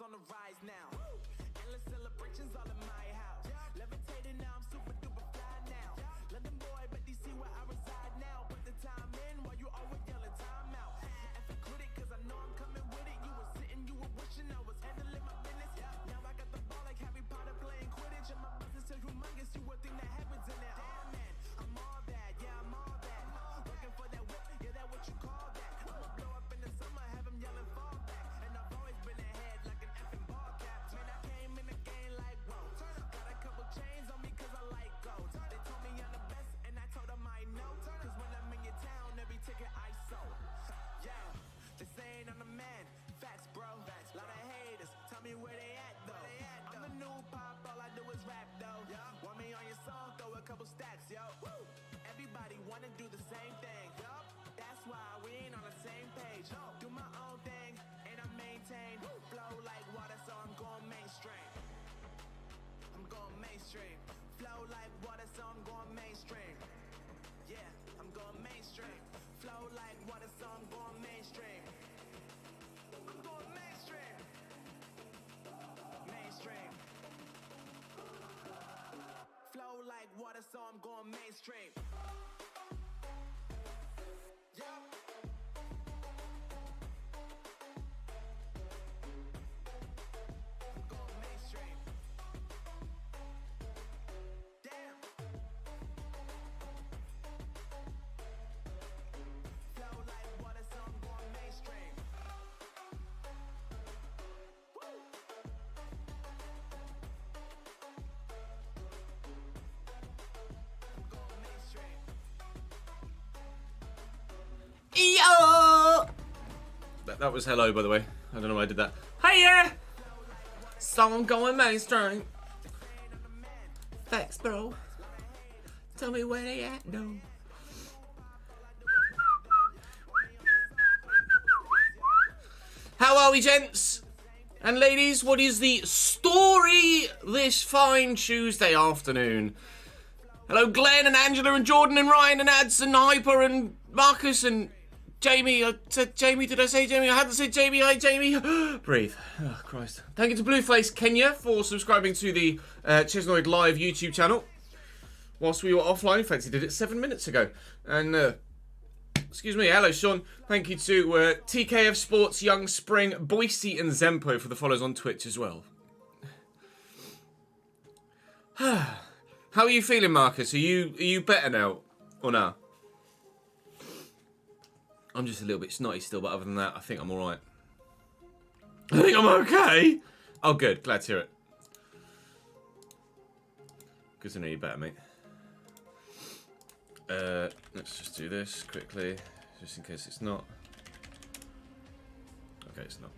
on the rise now. Endless celebrations all in my house. Levitating now, I'm super duper fly now. London boy, but DC where I reside now. Put the time in while you always yelling time out. And for quit it, cause I know I'm coming with it. You were sitting, you were wishing I was handling my business. Now I got the ball like Harry Potter playing Quidditch. And my business is humongous, you would think that happens in it. Oh man, I'm all that, yeah, I'm all that. Working for that whip, yeah, that what you call that. I'ma blow up in the summer, have them yelling fall back. And I've always been ahead like an effing ball cap. Man, I came in the game like, whoa. Got a couple chains on me cause I like gold. They told me I'm the best and I told them I know. Cause when I'm in your town, every ticket I sold. Yeah, they saying I'm the man. Facts, bro. Lot of haters, tell me where they at though. I'm the new pop, all I do is rap though. Want me on your song, throw a couple stacks, yo. Everybody wanna do the same thing. That's why we ain't on the same page. Do my own thing and I maintain. Flow like water, so I'm going mainstream. I'm going mainstream. Flow like water, so I'm going mainstream. Yeah, I'm going mainstream. Flow like water, so I'm going mainstream. I'm going mainstream. Mainstream. Flow like water, so I'm going mainstream. Yeah. I'm going mainstream. Damn. Flow like water, so I'm going mainstream. Woo. I'm going mainstream. Yo! That was hello, by the way. I don't know why I did that. Hiya! So I'm going mainstream. Thanks, bro. Tell me where they at, though. How are we, gents and ladies? What is the story this fine Tuesday afternoon? Hello, Glenn and Angela and Jordan and Ryan and Ads and Hyper and Marcus and Jamie. I said Jamie. Did I say Jamie? I hadn't said Jamie. Hi, Jamie. Breathe. Oh, Christ. Thank you to Blueface Kenya for subscribing to the Chesnoid Live YouTube channel. Whilst we were offline, in fact, he did it 7 minutes ago. And, excuse me, hello, Sean. Thank you to TKF Sports, Young Spring, Boise and Zempo for the follows on Twitch as well. How are you feeling, Marcus? Are you better now or no? I'm just a little bit snotty still, but other than that, I think I'm all right. I think I'm okay. Oh, good. Glad to hear it. Good to know you're better, mate. Let's just do this quickly, just in case it's not. Okay, it's not.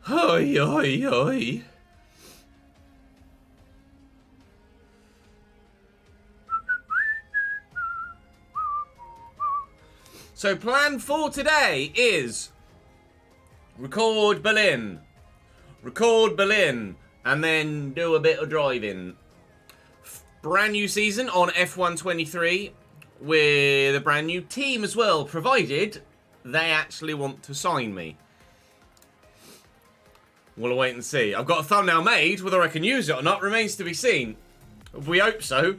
Hi, hi, hi. So plan for today is record Berlin, and then do a bit of driving. Brand new season on F1 23 with a brand new team as well, provided they actually want to sign me. We'll wait and see. I've got a thumbnail made. Whether I can use it or not remains to be seen. We hope so.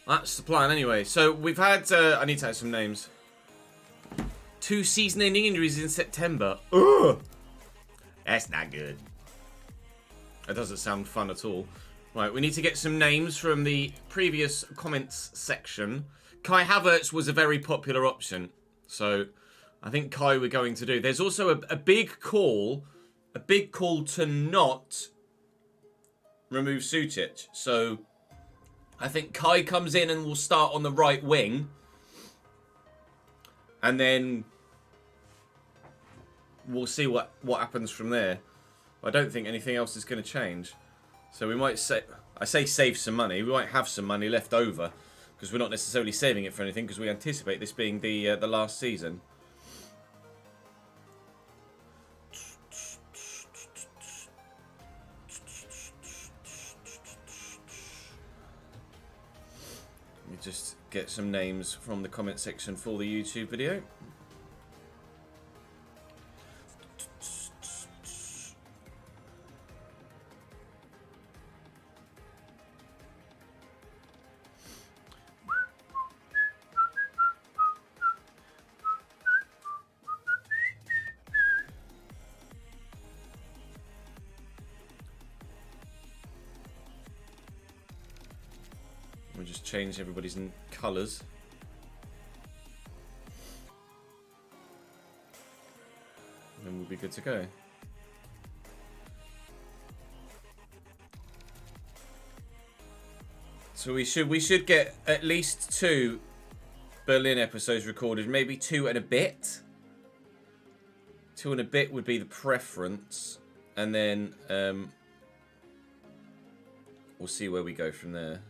That's the plan anyway. So we've had, I need to add some names. 2 season-ending injuries in September. Ugh! That's not good. That doesn't sound fun at all. Right, we need to get some names from the previous comments section. Kai Havertz was a very popular option. So I think Kai we're going to do. There's also a big call to not remove Sucic. So I think Kai comes in and will start on the right wing. And then we'll see what happens from there. I don't think anything else is going to change. So we might say, I say save some money. We might have some money left over because we're not necessarily saving it for anything because we anticipate this being the last season. just get some names from the comment section for the YouTube video. We'll just change everybody's colours. And then we'll be good to go. So we should get at least 2 Berlin episodes recorded, maybe 2 and a bit. 2 and a bit would be the preference, and then we'll see where we go from there.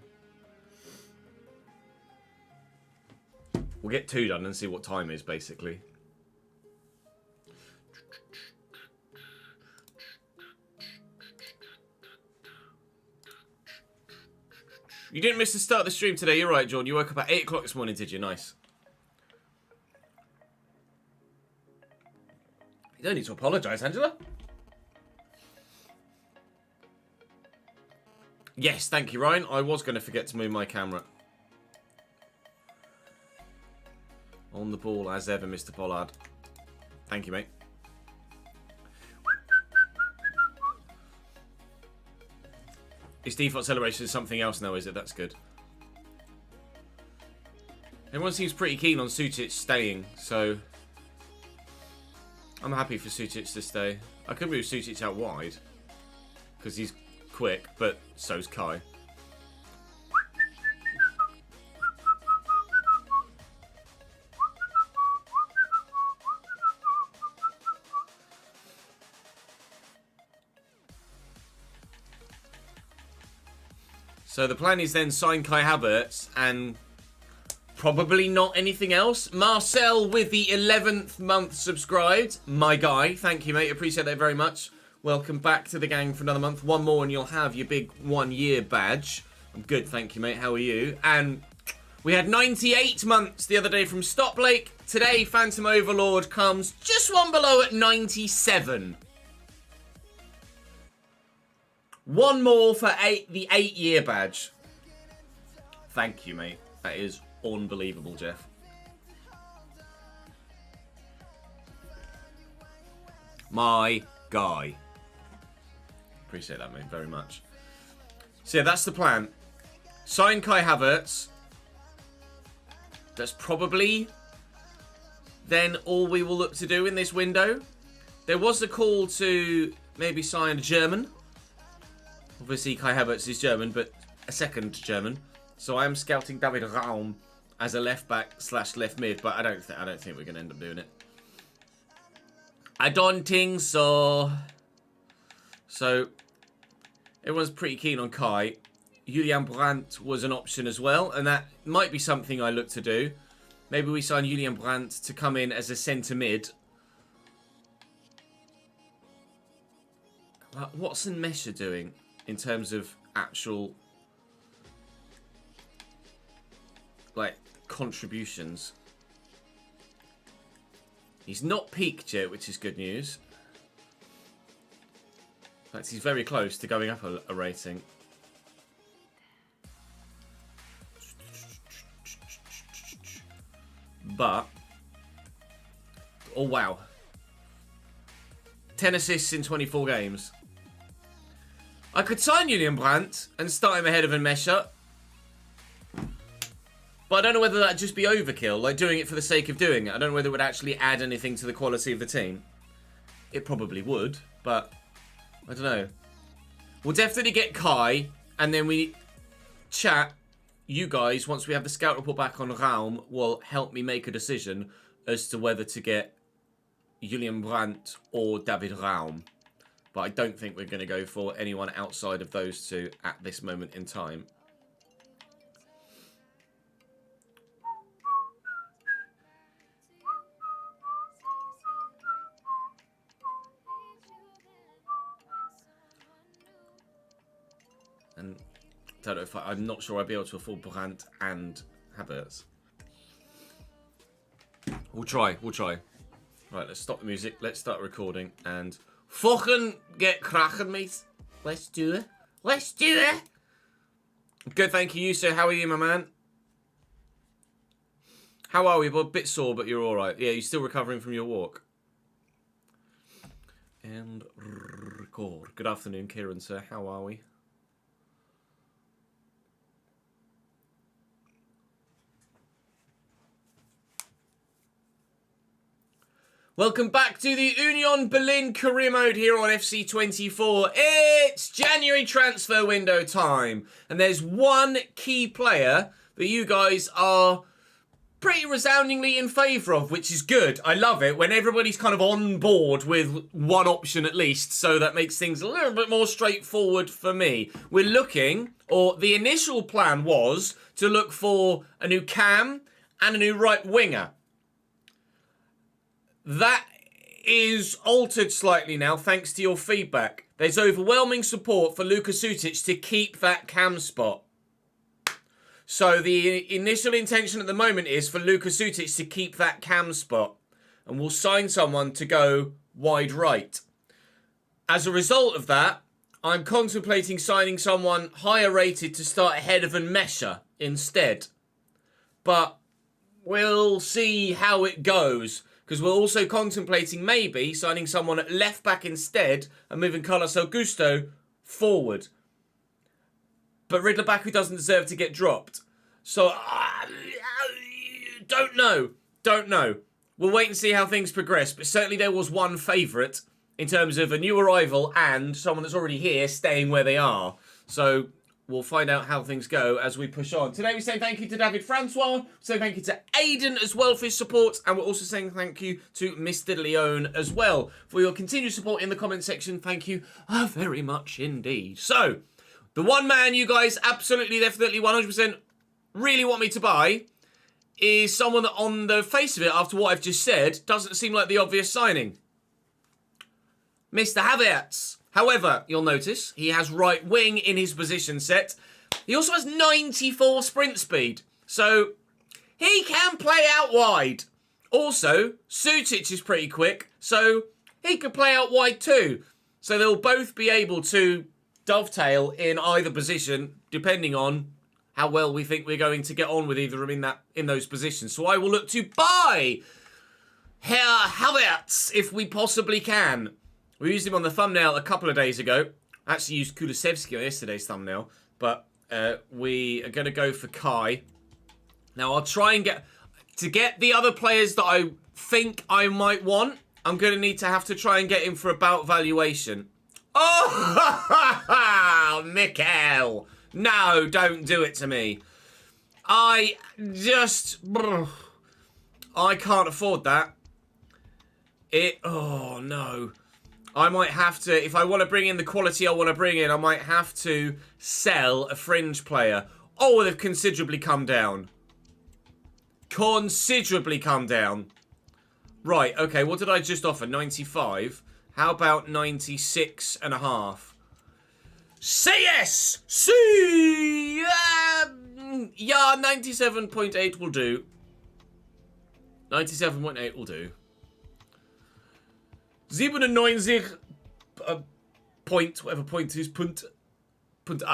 We'll get 2 done and see what time is, basically. You didn't miss the start of the stream today. You're right, John. You woke up at 8 o'clock this morning, did you? Nice. You don't need to apologise, Angela. Yes, thank you, Ryan. I was going to forget to move my camera. On the ball as ever, Mr. Pollard. Thank you, mate. Its default celebration is something else now, is it? That's good. Everyone seems pretty keen on Sutic staying, so I'm happy for Sutic to stay. I could move Sutic out wide because he's quick, but so's Kai. So the plan is then sign Kai Havertz and probably not anything else. Marcel with the 11th month subscribed. My guy. Thank you, mate. Appreciate that very much. Welcome back to the gang for another month. One more and you'll have your big 1-year badge. I'm good, thank you, mate. How are you? And we had 98 months the other day from Stoplake. Today, Phantom Overlord comes just one below at 97. One more for the 8-year badge. Thank you, mate. That is unbelievable, Jeff. My guy. Appreciate that, mate, very much. So yeah, that's the plan. Sign Kai Havertz. That's probably then all we will look to do in this window. There was a call to maybe sign a German. Obviously, Kai Havertz is German, but a second German. So I am scouting David Raum as a left back / left mid, but I don't think we're going to end up doing it. I don't think so. So everyone's pretty keen on Kai. Julian Brandt was an option as well, and that might be something I look to do. Maybe we sign Julian Brandt to come in as a centre mid. What's Mesha doing in terms of actual, like, contributions? He's not peaked yet, which is good news. In fact, he's very close to going up a rating. But, oh wow. 10 assists in 24 games. I could sign Julian Brandt and start him ahead of Mesha. But I don't know whether that'd just be overkill, like doing it for the sake of doing it. I don't know whether it would actually add anything to the quality of the team. It probably would, but I don't know. We'll definitely get Kai, and then we chat. You guys, once we have the scout report back on Raum, will help me make a decision as to whether to get Julian Brandt or David Raum. But I don't think we're going to go for anyone outside of those two at this moment in time. And don't know if I'm not sure I'll be able to afford Brandt and Havertz. We'll try. Right, let's stop the music. Let's start recording and fucking get cracking, mate. Let's do it. Good, thank you, Yuso. How are you, my man? How are we? Well, a bit sore, but you're all right. Yeah, you're still recovering from your walk. And record. Good afternoon, Kieran, sir. How are we? Welcome back to the Union Berlin career mode here on FC24. It's January transfer window time. And there's one key player that you guys are pretty resoundingly in favour of, which is good. I love it when everybody's kind of on board with one option at least, so that makes things a little bit more straightforward for me. We're looking, or the initial plan was, to look for a new cam and a new right winger. That is altered slightly now, thanks to your feedback. There's overwhelming support for Luka Sutic to keep that cam spot. So the initial intention at the moment is for Luka Sutic to keep that cam spot. And we'll sign someone to go wide right. As a result of that, I'm contemplating signing someone higher rated to start ahead of Mesha instead. But we'll see how it goes. Because we're also contemplating maybe signing someone at left back instead and moving Carlos Augusto forward. But Riddler Baku doesn't deserve to get dropped. So, don't know. We'll wait and see how things progress. But certainly there was one favourite in terms of a new arrival and someone that's already here staying where they are. So we'll find out how things go as we push on. Today we say thank you to David Francois. We say thank you to Aidan as well for his support. And we're also saying thank you to Mr. Leone as well for your continued support in the comment section. Thank you very much indeed. So, the one man you guys absolutely, definitely, 100% really want me to buy is someone that on the face of it, after what I've just said, doesn't seem like the obvious signing. Mr. Havertz. However, you'll notice he has right wing in his position set. He also has 94 sprint speed. So, he can play out wide. Also, Sutic is pretty quick. So, he could play out wide too. So, they'll both be able to dovetail in either position, depending on how well we think we're going to get on with either of them in those positions. So, I will look to buy Herr Havertz if we possibly can. We used him on the thumbnail a couple of days ago. I actually used Kulusevski on yesterday's thumbnail. But we are going to go for Kai. Now, I'll try and get the other players that I think I might want, I'm going to have to try and get him for about valuation. Oh, Mikhail. No, don't do it to me. I can't afford that. Oh, no. I might have to, if I want to bring in the quality I want to bring in, I might have to sell a fringe player. Oh, they've considerably come down. Considerably come down. Right, okay, what did I just offer? 95. How about 96.5? Say yes! See! Yeah, 97.8 will do. 97.8 will do. 97 point, whatever point is, punt 8.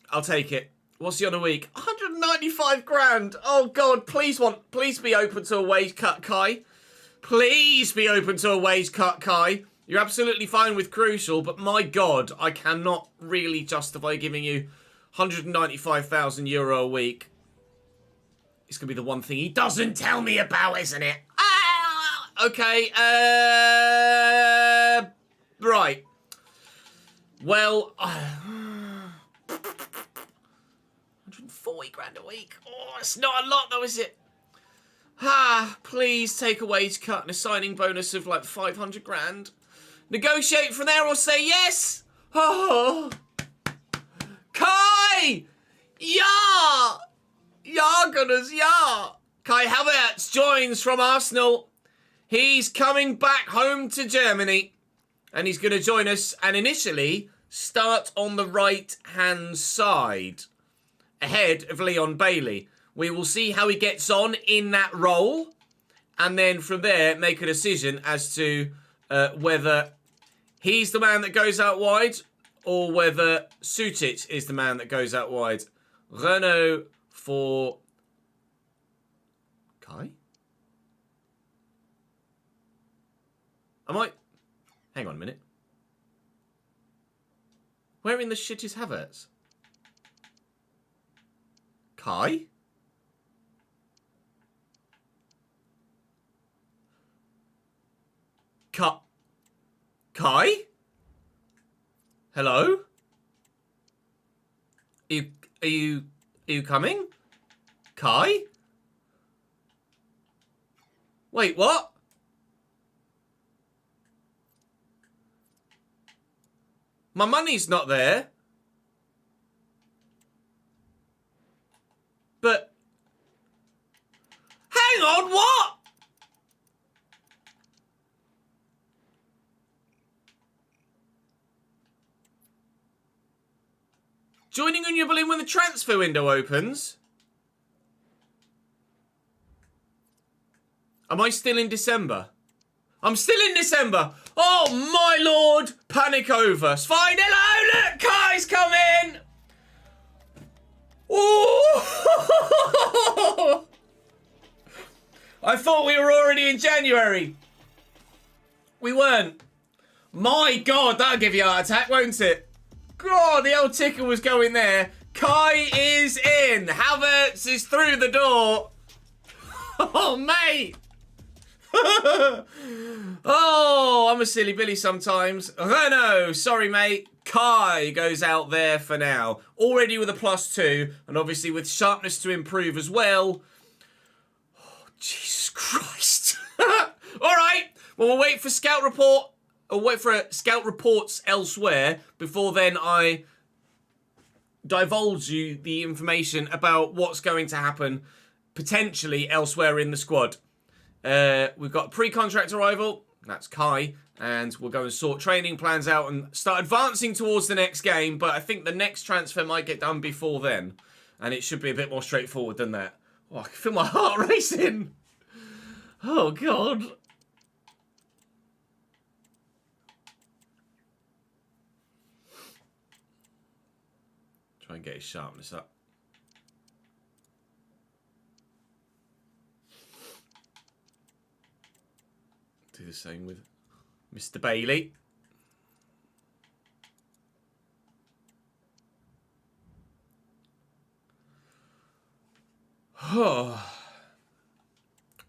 I'll take it. What's he on a week? 195 grand. Oh God, please be open to a wage cut, Kai. Please be open to a wage cut, Kai. You're absolutely fine with Crucial, but my God, I cannot really justify giving you 195,000 euro a week. It's gonna be the one thing he doesn't tell me about, isn't it? Okay, right. Well, 140 grand a week. Oh, it's not a lot though, is it? Please take a wage cut and a signing bonus of like 500 grand. Negotiate from there or say yes. Oh, Kai! Ja! Ja, Gunners, ja! Kai Havertz joins from Arsenal. He's coming back home to Germany. And he's going to join us and initially start on the right-hand side. ahead of Leon Bailey. We will see how he gets on in that role, and then from there make a decision as to whether he's the man that goes out wide or whether Sutic is the man that goes out wide. Renault for Kai? Hang on a minute. Where in the shit is Havertz? Kai? Kai? Hello? Are you coming? Kai? Wait, what? My money's not there. But hang on, what? Joining Union Berlin when the transfer window opens? Am I still in December? I'm still in December. Oh, my lord. Panic over. It's fine. Hello, look. Kai's coming. Ooh. I thought we were already in January. We weren't. My God, that'll give you a heart attack, won't it? God, the old ticker was going there. Kai is in. Havertz is through the door. Oh, mate. Oh, I'm a silly Billy sometimes. Renault, sorry, mate. Kai goes out there for now. Already with a +2, and obviously with sharpness to improve as well. Oh, Jesus Christ. All right. Well, we'll wait for scout report. Or wait for scout reports elsewhere before then I divulge you the information about what's going to happen potentially elsewhere in the squad. We've got pre-contract arrival. That's Kai. And we'll go and sort training plans out and start advancing towards the next game. But I think the next transfer might get done before then. And it should be a bit more straightforward than that. Oh, I can feel my heart racing. Oh, God. Try and get his sharpness up. Do the same with Mr. Bailey. Oh.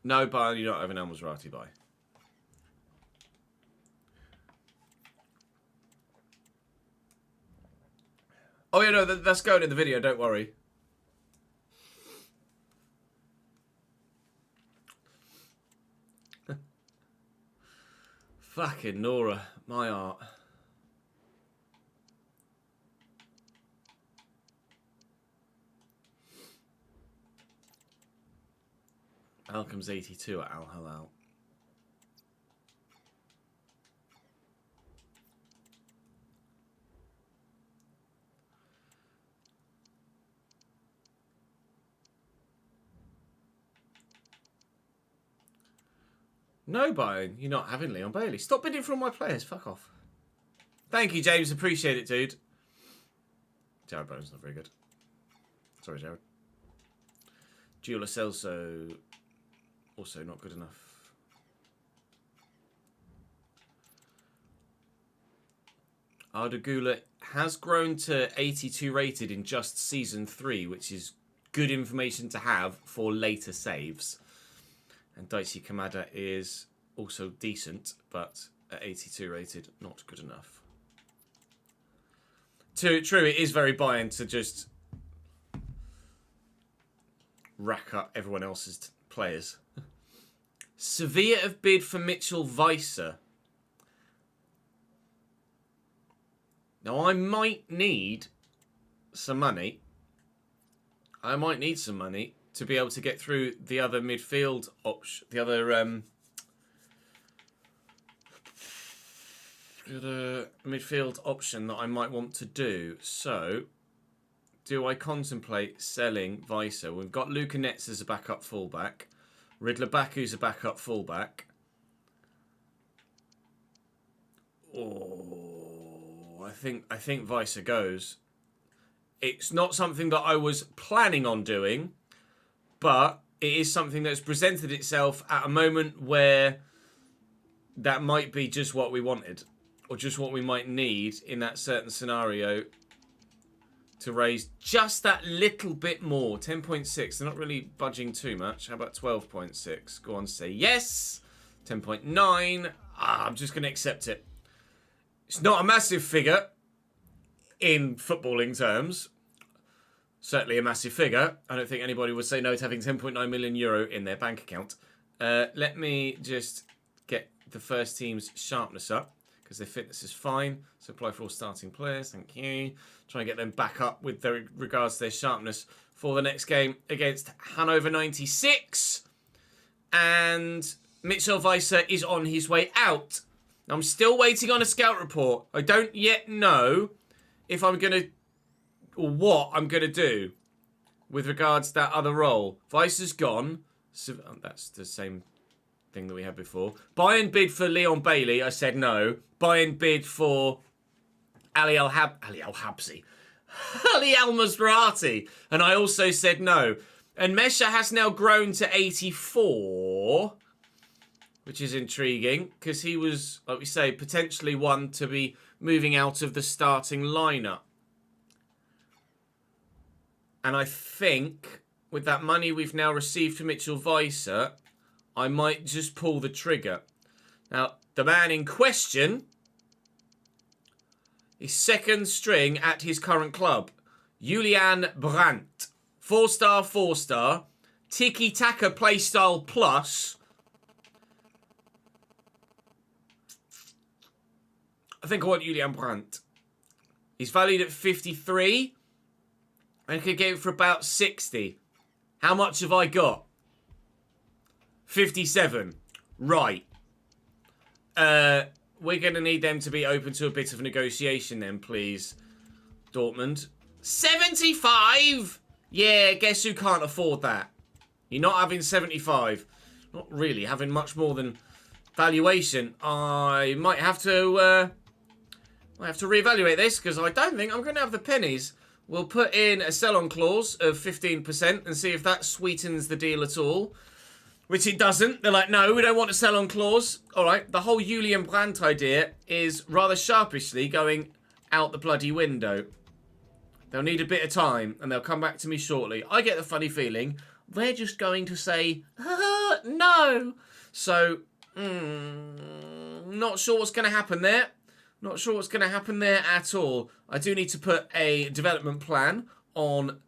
No, but you're not having Al Maserati by. Oh, yeah, no, that's going in the video, don't worry. Fucking Nora, my art. Malcolm's 82 at Al Halal. No, Brian, you're not having Leon Bailey. Stop bidding for all my players. Fuck off. Thank you, James. Appreciate it, dude. Jared Bowen's not very good. Sorry, Jared. Gio Celso, also not good enough. Arda Güler has grown to 82 rated in just Season 3, which is good information to have for later saves. And Daichi Kamada is also decent, but at 82 rated, not good enough. True, it is very buy-in to just rack up everyone else's players. Sevilla have bid for Mitchell Weiser. Now, I might need some money. To be able to get through the other midfield option, the other midfield option that I might want to do. So, do I contemplate selling Weiser? We've got Luka Netz as a backup fullback. Riddler Baku's a backup fullback. Oh, I think Weiser goes. It's not something that I was planning on doing, but it is something that's presented itself at a moment where that might be just what we wanted, or just what we might need in that certain scenario to raise just that little bit more. 10.6, they're not really budging too much. How about 12.6? Go on, say yes. 10.9, I'm just going to accept it. It's not a massive figure in footballing terms. Certainly a massive figure. I don't think anybody would say no to having 10.9 million euro in their bank account. Let me just get the first team's sharpness up, because their fitness is fine. So apply for all starting players. Thank you. Try and get them back up with their, regards to their sharpness for the next game against Hanover 96. And Mitchell Weiser is on his way out. I'm still waiting on a scout report. I don't yet know if I'm going to, or what I'm going to do with regards to that other role. Weiser's gone. So that's the same thing that we had before. Buy and bid for Leon Bailey. I said no. Buy and bid for Ali Al-Habsi. Ali Al-Masrati. And I also said no. And Mesha has now grown to 84, which is intriguing, because he was, like we say, potentially one to be moving out of the starting lineup. And I think with that money we've now received from Mitchell Weiser, I might just pull the trigger. Now, the man in question is second string at his current club, Julian Brandt. 4-star, 4-star. Tiki-taka playstyle plus. I think I want Julian Brandt. He's valued at 53. I could get it for about 60. How much have I got? 57. Right. We're going to need them to be open to a bit of negotiation then, please. Dortmund. 75? Yeah, guess who can't afford that? You're not having 75. Not really having much more than valuation. I might have to reevaluate this, because I don't think I'm going to have the pennies. We'll put in a sell-on clause of 15% and see if that sweetens the deal at all. Which it doesn't. They're like, no, we don't want a sell-on clause. All right, the whole Julian Brandt idea is rather sharpishly going out the bloody window. They'll need a bit of time, and they'll come back to me shortly. I get the funny feeling they're just going to say, no. So, not sure what's going to happen there. Not sure what's going to happen there at all. I do need to put a development plan on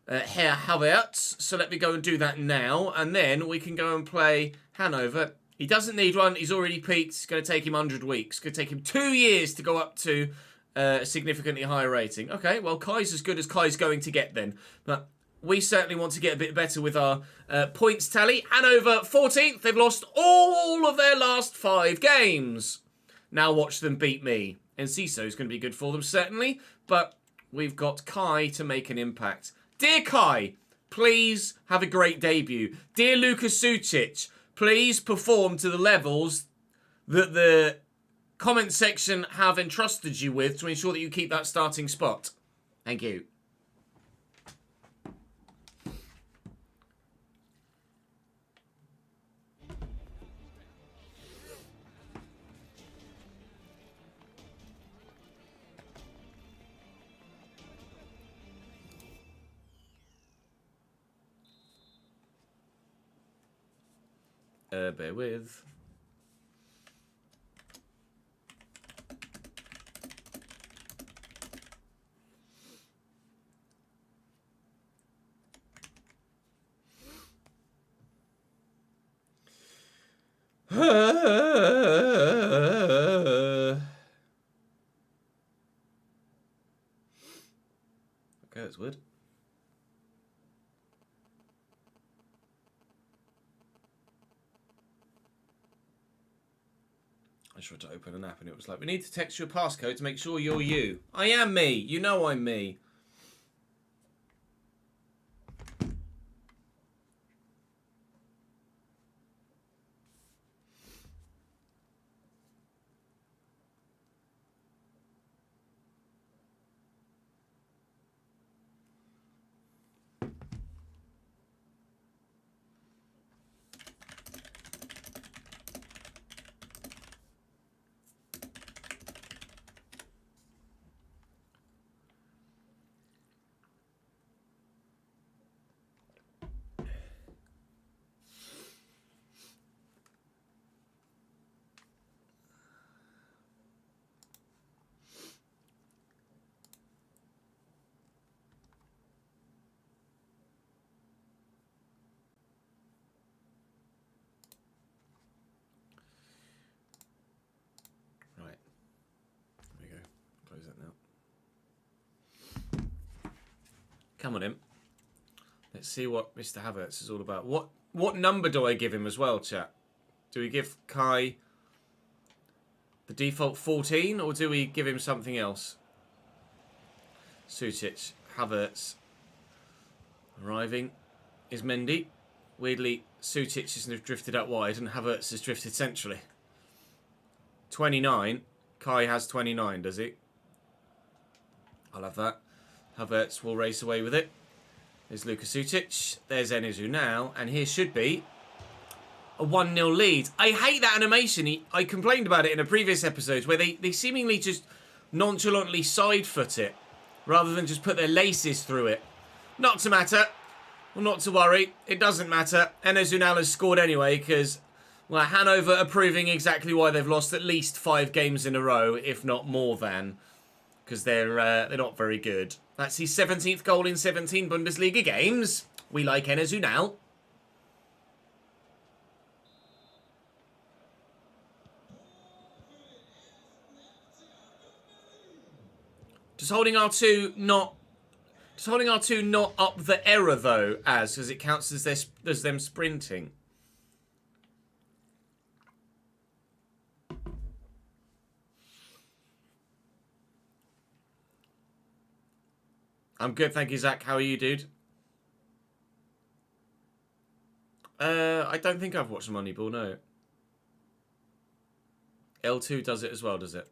Herr Havertz. So let me go and do that now. And then we can go and play Hanover. He doesn't need one. He's already peaked. It's going to take him 100 weeks. It's going to take him 2 years to go up to a significantly higher rating. Okay, well, Kai's as good as Kai's going to get then. But we certainly want to get a bit better with our points tally. Hanover 14th. They've lost all of their last 5 games. Now watch them beat me. And Ciso's going to be good for them, certainly. But we've got Kai to make an impact. Dear Kai, please have a great debut. Dear Luka Sucic, please perform to the levels that the comment section have entrusted you with to ensure that you keep that starting spot. Thank you. Bear with. Okay, that's weird. I tried to open an app and it was like, we need to text you a passcode to make sure you're you. I am me. You know I'm me. Come on, him. Let's see what Mr. Havertz is all about. What number do I give him as well, chat? Do we give Kai the default 14, or do we give him something else? Sutic, Havertz. Arriving is Mendy. Weirdly, Sutic has drifted out wide and Havertz has drifted centrally. 29. Kai has 29, does he? I'll have that. Havertz will race away with it. There's Luka Sutic. There's Enes now. And here should be a 1-0 lead. I hate that animation. I complained about it in a previous episode where they seemingly just nonchalantly side-foot it rather than just put their laces through it. Not to matter. Well, not to worry. It doesn't matter. Enes Unal has scored anyway because, well, Hanover are proving exactly why they've lost at least 5 games in a row, if not more than, because they're not very good. That's his 17th goal in 17 Bundesliga games. We like Enes Unal. Does holding R2 not up the error though, because it counts as them sprinting? I'm good, thank you, Zach. How are you, dude? I don't think I've watched Moneyball, no. L2 does it as well, does it?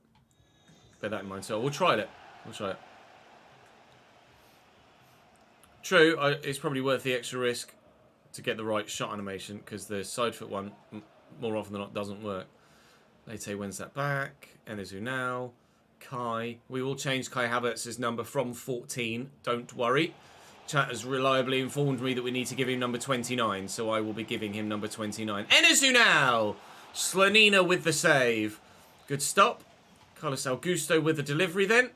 Bear that in mind. So we'll try it. We'll try it. True, it's probably worth the extra risk to get the right shot animation because the side foot one, more often than not, doesn't work. Lete wins that back. Enes Unal. Kai. We will change Kai Havertz's number from 14. Don't worry. Chat has reliably informed me that we need to give him number 29, so I will be giving him number 29. Enes Unal! Slonina with the save. Good stop. Carlos Augusto with the delivery then.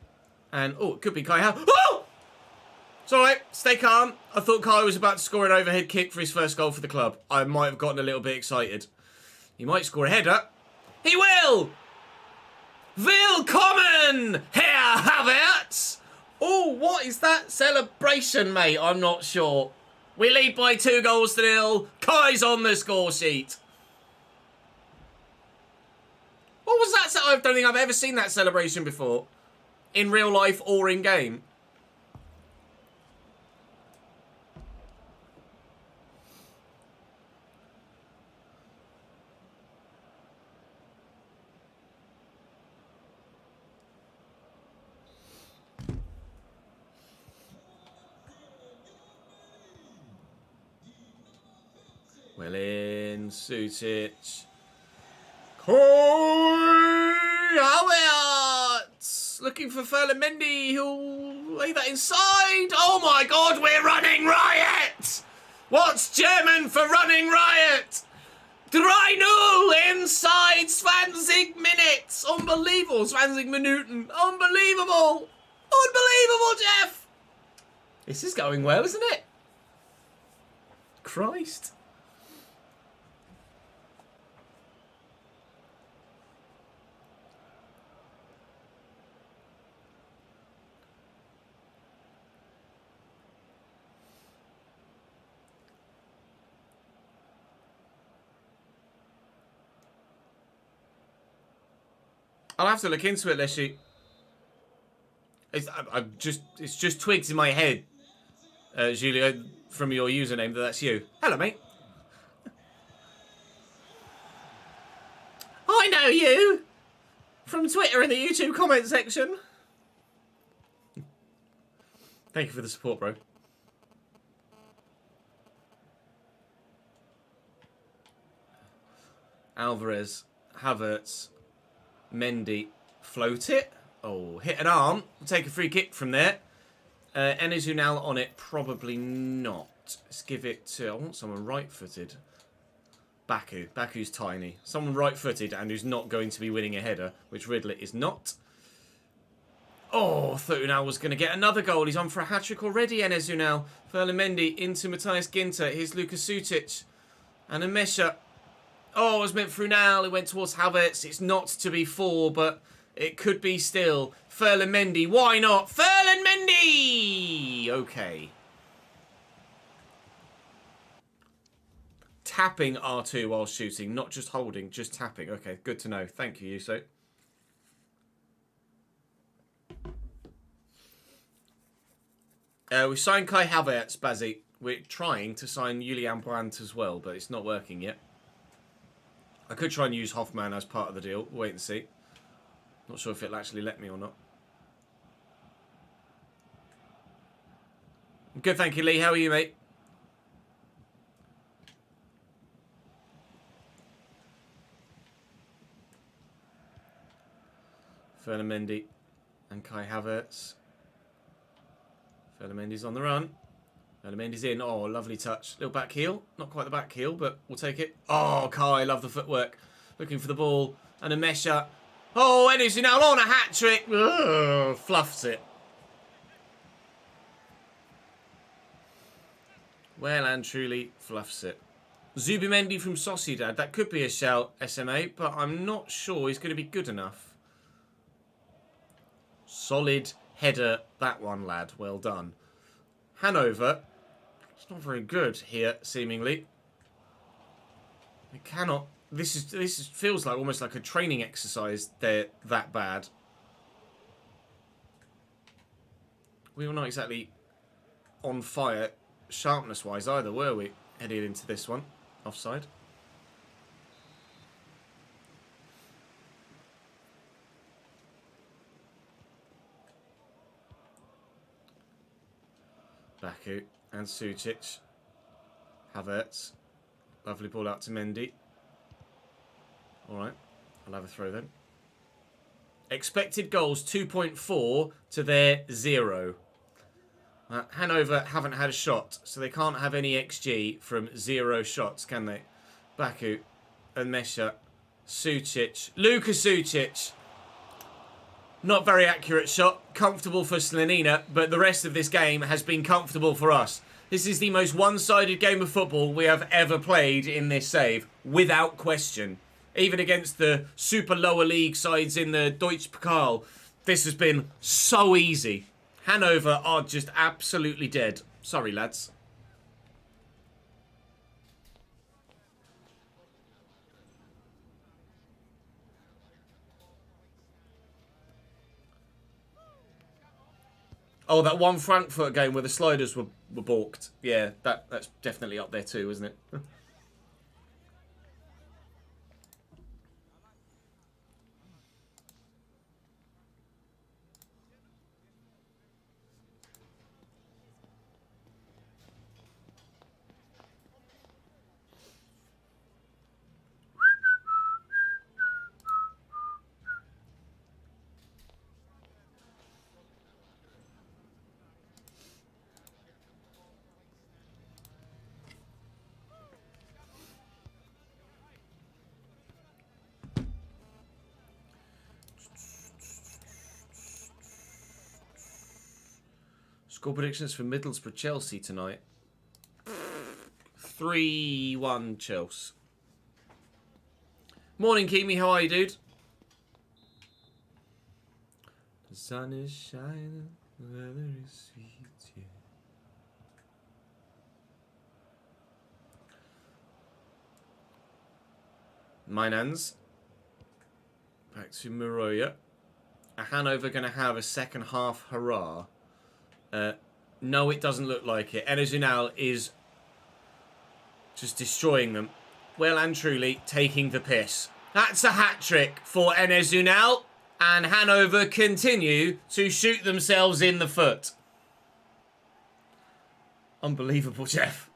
And, oh, it could be Kai Havertz. Oh! It's alright. Stay calm. I thought Kai was about to score an overhead kick for his first goal for the club. I might have gotten a little bit excited. He might score a header. He will! Willkommen, Herr Havertz! Oh, what is that celebration, mate? I'm not sure. We lead by 2-0. Kai's on the score sheet. What was that? I don't think I've ever seen that celebration before. In real life or in game. Well in, Sutic. Kai Havertz! Looking for Ferland-Mendy, who'll lay that inside. Oh my god, we're running riot! What's German for running riot? 3-0 inside 20 minutes. Unbelievable, 20 Minuten. Unbelievable. Unbelievable, Jeff. This is going well, isn't it? Christ. I'll have to look into it, Leshy. It's just twigs in my head, Julio, from your username that's you. Hello, mate. I know you from Twitter in the YouTube comment section. Thank you for the support, bro. Alvarez, Havertz, Mendy, float it. Oh, hit an arm. We'll take a free kick from there. Enes Unal on it, probably not. Let's give it to, I want someone right-footed. Baku. Baku's tiny. Someone right-footed and who's not going to be winning a header, which Ridley is not. Oh, I thought Unal was going to get another goal. He's on for a hat-trick already, Enes Unal. Ferland-Mendy into Matthias Ginter. Here's Luka Sutic. And a Mesha. Oh, it was meant for Unal. It went towards Havertz. It's not to be 4, but it could be still. Ferland-Mendy. Why not? Ferland-Mendy! Okay. tapping R2 while shooting, not just holding, just tapping. Okay, good to know. Thank you, Yuso. We signed Kai Havertz, Bazzi. We're trying to sign Julian Brandt as well, but it's not working yet. I could try and use Hoffman as part of the deal. Wait and see. Not sure if it'll actually let me or not. Good, thank you, Lee. How are you, mate? Fernand Mendy and Kai Havertz. Fernand Mendy's on the run. Fernand Mendy's in. Oh, lovely touch. Little back heel. Not quite the back heel, but we'll take it. Oh, Kai, love the footwork. Looking for the ball. And a Mesha. Oh, Enes now on a hat-trick. Fluffs it. Well and truly fluffs it. Zubimendi from Sociedad. That could be a shout, SMA, but I'm not sure he's going to be good enough. Solid header, that one, lad. Well done. Hanover. It's not very good here, seemingly. It cannot. This feels like almost like a training exercise. They're that bad. We were not exactly on fire sharpness-wise either, were we? Heading into this one. Offside. Baku and Sucic. Havertz. Lovely ball out to Mendy. Alright, I'll have a throw then. Expected goals 2.4 to their 0. Hanover haven't had a shot, so they can't have any XG from 0 shots, can they? Baku and Mesha. Sucic. Luka Sucic. Not very accurate shot. Comfortable for Slanina, but the rest of this game has been comfortable for us. This is the most one-sided game of football we have ever played in this save, without question. Even against the super lower league sides in the Deutsche Pokal, this has been so easy. Hanover are just absolutely dead. Sorry, lads. Oh, that one Frankfurt game where the sliders were balked. Yeah, that's definitely up there too, isn't it? Score predictions for Middlesbrough Chelsea tonight. 3-1 Chelsea. Morning, Kimi. How are you, dude? The sun is shining, the weather is sweet, yeah. Mainans. Back to Miroya. Are Hanover going to have a second half hurrah? No, it doesn't look like it. Enes Ünal is just destroying them. Well and truly taking the piss. That's a hat-trick for Enes Ünal. And Hanover continue to shoot themselves in the foot. Unbelievable, Jeff.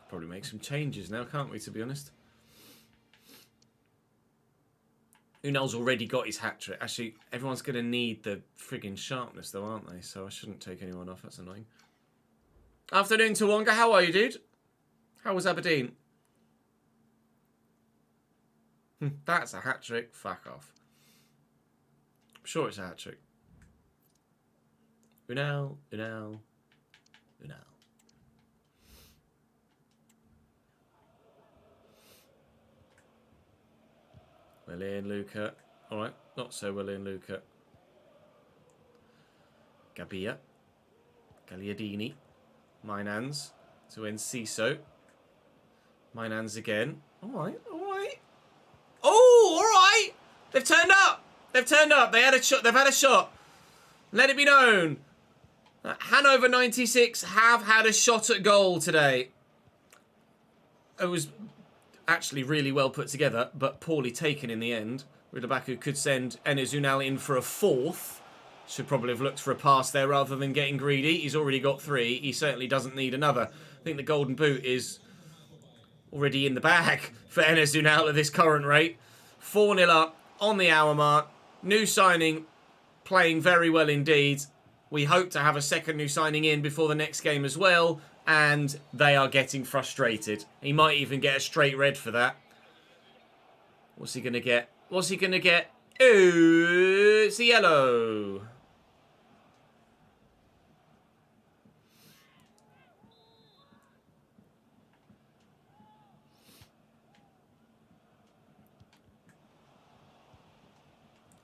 Probably make some changes now, can't we, to be honest? Unal's already got his hat-trick. Actually, everyone's going to need the friggin' sharpness, though, aren't they? So I shouldn't take anyone off. That's annoying. Afternoon, Tawonga. How are you, dude? How was Aberdeen? That's a hat-trick. Fuck off. I'm sure it's a hat-trick. Unal. Well in, Luca. Alright, not so well in, Luca. Gabbia. Gagliardini. Minans. To Enciso. Minans again. Alright. Oh, alright! They've turned up! They had a shot. They've had a shot. Let it be known. Hanover 96 have had a shot at goal today. It was actually really well put together, but poorly taken in the end. Ridabaku could send Enes Unal in for a fourth. Should probably have looked for a pass there rather than getting greedy. He's already got 3. He certainly doesn't need another. I think the golden boot is already in the bag for Enes Unal at this current rate. 4-0 up on the hour mark. New signing playing very well indeed. We hope to have a second new signing in before the next game as well. And they are getting frustrated. He might even get a straight red for that. What's he going to get? What's he going to get? Ooh, it's a yellow.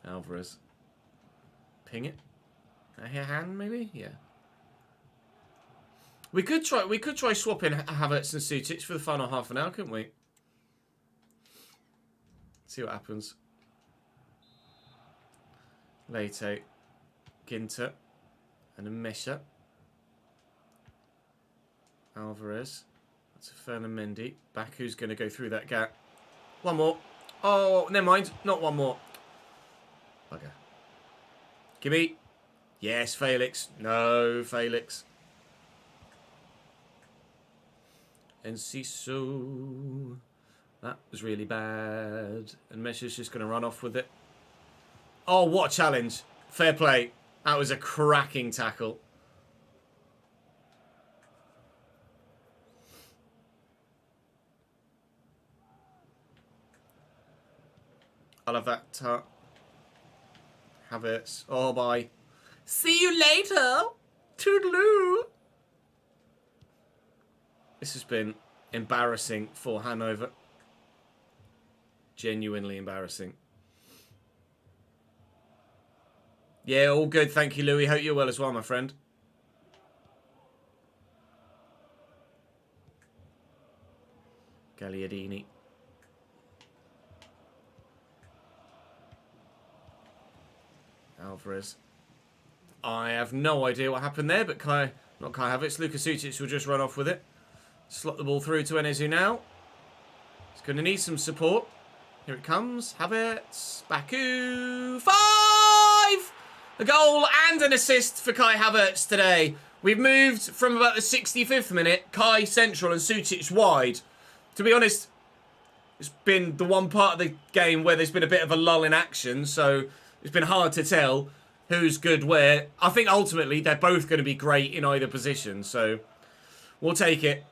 Alvarez. Ping it. A hand maybe? Yeah. We could try swapping Havertz and Sutic for the final half an hour, couldn't we? See what happens. Leite, Ginter, and a Mesha. Alvarez. That's a Fernand Mendy. Baku's going to go through that gap. One more. Oh, never mind. Not one more. Okay. Gimme. Yes, Felix. No, Felix. Enciso. That was really bad. And Mesha's just going to run off with it. Oh, what a challenge. Fair play. That was a cracking tackle. I love that. Havertz. Oh, bye. See you later. Toodaloo. This has been embarrassing for Hanover. Genuinely embarrassing. Yeah, all good. Thank you, Louis. Hope you're well as well, my friend. Gagliardini. Alvarez. I have no idea what happened there, but not Kai Havertz. Luka Sucic will just run off with it. Slot the ball through to Enes Unal. He's going to need some support. Here it comes. Havertz. Baku. 5! A goal and an assist for Kai Havertz today. We've moved from about the 65th minute, Kai central and Sucic wide. To be honest, it's been the one part of the game where there's been a bit of a lull in action, so it's been hard to tell who's good where. I think ultimately they're both going to be great in either position, so we'll take it.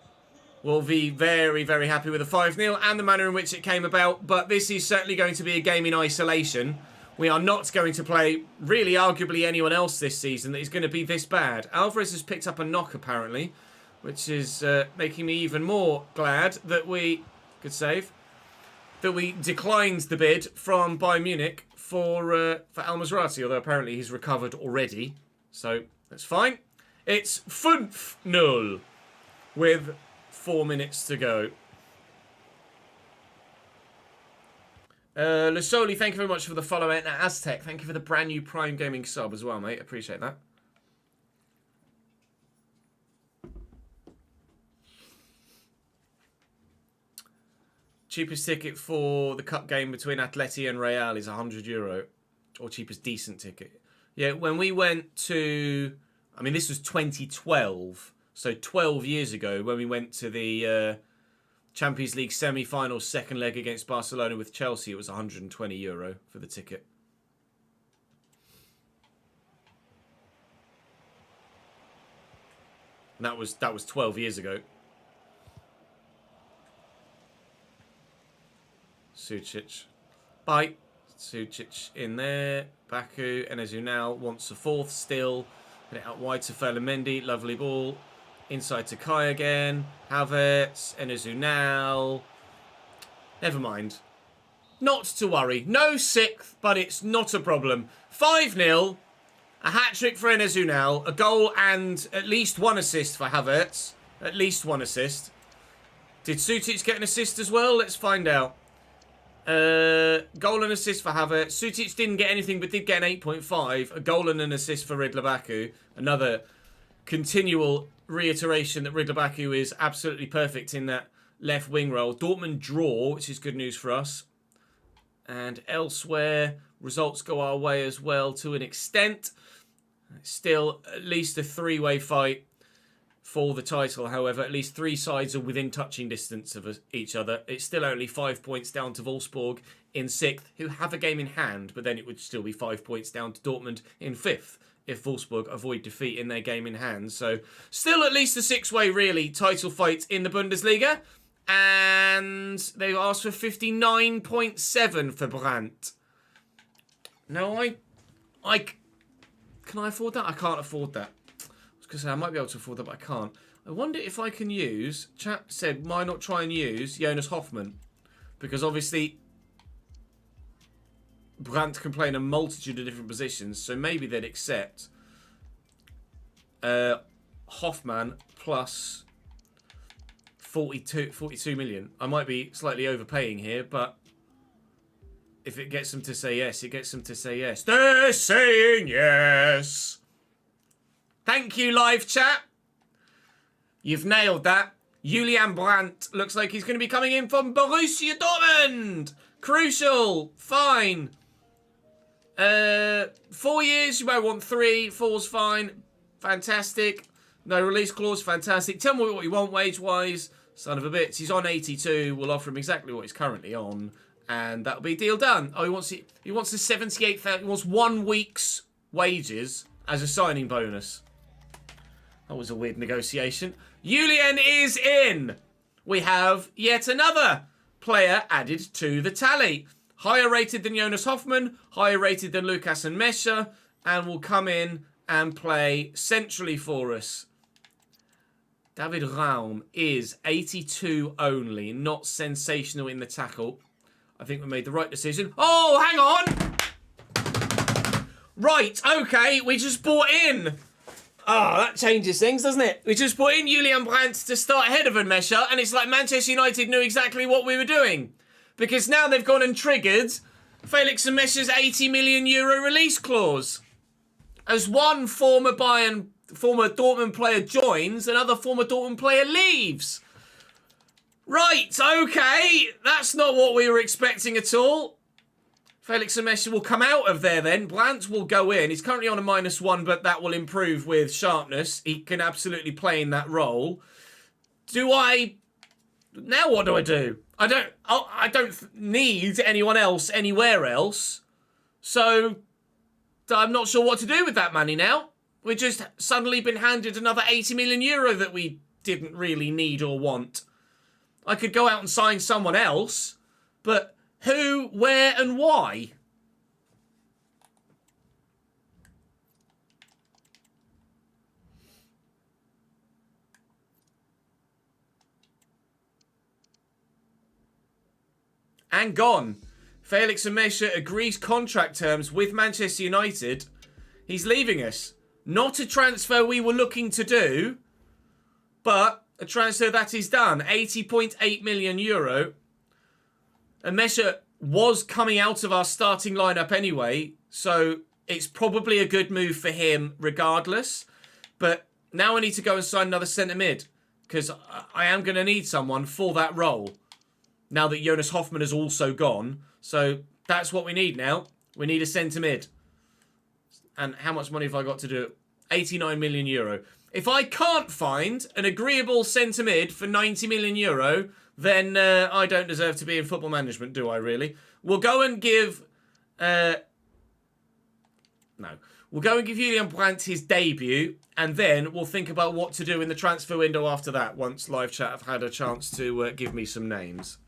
We'll be very, very happy with the 5-0 and the manner in which it came about, but this is certainly going to be a game in isolation. We are not going to play, really, arguably anyone else this season that is going to be this bad. Alvarez has picked up a knock, apparently, which is making me even more glad that we... Good save. That we declined the bid from Bayern Munich for Al Mazrati, although apparently he's recovered already. So, that's fine. It's 5-0 with 4 minutes to go. Lusoli, thank you very much for the follow. And Aztec, thank you for the brand new Prime Gaming sub as well, mate. Appreciate that. Cheapest ticket for the cup game between Atleti and Real is €100. Or cheapest decent ticket. Yeah, when we went to... I mean, this was 2012. So 12 years ago, when we went to the Champions League semi-final second leg against Barcelona with Chelsea, it was €120 for the ticket. And that was 12 years ago. Sucic. Bye. Sucic in there. Baku. Enezu now wants a fourth still. Put it out wide to Ferland-Mendy. Lovely ball. Inside to Kai again. Havertz. Enezu now. Never mind. Not to worry. No sixth, but it's not a problem. 5-0. A hat-trick for Enezu now. A goal and at least one assist for Havertz. At least one assist. Did Sucic get an assist as well? Let's find out. Goal and assist for Havertz. Sucic didn't get anything, but did get an 8.5. A goal and an assist for Ridler Baku. Another continual reiteration that Ridler Baku is absolutely perfect in that left wing role. Dortmund draw, which is good news for us. And elsewhere, results go our way as well to an extent. Still at least a three-way fight for the title. However, at least three sides are within touching distance of each other. It's still only 5 points down to Wolfsburg in 6th, who have a game in hand, but then it would still be 5 points down to Dortmund in 5th if Wolfsburg avoid defeat in their game in hand. So still at least a 6-way, really, title fight in the Bundesliga. And they've asked for 59.7 for Brandt. No, can I afford that? I can't afford that. Because I might be able to afford that, but I can't. I wonder if I can use... Chat said, why not try and use Jonas Hoffmann? Because obviously, Brandt can play in a multitude of different positions, so maybe they'd accept Hoffmann plus 42 million. I might be slightly overpaying here, but if it gets them to say yes, it gets them to say yes. They're saying yes. Thank you, live chat. You've nailed that. Julian Brandt looks like he's going to be coming in from Borussia Dortmund. Crucial. Fine. 4 years. You might want 3. 4's fine. Fantastic. No release clause. Fantastic. Tell me what you want wage-wise. Son of a bitch. He's on 82. We'll offer him exactly what he's currently on. And that'll be deal done. Oh, he wants the 78,000. He wants 1 week's wages as a signing bonus. That was a weird negotiation. Julian is in. We have yet another player added to the tally. Higher rated than Jonas Hoffmann, higher rated than Lukas and Mesha, and will come in and play centrally for us. David Raum is 82 only, not sensational in the tackle. I think we made the right decision. Oh, hang on. Right, okay, we just bought in. Oh, that changes things, doesn't it? We just brought in Julian Brandt to start ahead of Mesha, and it's like Manchester United knew exactly what we were doing. Because now they've gone and triggered Felix and Mesha's €80 million release clause. As one former Dortmund player joins, another former Dortmund player leaves. Right, okay. That's not what we were expecting at all. Felix and Mesha will come out of there then. Brandt will go in. He's currently on a -1, but that will improve with sharpness. He can absolutely play in that role. Now what do I do? I don't need anyone else anywhere else. So I'm not sure what to do with that money now. We've just suddenly been handed another €80 million that we didn't really need or want. I could go out and sign someone else, but who, where, and why? And gone. Felix and Mesha agrees contract terms with Manchester United. He's leaving us. Not a transfer we were looking to do, but a transfer that is done. €80.8 million. And Mesha was coming out of our starting lineup anyway, so it's probably a good move for him regardless. But now I need to go and sign another centre mid, because I am going to need someone for that role now that Jonas Hoffmann has also gone. So that's what we need now. We need a centre mid. And how much money have I got to do it? €89 million. If I can't find an agreeable centre mid for €90 million, then I don't deserve to be in football management, do I really? We'll go and give... No. We'll go and give Julian Brandt his debut, and then we'll think about what to do in the transfer window after that, once live chat have had a chance to give me some names.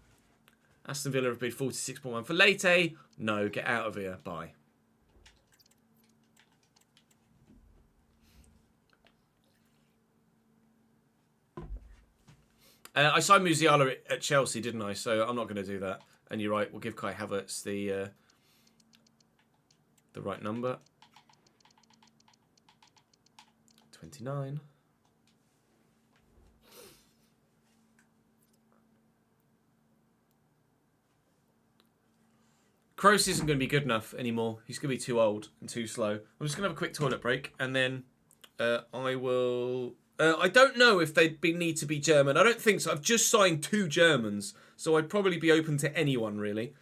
Aston Villa have bid 46.1 for Leite. No, get out of here. Bye. I signed Musiala at Chelsea, didn't I? So I'm not going to do that. And you're right, we'll give Kai Havertz the right number. 29. Kroos isn't going to be good enough anymore. He's going to be too old and too slow. I'm just going to have a quick toilet break, and then I will... I don't know if they need to be German. I don't think so. I've just signed 2 Germans, so I'd probably be open to anyone, really.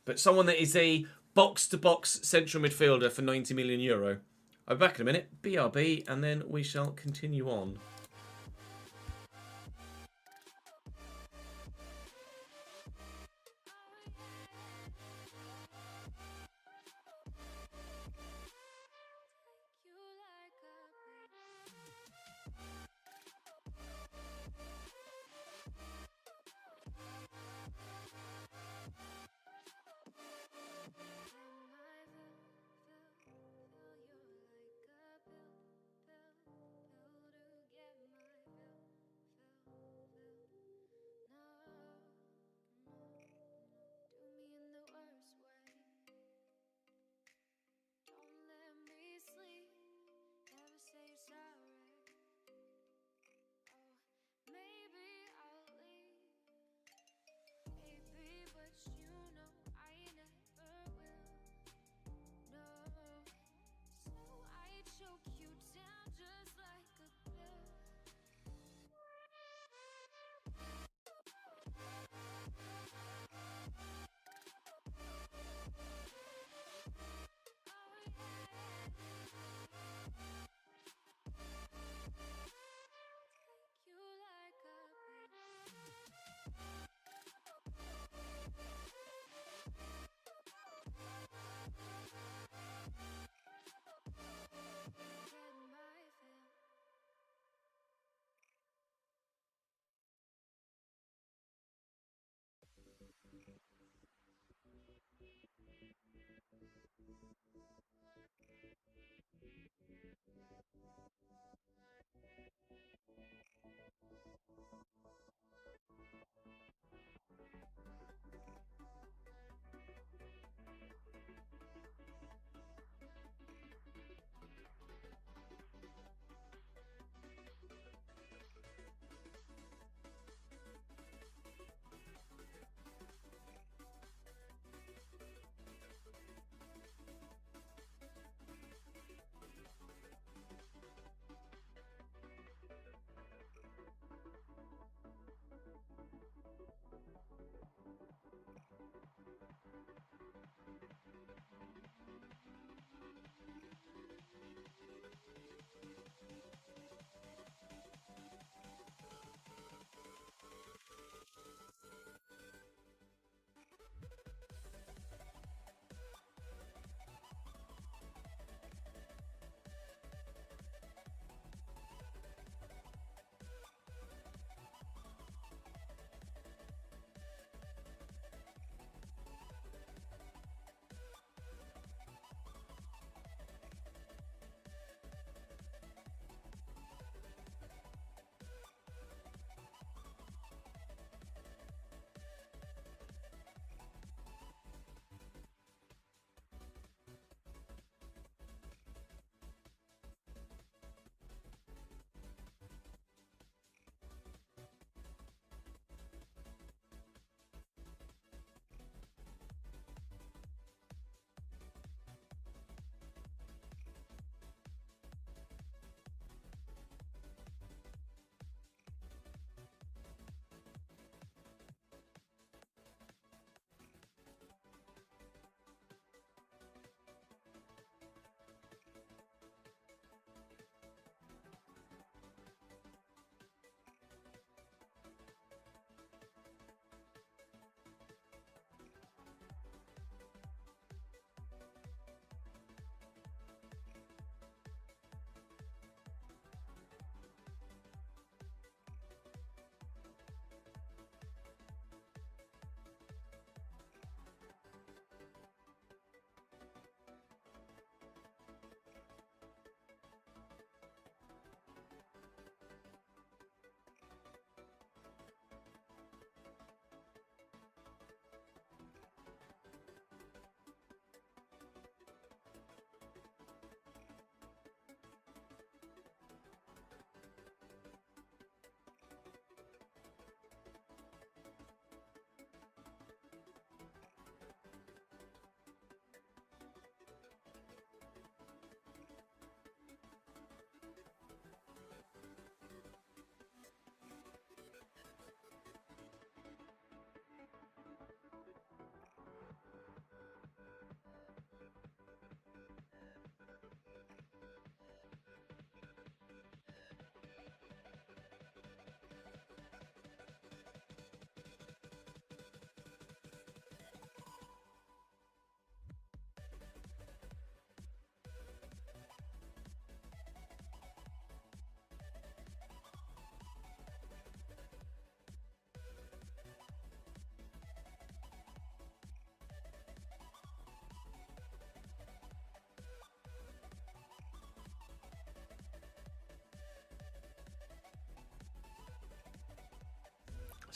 But someone that is a box-to-box central midfielder for €90 million. I'll be back in a minute. BRB, and then we shall continue on.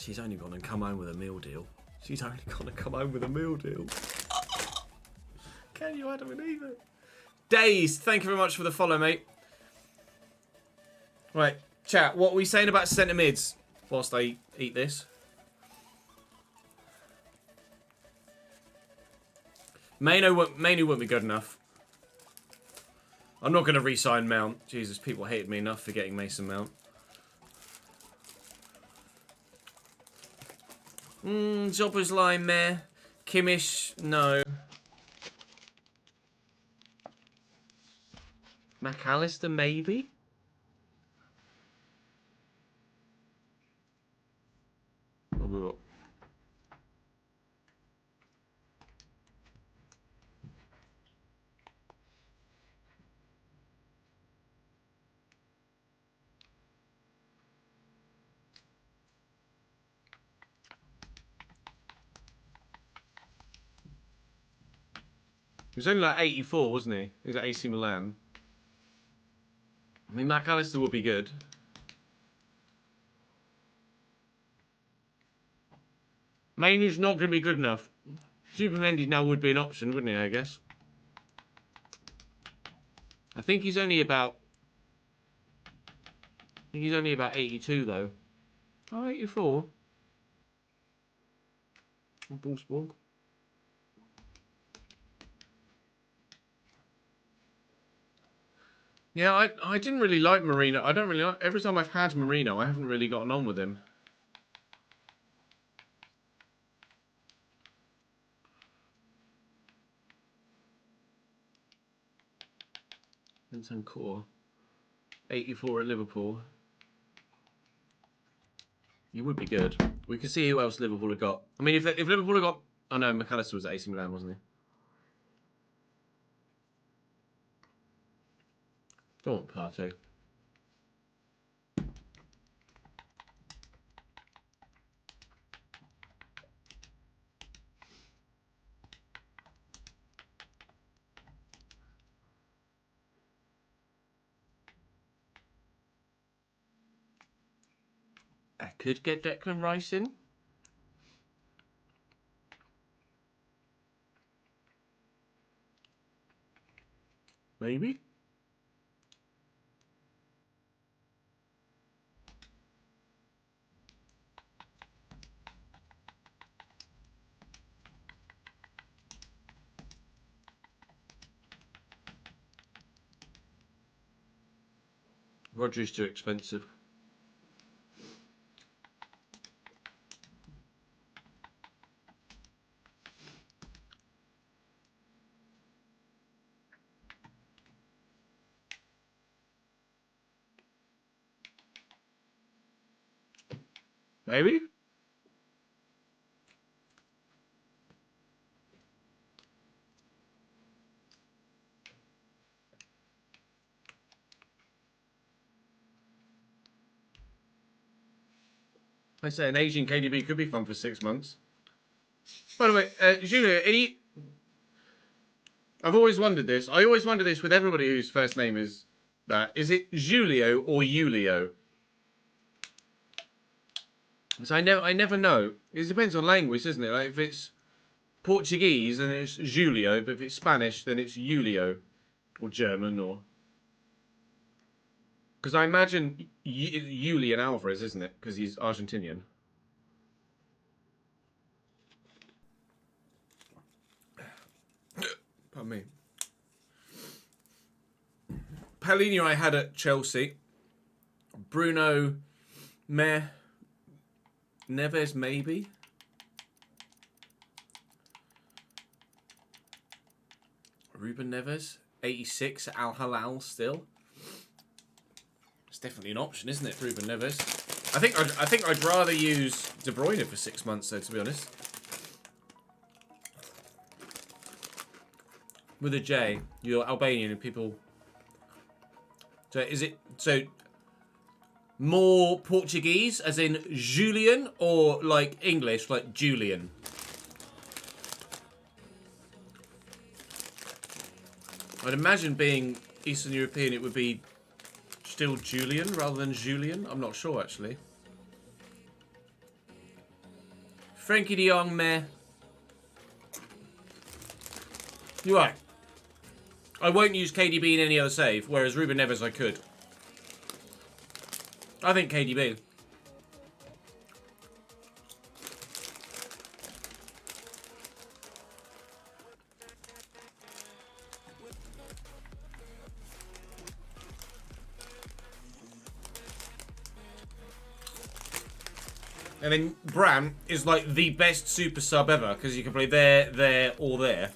She's only gone and come home with a meal deal. She's only gone and come home with a meal deal. Can you Adam believe it? Dazed, thank you very much for the follow, mate. Right, chat, what are we saying about centre mids whilst I eat this? Mainu won't be good enough. I'm not going to re-sign Mount. Jesus, people hated me enough for getting Mason Mount. Jobber's line, meh. Kimmich, no. McAllister, maybe? He was only like 84, wasn't he? He was at AC Milan. I mean, McAllister would be good. Maine's not going to be good enough. Supermendy now would be an option, wouldn't he, I guess? I think he's only about... 82, though. Oh, 84. Wolfsburg. Yeah, I didn't really like Marino. I don't really like... Every time I've had Marino, I haven't really gotten on with him. Vincent Core. 84 at Liverpool. You would be good. We can see who else Liverpool have got. I mean, if Liverpool have got... Oh no, McAllister was at AC Milan, wasn't he? Don't want Partey. I could get Declan Rice in. Maybe. Rodri's too expensive. Maybe? I say an Asian KDB could be fun for 6 months. By the way, Julio, I've always wondered this. I always wonder this with everybody whose first name is that. Is it Julio or Julio? Because I never know. It depends on language, doesn't it? Like if it's Portuguese, then it's Julio. But if it's Spanish, then it's Julio. Or German, or... Because I imagine Julian Alvarez, isn't it? Because he's Argentinian. Pardon me. Paulinho I had at Chelsea. Bruno, meh. Neves, maybe. Ruben Neves, 86 at Al Hilal still. It's definitely an option, isn't it, Ruben Neves? I think I'd rather use De Bruyne for 6 months, though, to be honest. With a J, you're Albanian and people. So is it more Portuguese, as in Julian, or like English, like Julian? I'd imagine being Eastern European, it would be still Julian rather than Julian. I'm not sure, actually. Frankie de Jong, meh. You're right. I won't use KDB in any other save, whereas Ruben Neves I could. I think KDB. And then Bram is like the best super sub ever because you can play there, or there.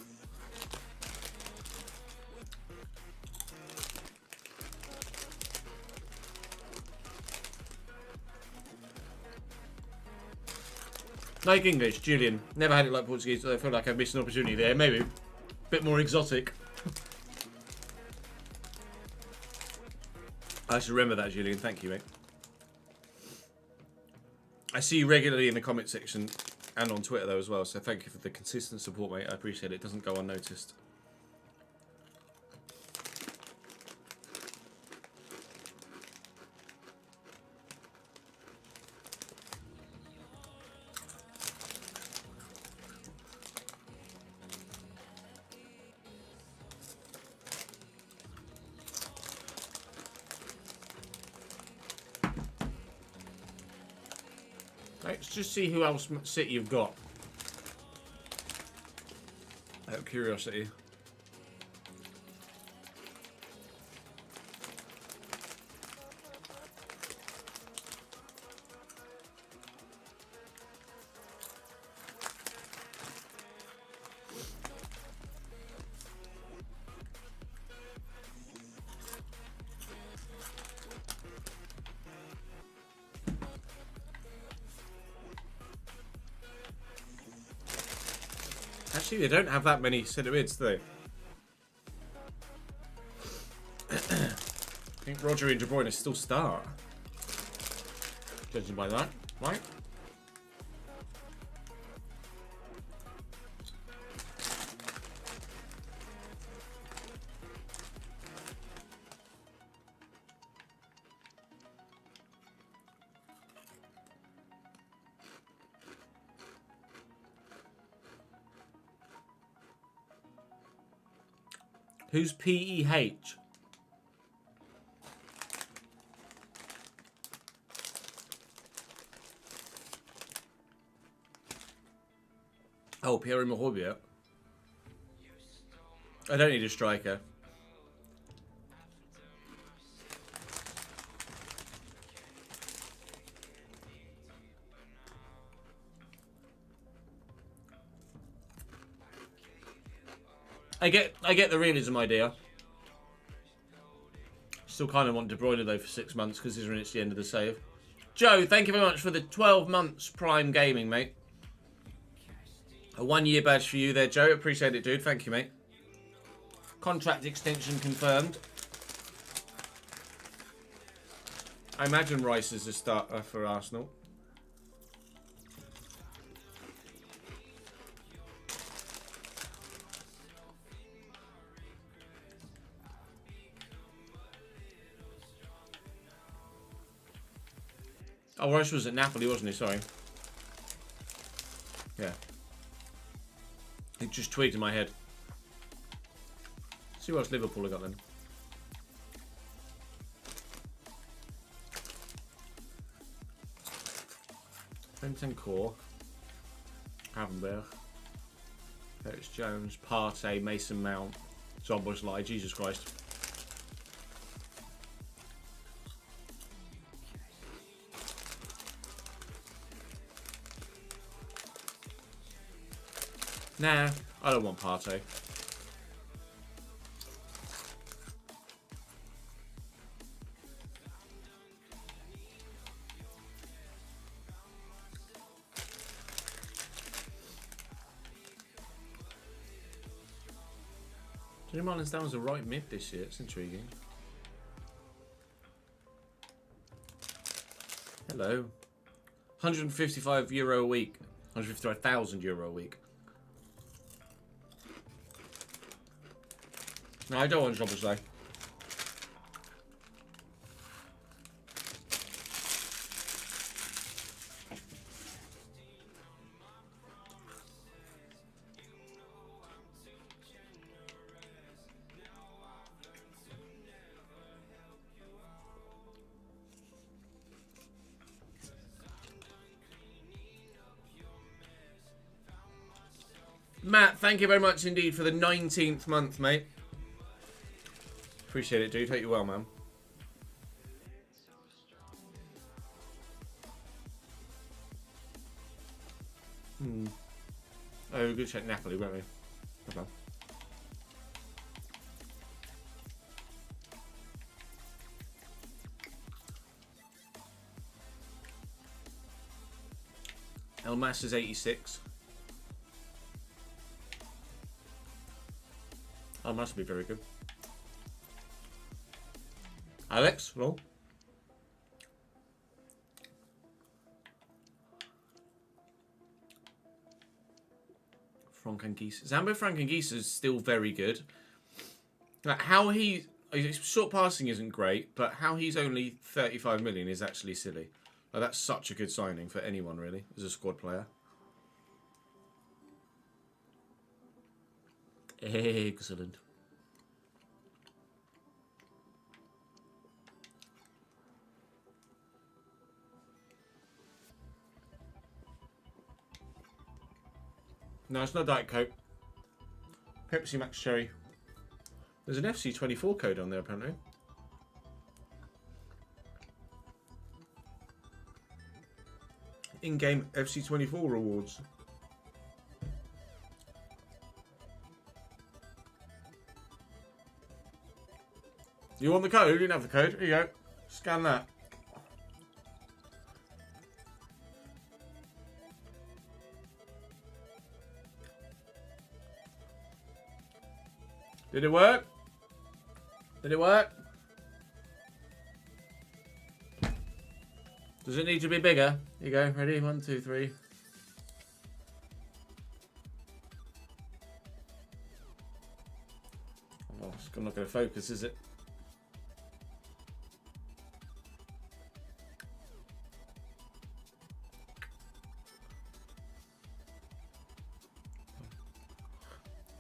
Like English, Julian. Never had it like Portuguese, so I feel like I've missed an opportunity there. Maybe a bit more exotic. I should remember that, Julian. Thank you, mate. I see you regularly in the comment section and on Twitter, though, as well. So thank you for the consistent support, mate. I appreciate it. It doesn't go unnoticed. Let's just see who else City you've got. Out of curiosity. Actually, they don't have that many centre mids, do they? I think Roger and De Bruyne still start. Judging by that, right? Who's PEH? Oh, Pierre Mahobia. I don't need a striker. I get the realism idea. Still kind of want De Bruyne though for 6 months because it's the end of the save. Joe, thank you very much for the 12 months Prime Gaming, mate. A 1 year badge for you there, Joe. Appreciate it, dude. Thank you, mate. Contract extension confirmed. I imagine Rice is a starter for Arsenal. Oh, Rice was at Napoli, wasn't he? Sorry. Yeah. It just tweaked in my head. See what else Liverpool have got then. Bentancur, Havenberg, Curtis Jones, Partey, Mason Mount, Zoboslai, Jesus Christ. Nah, I don't want Partey. Johnny Marlin's down as a right mid this year. It's intriguing. Hello. €155 a week. €155,000 a week. No, I don't want Zoboslai. Matt, thank you very much indeed for the 19th month, mate. Appreciate it, dude. Hope you're well, man. Oh, we're going to check Napoli, won't we? Okay. El Mas's 86. El Mas will be very good. Alex, roll. Frankengeese. Zambo Frankengeese is still very good. Like how his short passing isn't great, but how he's only 35 million is actually silly. Like, that's such a good signing for anyone, really, as a squad player. Excellent. No, it's not Diet Coke. Pepsi Max Cherry. There's an FC24 code on there, apparently. In-game FC24 rewards. You want the code? You didn't have the code. Here you go. Scan that. Did it work? Did it work? Does it need to be bigger? Here you go. Ready? 1, 2, 3. Oh, it's not going to focus, is it?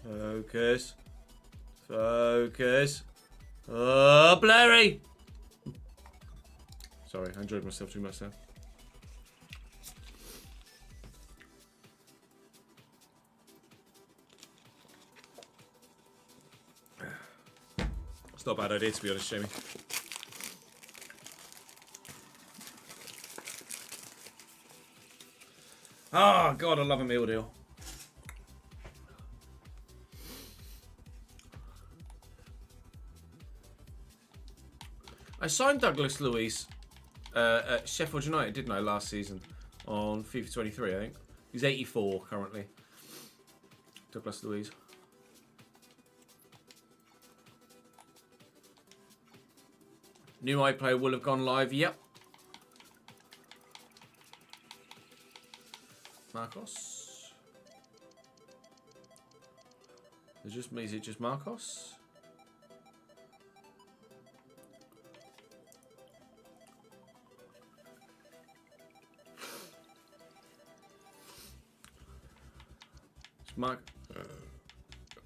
Focus. Focus. Oh, blurry. Sorry, I enjoyed myself too much there. It's not a bad idea, to be honest, Jamie. Oh, God, I love a meal deal. I signed Douglas Luiz at Sheffield United, didn't I, last season? On FIFA 23, I think. He's 84 currently. Douglas Luiz. New iPlayer will have gone live, yep. Marcos. Is it just Marcos?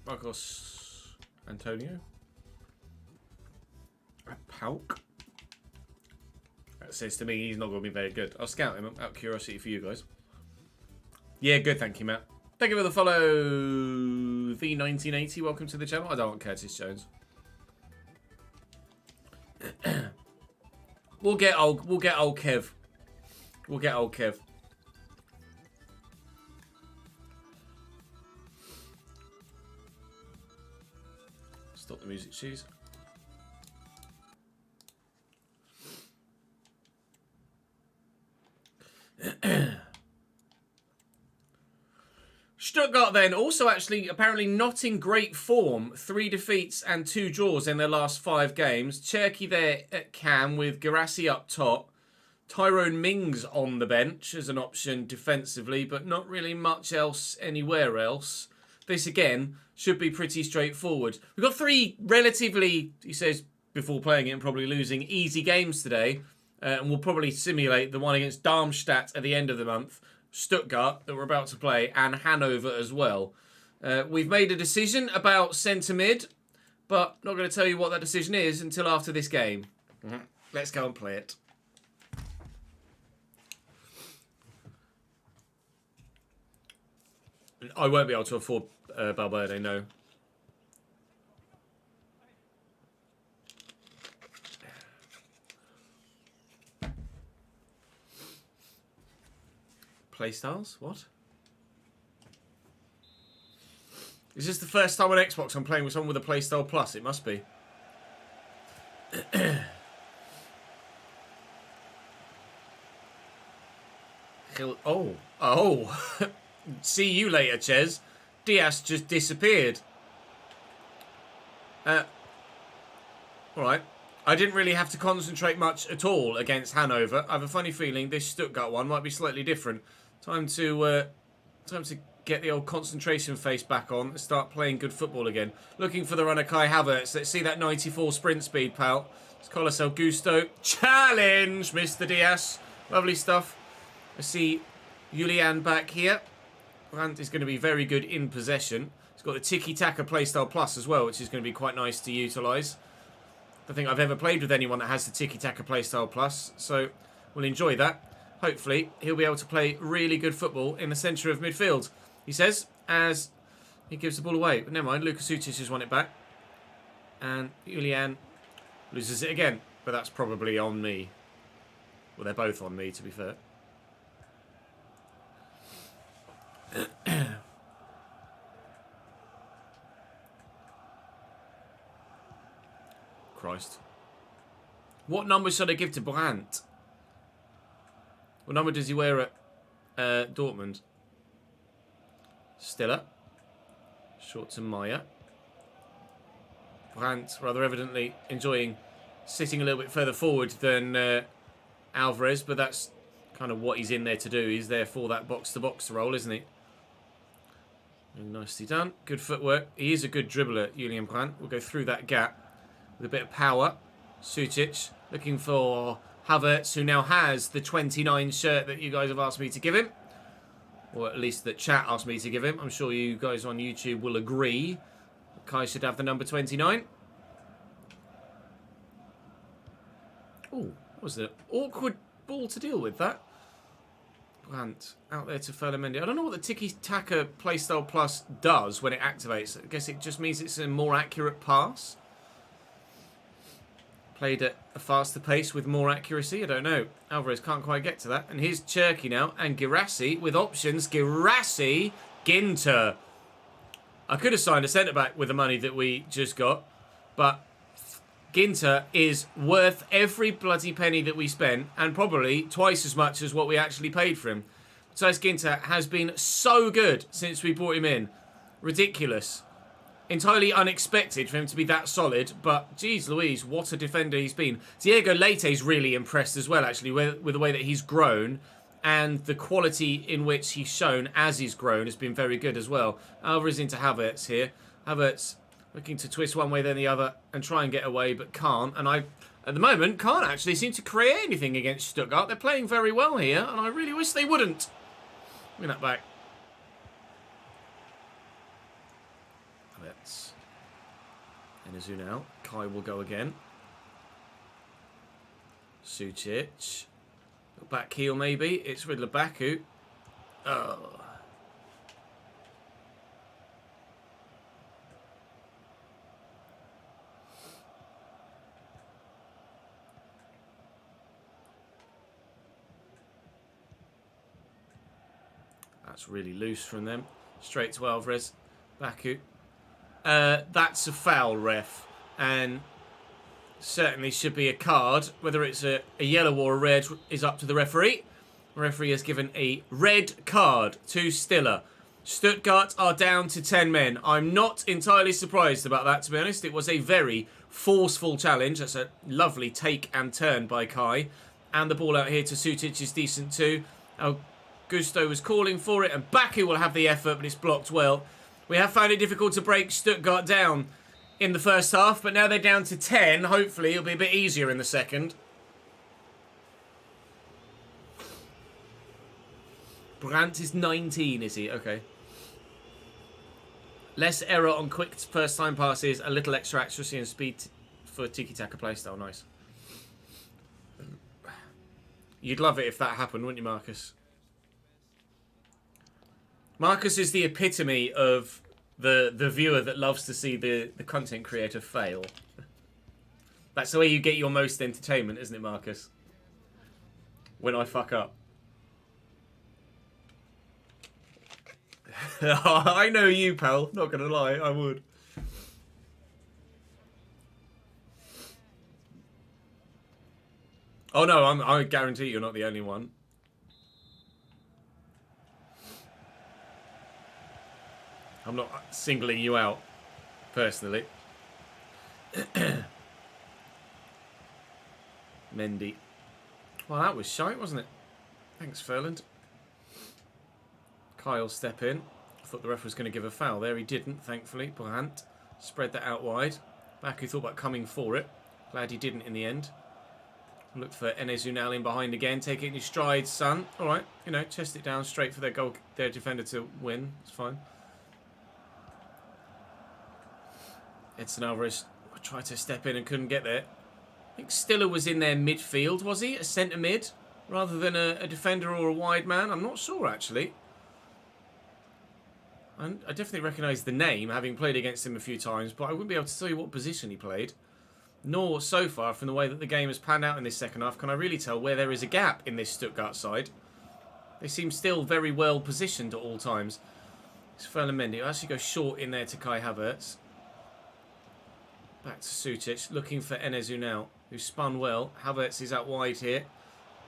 Marcos Antonio. Pauk. That says to me he's not going to be very good. I'll scout him out of curiosity for you guys. Yeah, good, thank you, Matt. Thank you for the follow, V1980. Welcome to the channel. I don't want Curtis Jones. We'll get old Kev. We'll get old Kev. Stop the music, cheese. Stuttgart then also actually apparently not in great form. 3 defeats and 2 draws in their last 5 games. Cherky there at cam with Garassi up top. Tyrone Mings on the bench as an option defensively, but not really much else anywhere else. This again should be pretty straightforward. We've got 3 relatively, he says before playing it and probably losing, easy games today. And we'll probably simulate the one against Darmstadt at the end of the month, Stuttgart that we're about to play, and Hanover as well. We've made a decision about centre mid, but not going to tell you what that decision is until after this game. Let's go and play it. I won't be able to afford Valverde, no. Playstyles? What? Is this the first time on Xbox I'm playing with someone with a Playstyle Plus? It must be. Oh. See you later, Ches. Diaz just disappeared. Alright. I didn't really have to concentrate much at all against Hanover. I have a funny feeling this Stuttgart one might be slightly different. Time to get the old concentration face back on and start playing good football again. Looking for the runner Kai Havertz. Let's see that 94 sprint speed, pal. It's Carlos Augusto. Challenge, Mr. Diaz. Lovely stuff. I see Julian back here. Brandt is going to be very good in possession. He's got the Tiki-Taka Playstyle Plus as well, which is going to be quite nice to utilise. I don't think I've ever played with anyone that has the Tiki-Taka Playstyle Plus, so we'll enjoy that. Hopefully, he'll be able to play really good football in the centre of midfield, he says, as he gives the ball away. But never mind, Lucas Sucic has won it back. And Julian loses it again, but that's probably on me. Well, they're both on me, to be fair. Christ. What number should I give to Brandt? What number does he wear at Dortmund? Stiller. Short to Meyer. Brandt rather evidently enjoying sitting a little bit further forward than Alvarez, but that's kind of what he's in there to do. He's there for that box-to-box role, isn't he? And nicely done. Good footwork. He is a good dribbler, Julian Brandt. We'll go through that gap with a bit of power. Sucic looking for Havertz, who now has the 29 shirt that you guys have asked me to give him. Or at least that chat asked me to give him. I'm sure you guys on YouTube will agree. Kai should have the number 29. Oh, what was the awkward ball to deal with that? Brandt out there to Ferland. I don't know what the Tiki-Taka Playstyle Plus does when it activates. I guess it just means it's a more accurate pass. Played at a faster pace with more accuracy. I don't know. Alvarez can't quite get to that. And here's Cherky now. And Girassi with options. Girassi. Ginter. I could have signed a centre-back with the money that we just got. But Ginter is worth every bloody penny that we spent. And probably twice as much as what we actually paid for him. Matthias Ginter has been so good since we brought him in. Ridiculous. Entirely unexpected for him to be that solid, but geez Louise, what a defender he's been. Diego Leite's really impressed as well, actually, with the way that he's grown, and the quality in which he's shown as he's grown has been very good as well. Alvarez into Havertz here. Havertz looking to twist one way then the other and try and get away, but can't. And I, at the moment, can't actually seem to create anything against Stuttgart. They're playing very well here, and I really wish they wouldn't. Bring that back. Enazu now. Kai will go again. Sucic. Back heel maybe. It's Riddler Baku. Oh. That's really loose from them. Straight to Alvarez. Baku. That's a foul, ref, and certainly should be a card. Whether it's a yellow or a red is up to the referee. The referee has given a red card to Stiller. Stuttgart are down to 10 men. I'm not entirely surprised about that, to be honest. It was a very forceful challenge. That's a lovely take and turn by Kai. And the ball out here to Sucic is decent too. Augusto was calling for it, and Baku will have the effort, but it's blocked well. We have found it difficult to break Stuttgart down in the first half, but now they're down to 10. Hopefully it'll be a bit easier in the second. Brandt is 19, is he? Okay. Less error on quick first-time passes, a little extra accuracy and speed for Tiki-Taka playstyle. Nice. You'd love it if that happened, wouldn't you, Marcus? Marcus is the epitome of the viewer that loves to see the content creator fail. That's the way you get your most entertainment, isn't it, Marcus? When I fuck up. I know you, pal. Not gonna lie, I would. Oh no, I guarantee you're not the only one. I'm not singling you out, personally. Mendy. Well, that was shite, wasn't it? Thanks, Furland. Kyle step in. I thought the ref was going to give a foul there. He didn't, thankfully. Brant spread that out wide. Baku thought about coming for it. Glad he didn't in the end. Looked for Enes Unal in behind again. Take it in your stride, son. All right, you know, chest it down straight for their defender to win. It's fine. Edson Alvarez tried to step in and couldn't get there. I think Stiller was in their midfield, was he? A centre mid rather than a defender or a wide man? I'm not sure, actually. I definitely recognise the name, having played against him a few times, but I wouldn't be able to tell you what position he played. Nor, so far, from the way that the game has panned out in this second half, can I really tell where there is a gap in this Stuttgart side. They seem still very well positioned at all times. It's Ferland Mendy. I'll actually go short in there to Kai Havertz. Back to Sutic, looking for Enes Unal, who spun well. Havertz is out wide here.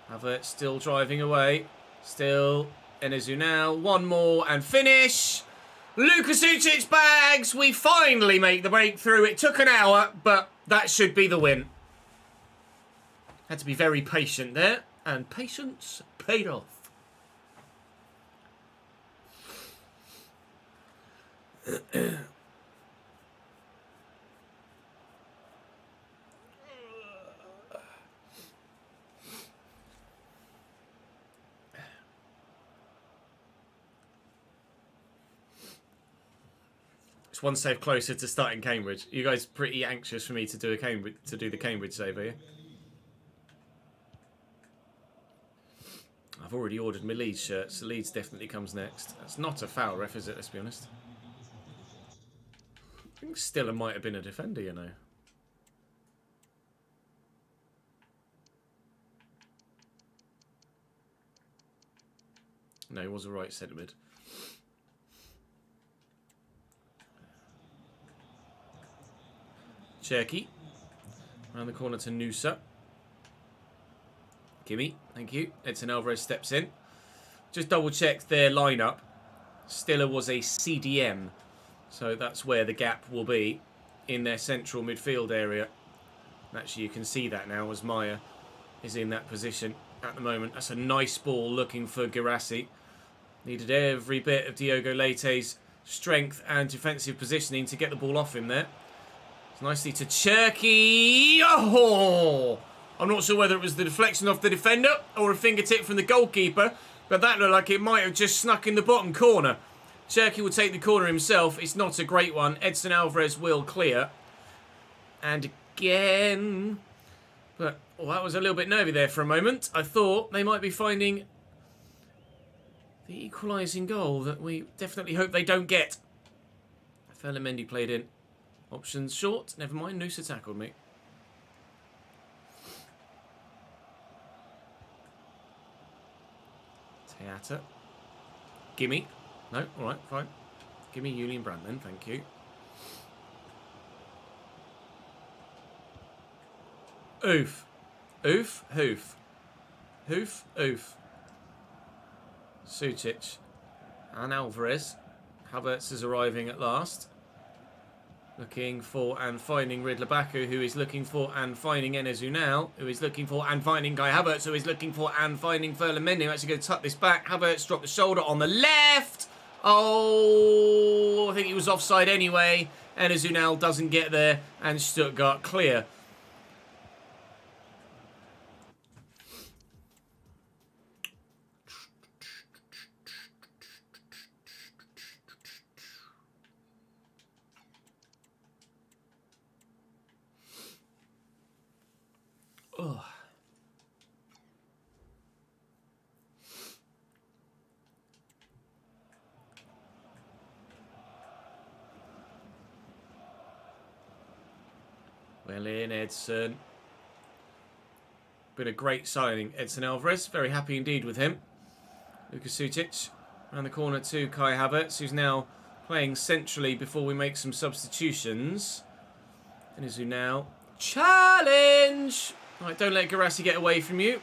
Havertz still driving away. Still Enes Unal. One more and finish. Luka Sutic bags. We finally make the breakthrough. It took an hour, but that should be the win. Had to be very patient there, and patience paid off. It's one save closer to starting Cambridge. You guys pretty anxious for me to do the Cambridge save, are you? I've already ordered my Leeds shirt, so Leeds definitely comes next. That's not a foul, ref, is it? Let's be honest. I think Stiller might have been a defender, you know. No, he was a right centre mid. Cherky. Around the corner to Noosa. Gimme, thank you. Edson Alvarez steps in. Just double check their lineup. Stiller was a CDM. So that's where the gap will be in their central midfield area. Actually, you can see that now as Maya is in that position at the moment. That's a nice ball looking for Girassi. Needed every bit of Diogo Leite's strength and defensive positioning to get the ball off him there. It's nicely to Cherky. Oh! I'm not sure whether it was the deflection off the defender or a fingertip from the goalkeeper, but that looked like it might have just snuck in the bottom corner. Cherky will take the corner himself. It's not a great one. Edson Alvarez will clear. And again. But well, that was a little bit nervy there for a moment. I thought they might be finding the equalising goal that we definitely hope they don't get. Fella Mendy played in. Options short. Never mind. Noosa tackled me. Theatre. Gimme. No, alright, fine. Gimme Julian Brand then, thank you. Oof. Oof, hoof. Hoof, oof. Sutic. And Alvarez. Havertz is arriving at last. Looking for and finding Ridler Baku, who is looking for and finding Enes Unal, who is looking for and finding Kai Havertz, who is looking for and finding Ferland Mendy. I'm actually going to tuck this back. Havertz dropped the shoulder on the left. Oh, I think he was offside anyway. Enes Unal doesn't get there, and Stuttgart clear. Oh. Well in, Edson. Been a great signing, Edson Alvarez. Very happy indeed with him. Luka Sutic around the corner to Kai Havertz, who's now playing centrally before we make some substitutions. Inizu now. Challenge! Alright, don't let Garassi get away from you.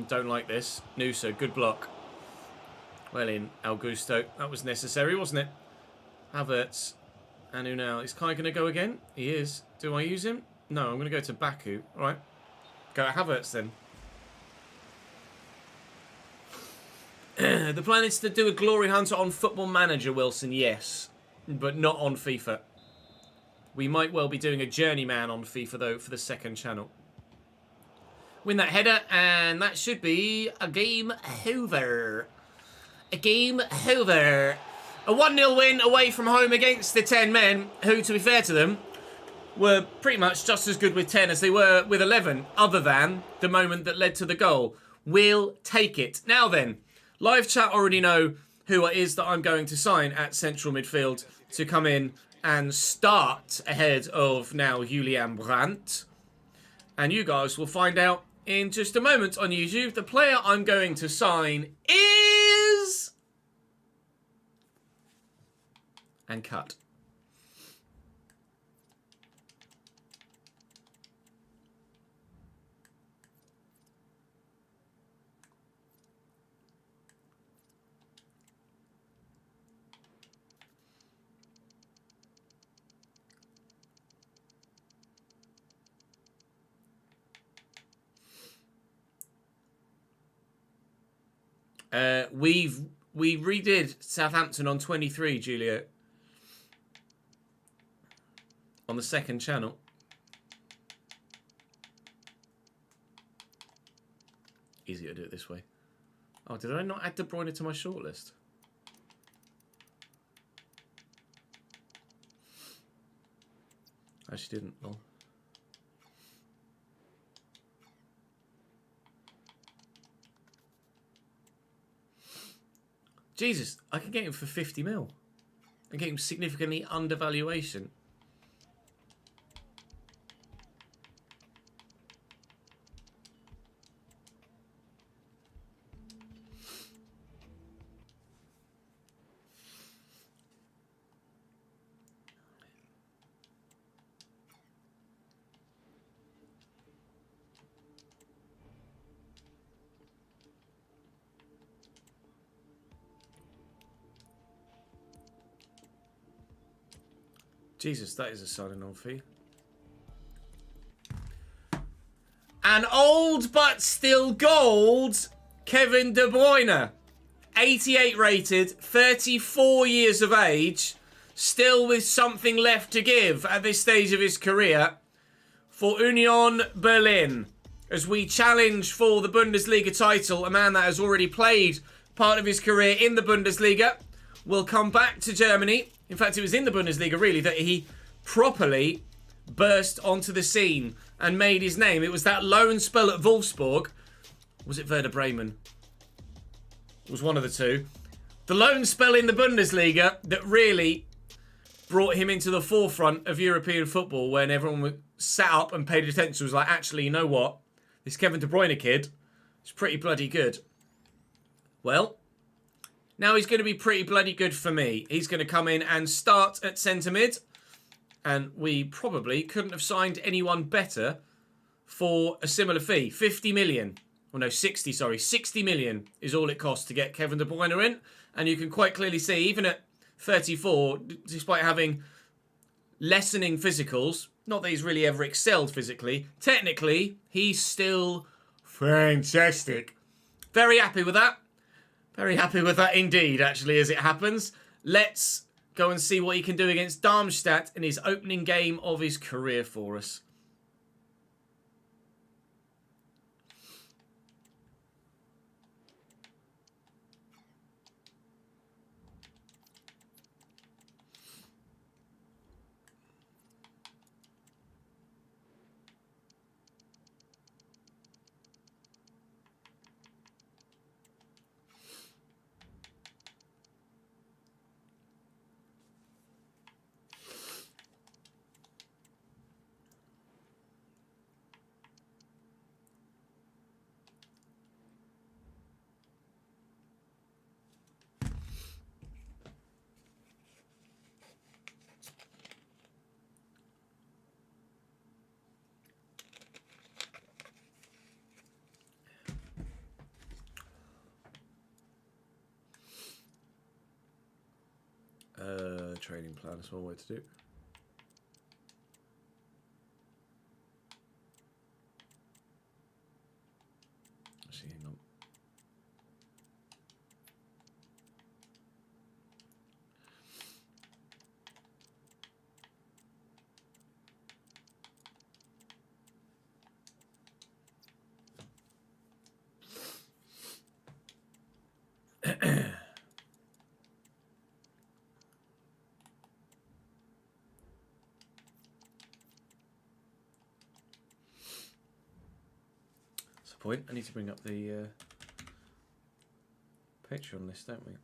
Don't like this. Nusa, good block. Well in, Augusto. That was necessary, wasn't it? Havertz. And who now? Is Kai going to go again? He is. Do I use him? No, I'm going to go to Baku. Alright. Go Havertz then. The plan is to do a glory hunter on Football Manager, Wilson. Yes. But not on FIFA. We might well be doing a journeyman on FIFA, though, for the second channel. Win that header, and that should be a game over. A game over. A 1-0 win away from home against the 10 men, who, to be fair to them, were pretty much just as good with 10 as they were with 11, other than the moment that led to the goal. We'll take it. Now then, live chat already know who it is that I'm going to sign at central midfield to come in and start ahead of now Julian Brandt. And you guys will find out in just a moment on YouTube. The player I'm going to sign is... And cut. We redid Southampton on 23, Julia. On the second channel. Easier to do it this way. Oh, did I not add De Bruyne to my shortlist? Actually didn't. Oh. Jesus, I can get him for 50 mil. I get him significantly undervaluation. Jesus, that is a signing on fee. An old but still gold Kevin De Bruyne. 88 rated, 34 years of age, still with something left to give at this stage of his career for Union Berlin. As we challenge for the Bundesliga title, a man that has already played part of his career in the Bundesliga will come back to Germany. In fact, it was in the Bundesliga, really, that he properly burst onto the scene and made his name. It was that loan spell at Wolfsburg. Was it Werder Bremen? It was one of the two. The loan spell in the Bundesliga that really brought him into the forefront of European football when everyone sat up and paid attention. Was like, actually, you know what? This Kevin De Bruyne kid is pretty bloody good. Well, now he's going to be pretty bloody good for me. He's going to come in and start at centre mid. And we probably couldn't have signed anyone better for a similar fee. 50 million. Well, no, 60, sorry. 60 million is all it costs to get Kevin De Bruyne in. And you can quite clearly see, even at 34, despite having lessening physicals, not that he's really ever excelled physically, technically, he's still fantastic. Very happy with that. Very happy with that indeed, actually, as it happens. Let's go and see what he can do against Darmstadt in his opening game of his career for us. training plan as well, what to do. Actually, hang on. Point. I need to bring up the Patreon list, don't we?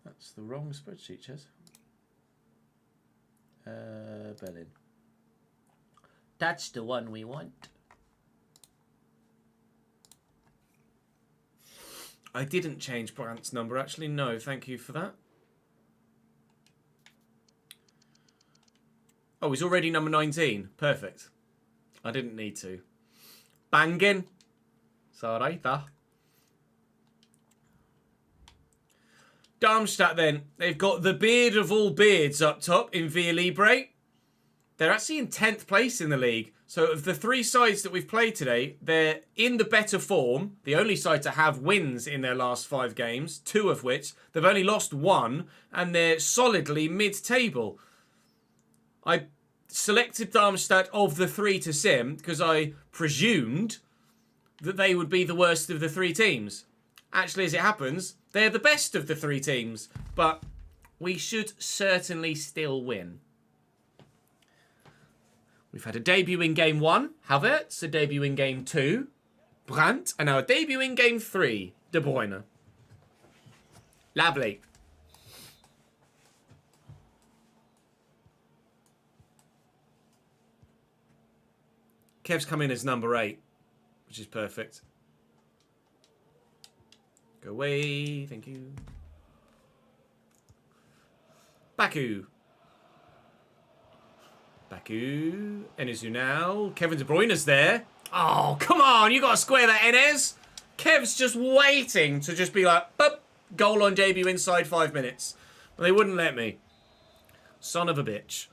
That's the wrong spreadsheet, Ches. Berlin. That's the one we want. I didn't change Brandt's number, actually. No, thank you for that. Oh, he's already number 19. Perfect. I didn't need to. Banging. It's alright, that. Darmstadt, then. They've got the beard of all beards up top in Via Libre. They're actually in 10th place in the league. So of the 3 sides that we've played today, they're in the better form. The only side to have wins in their last 5 games, 2 of which they've only lost 1, and they're solidly mid-table. I selected Darmstadt of the 3 to sim because I presumed that they would be the worst of the 3 teams. Actually, as it happens, they're the best of the 3 teams, but we should certainly still win. We've had a debut in game 1, Havertz, a debut in game 2, Brandt, and now a debut in game 3, De Bruyne. Lovely. Kev's come in as number 8, which is perfect. Go away, thank you. Baku. Enesu now. Kevin De Bruyne's there. Oh, come on, you got to square that, Enes. Kev's just waiting to just be like, boop, goal on debut inside 5 minutes. Well, they wouldn't let me. Son of a bitch.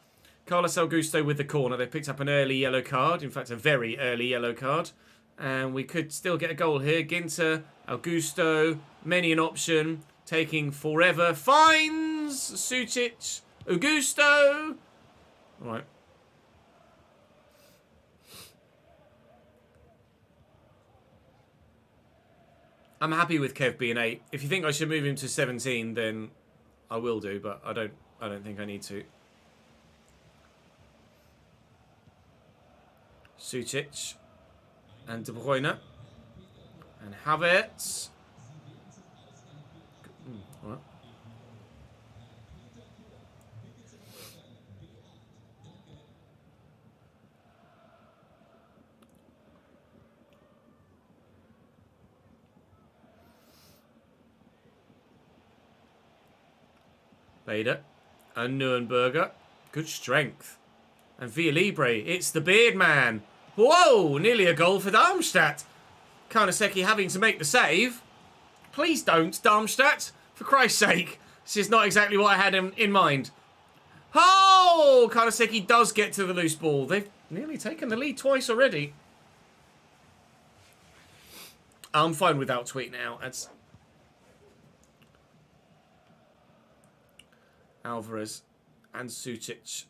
Carlos Augusto with the corner. They picked up an early yellow card. In fact, a very early yellow card. And we could still get a goal here. Ginter, Augusto, many an option. Taking forever. Finds Sucic. Augusto. All right. I'm happy with Kev being 8. If you think I should move him to 17, then I will do, but I don't think I need to. Sucic and De Bruyne and Havertz. All right. Bader and Nürnberger. Good strength. And Via Libre, it's the beard man. Whoa, nearly a goal for Darmstadt. Karnaseki having to make the save. Please don't, Darmstadt. For Christ's sake. This is not exactly what I had in mind. Oh, Karnaseki does get to the loose ball. They've nearly taken the lead twice already. I'm fine without tweet now. That's Alvarez and Sucic.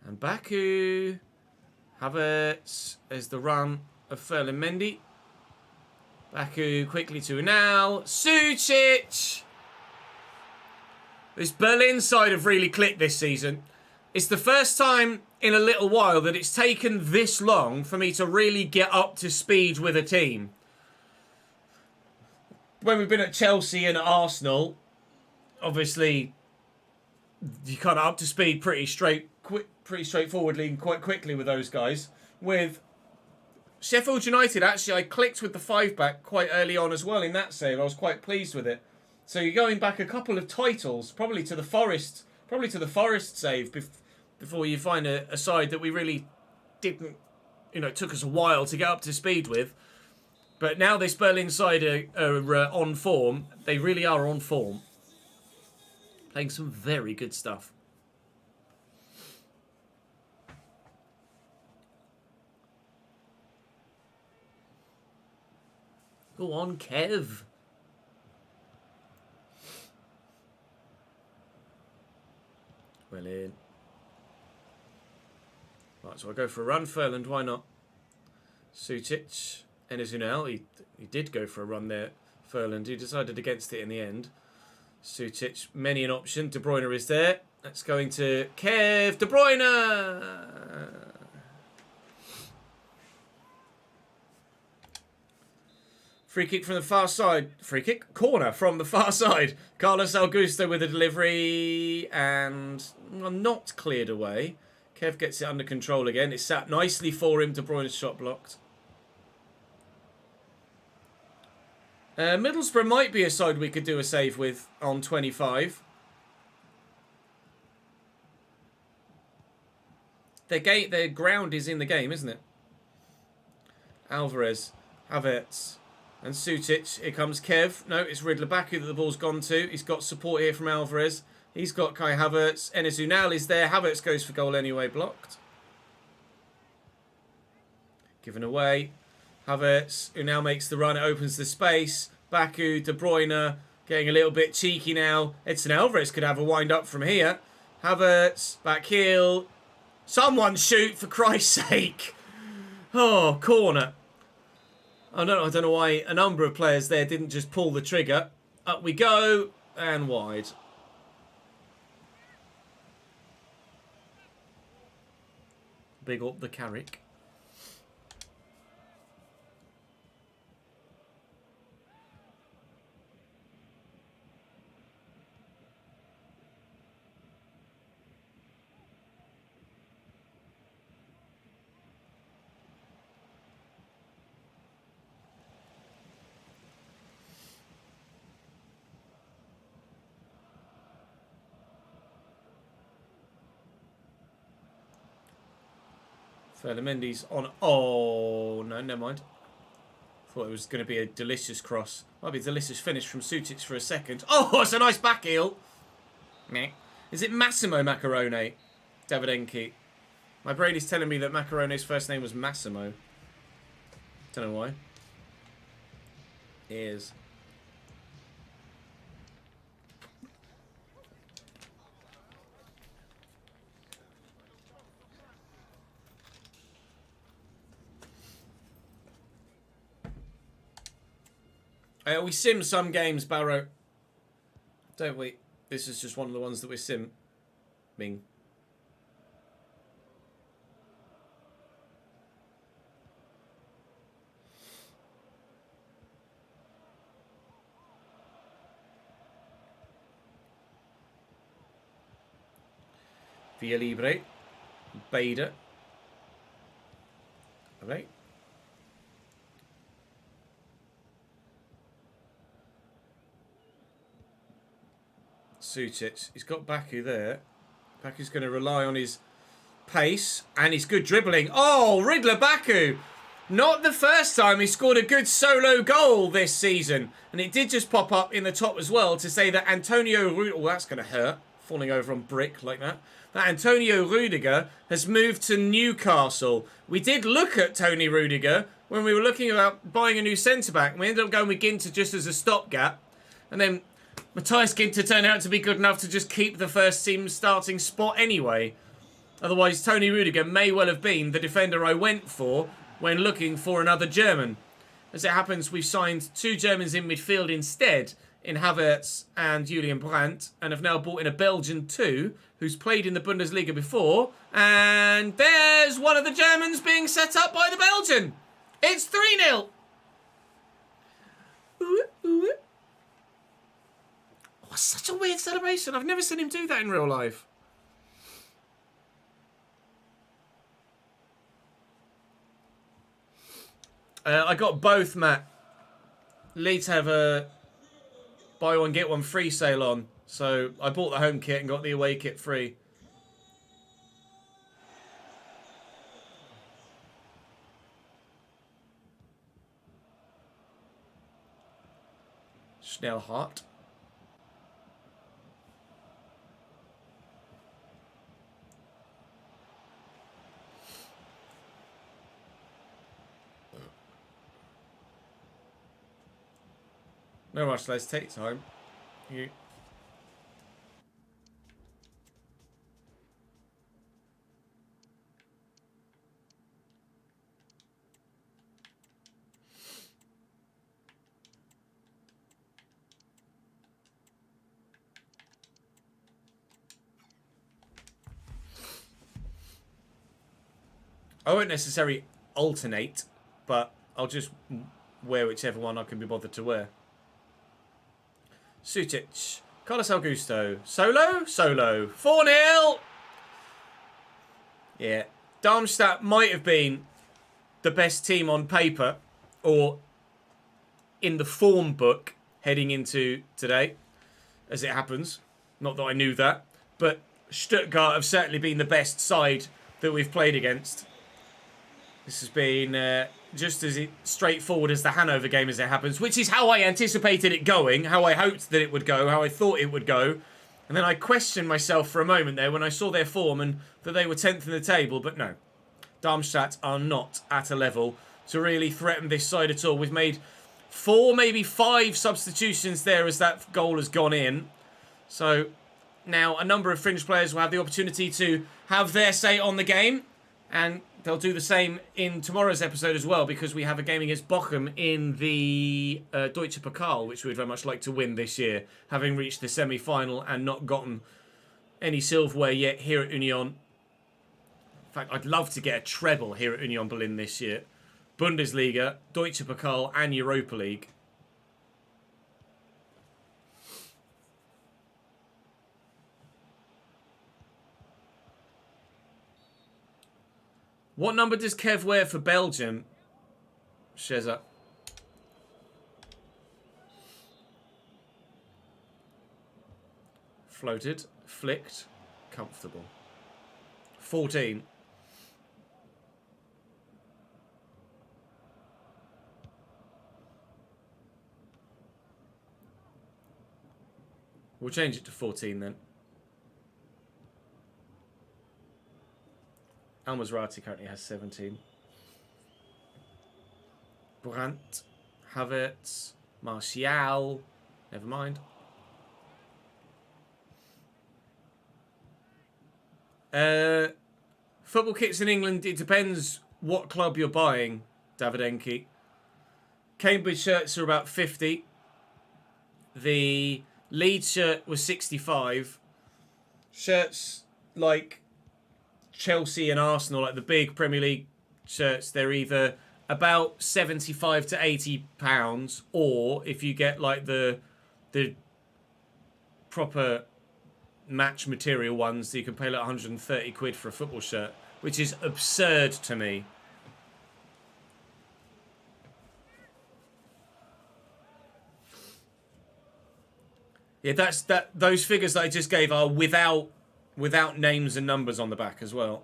And Baku. Havertz as the run of Ferland Mendy. Baku quickly to now. Sucic! This Berlin side have really clicked this season. It's the first time in a little while that it's taken this long for me to really get up to speed with a team. When we've been at Chelsea and at Arsenal, obviously you kind of up to speed pretty straightforwardly and quite quickly with those guys. With Sheffield United, actually, I clicked with the 5-back quite early on as well in that save. I was quite pleased with it. So you're going back a couple of titles, probably to the Forest save before you find a side that we really didn't, it took us a while to get up to speed with. But now this Berlin side are on form. They really are on form. Playing some very good stuff. Go on, Kev. Well in. Right, so I go for a run. Furland, why not? Sutic. Enezunel, he did go for a run there. Furland, he decided against it in the end. Sutic, many an option. De Bruyne is there. That's going to Kev. De Bruyne! Free kick from the far side. Free kick? Corner from the far side. Carlos Augusto with a delivery. And not cleared away. Kev gets it under control again. It's sat nicely for him. De Bruyne's shot blocked. Middlesbrough might be a side we could do a save with on 25. Their ground is in the game, isn't it? Alvarez, Havertz, and Sutic. Here comes Kev. No, it's Riddler Baku that the ball's gone to. He's got support here from Alvarez. He's got Kai Havertz. Enes Unal is there. Havertz goes for goal anyway, blocked. Given away. Havertz, who now makes the run. It opens the space. Baku, De Bruyne, getting a little bit cheeky now. Edson Alvarez could have a wind-up from here. Havertz, back heel. Someone shoot, for Christ's sake. Oh, corner. I don't know why a number of players there didn't just pull the trigger. Up we go, and wide. Big up the Carrick. Mendy's on. Oh, no, never mind. Thought it was going to be a delicious cross. Might be a delicious finish from Sutic for a second. Oh, it's a nice back heel. Meh. Is it Massimo Macarone? Davidenki. My brain is telling me that Macarone's first name was Massimo. Don't know why. It is. We sim some games, Barrow. Don't we? This is just one of the ones that we're simming. Via Libre. Bader. Alright. Sutic. He's got Baku there. Baku's going to rely on his pace and his good dribbling. Oh, Riddler Baku! Not the first time he scored a good solo goal this season. And it did just pop up in the top as well to say that Antonio Rudiger... Oh, that's going to hurt. Falling over on brick like that. That Antonio Rudiger has moved to Newcastle. We did look at Tony Rudiger when we were looking about buying a new centre-back. We ended up going with Ginter just as a stopgap. And then Matthias Ginter turned out to be good enough to just keep the first team starting spot anyway. Otherwise, Tony Rudiger may well have been the defender I went for when looking for another German. As it happens, we've signed 2 Germans in midfield instead, in Havertz and Julian Brandt, and have now brought in a Belgian too, who's played in the Bundesliga before. And there's one of the Germans being set up by the Belgian. It's 3-0. Ooh, ooh. Oh, such a weird celebration. I've never seen him do that in real life. I got both, Matt. Leeds have a buy one, get one free sale on. So I bought the home kit and got the away kit free. Schnellhardt. No rush, let's take time. You. I won't necessarily alternate, but I'll just wear whichever one I can be bothered to wear. Sutic, Carlos Augusto, Solo, 4-0. Yeah, Darmstadt might have been the best team on paper, or in the form book heading into today, as it happens. Not that I knew that, but Stuttgart have certainly been the best side that we've played against. This has been just as straightforward as the Hanover game as it happens, which is how I anticipated it going, how I hoped that it would go, how I thought it would go. And then I questioned myself for a moment there when I saw their form and that they were 10th in the table. But no, Darmstadt are not at a level to really threaten this side at all. We've made 4, maybe 5 substitutions there as that goal has gone in. So now a number of fringe players will have the opportunity to have their say on the game. And they'll do the same in tomorrow's episode as well, because we have a game against Bochum in the Deutsche Pokal, which we'd very much like to win this year, having reached the semi-final and not gotten any silverware yet here at Union. In fact, I'd love to get a treble here at Union Berlin this year. Bundesliga, Deutsche Pokal and Europa League. What number does Kev wear for Belgium? Sheza. Floated, flicked, comfortable. 14. We'll change it to 14 then. Al-Mazrati currently has 17. Brandt, Havertz, Martial. Never mind. Football kits in England, it depends what club you're buying, Davidenki. Cambridge shirts are about 50. The Leeds shirt was 65. Shirts like Chelsea and Arsenal, like the big Premier League shirts, they're either about 75 to 80 pounds, or if you get like the proper match material ones, you can pay like 130 quid for a football shirt, which is absurd to me. Yeah, those figures that I just gave are without names and numbers on the back as well.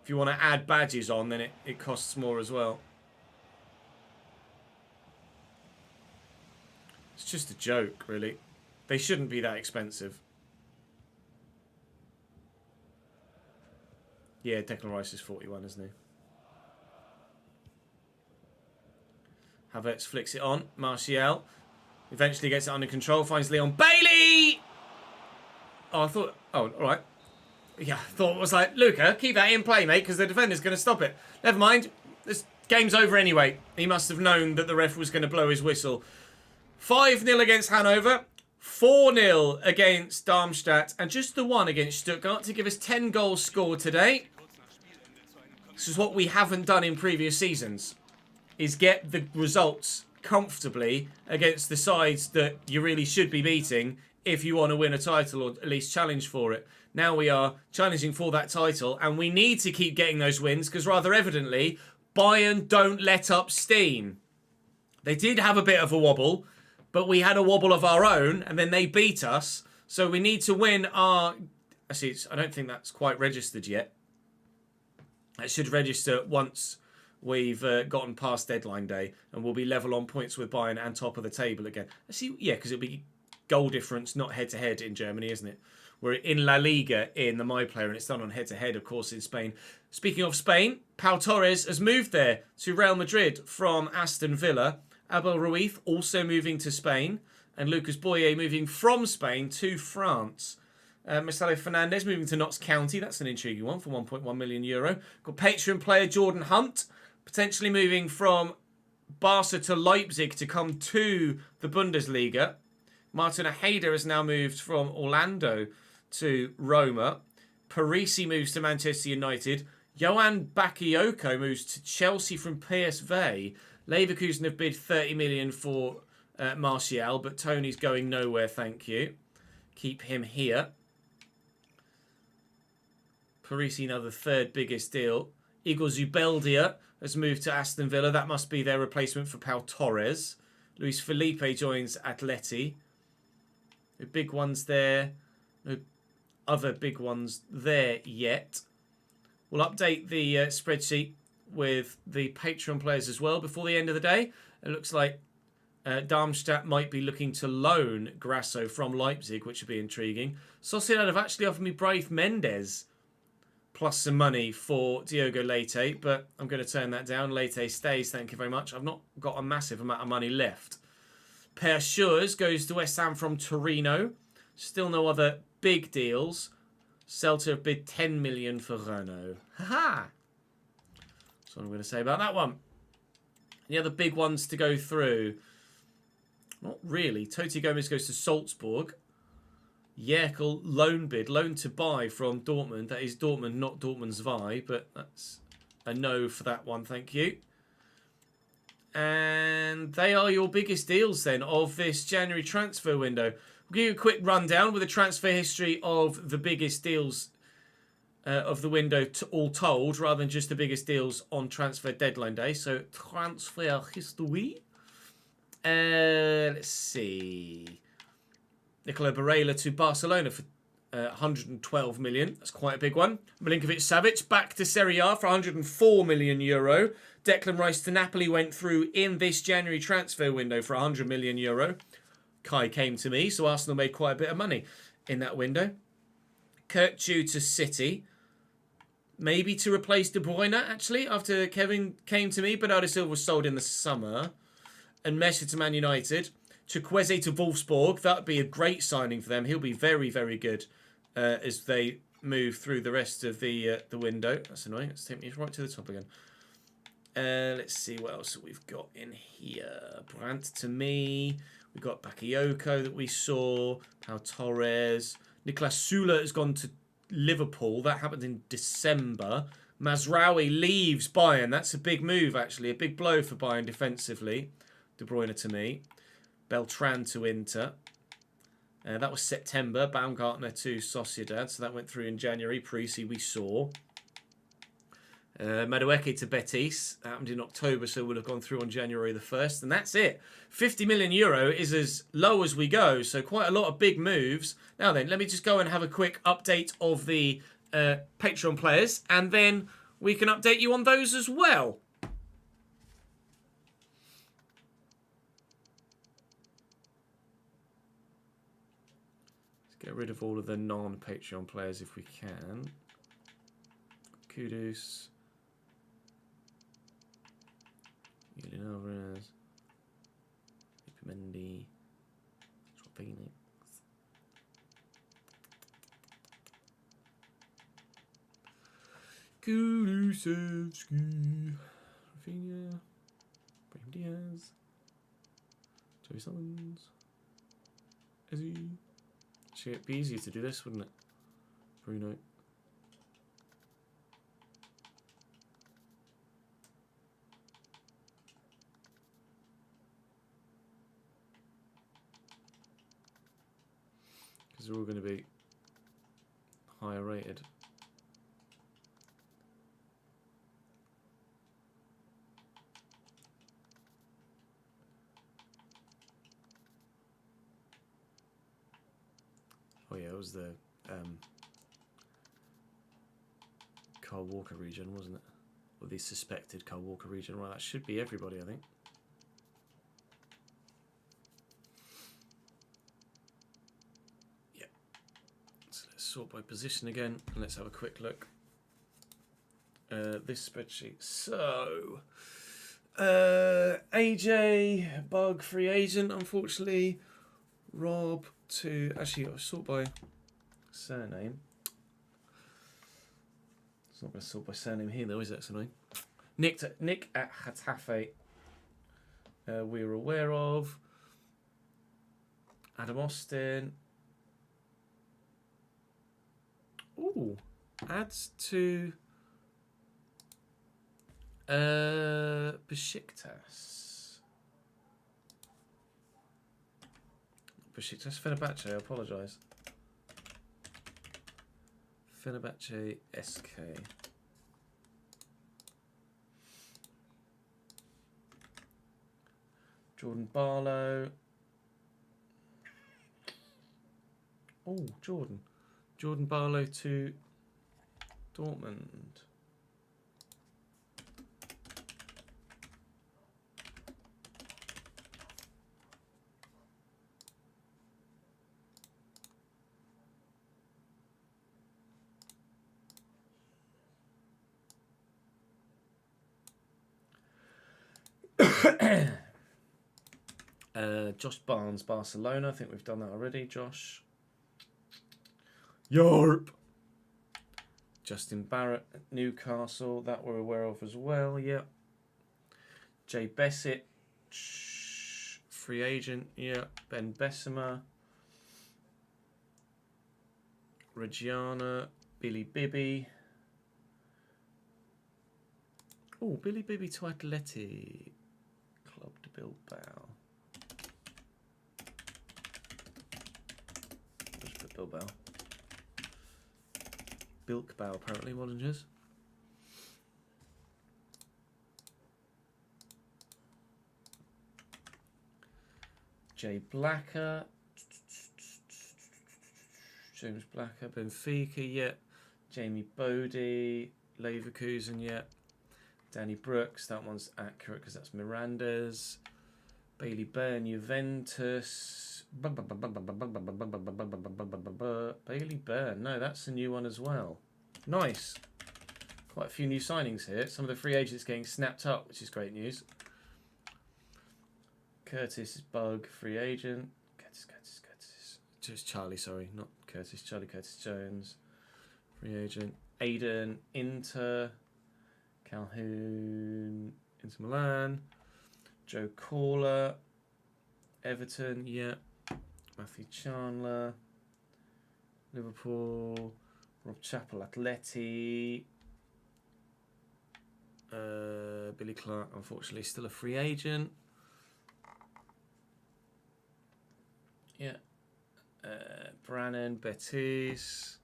If you want to add badges on, then it costs more as well. It's just a joke, really. They shouldn't be that expensive. Yeah, Declan Rice is 41, isn't he? Havertz flicks it on. Martial eventually gets it under control, finds Leon Bailey! Oh, I thought... Oh, all right. Yeah, I thought it was like, Luca, keep that in play, mate, because the defender's going to stop it. Never mind. This game's over anyway. He must have known that the ref was going to blow his whistle. 5-0 against Hanover. 4-0 against Darmstadt. And just the 1 against Stuttgart to give us 10 goals scored today. This is what we haven't done in previous seasons, is get the results comfortably against the sides that you really should be beating if you want to win a title or at least challenge for it. Now we are challenging for that title and we need to keep getting those wins because rather evidently Bayern don't let up steam. They did have a bit of a wobble, but we had a wobble of our own and then they beat us. So we need to win our... Actually, I don't think that's quite registered yet. It should register once we've gotten past deadline day, and we'll be level on points with Bayern and top of the table again. See, yeah, because it'll be goal difference, not head-to-head in Germany, isn't it? We're in La Liga in the My Player, and it's done on head-to-head, of course, in Spain. Speaking of Spain, Pau Torres has moved there to Real Madrid from Aston Villa. Abel Ruiz also moving to Spain, and Lucas Boyer moving from Spain to France. Marcelo Fernandez moving to Notts County. That's an intriguing one for €1.1 million. Got Patreon player Jordan Hunt potentially moving from Barca to Leipzig to come to the Bundesliga. Martin Ojeda has now moved from Orlando to Roma. Parisi moves to Manchester United. Johan Bakayoko moves to Chelsea from PSV. Leverkusen have bid 30 million for Martial, but Tony's going nowhere, thank you. Keep him here. Parisi now the third biggest deal. Igor Zubeldia has moved to Aston Villa. That must be their replacement for Pau Torres. Luis Felipe joins Atleti. No big ones there. No other big ones there yet. We'll update the spreadsheet with the Patreon players as well before the end of the day. It looks like Darmstadt might be looking to loan Grasso from Leipzig, which would be intriguing. Sociedad have actually offered me Brave Mendes plus some money for Diogo Leite, but I'm going to turn that down. Leite stays, thank you very much. I've not got a massive amount of money left. Per Schurz goes to West Ham from Torino. Still no other big deals. Celta have bid 10 million for Renault. Ha-ha! That's what I'm going to say about that one. Any other big ones to go through? Not really. Toti Gomez goes to Salzburg. Yerkel loan bid, loan to buy from Dortmund. That is Dortmund, not Dortmund 2, but that's a no for that one, thank you. And they are your biggest deals then of this January transfer window. We'll give you a quick rundown with a transfer history of the biggest deals of the window all told, rather than just the biggest deals on transfer deadline day. So transfer history. Let's see. Nicola Barella to Barcelona for 112 million. That's quite a big one. Milinkovic-Savic back to Serie A for 104 million euro. Declan Rice to Napoli went through in this January transfer window for 100 million euro. Kai came to me, so Arsenal made quite a bit of money in that window. Kurt Chu to City. Maybe to replace De Bruyne, actually, after Kevin came to me. Bernardo Silva was sold in the summer. And Messi to Man United. Chukwueze to Wolfsburg. That would be a great signing for them. He'll be very, very good as they move through the rest of the window. That's annoying. Let's take me right to the top again. Let's see what else we've got in here. Brandt to me. We've got Bakayoko that we saw. Pau Torres. Niklas Sula has gone to Liverpool. That happened in December. Mazraoui leaves Bayern. That's a big move, actually. A big blow for Bayern defensively. De Bruyne to me. Beltran to Inter. That was September. Baumgartner to Sociedad. So that went through in January. Parisi we saw. Madueke to Betis. That happened in October, so it would have gone through on January the 1st. And that's it. 50 million euro is as low as we go. So quite a lot of big moves. Now then, let me just go and have a quick update of the Patreon players. And then we can update you on those as well. Get rid of all of the non-Patreon players if we can. Kudus. Julian Alvarez. Mendy. Phoenix. Kulusevski. Rafinha. Brahim Diaz. Joey Summons. Ezzy. It'd be easier to do this, wouldn't it? Bruno. Because they're all going to be higher rated. Oh yeah, it was the Kyle Walker region, wasn't it? Or the suspected Kyle Walker region. Right, that should be everybody, I think. Yeah. So sort by position again, and let's have a quick look. This spreadsheet. So, AJ, bug, free agent, unfortunately. Rob to, actually, I'll sort by surname. It's not going to sort by surname here, though, is it? That's annoying. Nick at Hatafe, we're aware of. Adam Austin. Ooh, adds to Besiktas. Besiktas, Fenerbahce, I apologise. Fenerbahce SK. Jordan Barlow. Oh, Jordan. Jordan Barlow to Dortmund. Josh Barnes, Barcelona. I think we've done that already, Josh. Yarp. Justin Barrett at Newcastle. That we're aware of as well, yep. Jay Bessett, free agent, yep. Ben Bessemer. Reggiana, Billy Bibby. Oh, Billy Bibby to Atleti. Club de Bilbao. Just put Bilbao. Bilkbao, apparently, Wallingers. Jay Blacker. James Blacker, Benfica, yep. Jamie Bodie, Leverkusen, yep. Danny Brooks, that one's accurate because that's Miranda's. Bailey Byrne, Juventus. Bailey Byrne, no, that's a new one as well. Nice. Quite a few new signings here. Some of the free agents getting snapped up, which is great news. Curtis is Bug, free agent. Curtis. Just Charlie, sorry, not Curtis. Charlie Curtis Jones, free agent. Aiden, Inter. Calhoun, Inter Milan. Joe Corler, Everton, yeah. Matthew Chandler, Liverpool. Rob Chappell, Atleti. Billy Clark, unfortunately, still a free agent. Yeah. Brannan, Betis.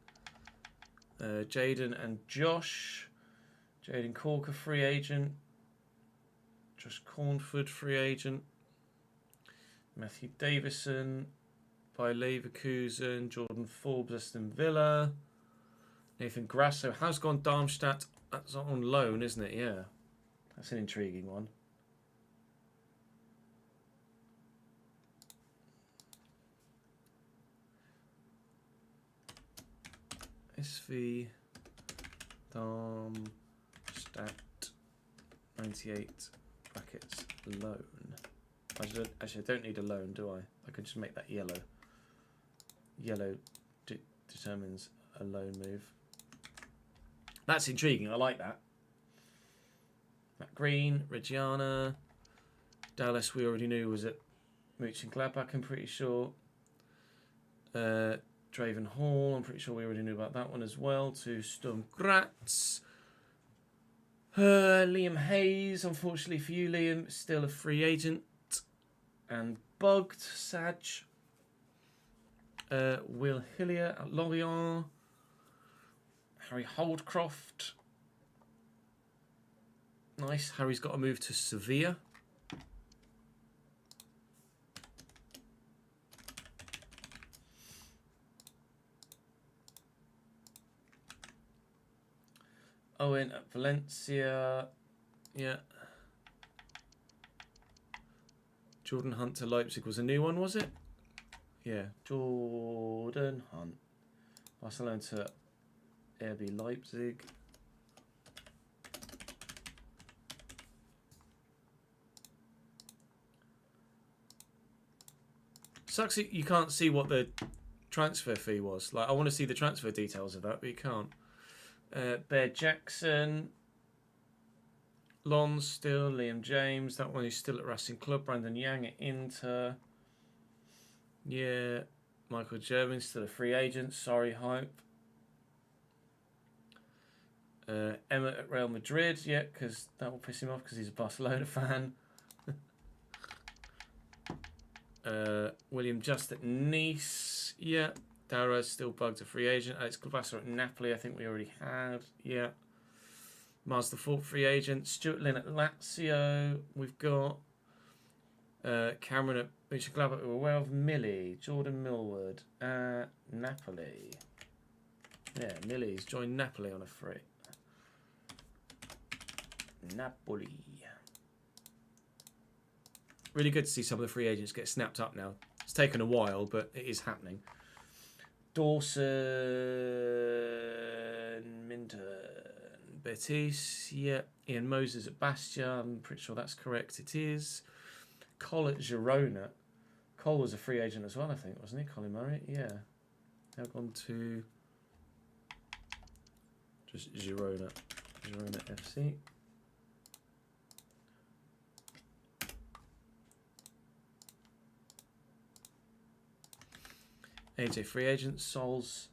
Jaden and Josh. Jaden Corker, free agent. Josh Cornford, free agent. Matthew Davison by Leverkusen. Jordan Forbes, Aston Villa. Nathan Grasso has gone Darmstadt. That's on loan, isn't it? Yeah. That's an intriguing one. SV Darmstadt 98 brackets loan. Actually, I don't need a loan, do I? I can just make that yellow. Yellow determines a loan move. That's intriguing. I like that. Matt Green, Reggiana. Dallas, we already knew was at Mönchengladbach, I'm pretty sure. Draven Hall, I'm pretty sure we already knew about that one as well. To Sturm Graz. Liam Hayes, unfortunately for you, Liam, still a free agent. And Bugged, Saj. Will Hillier at Lorient. Harry Holdcroft. Nice. Harry's got to move to Sevilla. Owen at Valencia. Yeah. Jordan Hunt to Leipzig was a new one, was it? Yeah. Jordan Hunt. Barcelona to RB Leipzig. Sucks you can't see what the transfer fee was. Like, I want to see the transfer details of that, but you can't. Bear Jackson. Lons still. Liam James. That one is still at Racing Club. Brandon Yang at Inter. Yeah. Michael Gervin still a free agent. Sorry, hype. Emmett at Real Madrid. Yeah, because that will piss him off because he's a Barcelona fan. William Just at Nice. Yeah. Dara's still bugged a free agent. Alex Clavassa at Napoli. I think we already had. Yeah. Mars the Fort free agent. Stuart Lynn at Lazio. We've got Cameron at Mönchengladbach, who we're aware of. Millie. Jordan Millward at Napoli. Yeah, Millie's joined Napoli on a free. Napoli. Really good to see some of the free agents get snapped up now. It's taken a while, but it is happening. Dawson, Minton, Betis, yeah. Ian Moses at Bastia, I'm pretty sure that's correct. It is. Cole at Girona. Cole was a free agent as well, I think, wasn't he? Colin Murray, yeah. Now gone to just Girona. Girona FC. AJ free agent, Sols,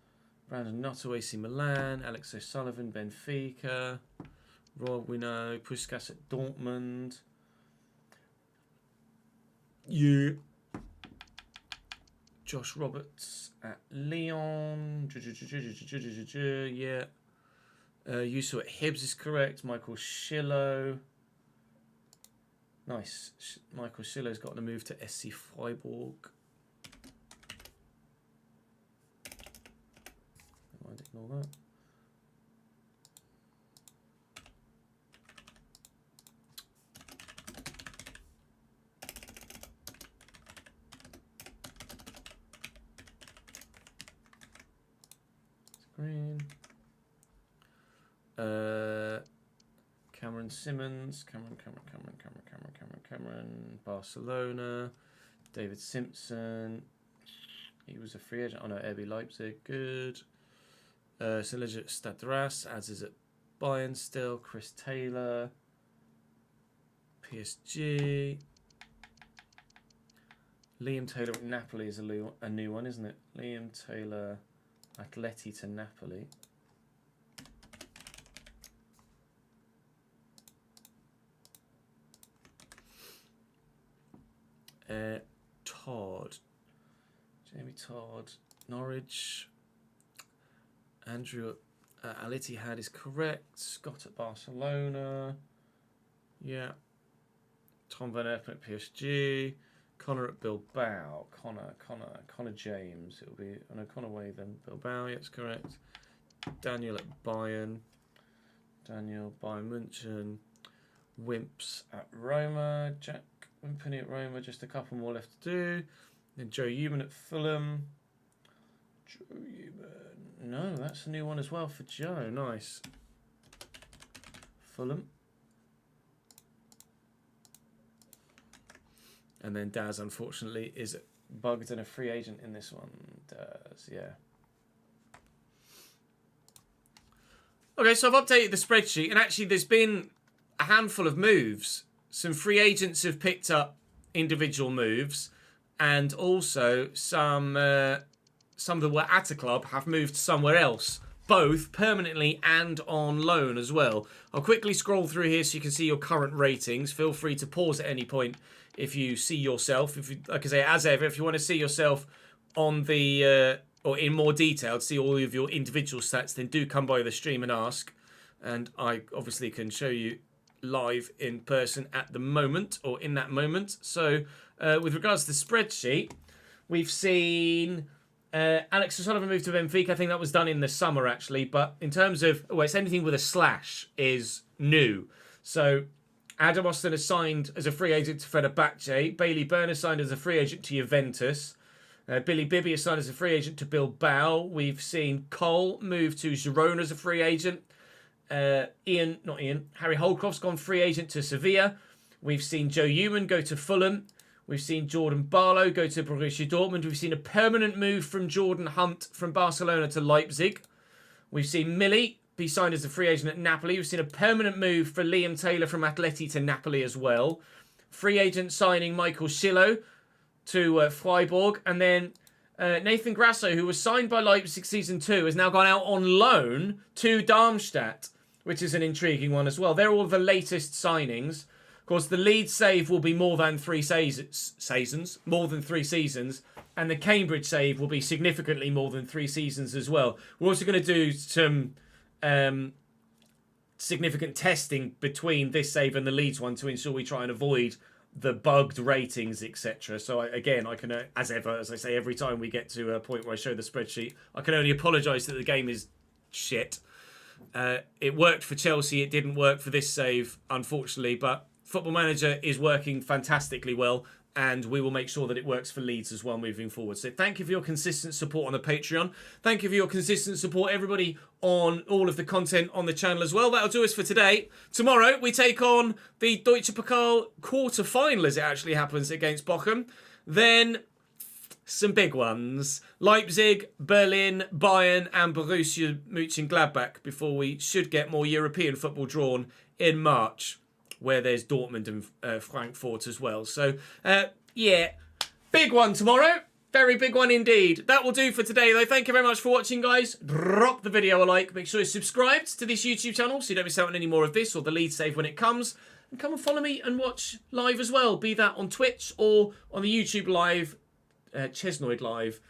Brandon Notto, AC Milan, Alex O'Sullivan, Benfica, Rob Wino, Puskas at Dortmund. Yeah. Josh Roberts at Lyon. Yeah. Yusu at Hibs is correct. Michael Schillo. Nice. Michael Schillo's gotten a move to SC Freiburg. Ignore that. Screen. Cameron Simmons. Cameron. Barcelona. David Simpson. He was a free agent. Oh no, RB Leipzig. Good. Silage at Stadras, as is at Bayern still. Chris Taylor, PSG. Liam Taylor at Napoli is a new one, isn't it? Liam Taylor, Atleti to Napoli. Todd, Jamie Todd, Norwich. Andrew Al Ittihad is correct. Scott at Barcelona. Yeah. Tom Van Erpen at PSG. Connor at Bilbao. Connor James. It'll be Connor Way then. Bilbao, yeah, that's correct. Daniel at Bayern. Daniel Bayern München. Wimps at Roma. Jack Wimpany at Roma. Just a couple more left to do. Then Joe Human at Fulham. Joe Human. No, that's a new one as well for Joe. Nice. Fulham. And then Daz, unfortunately, is bugged and a free agent in this one. Daz, yeah. Okay, so I've updated the spreadsheet, and actually there's been a handful of moves. Some free agents have picked up individual moves, and also some that were at a club have moved somewhere else, both permanently and on loan as well. I'll quickly scroll through here so you can see your current ratings. Feel free to pause at any point if you see yourself. If you, like I say, as ever, if you want to see yourself on the or in more detail to see all of your individual stats, then do come by the stream and ask. And I obviously can show you live in person at the moment or in that moment. So with regards to the spreadsheet, we've seen Alex O'Sullivan moved to Benfica. I think that was done in the summer, actually. But in terms of, well, it's anything with a slash is new. So Adam Austin has signed as a free agent to Fenerbahce. Bailey Byrne has signed as a free agent to Juventus. Billy Bibby is signed as a free agent to Bilbao. We've seen Cole move to Girona as a free agent. Harry Holcroft's gone free agent to Sevilla. We've seen Joe Ewan go to Fulham. We've seen Jordan Barlow go to Borussia Dortmund. We've seen a permanent move from Jordan Hunt from Barcelona to Leipzig. We've seen Millie be signed as a free agent at Napoli. We've seen a permanent move for Liam Taylor from Atleti to Napoli as well. Free agent signing Michael Schillo to Freiburg. And then Nathan Grasso, who was signed by Leipzig Season 2, has now gone out on loan to Darmstadt, which is an intriguing one as well. They're all the latest signings. Of course, the Leeds save will be more than 3 seasons, and the Cambridge save will be significantly more than 3 seasons as well. We're also going to do some significant testing between this save and the Leeds one to ensure we try and avoid the bugged ratings, etc. So I can, as ever, as I say every time we get to a point where I show the spreadsheet, I can only apologise that the game is shit. It worked for Chelsea, it didn't work for this save, unfortunately, but Football Manager is working fantastically well, and we will make sure that it works for Leeds as well moving forward. So thank you for your consistent support on the Patreon. Thank you for your consistent support, everybody, on all of the content on the channel as well. That'll do us for today. Tomorrow, we take on the Deutsche Pokal quarter-final, as it actually happens, against Bochum. Then some big ones. Leipzig, Berlin, Bayern, and Borussia Mönchengladbach before we should get more European football drawn in March, where there's Dortmund and Frankfurt as well. So, yeah, big one tomorrow. Very big one indeed. That will do for today, though. Thank you very much for watching, guys. Drop the video a like. Make sure you're subscribed to this YouTube channel so you don't miss out on any more of this or the lead save when it comes. And come and follow me and watch live as well, be that on Twitch or on the YouTube Live, Chesnoid Live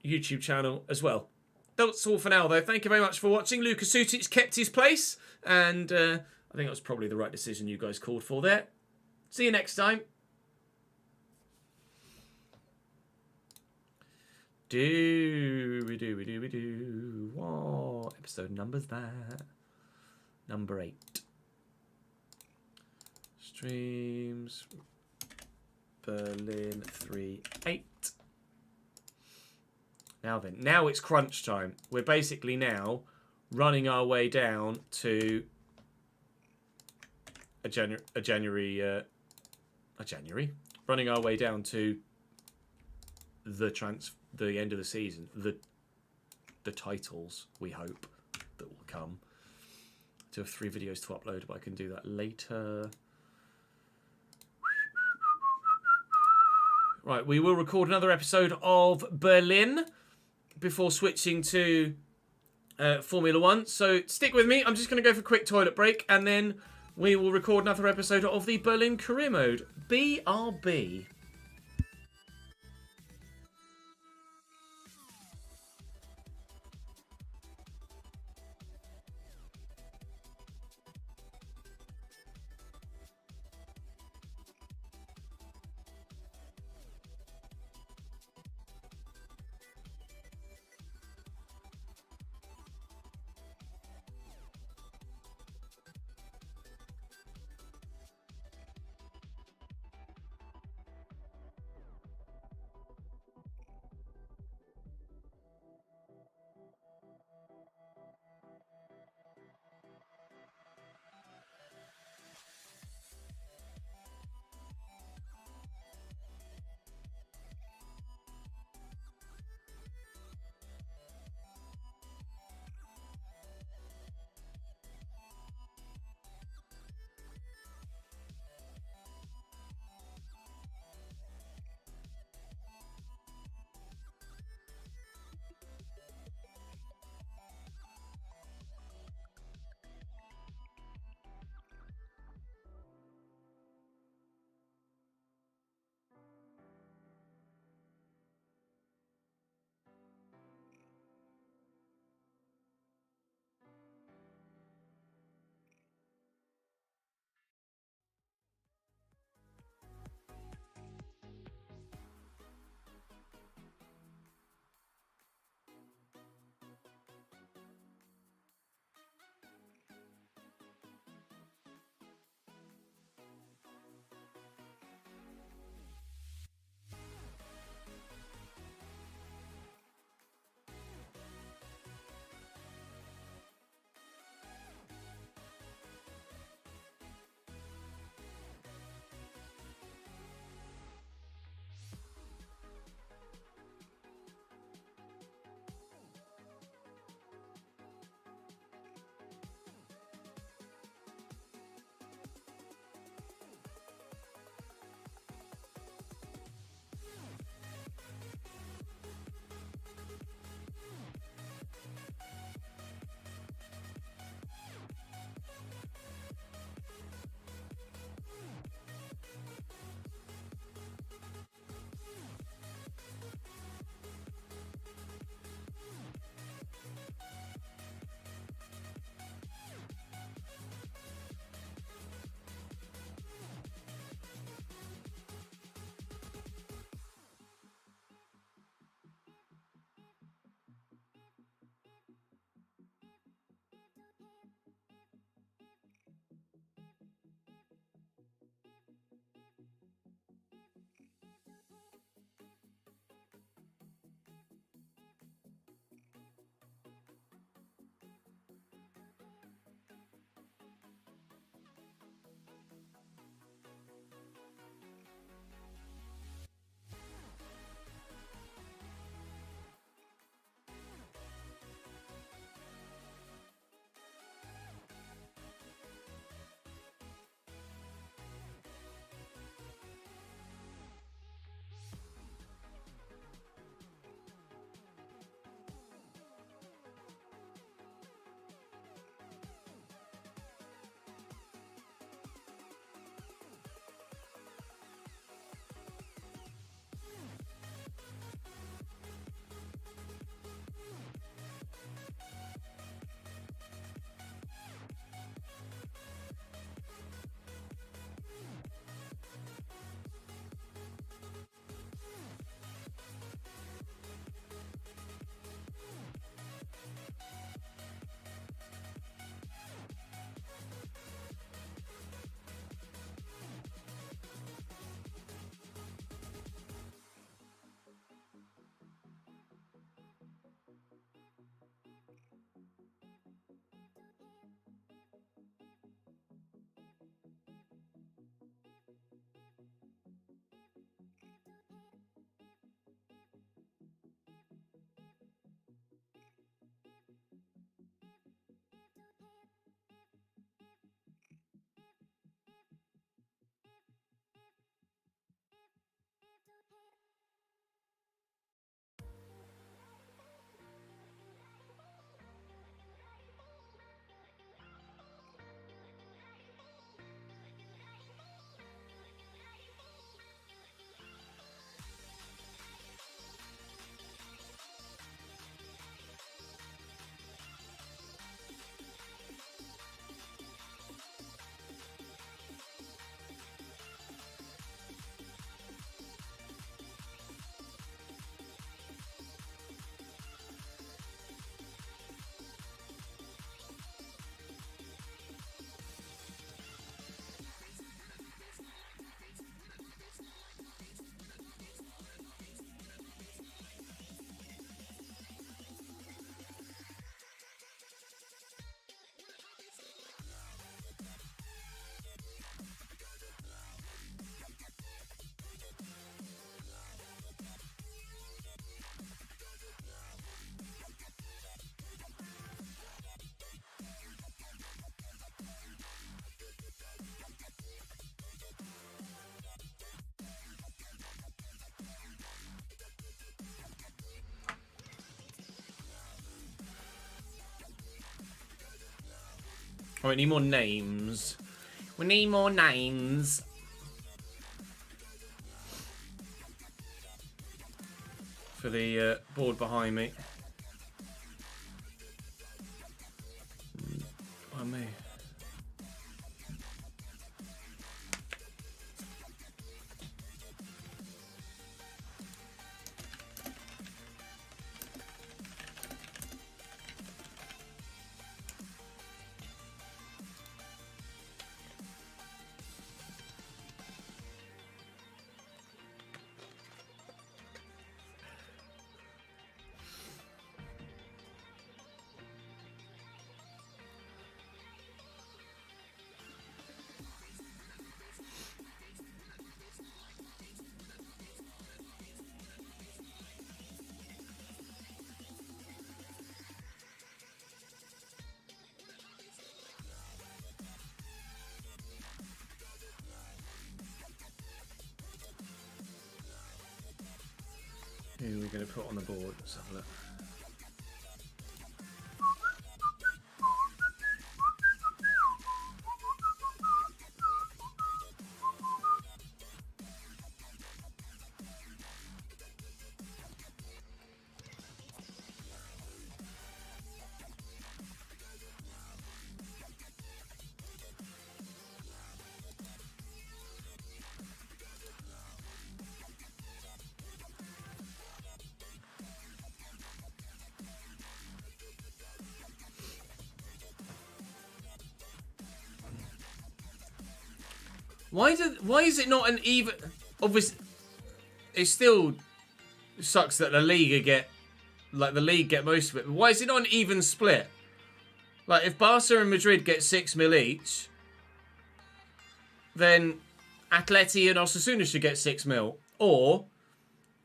YouTube channel as well. That's all for now, though. Thank you very much for watching. Luka Sutic kept his place, and I think that was probably the right decision you guys called for there. See you next time. What episode number's that? Number 8. Streams. Berlin 3-8. Now then, now it's crunch time. We're basically now running our way down to January. Running our way down to the end of the season. The titles, we hope, that will come. I do have 3 videos to upload, but I can do that later. Right, we will record another episode of Berlin before switching to Formula 1. So stick with me. I'm just going to go for a quick toilet break, and then we will record another episode of the Berlin Career Mode. BRB. Oh, we need more names. We need more names. For the board behind me. Oh, me. Who are we going to put on the board? Let's have a look. Why is it not an even? Obviously, it still sucks that the league get most of it. But why is it not an even split? Like if Barca and Madrid get 6 mil each, then Atleti and Osasuna should get 6 mil. Or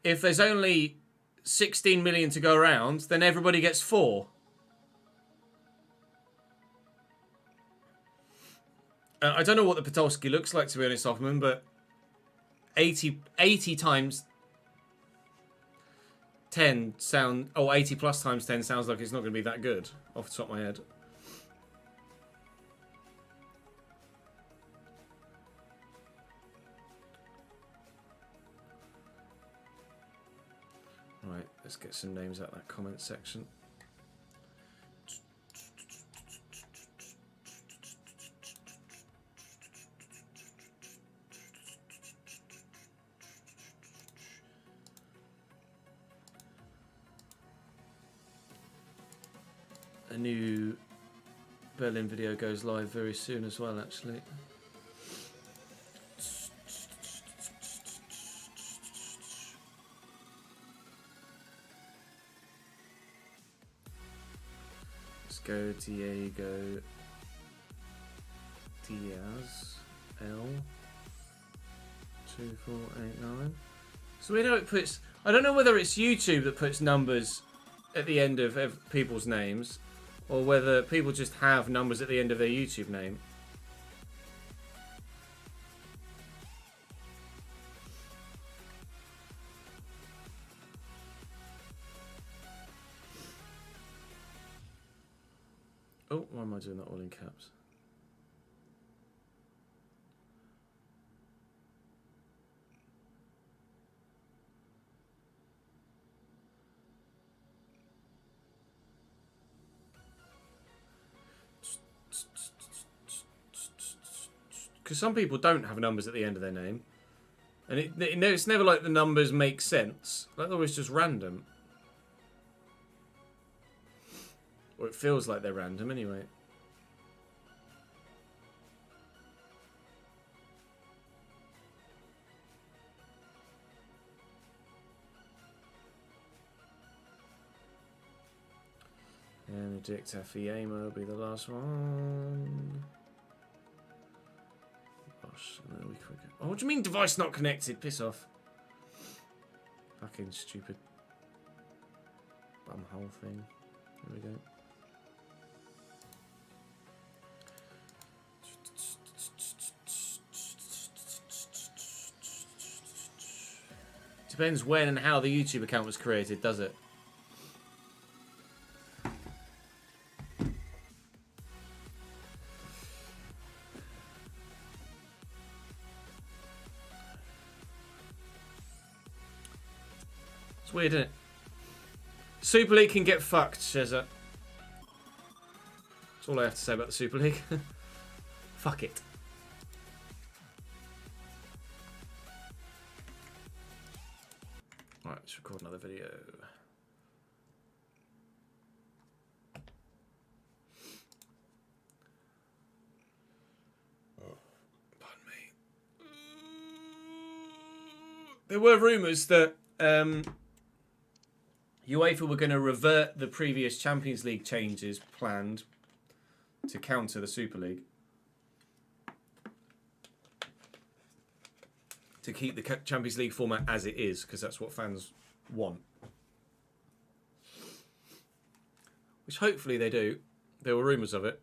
if there's only 16 million to go around, then everybody gets 4. I don't know what the Podolski looks like, to be honest, Hoffman, but 80 times 10 sound... Oh, 80 plus times 10 sounds like it's not going to be that good, off the top of my head. Right, let's get some names out of that comment section. A new Berlin video goes live very soon as well, actually. Let's go Diego Diaz L 2489. So we know it puts... I don't know whether it's YouTube that puts numbers at the end of people's names, or whether people just have numbers at the end of their YouTube name. Oh, why am I doing that all in caps? Because some people don't have numbers at the end of their name. And it's never like the numbers make sense. Like they're always just random. Or it feels like they're random anyway. And Dicta Fiema will be the last one. Oh, what do you mean device not connected? Piss off. Fucking stupid bumhole thing. There we go. Depends when and how the YouTube account was created, does it? It's weird, isn't it? Super League can get fucked, Shezza. That's all I have to say about the Super League. Fuck it. Alright, let's record another video. Pardon me. There were rumours that UEFA were going to revert the previous Champions League changes planned to counter the Super League. To keep the Champions League format as it is, because that's what fans want. Which hopefully they do. There were rumours of it.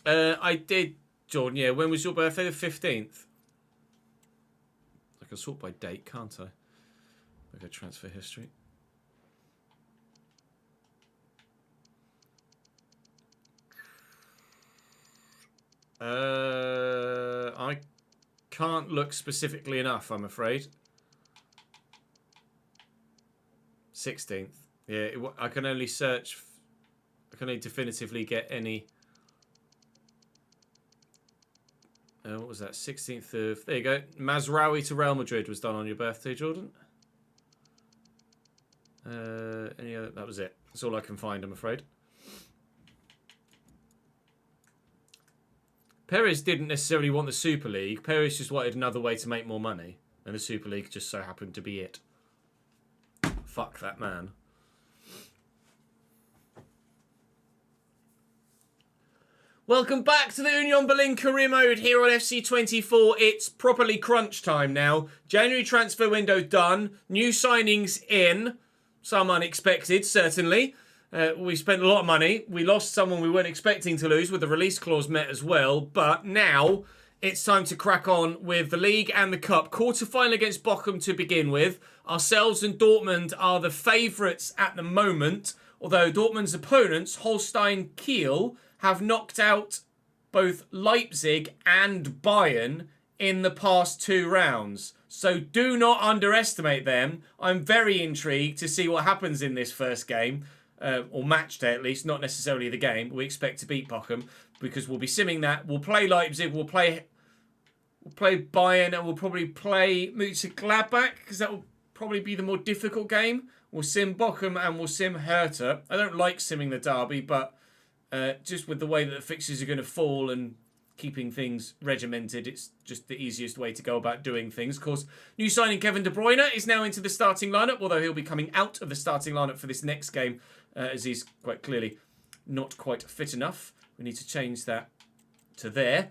I did, Jordan, yeah. When was your birthday? The 15th. I can sort by date, can't I? I go transfer history. I can't look specifically enough, I'm afraid. 16th. Yeah, I can only search. I can only definitively get any. What was that? 16th of. There you go. Mazraoui to Real Madrid was done on your birthday, Jordan. Any other? That was it. That's all I can find, I'm afraid. Perez didn't necessarily want the Super League. Perez just wanted another way to make more money. And the Super League just so happened to be it. Fuck that man. Welcome back to the Union Berlin career mode here on FC24. It's properly crunch time now. January transfer window done. New signings in. Some unexpected, certainly. We spent a lot of money. We lost someone we weren't expecting to lose with the release clause met as well. But now it's time to crack on with the league and the cup. Quarter-final against Bochum to begin with. Ourselves and Dortmund are the favourites at the moment. Although Dortmund's opponents, Holstein Kiel, have knocked out both Leipzig and Bayern in the past 2 rounds. So do not underestimate them. I'm very intrigued to see what happens in this first game. Or match day at least, not necessarily the game. We expect to beat Bochum because we'll be simming that. We'll play Leipzig, we'll play Bayern, and we'll probably play Mönchengladbach because that will probably be the more difficult game. We'll sim Bochum and we'll sim Hertha. I don't like simming the derby, but just with the way that the fixtures are going to fall and keeping things regimented, it's just the easiest way to go about doing things. Of course, new signing Kevin De Bruyne is now into the starting lineup, although he'll be coming out of the starting lineup for this next game. As he's quite clearly not quite fit enough. We need to change that to there.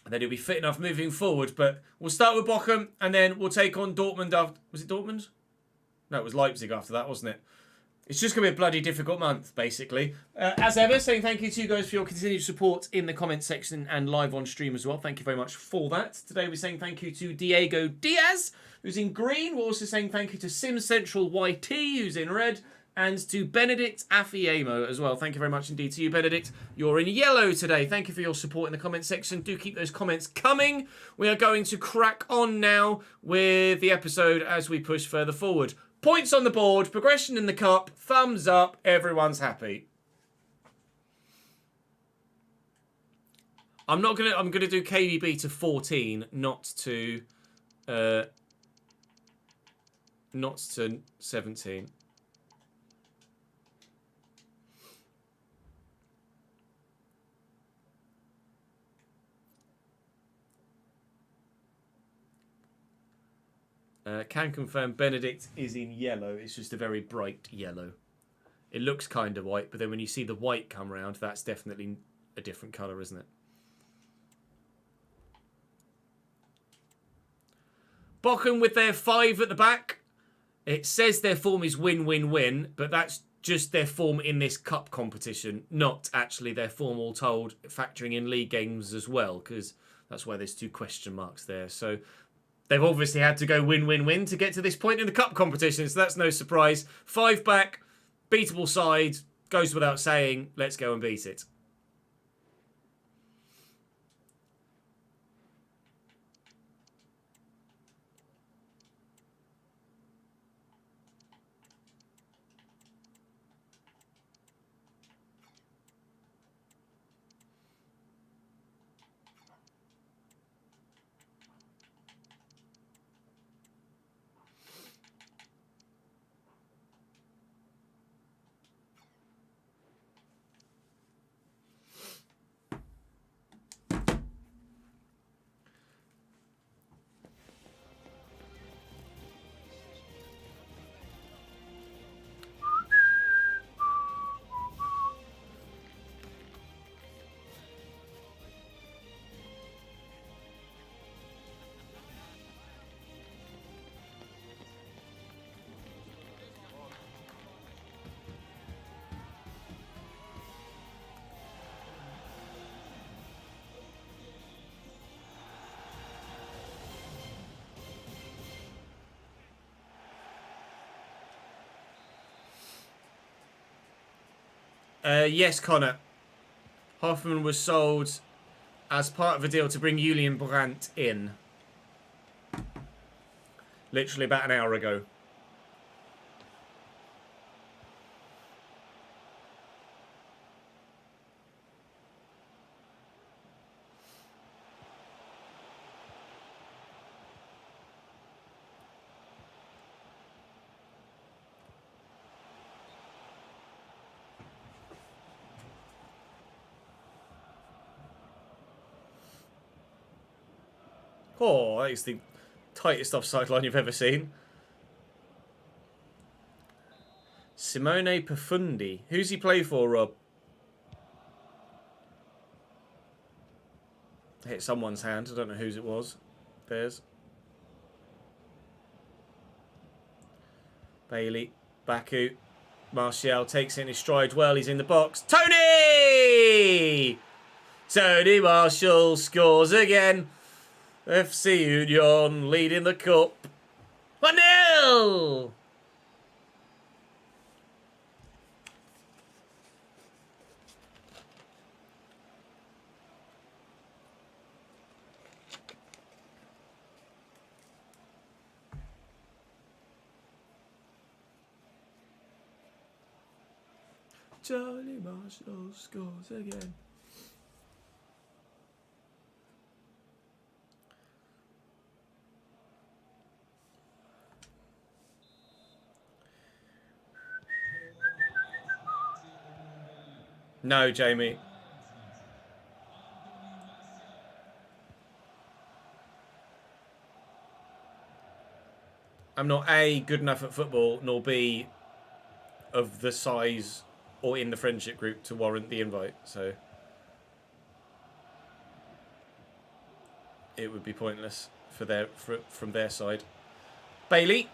And then he'll be fit enough moving forward. But we'll start with Bochum and then we'll take on Dortmund after... Was it Dortmund? No, it was Leipzig after that, wasn't it? It's just going to be a bloody difficult month, basically. As ever, saying thank you to you guys for your continued support in the comment section and live on stream as well. Thank you very much for that. Today we're saying thank you to Diego Diaz, who's in green. We're also saying thank you to Sim Central YT, who's in red. And to Benedict Afiemo as well. Thank you very much indeed to you, Benedict. You're in yellow today. Thank you for your support in the comment section. Do keep those comments coming. We are going to crack on now with the episode as we push further forward. Points on the board, progression in the cup, thumbs up, everyone's happy. I'm gonna do KDB to 14, not to 17. Can confirm Benedict is in yellow. It's just a very bright yellow. It looks kind of white, but then when you see the white come round, that's definitely a different colour, isn't it? Bochum with their 5 at the back. It says their form is win-win-win, but that's just their form in this cup competition, not actually their form all told, factoring in league games as well, because that's why there's 2 question marks there. So they've obviously had to go win-win-win to get to this point in the cup competition, so that's no surprise. 5 back, beatable side, goes without saying, let's go and beat it. Yes, Connor. Hoffman was sold as part of a deal to bring Julian Brandt in. Literally about an hour ago. Oh, that is the tightest offside line you've ever seen. Simone Profundi. Who's he play for, Rob? Hit someone's hand. I don't know whose it was. Theirs. Bailey. Baku. Martial takes it in his stride well. He's in the box. Tony! Tony Marshall scores again. FC Union leading the cup. 1-0! Tony Marshall scores again. No, Jamie. I'm not A, good enough at football, nor B, of the size or in the friendship group to warrant the invite, so it would be pointless from their side. Bailey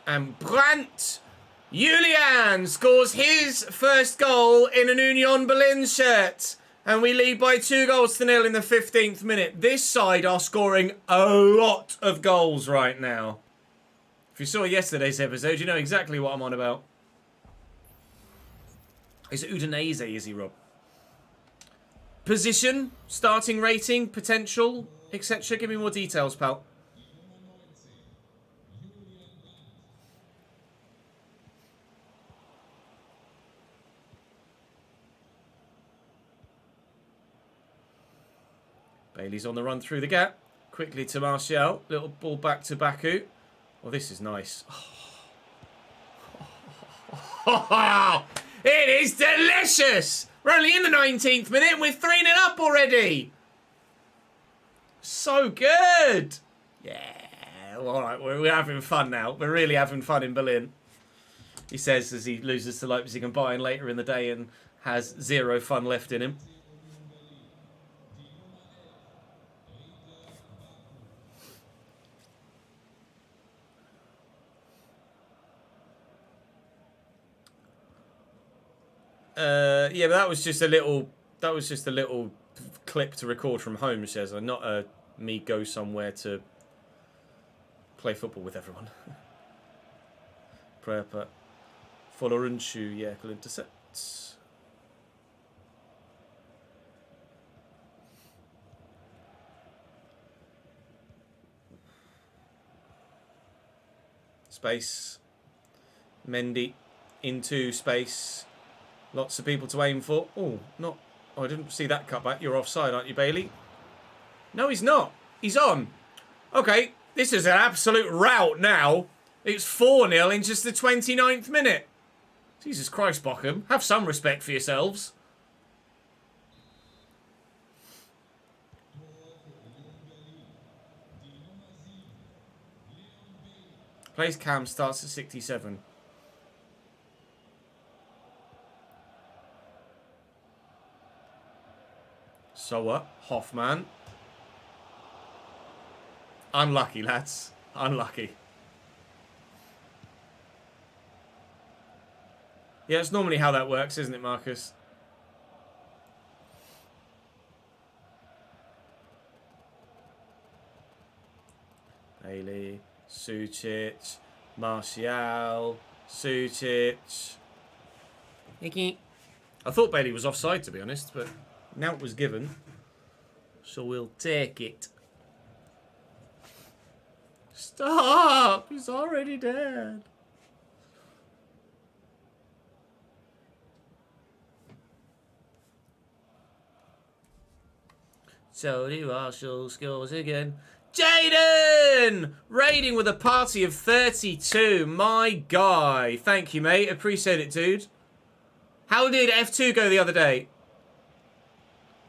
and Brandt. Julian scores his first goal in an Union Berlin shirt. And we lead by 2-0 in the 15th minute. This side are scoring a lot of goals right now. If you saw yesterday's episode, you know exactly what I'm on about. Is it Udinese, is he, Rob? Position, starting rating, potential, etc. Give me more details, pal. Bailey's on the run through the gap. Quickly to Martial. Little ball back to Baku. Oh, this is nice. Oh, it is delicious! We're only in the 19th minute and we're 3-0 up already. So good! Yeah, alright, we're having fun now. We're really having fun in Berlin. He says as he loses to Leipzig and Bayern later in the day and has zero fun left in him. Yeah, but that was just a little clip to record from home, says, and not me go somewhere to play football with everyone. Prepper. Folorunchu, yeah, intercepts. Space. Mendy into space. Lots of people to aim for. Oh, not... Oh, I didn't see that cutback. You're offside, aren't you, Bailey? No, he's not. He's on. Okay, this is an absolute rout now. It's 4-0 in just the 29th minute. Jesus Christ, Bochum. Have some respect for yourselves. Plays cam starts at 67. So what? Hoffman. Unlucky, lads. Unlucky. Yeah, it's normally how that works, isn't it, Marcus? Bailey, Sucic, Martial, Sucic. Icky. I thought Bailey was offside, to be honest, but now it was given. So we'll take it. Stop! He's already dead. Tony Marshall scores again. Jaden! Raiding with a party of 32. My guy. Thank you, mate. Appreciate it, dude. How did F2 go the other day?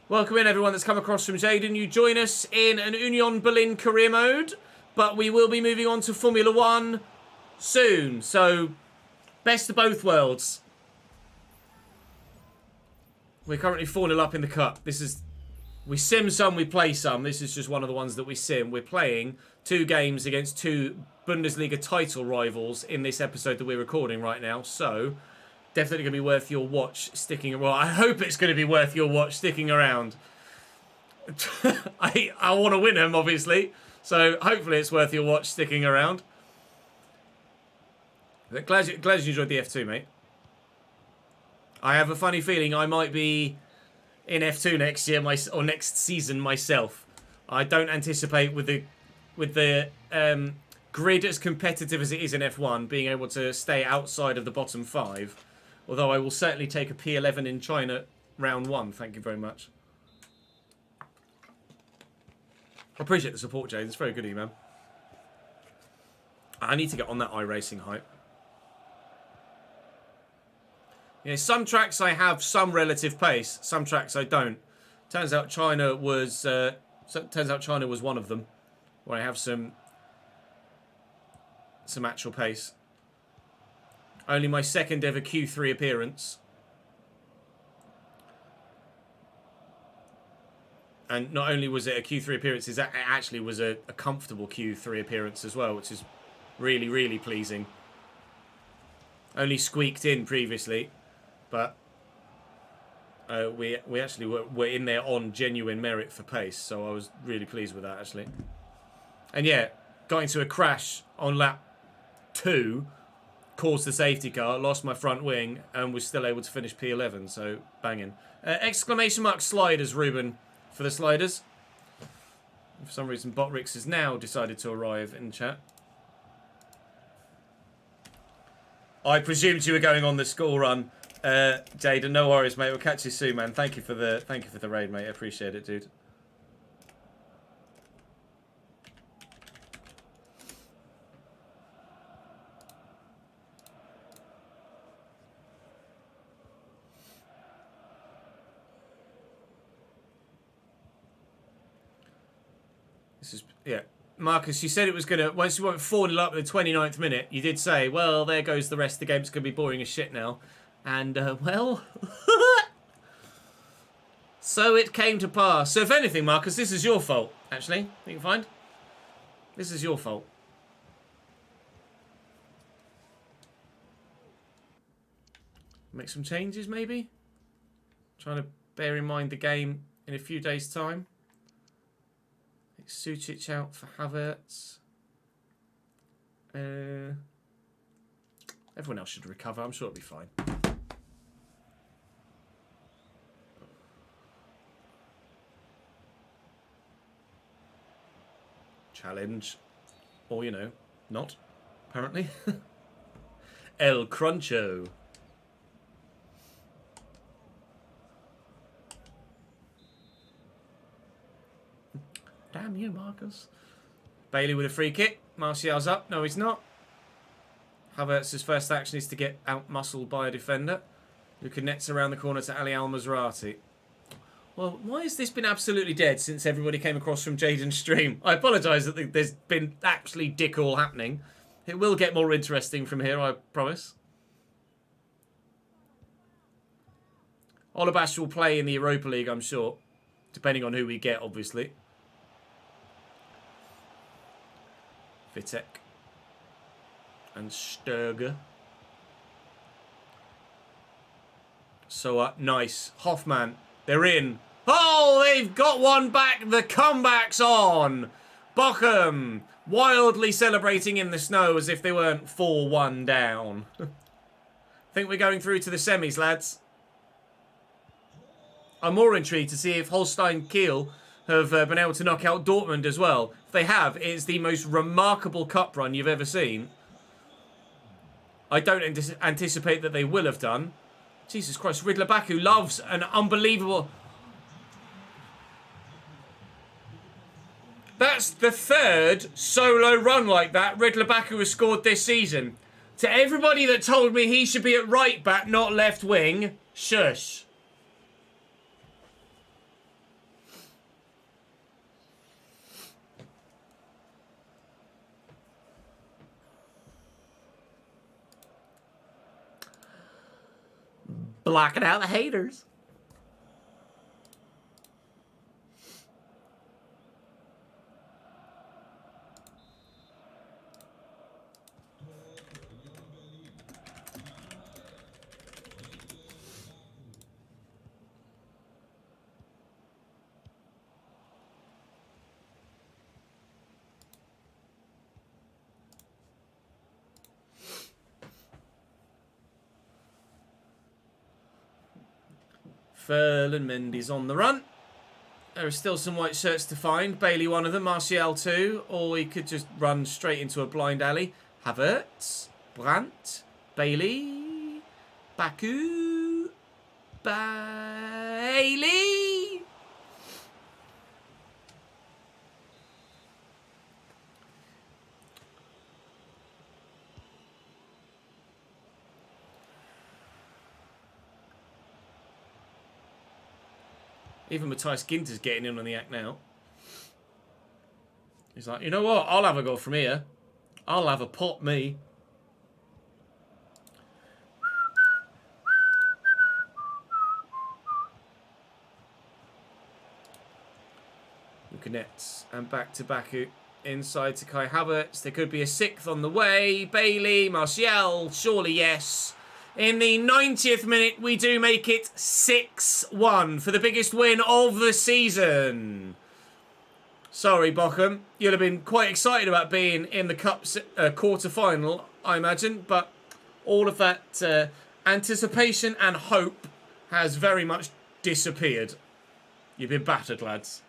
Welcome in, everyone that's come across from Jaden. You join us in an Union Berlin career mode, but we will be moving on to Formula 1 soon. So, best of both worlds. We're currently 4-0 up in the cup. This is... We sim some, we play some. This is just one of the ones that we sim. We're playing 2 games against 2 Bundesliga title rivals in this episode that we're recording right now. So, definitely going to be worth your watch sticking around. Well, I hope it's going to be worth your watch sticking around. I want to win them, obviously. So, hopefully it's worth your watch sticking around. But glad you enjoyed the F2, mate. I have a funny feeling I might be in F2 next year, or next season myself. I don't anticipate with the grid as competitive as it is in F1 being able to stay outside of the bottom 5. Although I will certainly take a P11 in China round 1. Thank you very much. I appreciate the support, Jade. It's very good of you, man. I need to get on that iRacing hype. Yeah, some tracks I have some relative pace, some tracks I don't. Turns out China was one of them, where I have some actual pace. Only my second ever Q3 appearance, and not only was it a Q3 appearance, it actually was a comfortable Q3 appearance as well, which is really, really pleasing. Only squeaked in previously. But we actually were in there on genuine merit for pace, so I was really pleased with that, actually. And yeah, got into a crash on lap 2, caused the safety car, lost my front wing, and was still able to finish P11, so banging. Exclamation mark sliders, Ruben, for the sliders. For some reason, Botrix has now decided to arrive in chat. I presumed you were going on the school run. Jaden, no worries, mate. We'll catch you soon, man. Thank you for the raid, mate. I appreciate it, dude. This is, yeah. Marcus, you said it was going to, once you went 4-0 up in the 29th minute, you did say, well, there goes the rest of the game. It's going to be boring as shit now. And, well, so it came to pass. So if anything, Marcus, this is your fault, actually. You can find? This is your fault. Make some changes, maybe? Trying to bear in mind the game in a few days' time. Take Sucic out for Havertz. Everyone else should recover. I'm sure it'll be fine. Challenge. Or, you know, not, apparently. El Cruncho. Damn you, Marcus. Bailey with a free kick. Martial's up. No, he's not. Havertz's first action is to get out-muscled by a defender, who connects around the corner to Ali Al-Mazrati. Well, why has this been absolutely dead since everybody came across from Jaden's stream? I apologise that there's been actually dick all happening. It will get more interesting from here, I promise. Olabash will play in the Europa League, I'm sure. Depending on who we get, obviously. Vitek. And Sturger. So, nice. Hoffman. They're in. Oh, they've got one back. The comeback's on. Bochum wildly celebrating in the snow as if they weren't 4-1 down. Think we're going through to the semis, lads. I'm more intrigued to see if Holstein Kiel have been able to knock out Dortmund as well. If they have, it's the most remarkable cup run you've ever seen. I don't anticipate that they will have done. Jesus Christ, Riddler Baku loves an unbelievable... That's the third solo run like that Riddler Baku has scored this season. To everybody that told me he should be at right back, not left wing, shush. Blocking out the haters. Ferland Mendy's on the run. There are still some white shirts to find. Bailey one of them, Martial two, or he could just run straight into a blind alley. Havertz, Brandt, Bailey, Baku, Bailey. Even Matthias Ginter's getting in on the act now. He's like, you know what? I'll have a go from here. I'll have a pot, me. Connects and back to Baku. Inside to Kai Havertz. There could be a sixth on the way. Bailey, Martial, surely yes. In the 90th minute, we do make it 6-1 for the biggest win of the season. Sorry, Bochum. You'll have been quite excited about being in the Cup quarter-final, I imagine. But all of that anticipation and hope has very much disappeared. You've been battered, lads.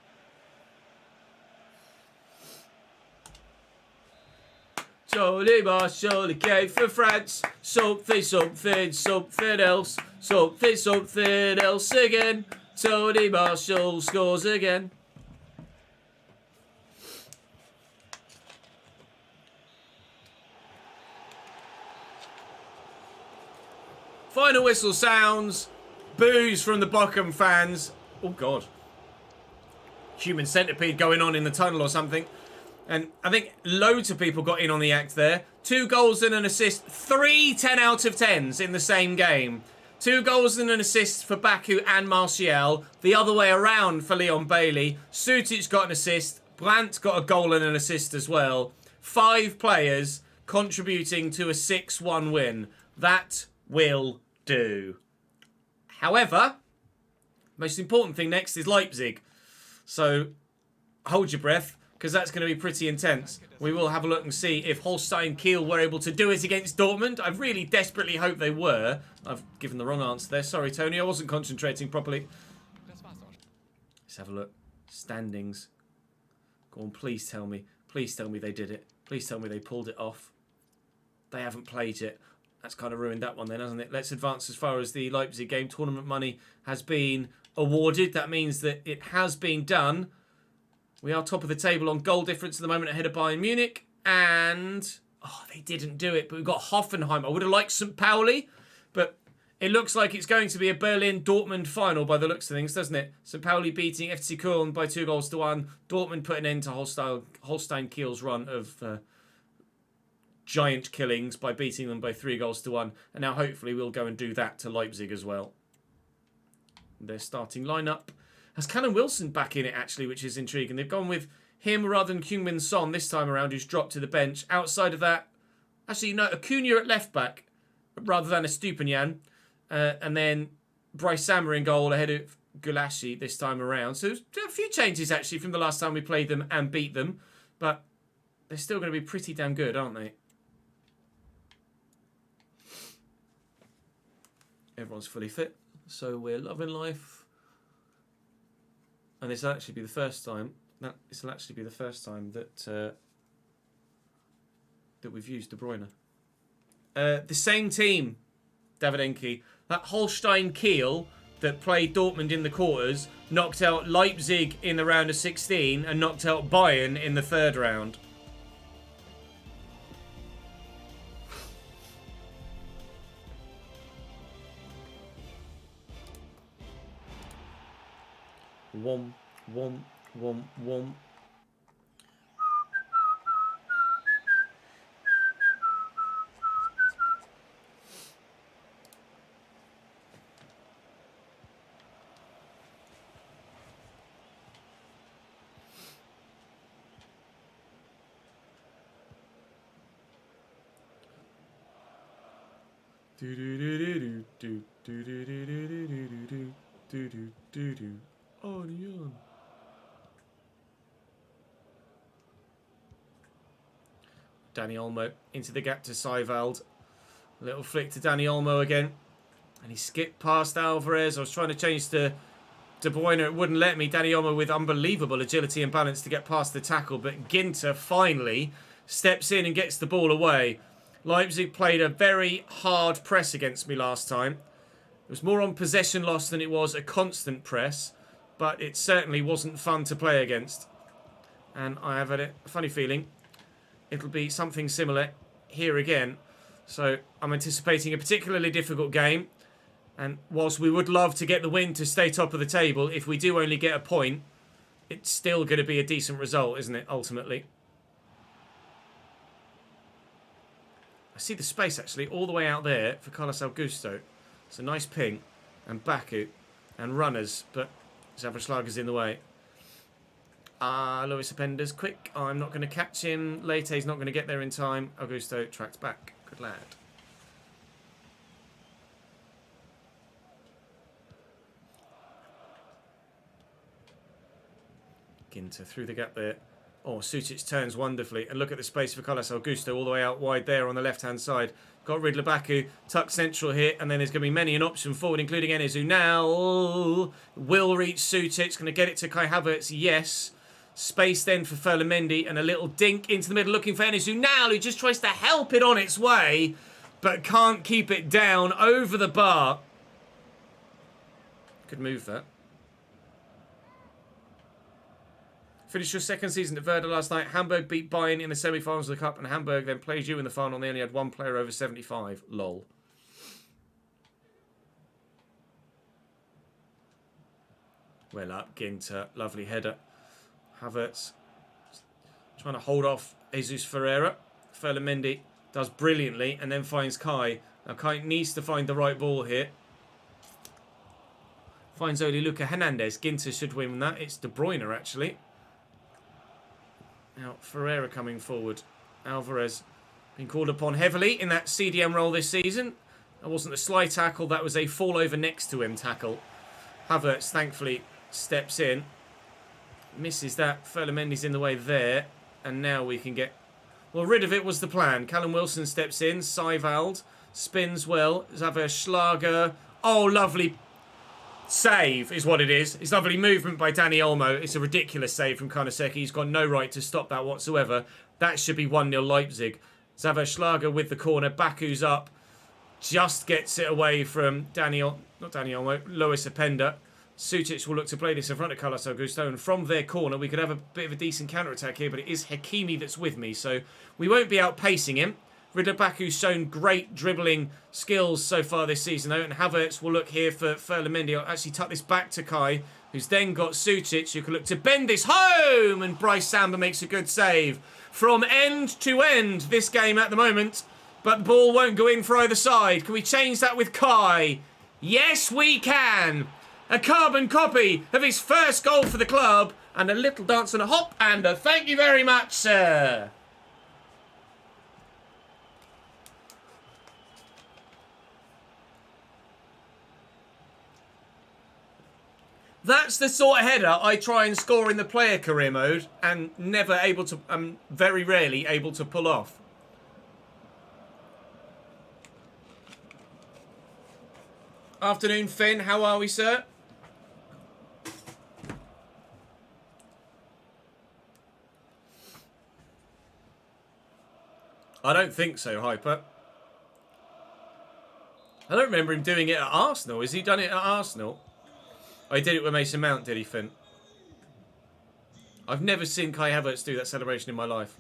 Surely Martial came for France. Something else. Something else again. Tony Martial scores again. Final whistle sounds. Boos from the Bochum fans. Oh, God. Human centipede going on in the tunnel or something. And I think loads of people got in on the act there. 2 goals and an assist. 3 10 out of 10s in the same game. 2 goals and an assist for Baku and Martial. The other way around for Leon Bailey. Sutic got an assist. Brandt got a goal and an assist as well. 5 players contributing to a 6-1 win. That will do. However, most important thing next is Leipzig. So hold your breath, because that's going to be pretty intense. We will have a look and see if Holstein Kiel were able to do it against Dortmund. I really desperately hope they were. I've given the wrong answer there. Sorry, Tony. I wasn't concentrating properly. Let's have a look. Standings. Go on, please tell me. Please tell me they did it. Please tell me they pulled it off. They haven't played yet. That's kind of ruined that one then, hasn't it? Let's advance as far as the Leipzig game. Tournament money has been awarded. That means that it has been done. We are top of the table on goal difference at the moment ahead of Bayern Munich. And, oh, they didn't do it. But we've got Hoffenheim. I would have liked St. Pauli. But it looks like it's going to be a Berlin-Dortmund final by the looks of things, doesn't it? St. Pauli beating FC Köln by 2-1. Dortmund put an end to Holstein Kiel's run of giant killings by beating them by 3-1. And now hopefully we'll go and do that to Leipzig as well. Their starting lineup has Callum Wilson back in it, actually, which is intriguing. They've gone with him rather than Heung-min Son this time around, who's dropped to the bench. Outside of that, actually, no, Acuna at left-back rather than Estupiñán. And then Bryce Sammer in goal ahead of Gulashi this time around. So a few changes, actually, from the last time we played them and beat them. But they're still going to be pretty damn good, aren't they? Everyone's fully fit, so we're loving life. And this will actually be the first time. This will actually be the first time that that we've used De Bruyne. The same team, Davidenki. That Holstein Kiel that played Dortmund in the quarters knocked out Leipzig in the round of 16 and knocked out Bayern in the third round. Wom, wom, wom, wom. Onion. Danny Olmo into the gap to Seivald. A little flick to Danny Olmo again. And he skipped past Alvarez. I was trying to change to De Bruyne. It wouldn't let me. Danny Olmo with unbelievable agility and balance to get past the tackle. But Ginter finally steps in and gets the ball away. Leipzig played a very hard press against me last time. It was more on possession loss than it was a constant press. But it certainly wasn't fun to play against. And I have a funny feeling it'll be something similar here again. So I'm anticipating a particularly difficult game. And whilst we would love to get the win to stay top of the table, if we do only get a point, it's still going to be a decent result, isn't it, ultimately? I see the space, actually, all the way out there for Carlos Augusto. It's a nice ping. And Baku. And runners. But Zavrachlager's in the way. Luis Openda's quick. I'm not going to catch him. Leite's not going to get there in time. Augusto tracks back. Good lad. Ginter through the gap there. Oh, Sucic turns wonderfully. And look at the space for Carlos Augusto all the way out wide there on the left-hand side. Got Ridler Baku, tucked central here. And then there's going to be many an option forward, including Enes, who now will reach Sucic. Going to get it to Kai Havertz. Yes. Space then for Ferland and a little dink into the middle looking for Enes, who just tries to help it on its way. But can't keep it down over the bar. Good move, that. Finished your second season at Werder last night. Hamburg beat Bayern in the semi-finals of the Cup, and Hamburg then plays you in the final. They only had one player over 75. Lol. Well up, Ginter. Lovely header. Havertz trying to hold off Jesus Ferreira. Ferland does brilliantly and then finds Kai. Now Kai needs to find the right ball here. Finds only Luca Hernandez. Ginter should win that. It's De Bruyne, actually. Now, Ferreira coming forward. Alvarez been called upon heavily in that CDM role this season. That wasn't a sly tackle. That was a fall over next to him tackle. Havertz, thankfully, steps in. Misses that. Ferland in the way there. And now we can get... Well, rid of it was the plan. Callum Wilson steps in. Seivald spins well. Zavrachlager. Oh, lovely save is what it is. It's lovely movement by Danny Olmo. It's a ridiculous save from Karnaseki. He's got no right to stop that whatsoever. That should be 1-0 Leipzig. Zavrachlager with the corner. Baku's up. Just gets it away from Luis Openda. Sucic will look to play this in front of Carlos Augusto. And from their corner, we could have a bit of a decent counter-attack here. But it is Hakimi that's with me. So we won't be outpacing him. Ridler Baku's shown great dribbling skills so far this season, though. And Havertz will look here for Ferland. I'll actually tuck this back to Kai, who's then got Sucic, who can look to bend this home. And Bryce Samba makes a good save. From end to end, this game at the moment. But the ball won't go in for either side. Can we change that with Kai? Yes, we can. A carbon copy of his first goal for the club. And a little dance and a hop. And a thank you very much, sir. That's the sort of header I try and score in the player career mode and never able to, very rarely able to pull off. Afternoon, Finn. How are we, sir? I don't think so, Hyper. I don't remember him doing it at Arsenal. Has he done it at Arsenal? Oh, he did it with Mason Mount, did he, Finn? I've never seen Kai Havertz do that celebration in my life.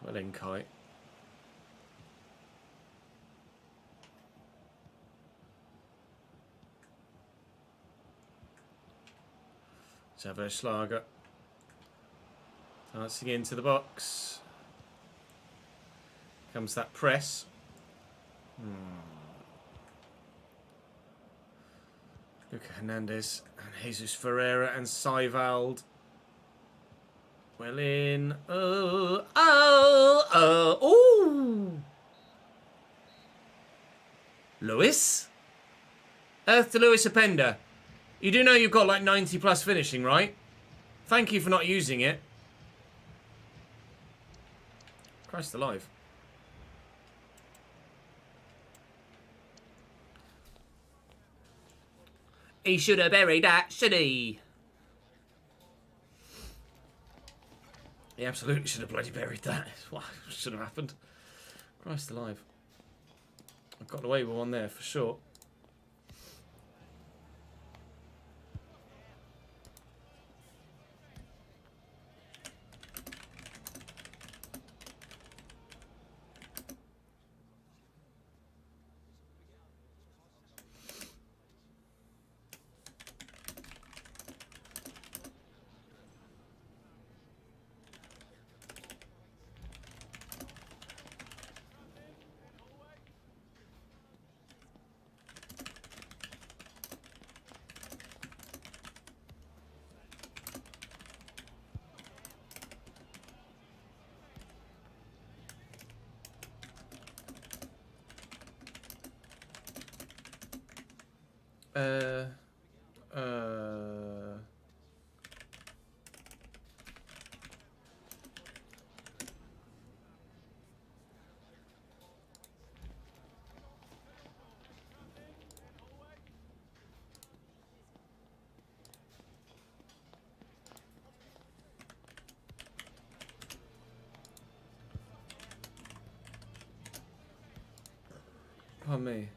Well in, Kai. Let's have a Schlager. Dancing into the box. Comes that press. Luca Hernandez and Jesus Ferreira and Seivald. Well in. Ooh. Lewis? Earth to Lewis Openda. You do know you've got like 90 plus finishing, right? Thank you for not using it. Christ alive. He should have buried that, should he? He absolutely should have bloody buried that. What should have happened? Christ alive. I've got away with one there for sure. Pardon me.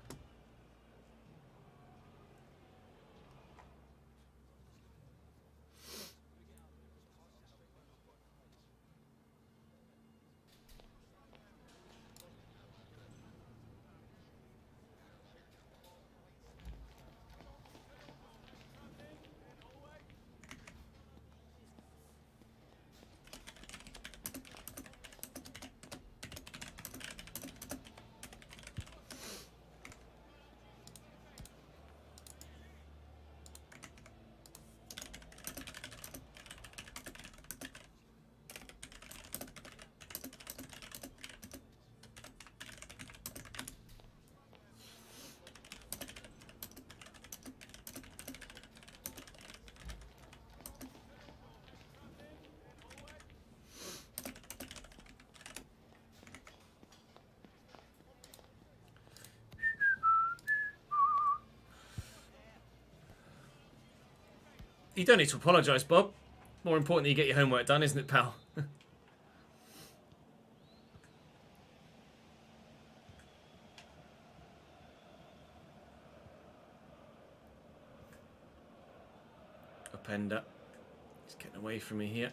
You don't need to apologise, Bob. More importantly, you get your homework done, isn't it, pal? Openda. He's getting away from me here.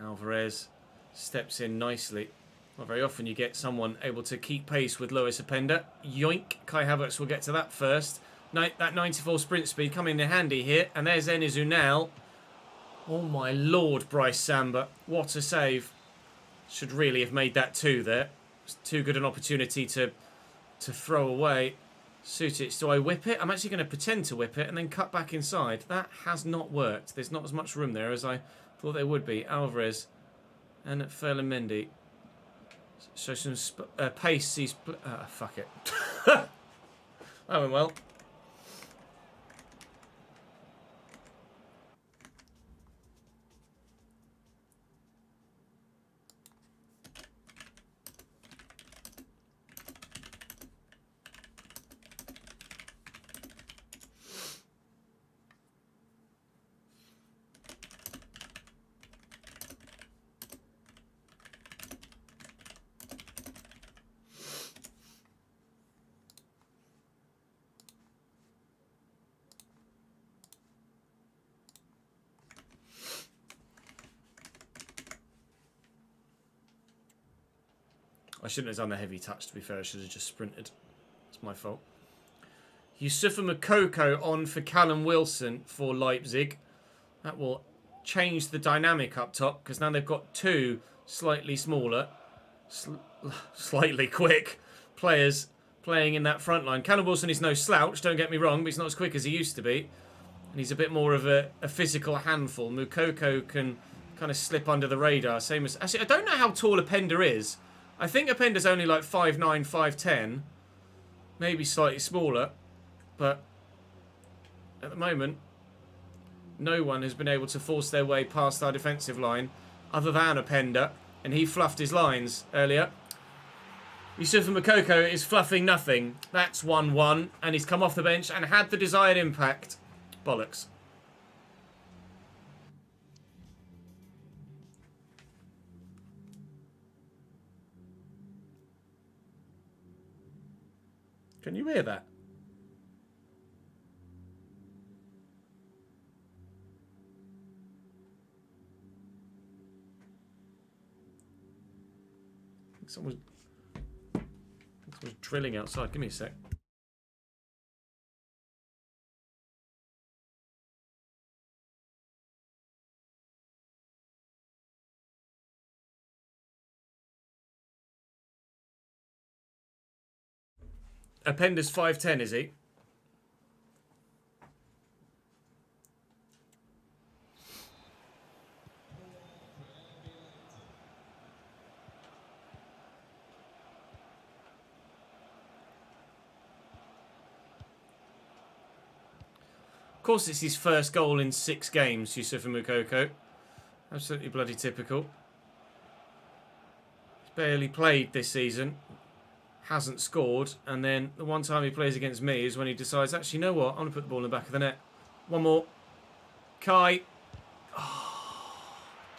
Alvarez steps in nicely. Not very often you get someone able to keep pace with Lewis Openda. Yoink. Kai Havertz will get to that first. That 94 sprint speed coming in handy here. And there's Enes Unal. Oh my lord, Bryce Samba. What a save. Should really have made that two there. It's too good an opportunity to throw away. Sutic, do I whip it? I'm actually going to pretend to whip it and then cut back inside. That has not worked. There's not as much room there as I thought there would be. Alvarez and Ferland Mendy. So some pace. He's... fuck it. That went well. I shouldn't have done the heavy touch, to be fair. I should have just sprinted. It's my fault. Yusufa Moukoko on for Callum Wilson for Leipzig. That will change the dynamic up top, because now they've got two slightly smaller, slightly quick players playing in that front line. Callum Wilson is no slouch, don't get me wrong, but he's not as quick as he used to be. And he's a bit more of a physical handful. Moukoko can kind of slip under the radar. Same as... Actually, I don't know how tall Openda is. I think Openda's only like 5'9", 5'10". Maybe slightly smaller. But at the moment, no one has been able to force their way past our defensive line other than Openda. And he fluffed his lines earlier. Yusufa Moukoko is fluffing nothing. That's 1-1. And he's come off the bench and had the desired impact. Bollocks. Can you hear that? Someone's drilling outside. Give me a sec. Openda's 5'10", is he? Of course, it's his first goal in 6 games, Yusufa Moukoko. Absolutely bloody typical. He's barely played this season. Hasn't scored. And then the one time he plays against me is when he decides, actually, you know what? I'm going to put the ball in the back of the net. One more. Kai. Oh,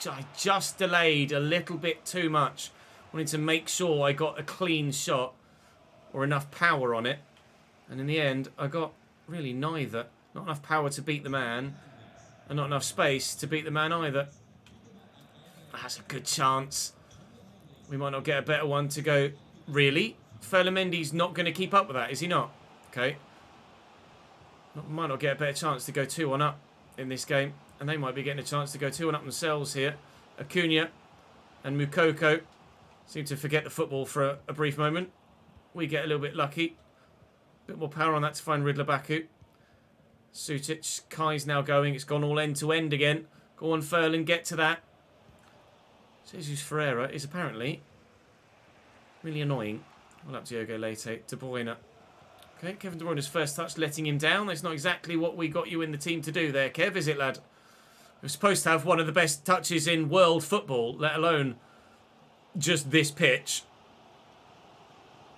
I just delayed a little bit too much. Wanted to make sure I got a clean shot or enough power on it. And in the end, I got really neither. Not enough power to beat the man, and not enough space to beat the man either. That's a good chance. We might not get a better one to go. Really? Ferland-Mendy's not going to keep up with that, is he not? Okay. Might not get a better chance to go 2-1 up in this game. And they might be getting a chance to go 2-1 up themselves here. Acuna and Moukoko seem to forget the football for a brief moment. We get a little bit lucky. A bit more power on that to find Riddler Baku. Sutic, Kai's now going. It's gone all end to end again. Go on, Ferland, get to that. Jesus Ferreira is apparently really annoying. Well, up Diogo Leite, De Bruyne. Okay, Kevin De Bruyne's first touch, letting him down. That's not exactly what we got you in the team to do there, Kev, is it, lad? We're supposed to have one of the best touches in world football, let alone just this pitch.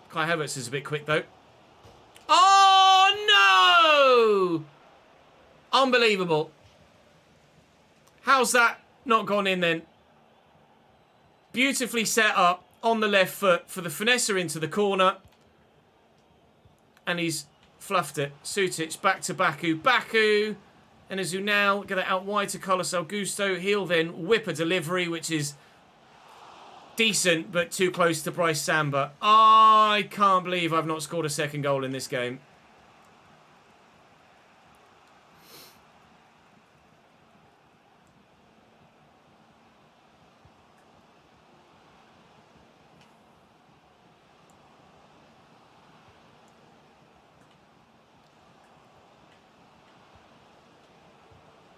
Kai Havertz is a bit quick, though. Oh, no! Unbelievable. How's that not gone in then? Beautifully set up on the left foot for the finesser into the corner. And he's fluffed it. Sutic back to Baku. Baku and Azunal get it out wide to Carlos Augusto. He'll then whip a delivery, which is decent, but too close to Bryce Samba. I can't believe I've not scored a second goal in this game.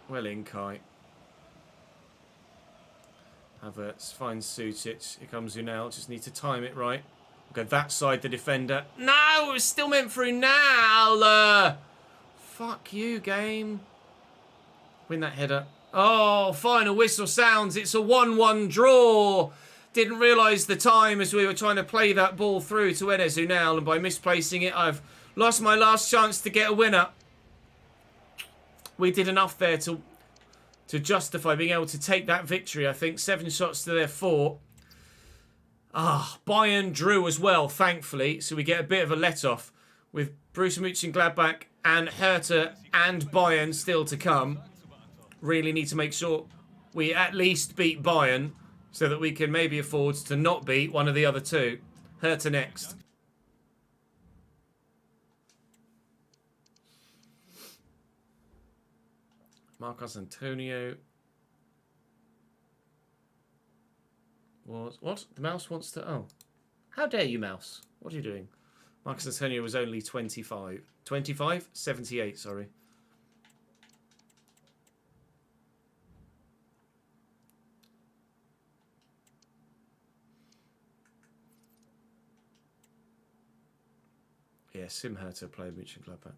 Well in, Kai. Havertz finds Sutic. Here comes Unal. Just need to time it right. Go that side, the defender. No, it was still meant for Unal. Fuck you, game. Win that header. Oh, final whistle sounds. It's a 1-1 draw. Didn't realise the time as we were trying to play that ball through to Enes Unal. And by misplacing it, I've lost my last chance to get a winner. We did enough there to justify being able to take that victory, I think. 7 shots to their 4. Bayern drew as well, thankfully. So we get a bit of a let-off with Borussia Mönchengladbach and Hertha and Bayern still to come. Really need to make sure we at least beat Bayern so that we can maybe afford to not beat one of the other two. Hertha next. Marcos Antonio. What? The mouse wants to... Oh. How dare you, mouse? What are you doing? Marcos Antonio was only 25. 25? 78, sorry. Yeah, Sim Hertha played Mönchengladbach.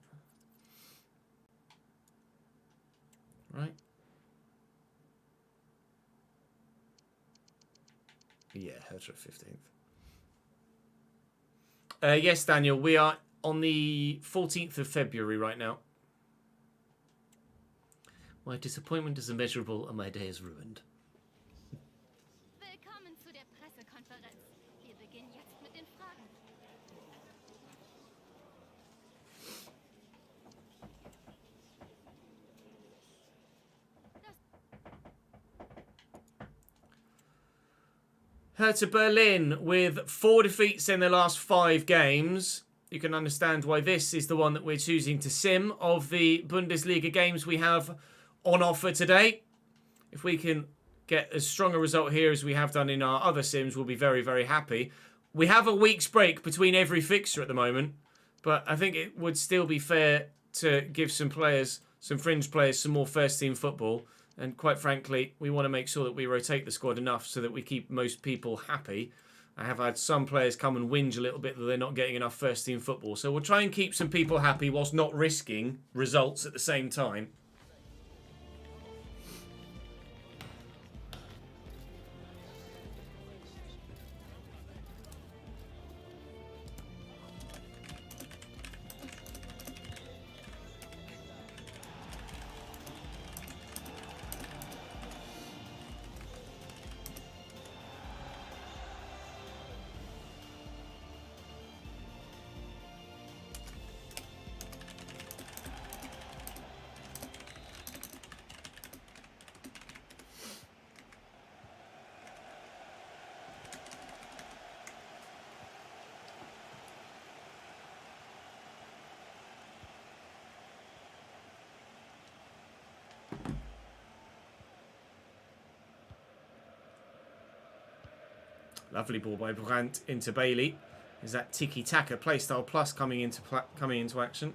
Right? Yeah, Hertha 15th. Yes, Daniel, we are on the 14th of February right now. My disappointment is immeasurable and my day is ruined. Willkommen zu der Pressekonferenz. Wir beginnen jetzt mit den Fragen. Hertha Berlin with 4 defeats in their last 5 games. You can understand why this is the one that we're choosing to sim of the Bundesliga games we have on offer today. If we can get as strong a result here as we have done in our other sims, we'll be very, very happy. We have a week's break between every fixture at the moment, but I think it would still be fair to give some players, some fringe players, some more first-team football. And quite frankly, we want to make sure that we rotate the squad enough so that we keep most people happy. I have had some players come and whinge a little bit that they're not getting enough first-team football. So we'll try and keep some people happy whilst not risking results at the same time. Lovely ball by Brandt into Bailey. Is that tiki-taka playstyle plus coming into action?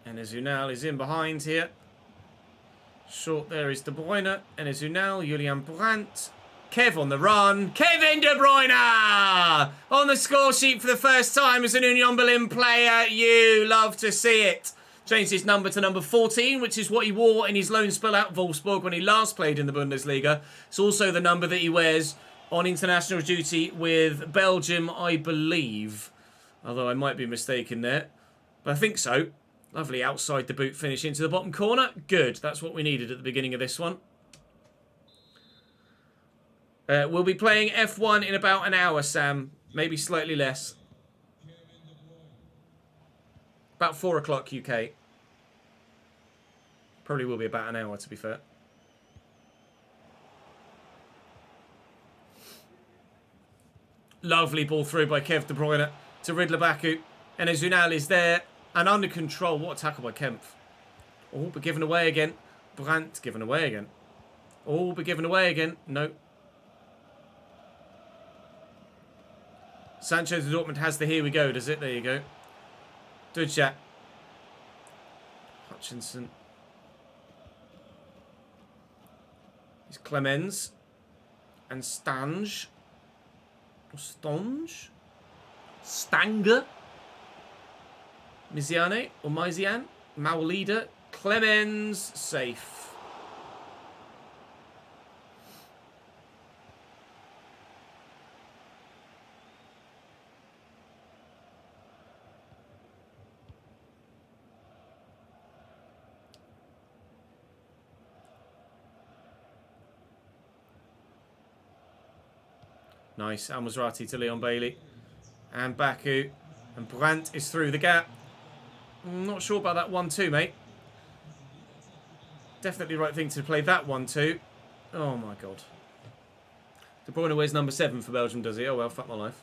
And Zunal is in behind here. Short there is De Bruyne. And Zunal, Julian Brandt. Kev on the run. Kevin De Bruyne! On the score sheet for the first time as an Union Berlin player. You love to see it. Changed his number to number 14, which is what he wore in his loan spell at Wolfsburg when he last played in the Bundesliga. It's also the number that he wears on international duty with Belgium, I believe. Although I might be mistaken there. But I think so. Lovely outside the boot finish into the bottom corner. Good. That's what we needed at the beginning of this one. We'll be playing F1 in about an hour, Sam. Maybe slightly less. About 4 o'clock UK. Probably will be about an hour, to be fair. Lovely ball through by Kev De Bruyne to Riddler Baku. And Zunal is there. And under control. What a tackle by Kempf. Oh, but given away again. Brandt given away again. Oh, but given away again. No. Sancho de Dortmund has the here we go, does it? There you go. Dudjak. Hutchinson. It's Clemens. And Stange. Or Stonge. Stanger. Miziane or Mizian. Maulida. Clemens. Safe. Nice. Al-Mazrati to Leon Bailey. And Baku. And Brandt is through the gap. I'm not sure about that 1-2, mate. Definitely the right thing to play that 1-2. Oh, my God. De Bruyne wears number 7 for Belgium, does he? Oh, well, fuck my life.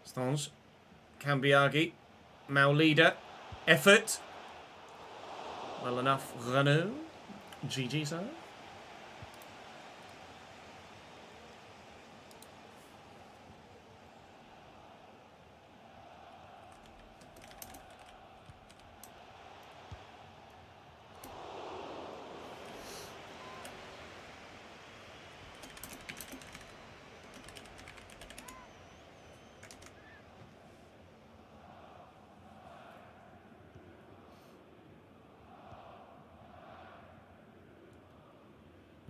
Stange. Cambiagi. Maulida. Effort. Well enough. Renault. GG, sir.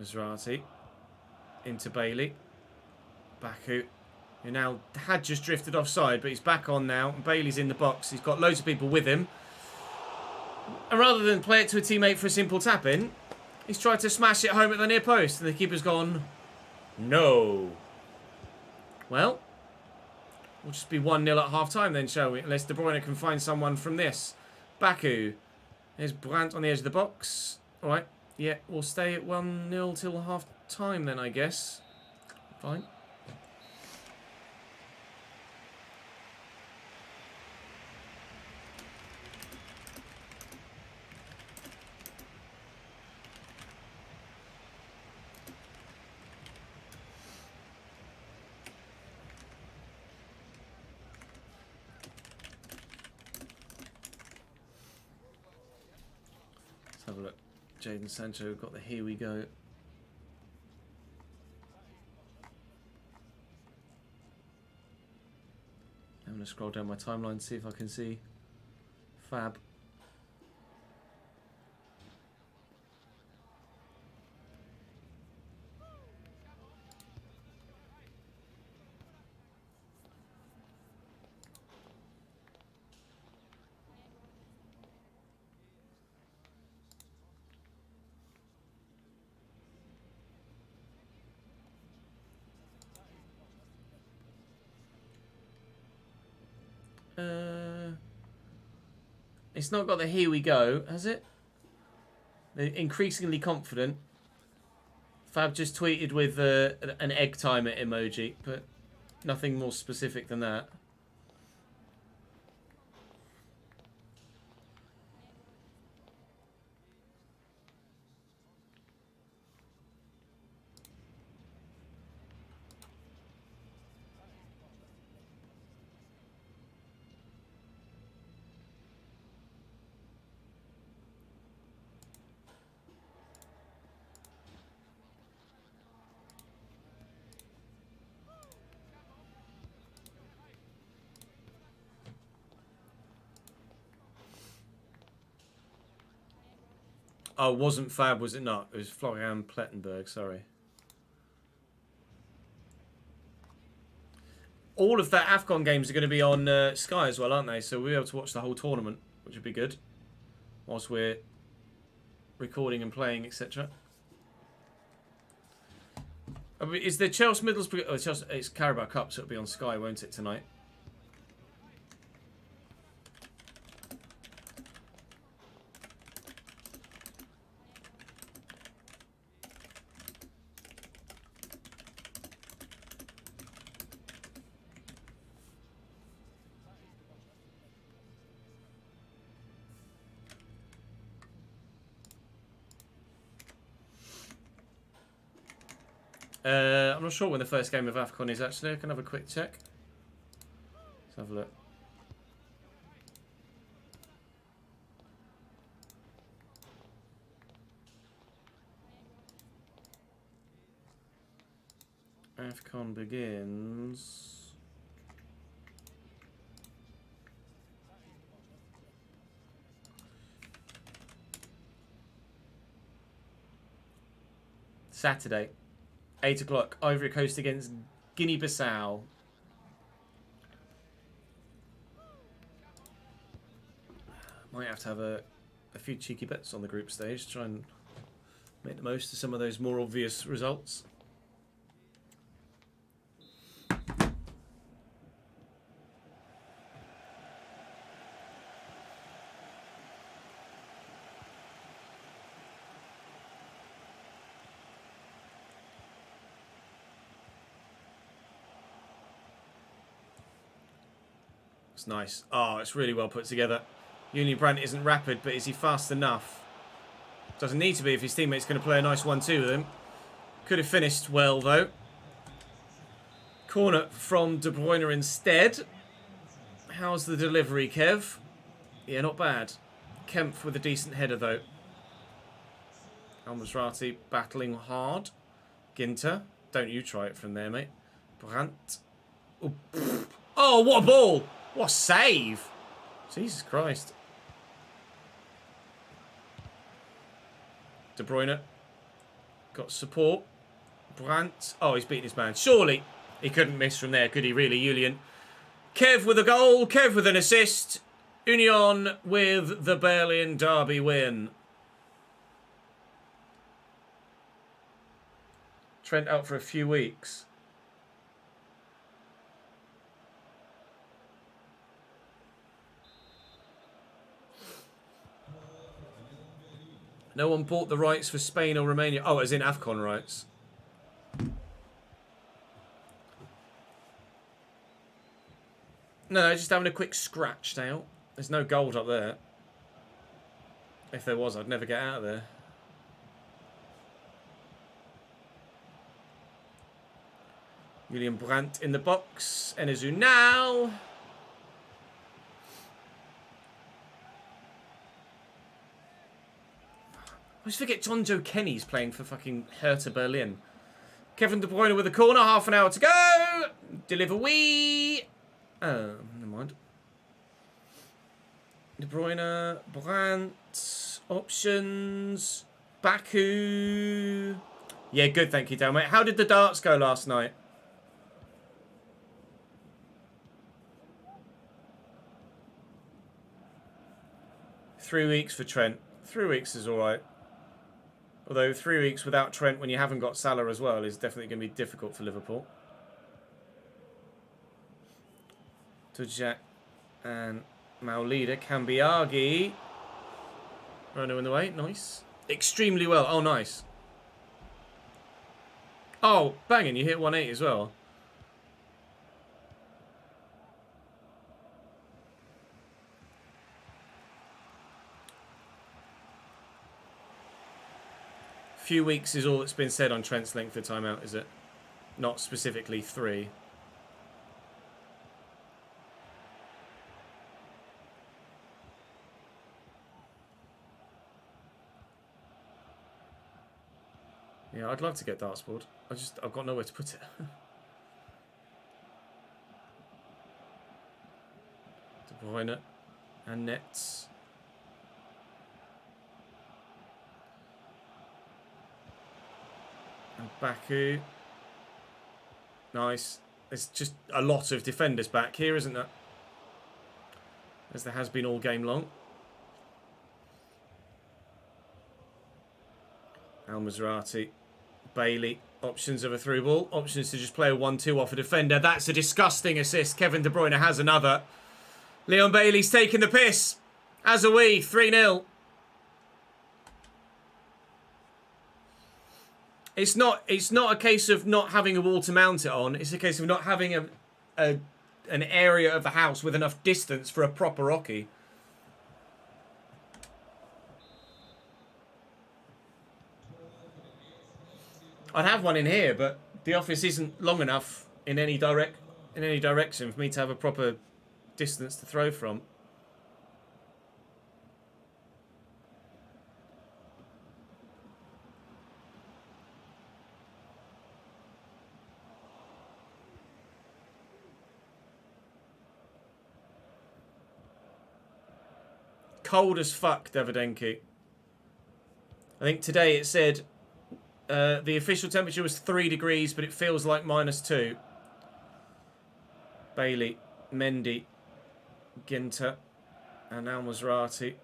Mazrati into Bailey. Baku, who now had just drifted offside, but he's back on now. And Bailey's in the box. He's got loads of people with him. And rather than play it to a teammate for a simple tap-in, he's tried to smash it home at the near post. And the keeper's gone, no. Well, we'll just be 1-0 at half-time then, shall we? Unless De Bruyne can find someone from this. Baku. There's Brandt on the edge of the box. All right. Yeah, we'll stay at 1-0 till half-time then, I guess. Fine. Let's have a look. Jadon Sancho got the here we go. I'm going to scroll down my timeline to see if I can see Fab. It's not got the here we go, has it? They're increasingly confident. Fab just tweeted with an egg timer emoji, but nothing more specific than that. Oh, wasn't Fab, was it not? It was Florian Plettenberg, sorry. All of the AFCON games are going to be on Sky as well, aren't they? So we'll be able to watch the whole tournament, which would be good. Whilst we're recording and playing, etc. Is the Chelsea Middlesbrough... Oh, it's Carabao Cup, so it'll be on Sky, won't it, tonight? I'm not sure when the first game of AFCON is actually. I can have a quick check. Let's have a look. AFCON begins... Saturday, 8 o'clock, Ivory Coast against Guinea-Bissau. Might have to have a few cheeky bets on the group stage, try and make the most of some of those more obvious results. It's nice. Oh, it's really well put together. Union Brandt isn't rapid, but is he fast enough? Doesn't need to be if his teammate's going to play a nice 1-2 with him. Could have finished well, though. Corner from De Bruyne instead. How's the delivery, Kev? Yeah, not bad. Kempf with a decent header, though. Al-Masrati battling hard. Ginter. Don't you try it from there, mate. Brandt. Oh, what a ball! What a save! Jesus Christ. De Bruyne. Got support. Brandt. Oh, he's beaten his man. Surely he couldn't miss from there, could he really, Julian? Kev with a goal. Kev with an assist. Union with the Berlin derby win. Trent out for a few weeks. No one bought the rights for Spain or Romania. Oh, as in AFCON rights. No, just having a quick scratched out. There's no gold up there. If there was, I'd never get out of there. William Brandt in the box. Enezu now. I always forget John Joe Kenny's playing for fucking Hertha Berlin. Kevin De Bruyne with a corner, half an hour to go. Deliver wee. Oh, never mind. De Bruyne, Brandt, options, Baku. Yeah, good, thank you, Dan, mate. How did the darts go last night? Three weeks for Trent. 3 weeks is all right. Although 3 weeks without Trent when you haven't got Salah as well is definitely going to be difficult for Liverpool. Tujak and Maulida. Kambiagi. Rono in the way. Nice. Extremely well. Oh, nice. Oh, banging. You hit 180 as well. Few weeks is all that's been said on Trent's length of timeout, is it? Not specifically 3. Yeah, I'd love to get dartboard. I've got nowhere to put it. De Bruyne and Nets. And Baku. Nice. There's just a lot of defenders back here, isn't there? As there has been all game long. Al-Masrati. Bailey. Options of a through ball. Options to just play a 1-2 off a defender. That's a disgusting assist. Kevin De Bruyne has another. Leon Bailey's taking the piss. As are we. 3-0. It's not a case of not having a wall to mount it on. It's a case of not having an area of the house with enough distance for a proper Rocky. I'd have one in here, but The office isn't long enough in any direction for me to have a proper distance to throw from. Cold as fuck, Davidenki. I think today it said the official temperature was 3 degrees, but it feels like -2. Bailey, Mendy, Ginter, and Al Maserati.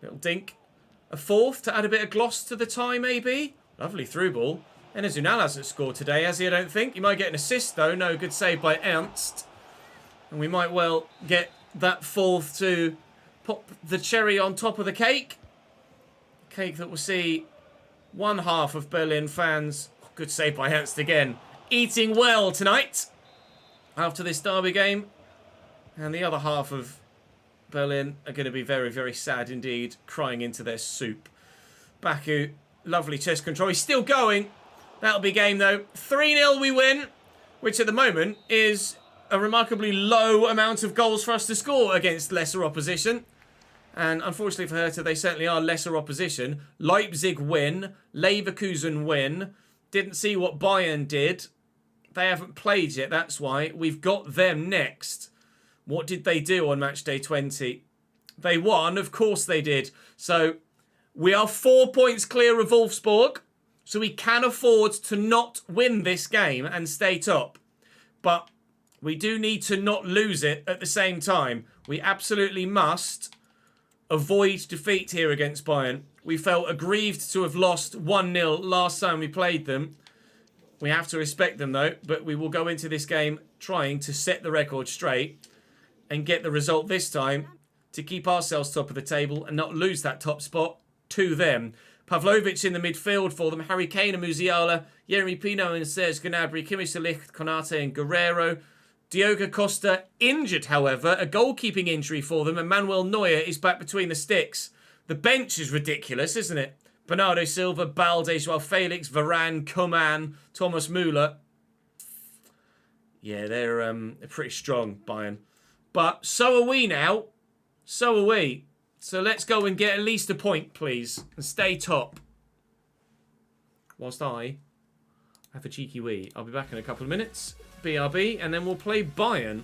Little dink. A fourth to add a bit of gloss to the tie, maybe. Lovely through ball. Enes Ünal hasn't scored today, has he? I don't think. He might get an assist, though. No, good save by Ernst. And we might well get that fourth to pop the cherry on top of the cake. Cake that will see one half of Berlin fans, good save by Ernst again, eating well tonight after this derby game. And the other half of Berlin are going to be very, very sad indeed, crying into their soup. Baku, lovely chest control. He's still going. That'll be game, though. 3-0 we win, which at the moment is a remarkably low amount of goals for us to score against lesser opposition. And unfortunately for Hertha, they certainly are lesser opposition. Leipzig win. Leverkusen win. Didn't see what Bayern did. They haven't played yet, that's why. We've got them next. What did they do on match day 20? They won, of course they did. So we are 4 points clear of Wolfsburg. So we can afford to not win this game and stay top. But we do need to not lose it at the same time. We absolutely must avoid defeat here against Bayern. We felt aggrieved to have lost 1-0 last time we played them. We have to respect them, though. But we will go into this game trying to set the record straight and get the result this time to keep ourselves top of the table and not lose that top spot to them. Pavlovic in the midfield for them. Harry Kane and Musiala. Yeremy Pino and Serge Gnabry. Kimmich de Ligt, Konate and Guerrero. Diogo Costa injured, however. A goalkeeping injury for them. And Manuel Neuer is back between the sticks. The bench is ridiculous, isn't it? Bernardo Silva, Balde, Joao Felix, Varane, Coman, Thomas Müller. Yeah, they're pretty strong, Bayern. But so are we now. So are we. So let's go and get at least a point, please. And stay top. Whilst I have a cheeky wee. I'll be back in a couple of minutes. BRB. And then we'll play Bayern.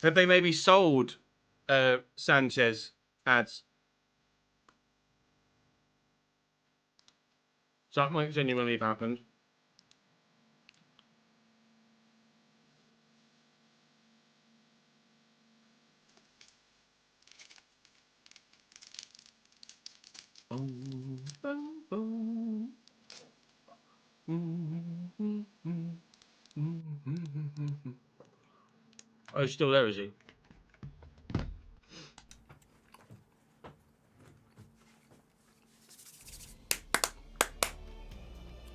Have they maybe sold Sanchez ads? So that might genuinely have happened. Oh, he's still there, is he?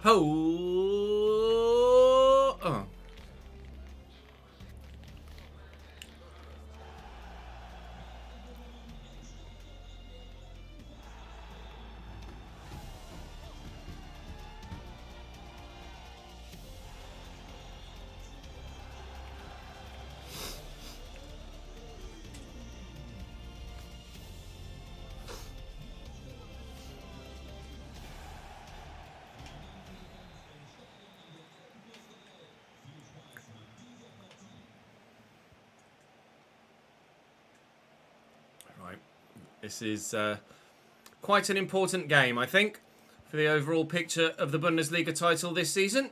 Oh. Right. This is quite an important game, I think, for the overall picture of the Bundesliga title this season.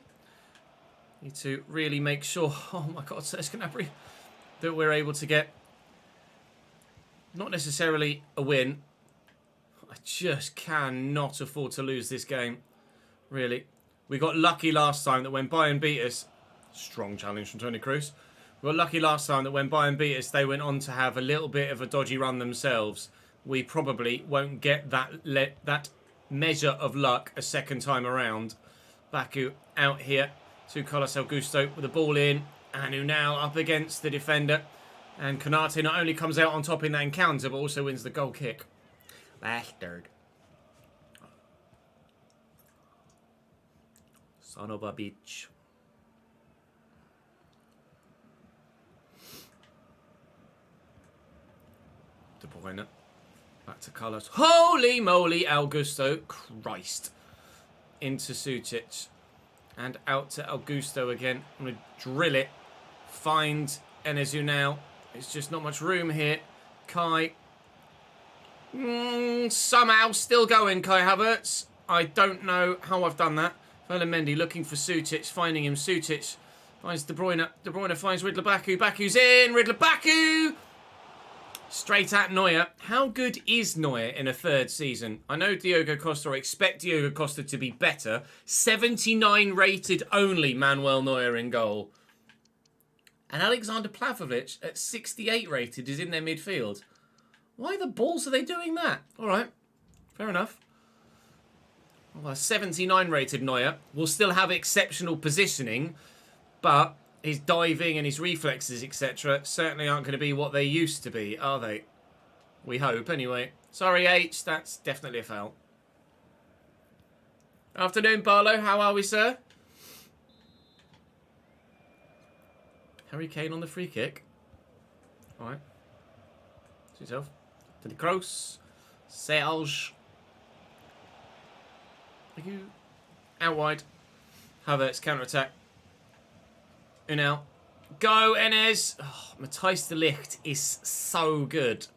Need to really make sure, oh my god, Serge Gnabry, that we're able to get not necessarily a win. I just cannot afford to lose this game, really. We got lucky last time that when Bayern beat us, strong challenge from Toni Kroos. We got lucky last time that when Bayern beat us, they went on to have a little bit of a dodgy run themselves. We probably won't get that measure of luck a second time around. Baku out here to Carlos Augusto with the ball in. Anu now up against the defender. And Konate not only comes out on top in that encounter, but also wins the goal kick. Bastard. Son of a bitch. De Bruyne. Back to Carlos. Holy moly, Augusto. Christ. Into Sutic. And out to Augusto again. I'm going to drill it. Find Enezu now. It's just not much room here. Kai. Somehow still going, Kai Havertz. I don't know how I've done that. Mendy looking for Sutic. Finding him. Sutic finds De Bruyne. De Bruyne finds Riddler Baku. Baku's in. Riddler Baku. Straight at Neuer. How good is Neuer in a third season? I know Diogo Costa, or expect Diogo Costa to be better. 79 rated only Manuel Neuer in goal. And Alexander Plavlovic at 68 rated is in their midfield. Why the balls are they doing that? All right, fair enough. Well, 79 rated Neuer will still have exceptional positioning, but his diving and his reflexes, etc., certainly aren't going to be what they used to be, are they? We hope, anyway. Sorry, H, that's definitely a foul. Afternoon, Barlow. How are we, sir? Harry Kane on the free kick. All right. To yourself. To the Kroos. Serge. Out wide. Havertz, counter-attack. Unal. Go, Enes. Oh, Matthijs de Ligt is so good.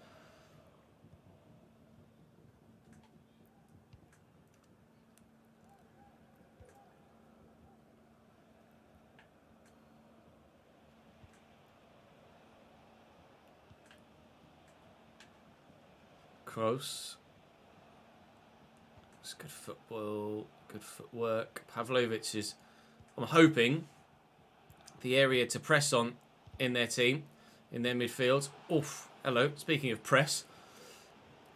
Kroos. It's good football, good footwork. Pavlovic is, I'm hoping, the area to press on in their team, in their midfield. Oof, hello, speaking of press.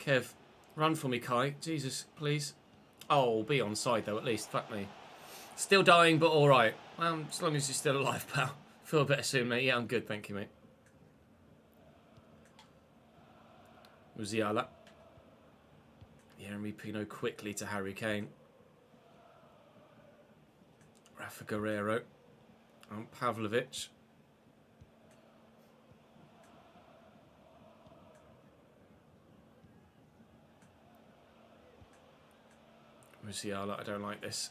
Kev, run for me, Kai. Jesus, please. Oh, be on side though, at least. Fuck me. Still dying, but alright. As long as you're still alive, pal. Feel better soon, mate. Yeah, I'm good, thank you, mate. Musiala. Jeremy Pino quickly to Harry Kane. Rafa Guerrero. And Pavlovic. Musiala, I don't like this.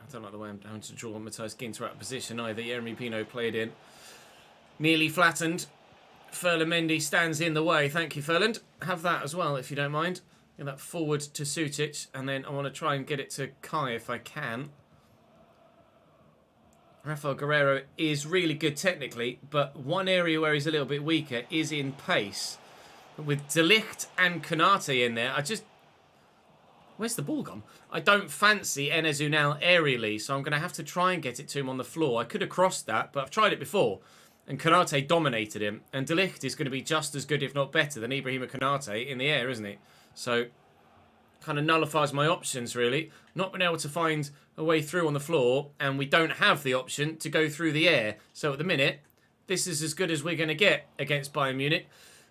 I don't like the way I'm having to draw Matthias Ginter out of position either. Jeremy Pino played in. Nearly flattened. Ferland Mendy stands in the way. Thank you, Ferland. Have that as well, if you don't mind. Get that forward to Sutic. And then I want to try and get it to Kai if I can. Rafael Guerrero is really good technically, but one area where he's a little bit weaker is in pace. With De Ligt and Konate in there, I just... Where's the ball gone? I don't fancy Enes Unal aerially, so I'm going to have to try and get it to him on the floor. I could have crossed that, but I've tried it before. And Konate dominated him. And De Ligt is going to be just as good, if not better, than Ibrahima Konate in the air, isn't he? So, kind of nullifies my options, really. Not been able to find a way through on the floor, and we don't have the option to go through the air. So at the minute, this is as good as we're going to get against Bayern Munich.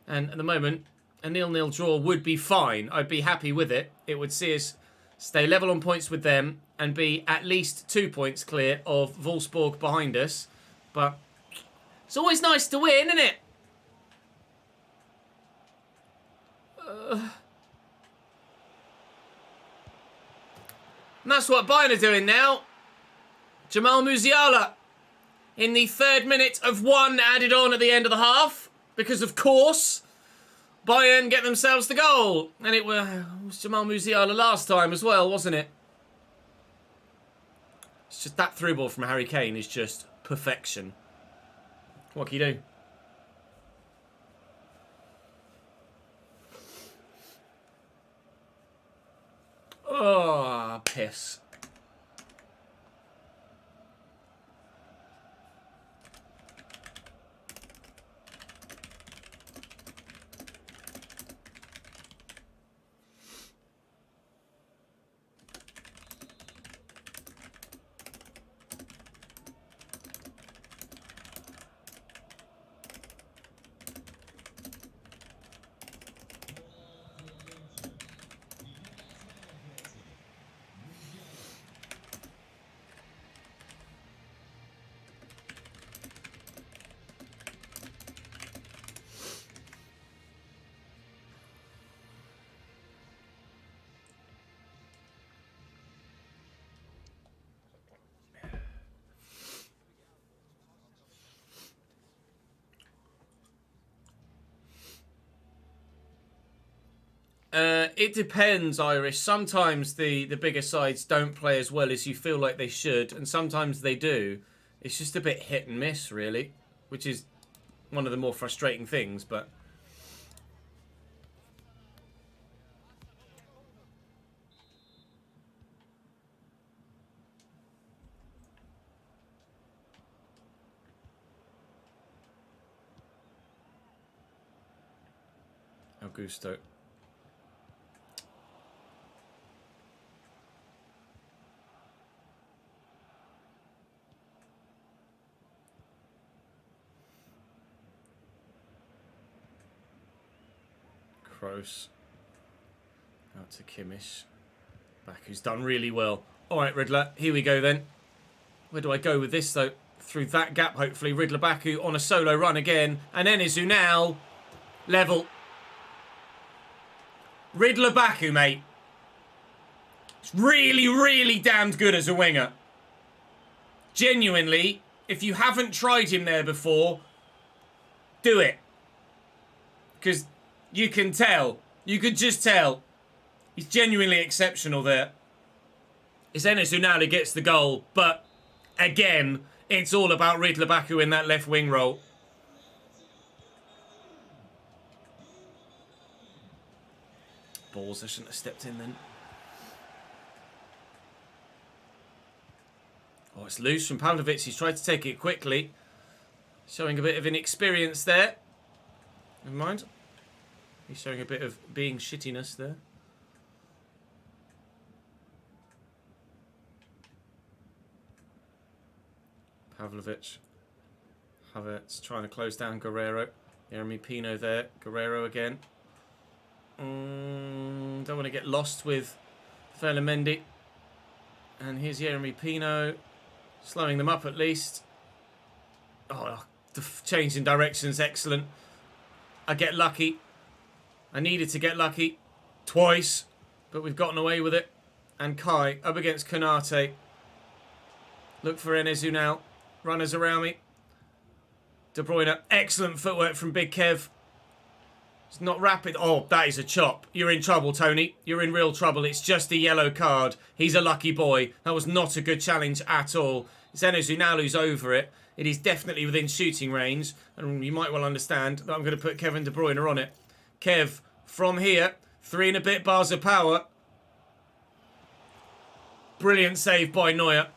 And at the moment, a 0-0 draw would be fine. I'd be happy with it. It would see us stay level on points with them and be at least 2 points clear of Wolfsburg behind us. But it's always nice to win, isn't it? And that's what Bayern are doing now. Jamal Musiala in the 3rd minute of 1 added on at the end of the half. Because, of course, Bayern get themselves the goal. And it was Jamal Musiala last time as well, wasn't it? It's just that through ball from Harry Kane is just perfection. What can you do? Oh, piss. It depends, Irish. Sometimes the bigger sides don't play as well as you feel like they should, and sometimes they do. It's just a bit hit and miss, really, which is one of the more frustrating things, but... Augusto. Kroos. Out to Kimmich. Baku's done really well. Alright, Riddler. Here we go then. Where do I go with this, though? Through that gap, hopefully. Riddler Baku on a solo run again. And Enes Unal. Level. Riddler Baku, mate. It's really, really damned good as a winger. Genuinely, if you haven't tried him there before, do it. Because you can tell. You could just tell. He's genuinely exceptional there. It's Enes Unal who gets the goal, but again, it's all about Riddler Baku in that left wing role. Balls, I shouldn't have stepped in then. Oh, it's loose from Pavlovic. He's tried to take it quickly. Showing a bit of inexperience there. Never mind. He's showing a bit of being shittiness there. Pavlovic. Havertz trying to close down Guerrero. Jeremy Pino there. Guerrero again. Don't want to get lost with Ferland Mendy. And here's Jeremy Pino. Slowing them up at least. Oh, the change in direction's excellent. I get lucky. I needed to get lucky twice, but we've gotten away with it. And Kai up against Konate. Look for Enes Unal. Runners around me. De Bruyne. Excellent footwork from Big Kev. It's not rapid. Oh, that is a chop. You're in trouble, Tony. You're in real trouble. It's just a yellow card. He's a lucky boy. That was not a good challenge at all. It's Enes Unal who's over it. It is definitely within shooting range. And you might well understand that I'm going to put Kevin De Bruyne on it. Kev, from here. 3 and a bit bars of power. Brilliant save by Neuer.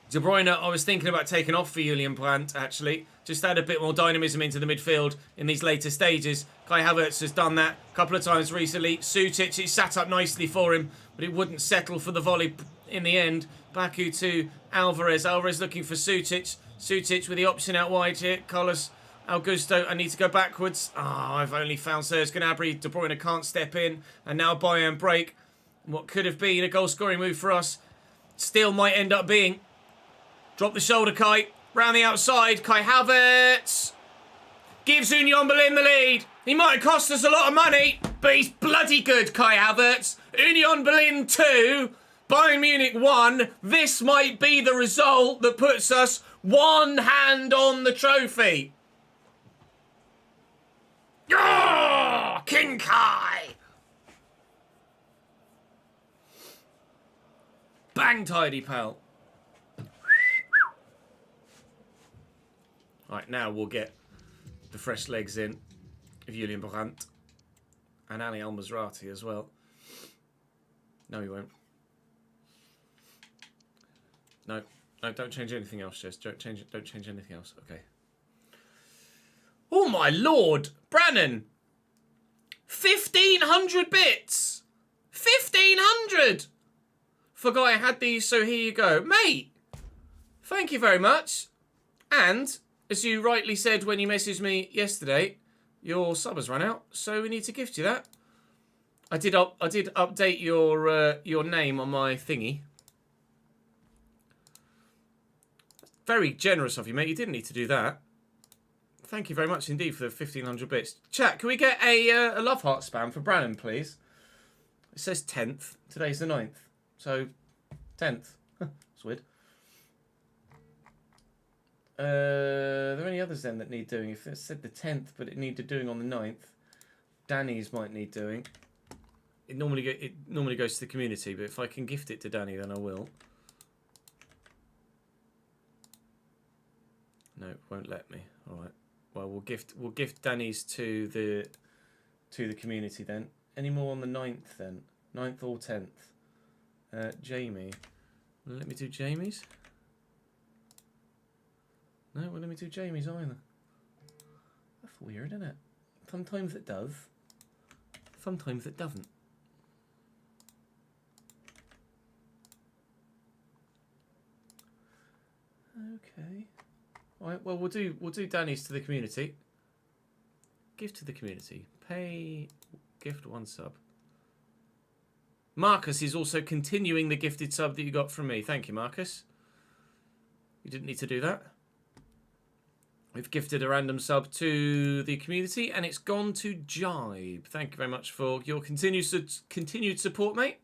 De Bruyne, I was thinking about taking off for Julian Brandt, actually. Just add a bit more dynamism into the midfield in these later stages. Kai Havertz has done that a couple of times recently. Sutic, it sat up nicely for him, but it wouldn't settle for the volley in the end. Baku to Alvarez. Alvarez looking for Sutic. Sutic with the option out wide here. Carlos Augusto, I need to go backwards. I've only found Serge Gnabry. De Bruyne can't step in. And now Bayern break. What could have been a goal-scoring move for us still might end up being. Drop the shoulder, Kai. Round the outside. Kai Havertz gives Union Berlin the lead. He might have cost us a lot of money, but he's bloody good, Kai Havertz. Union Berlin 2, Bayern Munich 1. This might be the result that puts us one hand on the trophy. Oh, King Kai. Bang tidy, pal. Right, now we'll get the fresh legs in of Julian Brandt and Ali Al-Mazrati as well. No, he won't. No, don't change anything else, Jess. Don't change anything else. Okay. Oh my lord, Brannon! 1,500 bits! 1,500! Forgot I had these, so here you go. Mate! Thank you very much. And, as you rightly said when you messaged me yesterday, your sub has run out, so we need to gift you that. I did update your name on my thingy. Very generous of you, mate. You didn't need to do that. Thank you very much indeed for the 1,500 bits. Chat, can we get a love heart spam for Brannon, please? It says 10th. Today's the 9th. So, 10th. That's weird. Are there any others then that need doing? If it said the 10th, but it needed doing on the 9th, Danny's might need doing. It normally goes to the community, but if I can gift it to Danny, then I will. No, it won't let me. All right. Well, we'll gift Danny's to the community then. Any more on the 9th then? 9th or 10th? Jamie. Will it let me do Jamie's? No, it won't let me do Jamie's either. That's weird, isn't it? Sometimes it does. Sometimes it doesn't. Okay. All right. Well, we'll do Danny's to the community. Gift to the community. Pay. Gift 1 sub. Marcus is also continuing the gifted sub that you got from me. Thank you, Marcus. You didn't need to do that. We've gifted a random sub to the community, and it's gone to Jibe. Thank you very much for your continued support, mate.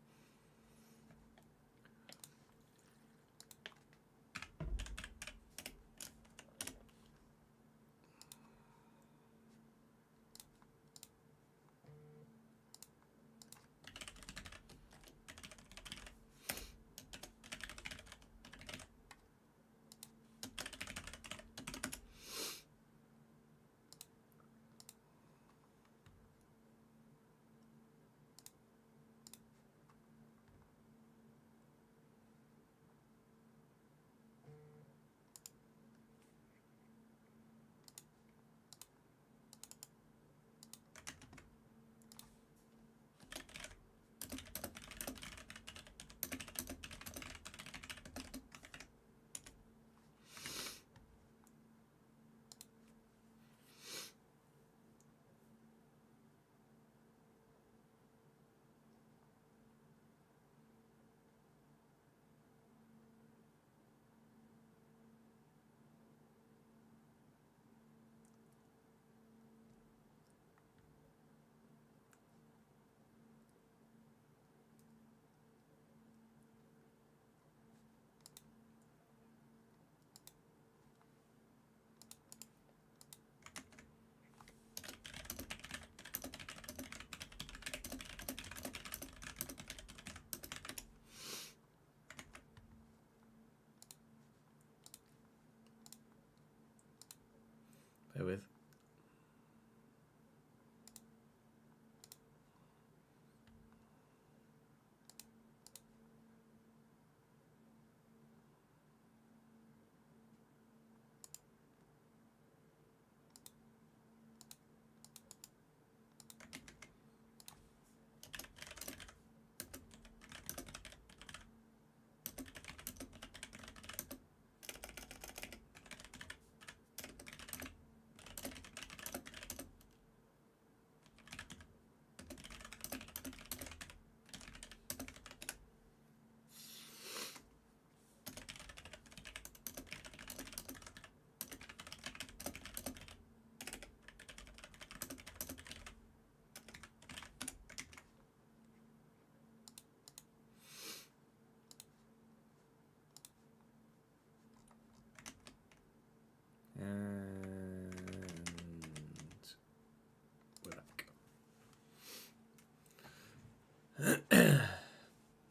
with.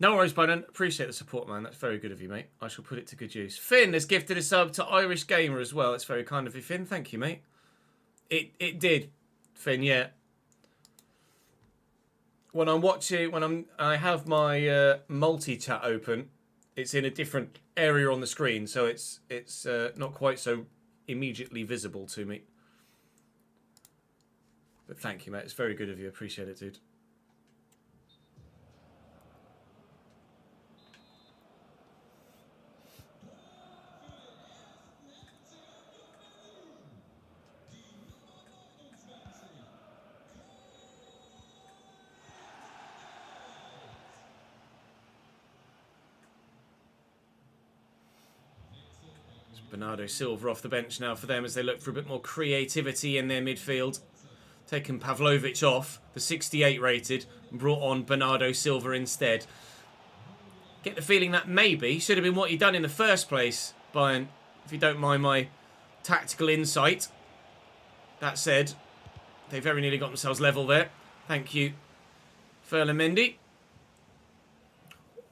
No worries, Biden. Appreciate the support, man. That's very good of you, mate. I shall put it to good use. Finn has gifted a sub to Irish Gamer as well. That's very kind of you, Finn. Thank you, mate. It did, Finn. Yeah. When I'm watching, I have my multi-chat open. It's in a different area on the screen, so it's not quite so immediately visible to me. But thank you, mate. It's very good of you. Appreciate it, dude. Bernardo Silva off the bench now for them as they look for a bit more creativity in their midfield. Taking Pavlovic off, the 68 rated, and brought on Bernardo Silva instead. Get the feeling that maybe should have been what he'd done in the first place, Bayern, if you don't mind my tactical insight. That said, they very nearly got themselves level there. Thank you, Ferland-Mendy.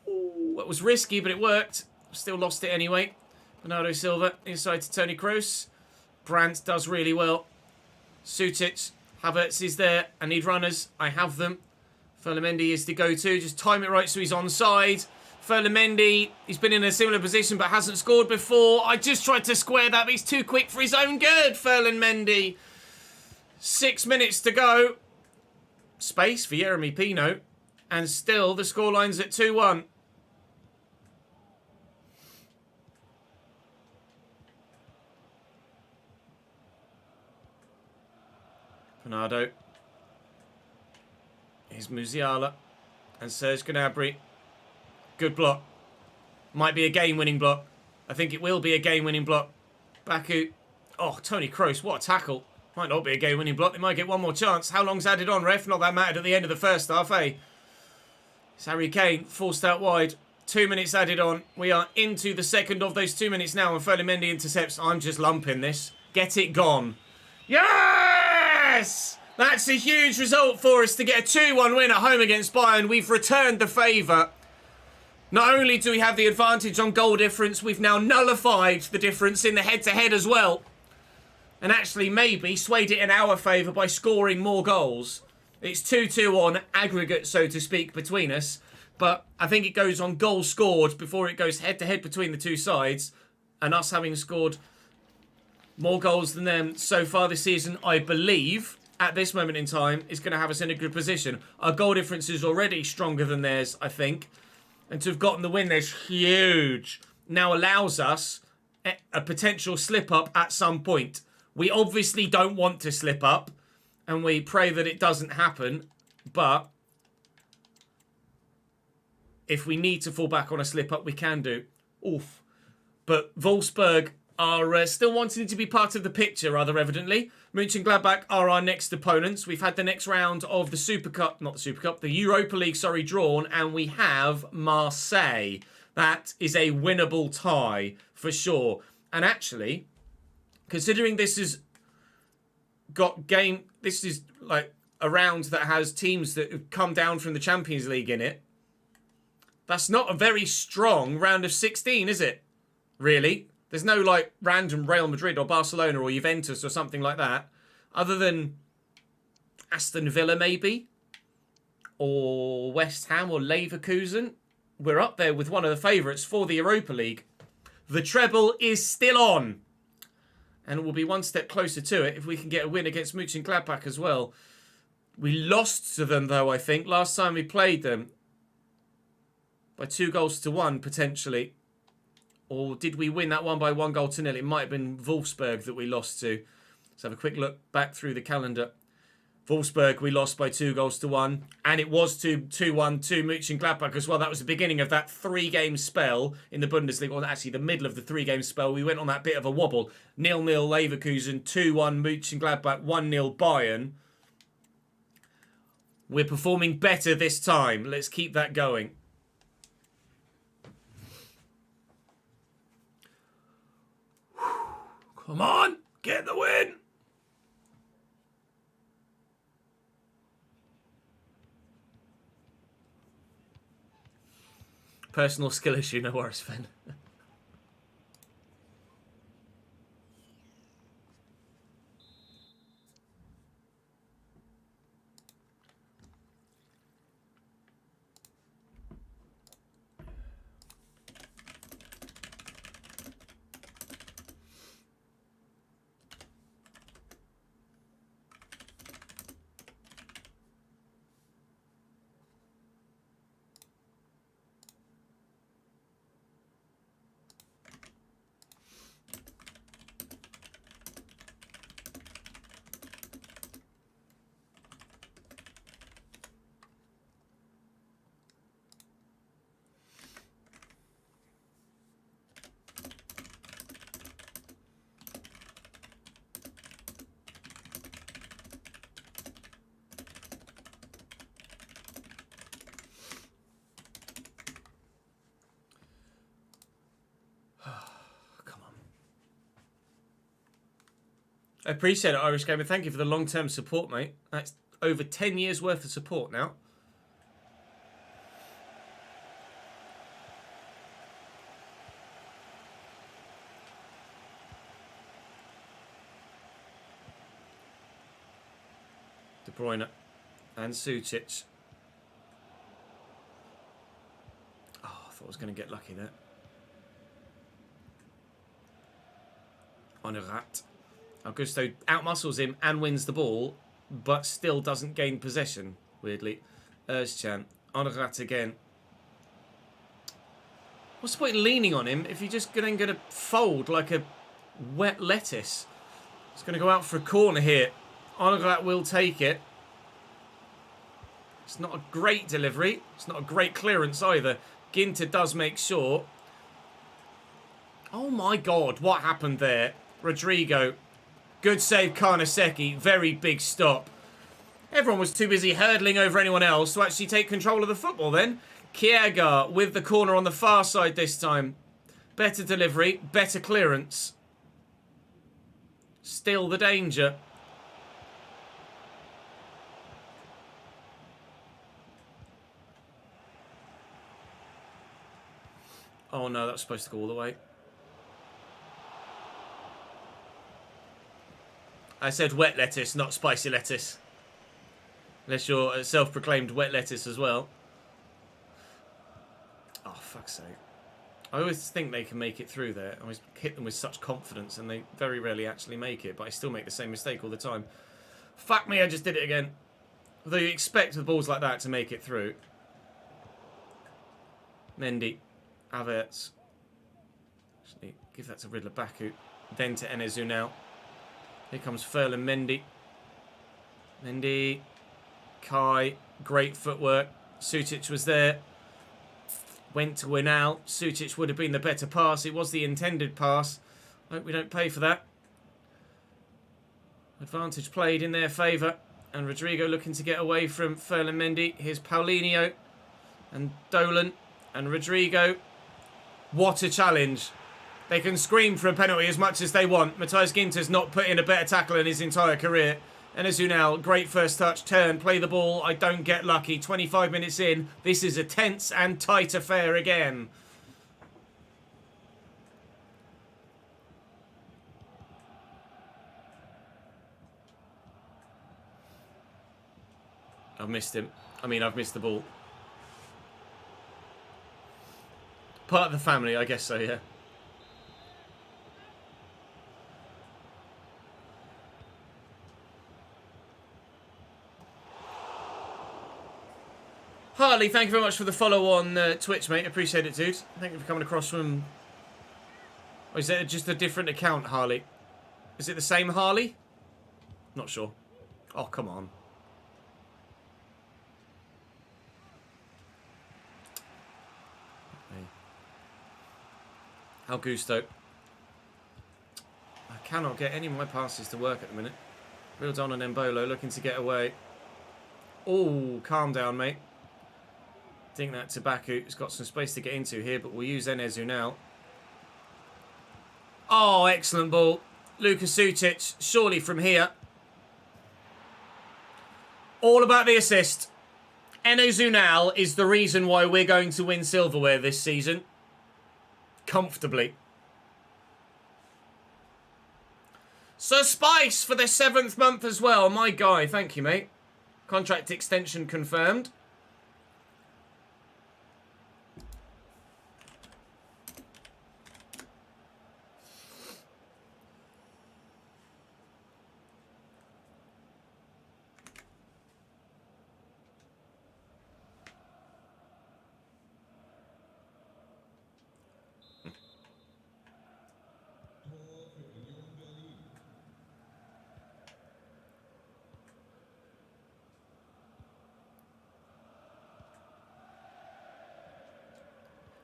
Ooh, that was risky, but it worked. Still lost it anyway. Bernardo Silva inside to Toni Kroos. Brandt does really well. Sutic, Havertz is there. I need runners. I have them. Ferland-Mendy is the go-to. Just time it right so he's onside. Ferland-Mendy, he's been in a similar position but hasn't scored before. I just tried to square that, but he's too quick for his own good. Ferland-Mendy. 6 minutes to go. Space for Yeremy Pino. And still the scoreline's at 2-1. Bernardo. Here's Musiala. And Serge Gnabry. Good block. Might be a game-winning block. I think it will be a game-winning block. Baku. Oh, Toni Kroos. What a tackle. Might not be a game-winning block. They might get one more chance. How long's added on, ref? Not that mattered at the end of the first half, eh? It's Harry Kane. Forced out wide. 2 minutes added on. We are into the second of those 2 minutes now. And Ferland-Mendy intercepts. I'm just lumping this. Get it gone. Yes! That's a huge result for us to get a 2-1 win at home against Bayern. We've returned the favour. Not only do we have the advantage on goal difference, we've now nullified the difference in the head-to-head as well. And actually maybe swayed it in our favour by scoring more goals. It's 2-2 on aggregate, so to speak, between us. But I think it goes on goals scored before it goes head-to-head between the two sides. And us having scored more goals than them so far this season, I believe, at this moment in time, is going to have us in a good position. Our goal difference is already stronger than theirs, I think. And to have gotten the win there's huge. Now allows us a potential slip-up at some point. We obviously don't want to slip up. And we pray that it doesn't happen. But if we need to fall back on a slip-up, we can do. Oof. But Wolfsburg are still wanting to be part of the picture, rather evidently. Mönchengladbach are our next opponents. We've had the next round of the Super Cup, not the Super Cup, the Europa League, sorry, drawn, and we have Marseille. That is a winnable tie, for sure. And actually, considering this is this is like a round that has teams that have come down from the Champions League in it, that's not a very strong round of 16, is it? Really? There's no, like, random Real Madrid or Barcelona or Juventus or something like that. Other than Aston Villa, maybe. Or West Ham or Leverkusen. We're up there with one of the favourites for the Europa League. The treble is still on. And we'll be one step closer to it if we can get a win against Mönchengladbach as well. We lost to them, though, I think, last time we played them. By 2-1, potentially. Or did we win that one by 1-0? It might have been Wolfsburg that we lost to. Let's have a quick look back through the calendar. Wolfsburg, we lost by 2-1. And it was 2-1 to Mönchengladbach as well. That was the beginning of that 3-game spell in the Bundesliga. Well, actually, the middle of the 3-game spell. We went on that bit of a wobble. 0-0 Leverkusen, 2-1 Mönchengladbach, 1-0 Bayern. We're performing better this time. Let's keep that going. Come on, get the win. Personal skill issue, no worries, Fen. I appreciate it, Irish Gamer. Thank you for the long-term support, mate. That's over 10 years worth of support now. De Bruyne and Sucic. Oh, I thought I was going to get lucky there. Honorat. Augusto outmuscles him and wins the ball, but still doesn't gain possession, weirdly. Özcan. Honorat again. What's the point of leaning on him if you're just going to fold like a wet lettuce? It's going to go out for a corner here. Honorat will take it. It's not a great delivery. It's not a great clearance either. Ginter does make sure. Oh my God, what happened there? Rodrigo. Good save, Karnaseki. Very big stop. Everyone was too busy hurdling over anyone else to actually take control of the football then. Kjaer with the corner on the far side this time. Better delivery, better clearance. Still the danger. Oh no, that was supposed to go all the way. I said wet lettuce, not spicy lettuce. Unless you're a self-proclaimed wet lettuce as well. Oh, fuck's sake. I always think they can make it through there. I always hit them with such confidence and they very rarely actually make it. But I still make the same mistake all the time. Fuck me, I just did it again. Although you expect with balls like that to make it through. Mendy. Havertz. Actually, give that to Riddler Baku. Then to Enezu now. Here comes Ferland Mendy. Mendy. Kai. Great footwork. Sucic was there. Went to win out. Sucic would have been the better pass. It was the intended pass. Hope we don't pay for that. Advantage played in their favour. And Rodrigo looking to get away from Ferland Mendy. Here's Paulinho. And Dolan. And Rodrigo. What a challenge. They can scream for a penalty as much as they want. Matthias Ginter's not put in a better tackle in his entire career. Enezu now, great first touch, turn, play the ball. I don't get lucky. 25 minutes in. This is a tense and tight affair again. I've missed him. I mean, I've missed the ball. Part of the family, I guess so, yeah. Harley, thank you very much for the follow on Twitch, mate. Appreciate it, dude. Thank you for coming across from... Or is it just a different account, Harley? Is it the same Harley? Not sure. Oh, come on. Okay. Augusto. I cannot get any of my passes to work at the minute. Rildon and Embolo looking to get away. Oh, calm down, mate. I think that Tabaku has got some space to get into here, but we'll use Enezu now. Oh, excellent ball. Luka Sucic, surely from here. All about the assist. Enezu now is the reason why we're going to win silverware this season. Comfortably. Sir Spice for the 7th month as well. My guy, thank you, mate. Contract extension confirmed.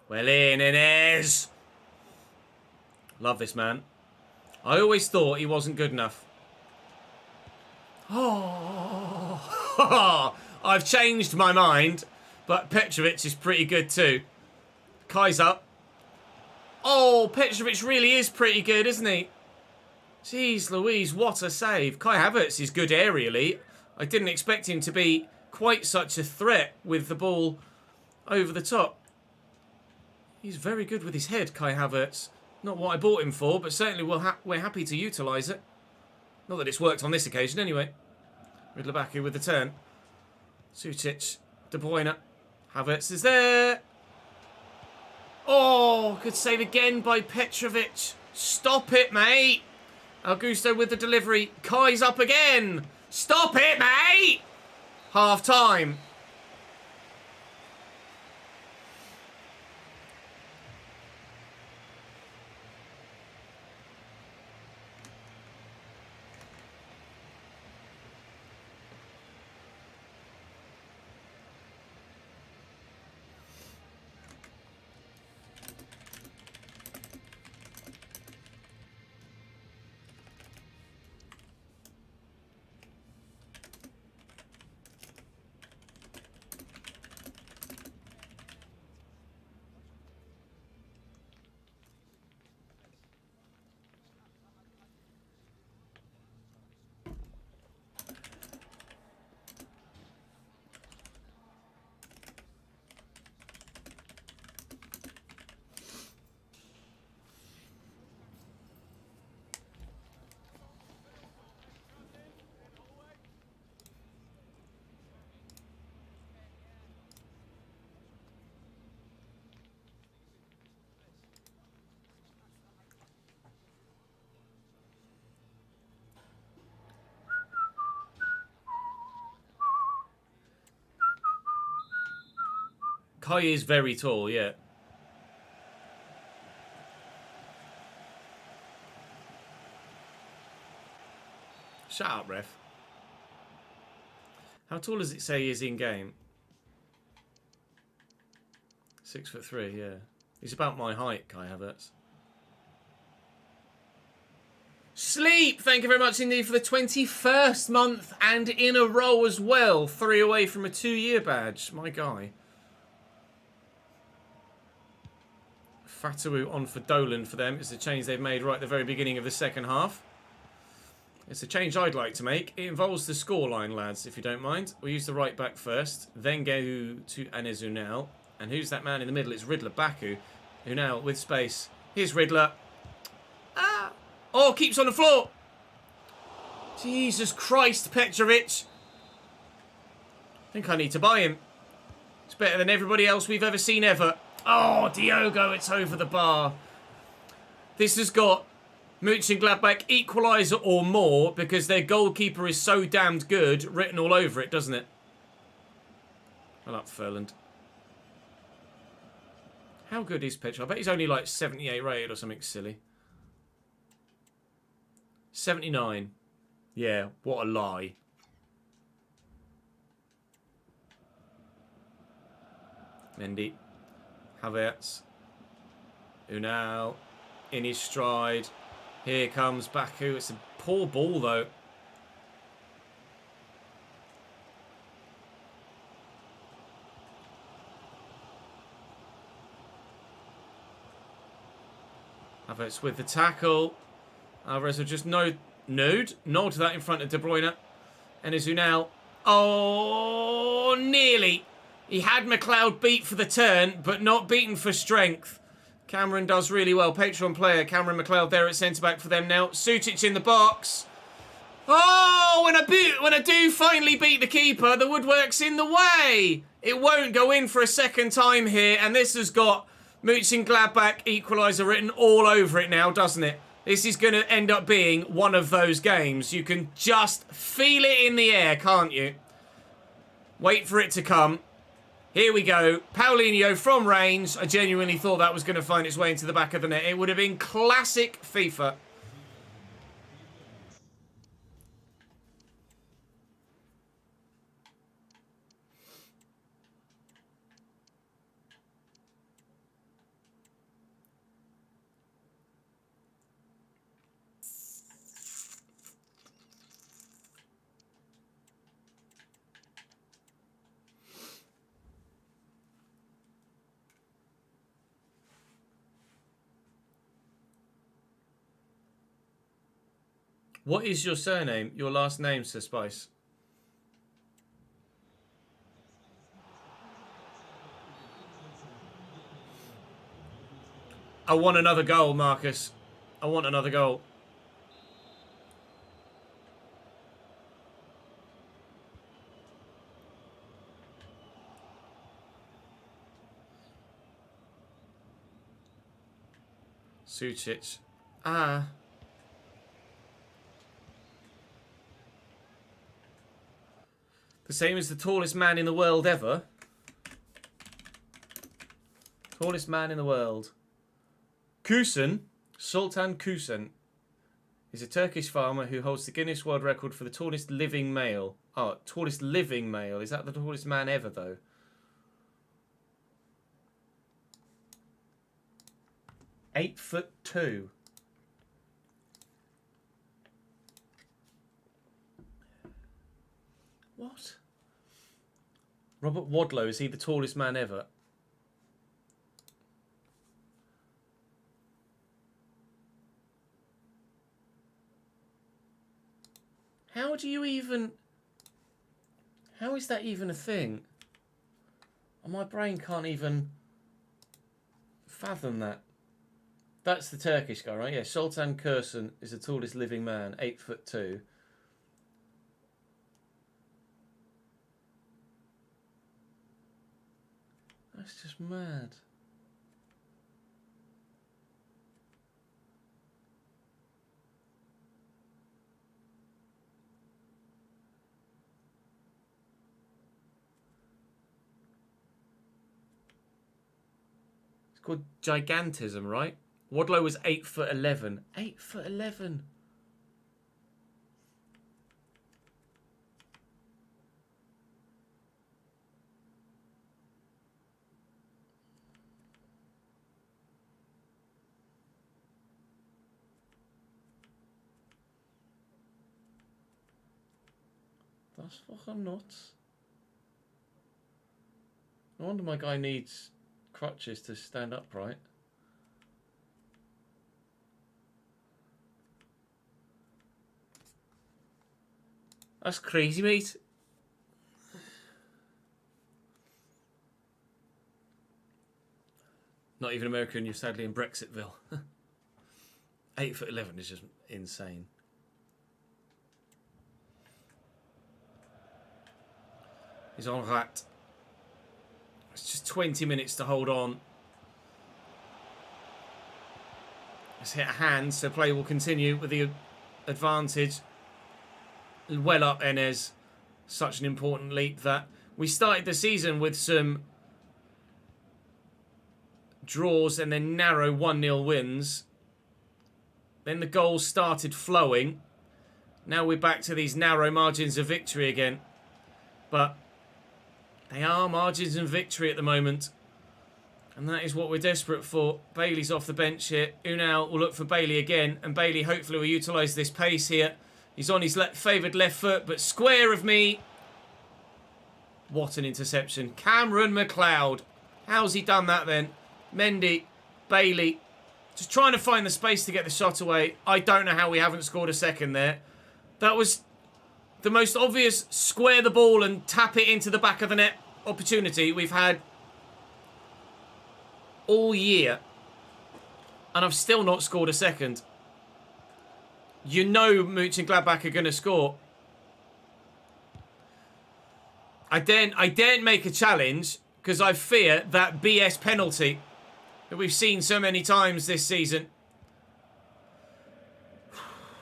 Well in, Inez. Love this man. I always thought he wasn't good enough. Oh, I've changed my mind, but Petrovic is pretty good too. Kai's up. Oh, Petrovic really is pretty good, isn't he? Jeez Louise, what a save. Kai Havertz is good aerially. I didn't expect him to be quite such a threat with the ball over the top. He's very good with his head, Kai Havertz. Not what I bought him for, but certainly we're happy to utilise it. Not that it's worked on this occasion, anyway. Riddler Baku with the turn. Sucic, De Bruyne. Havertz is there. Oh, good save again by Petrovic. Stop it, mate. Augusto with the delivery. Kai's up again. Stop it, mate. Half time. Kai is very tall, yeah. Shut up, ref. How tall does it say he is in game? 6'3", yeah. He's about my height, Kai Havertz. Sleep! Thank you very much indeed for the 21st month and in a row as well. 3 away from a 2-year badge. My guy. Fatawu on for Dolan for them. It's a change they've made right at the very beginning of the second half. It's a change I'd like to make. It involves the scoreline, lads, if you don't mind. We'll use the right back first, then go to Enes Unal. And who's that man in the middle? It's Riddler Baku. Unal with space. Here's Riddler. Ah! Oh, keeps on the floor. Jesus Christ, Petrovic. I think I need to buy him. It's better than everybody else we've ever seen ever. Oh, Diogo, it's over the bar. This has got Mönchengladbach equaliser or more because their goalkeeper is so damned good written all over it, doesn't it? I like Furland. How good is Petra? I bet he's only like 78 rated or something silly. 79. Yeah, what a lie. Mendy. Havertz. Unal. In his stride. Here comes Baku. It's a poor ball though. Havertz with the tackle. Alvarez will just nod that in front of De Bruyne. And is Unal. Oh, nearly. He had McLeod beat for the turn, but not beaten for strength. Cameron does really well. Patreon player Cameron McLeod there at centre-back for them now. Sutic in the box. Oh, when I do finally beat the keeper, the woodwork's in the way. It won't go in for a second time here, and this has got Mönchengladbach equaliser written all over it now, doesn't it? This is going to end up being one of those games. You can just feel it in the air, can't you? Wait for it to come. Here we go. Paulinho from range. I genuinely thought that was going to find its way into the back of the net. It would have been classic FIFA. What is your surname? Your last name, Sir Spice? I want another goal, Marcus. I want another goal. Sucic. Ah. The same as the tallest man in the world ever. Tallest man in the world. Kusen, Sultan Kusen, is a Turkish farmer who holds the Guinness World Record for the tallest living male. Oh, tallest living male. Is that the tallest man ever, though? (8'2". What? Robert Wadlow, is he the tallest man ever? How do you even... How is that even a thing? My brain can't even fathom that. That's the Turkish guy, right? Yeah, Sultan Kursun is the tallest living man, 8'2". That's just mad. It's called gigantism, right? Wadlow was 8'11". 8'11". That's fucking nuts. No wonder my guy needs crutches to stand upright. That's crazy, mate. Not even American, you're sadly in Brexitville. 8'11" is just insane. is on that. It's just 20 minutes to hold on. Let's hit a hand, so play will continue with the advantage. Well up, Enes. Such an important leap that. We started the season with some draws and then narrow 1-0 wins. Then the goals started flowing. Now we're back to these narrow margins of victory again. But they are margins of victory at the moment. And that is what we're desperate for. Bailey's off the bench here. Unal will look for Bailey again. And Bailey hopefully will utilise this pace here. He's on his favoured left foot, but square of me. What an interception. Cameron McLeod. How's he done that then? Mendy, Bailey. Just trying to find the space to get the shot away. I don't know how we haven't scored a second there. That was the most obvious square the ball and tap it into the back of the net opportunity we've had all year. And I've still not scored a second. You know Mönchengladbach are going to score. I daren't make a challenge because I fear that BS penalty that we've seen so many times this season.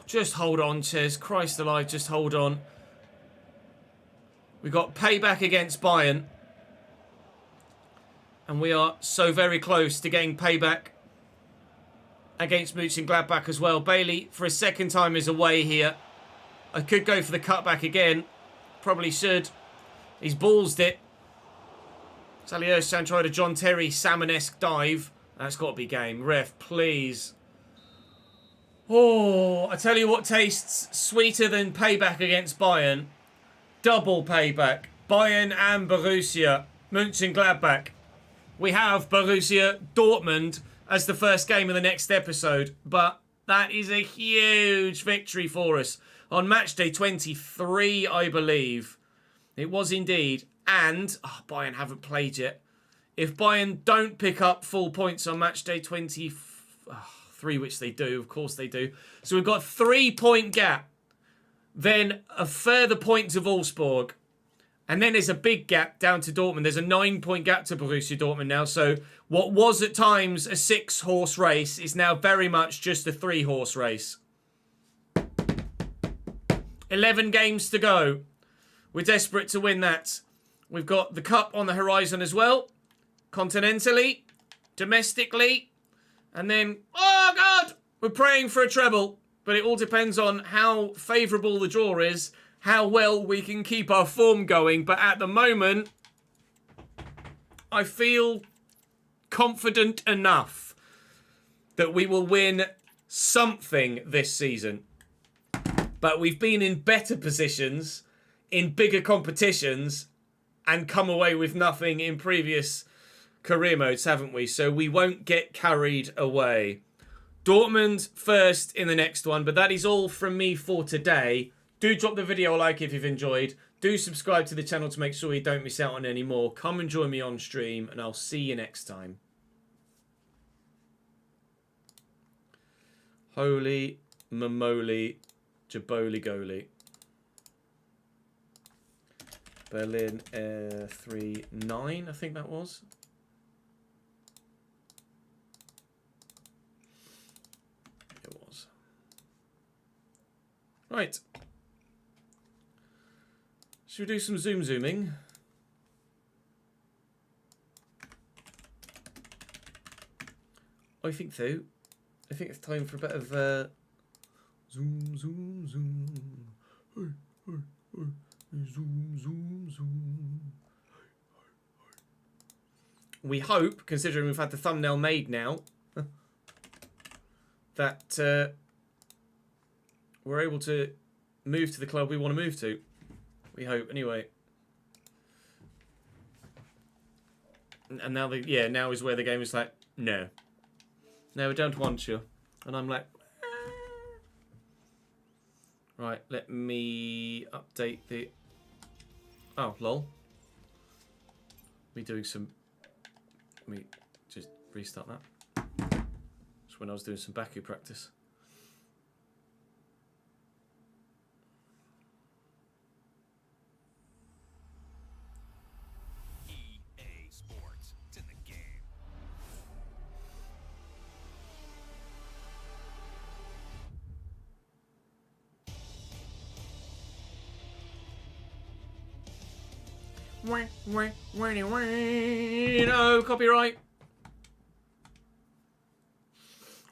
Just hold on, Ches. Christ alive, just hold on. We've got payback against Bayern. And we are so very close to getting payback against Mönchengladbach as well. Bailey, for a second time, is away here. I could go for the cutback again. Probably should. He's ballsed it. Salihurst tried a John Terry salmon-esque dive. That's got to be game. Ref, please. Oh, I tell you what tastes sweeter than payback against Bayern. Double payback. Bayern and Borussia. Mönchengladbach. We have Borussia Dortmund as the first game of the next episode. But that is a huge victory for us. On match day 23, I believe. It was indeed. And Bayern haven't played yet. If Bayern don't pick up full points on match day 23, which they do, of course they do. So we've got 3-point gap. Then a further point to Wolfsburg. And then there's a big gap down to Dortmund. There's a 9-point gap to Borussia Dortmund now. So what was at times a 6-horse race is now very much just a 3-horse race. 11 games to go. We're desperate to win that. We've got the cup on the horizon as well. Continentally. Domestically. And then, oh God, we're praying for a treble. But it all depends on how favourable the draw is. How well we can keep our form going. But at the moment, I feel confident enough that we will win something this season. But we've been in better positions, in bigger competitions, and come away with nothing in previous career modes, haven't we? So we won't get carried away. Dortmund first in the next one, but that is all from me for today. Do drop the video a like if you've enjoyed. Do subscribe to the channel to make sure you don't miss out on any more. Come and join me on stream, and I'll see you next time. Holy Mamoli Jaboli Goli. Berlin 3-9, I think that was. It was. Right. Should we do some zooming? I think so. I think it's time for a bit of zoom. Zoom. We hope, considering we've had the thumbnail made now, that we're able to move to the club we want to move to. We hope, anyway. And now, now is where the game is like, no, we don't want you. And I'm like, right, let me update the... Oh, lol. Me doing some... Let me just restart that. That's when I was doing some Baku practice. No copyright.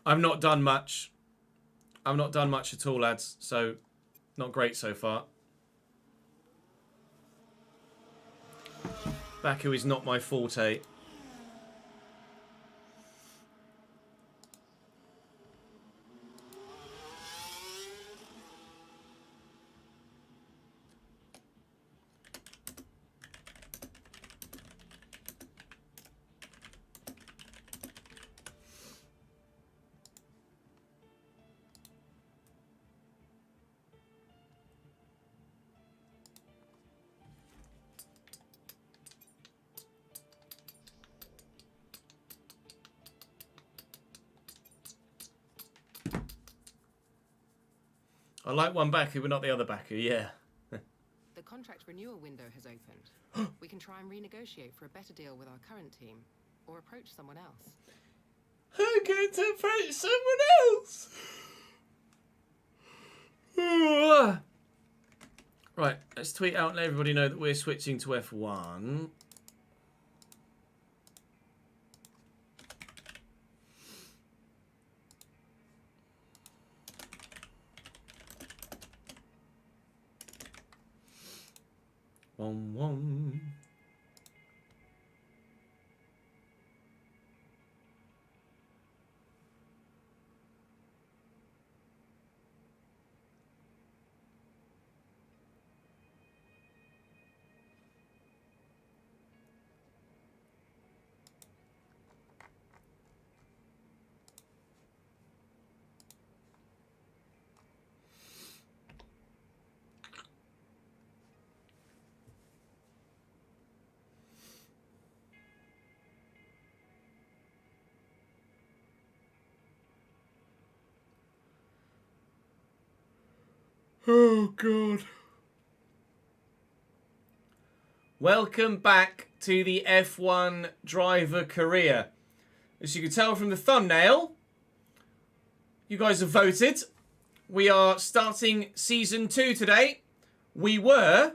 I've not done much. I've not done much at all, lads. So, not great so far. Baku is not my forte. I like one Baku, but not the other Baku, yeah. The contract renewal window has opened. We can try and renegotiate for a better deal with our current team, or approach someone else. I'm going to approach someone else! Right, let's tweet out and let everybody know that we're switching to F1. Wom wom. Oh, God. Welcome back to the F1 driver career. As you can tell from the thumbnail, you guys have voted. We are starting Season 2 today. We were,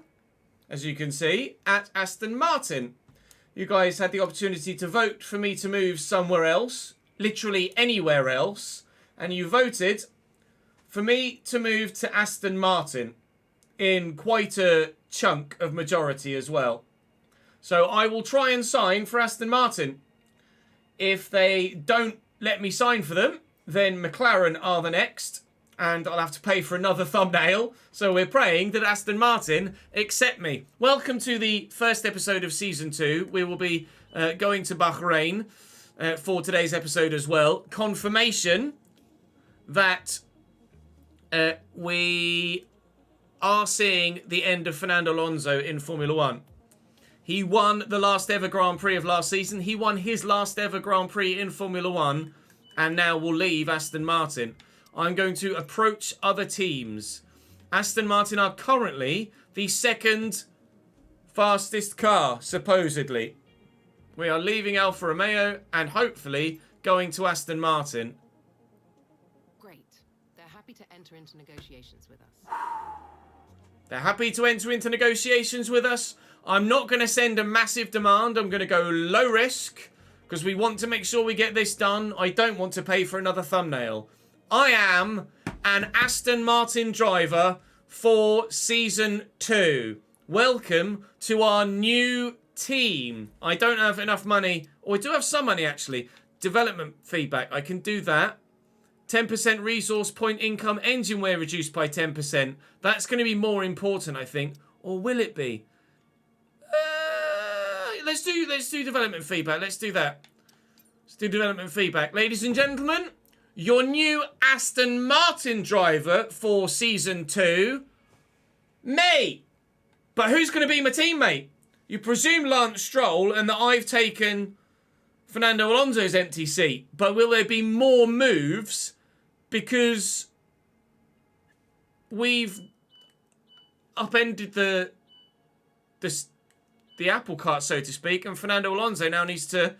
as you can see, at Aston Martin. You guys had the opportunity to vote for me to move somewhere else, literally anywhere else, and you voted for me to move to Aston Martin in quite a chunk of majority as well. So I will try and sign for Aston Martin. If they don't let me sign for them, then McLaren are the next, and I'll have to pay for another thumbnail. So we're praying that Aston Martin accept me. Welcome to the first episode of Season 2. We will be going to Bahrain for today's episode as well. Confirmation that we are seeing the end of Fernando Alonso in Formula 1. He won the last ever Grand Prix of last season. He won his last ever Grand Prix in Formula 1 and now will leave Aston Martin. I'm going to approach other teams. Aston Martin are currently the second fastest car, supposedly. We are leaving Alfa Romeo and hopefully going to Aston Martin. Happy to enter into negotiations with us. They're happy to enter into negotiations with us. I'm not going to send a massive demand. I'm going to go low risk because we want to make sure we get this done. I don't want to pay for another thumbnail. I am an Aston Martin driver for Season 2. Welcome to our new team. I don't have enough money, or I do have some money actually. Development feedback, I can do that. 10% resource point income, engine wear reduced by 10%. That's going to be more important, I think. Or will it be? Let's do development feedback. Let's do that. Let's do development feedback. Ladies and gentlemen, your new Aston Martin driver for Season 2, me. But who's going to be my teammate? You presume Lance Stroll and that I've taken Fernando Alonso's empty seat. But will there be more moves? Because we've upended the apple cart, so to speak, and Fernando Alonso now needs to,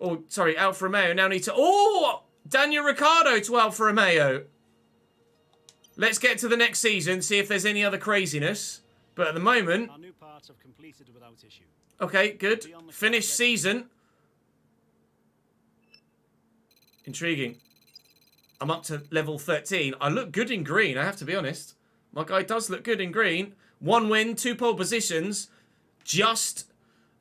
or sorry, Alfa Romeo now needs to, oh, Daniel Ricciardo to Alfa Romeo. Let's get to the next season, see if there's any other craziness But at the moment... Our new parts have completed without issue. Okay, good. Finished season. Intriguing. I'm up to level 13. I look good in green, I have to be honest. My guy does look good in green. 1 win, 2 pole positions. Just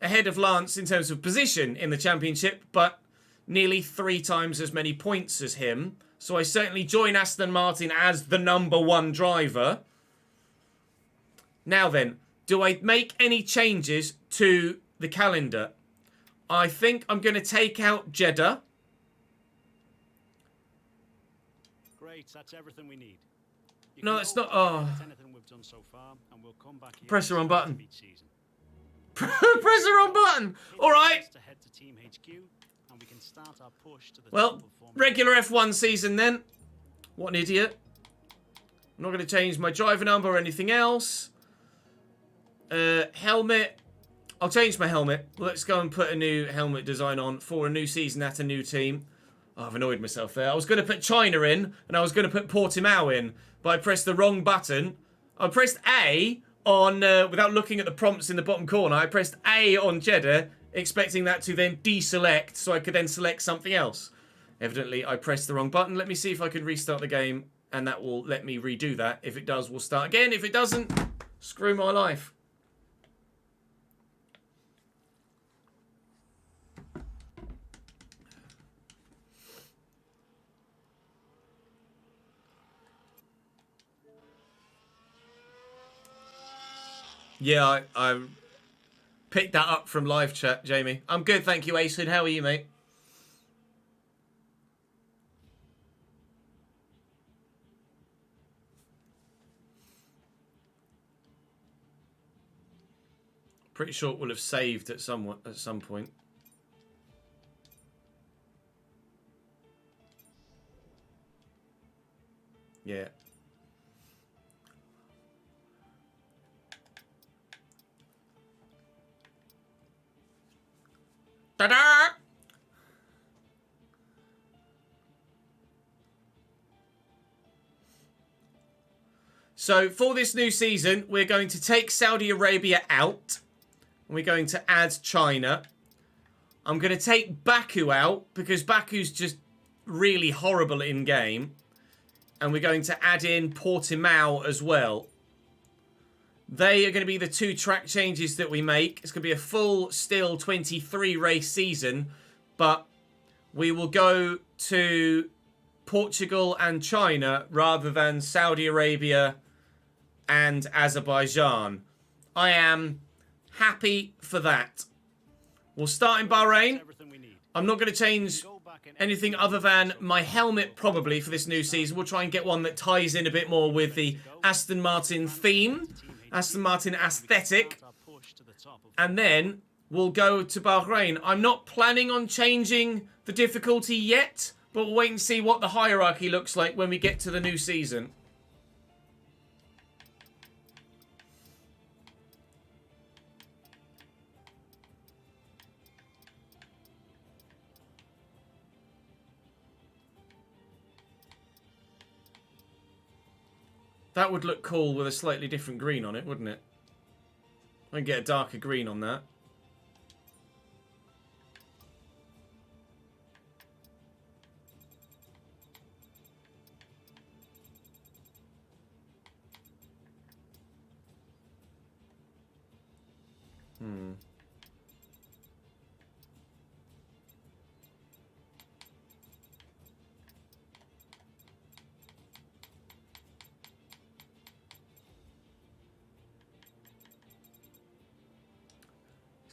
ahead of Lance in terms of position in the championship, but nearly 3 times as many points as him. So I certainly join Aston Martin as the #1 driver. Now then, do I make any changes to the calendar? I think I'm going to take out Jeddah. Great, that's everything we need. No, it's not. Oh. Anything we've done so far, and we'll come back here Press the wrong button. season. Press the wrong button. All right. To head to Team HQ, and we can start our push to the Well, top of Formula regular F1 season then. What an idiot. I'm not going to change my driver number or anything else. Helmet. I'll change my helmet. Let's go and put a new helmet design on for a new season at a new team. Oh, I've annoyed myself there. I was going to put China in, and I was going to put Portimao in, but I pressed the wrong button. I pressed A on, without looking at the prompts in the bottom corner, I pressed A on Jeddah, expecting that to then deselect, so I could then select something else. Evidently, I pressed the wrong button. Let me see if I can restart the game, and that will let me redo that. If it does, we'll start again. If it doesn't, screw my life. Yeah, I picked that up from live chat, Jamie. I'm good, thank you, Ace. How are you, mate? Pretty sure it will have saved at some point. Yeah. Ta-da! So for this new season, we're going to take Saudi Arabia out. And we're going to add China. I'm going to take Baku out because Baku's just really horrible in game. And we're going to add in Portimao as well. They are going to be the 2 track changes that we make. It's going to be a full, still 23 race season. But we will go to Portugal and China rather than Saudi Arabia and Azerbaijan. I am happy for that. We'll start in Bahrain. I'm not going to change anything other than my helmet probably for this new season. We'll try and get one that ties in a bit more with the Aston Martin theme. Aston Martin aesthetic. And then we'll go to Bahrain. I'm not planning on changing the difficulty yet, but we'll wait and see what the hierarchy looks like when we get to the new season. That would look cool with a slightly different green on it, wouldn't it? I can get a darker green on that.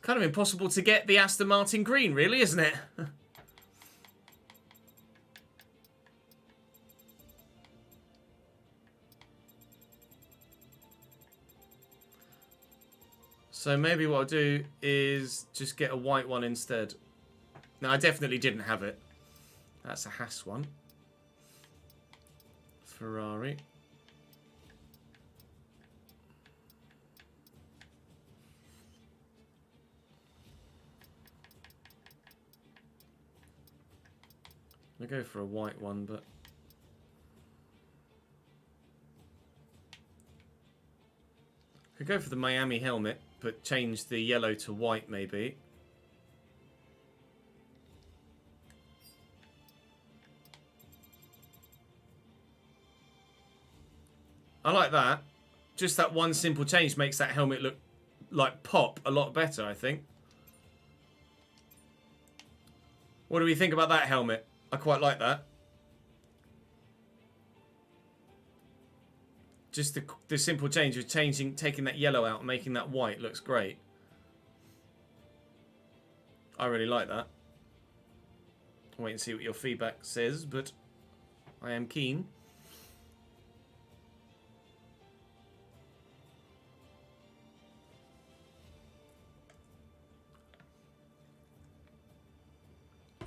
Kind of impossible to get the Aston Martin green, really, isn't it? So maybe what I'll do is just get a white one instead. No, I definitely didn't have it. That's a Haas one. Ferrari. I'm going to go for a white one, but... Could go for the Miami helmet, but change the yellow to white maybe. I like that. Just that one simple change makes that helmet look like pop a lot better, I think. What do we think about that helmet? I quite like that. Just the simple change of taking that yellow out and making that white looks great. I really like that. I'll wait and see what your feedback says, but I am keen.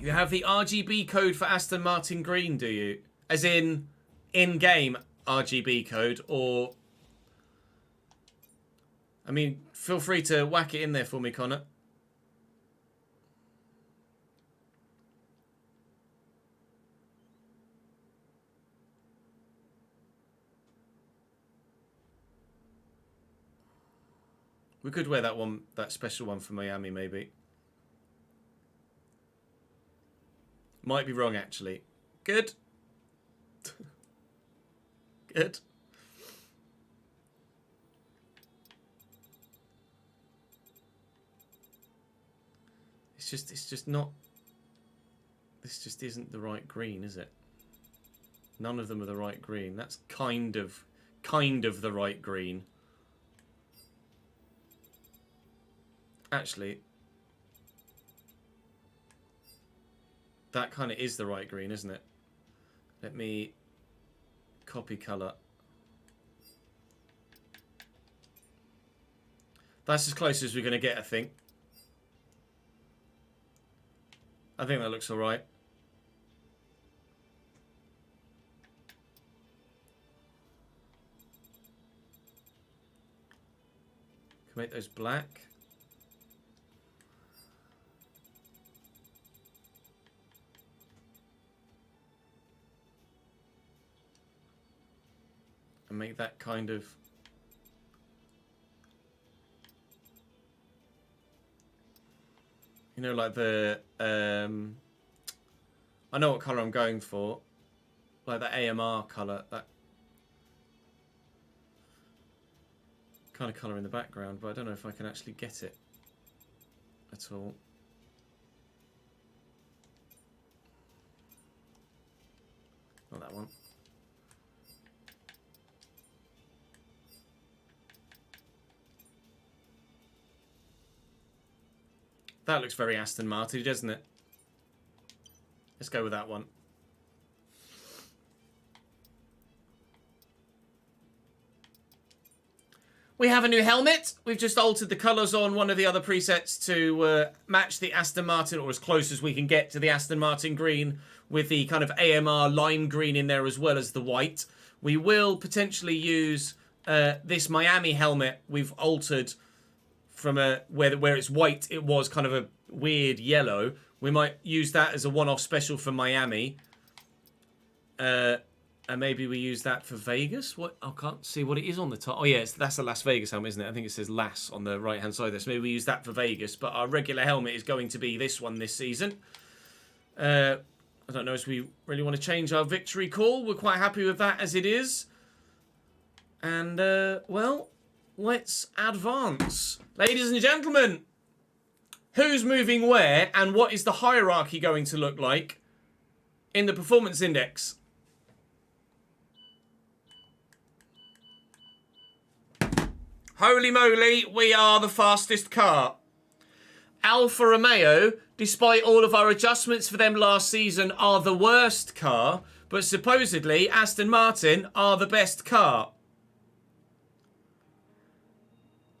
You have the RGB code for Aston Martin Green, do you? As in-game RGB code, or... I mean, feel free to whack it in there for me, Connor. We could wear that one, that special one for Miami, maybe. Might be wrong, actually. Good. Good. It's just not... This just isn't the right green, is it? None of them are the right green. That's kind of the right green. Actually... That kind of is the right green, isn't it? Let me copy colour. That's as close as we're going to get, I think. I think that looks alright. Can make those black. And make that kind of... You know, like the... I know what colour I'm going for. Like the AMR colour. That kind of colour in the background. But I don't know if I can actually get it at all. Not that one. That looks very Aston Martin, doesn't it? Let's go with that one. We have a new helmet. We've just altered the colours on one of the other presets to match the Aston Martin, or as close as we can get to the Aston Martin green, with the kind of AMR lime green in there as well as the white. We will potentially use this Miami helmet we've altered from where it's white, it was kind of a weird yellow. We might use that as a one-off special for Miami. And maybe we use that for Vegas. What? I can't see what it is on the top. Oh, yeah, that's a Las Vegas helmet, isn't it? I think it says LAS on the right-hand side there. So maybe we use that for Vegas. But our regular helmet is going to be this one this season. I don't know if we really want to change our victory call. We're quite happy with that as it is. And, well... Let's advance. Ladies and gentlemen, who's moving where and what is the hierarchy going to look like in the performance index? Holy moly, we are the fastest car. Alfa Romeo, despite all of our adjustments for them last season, are the worst car, but supposedly Aston Martin are the best car.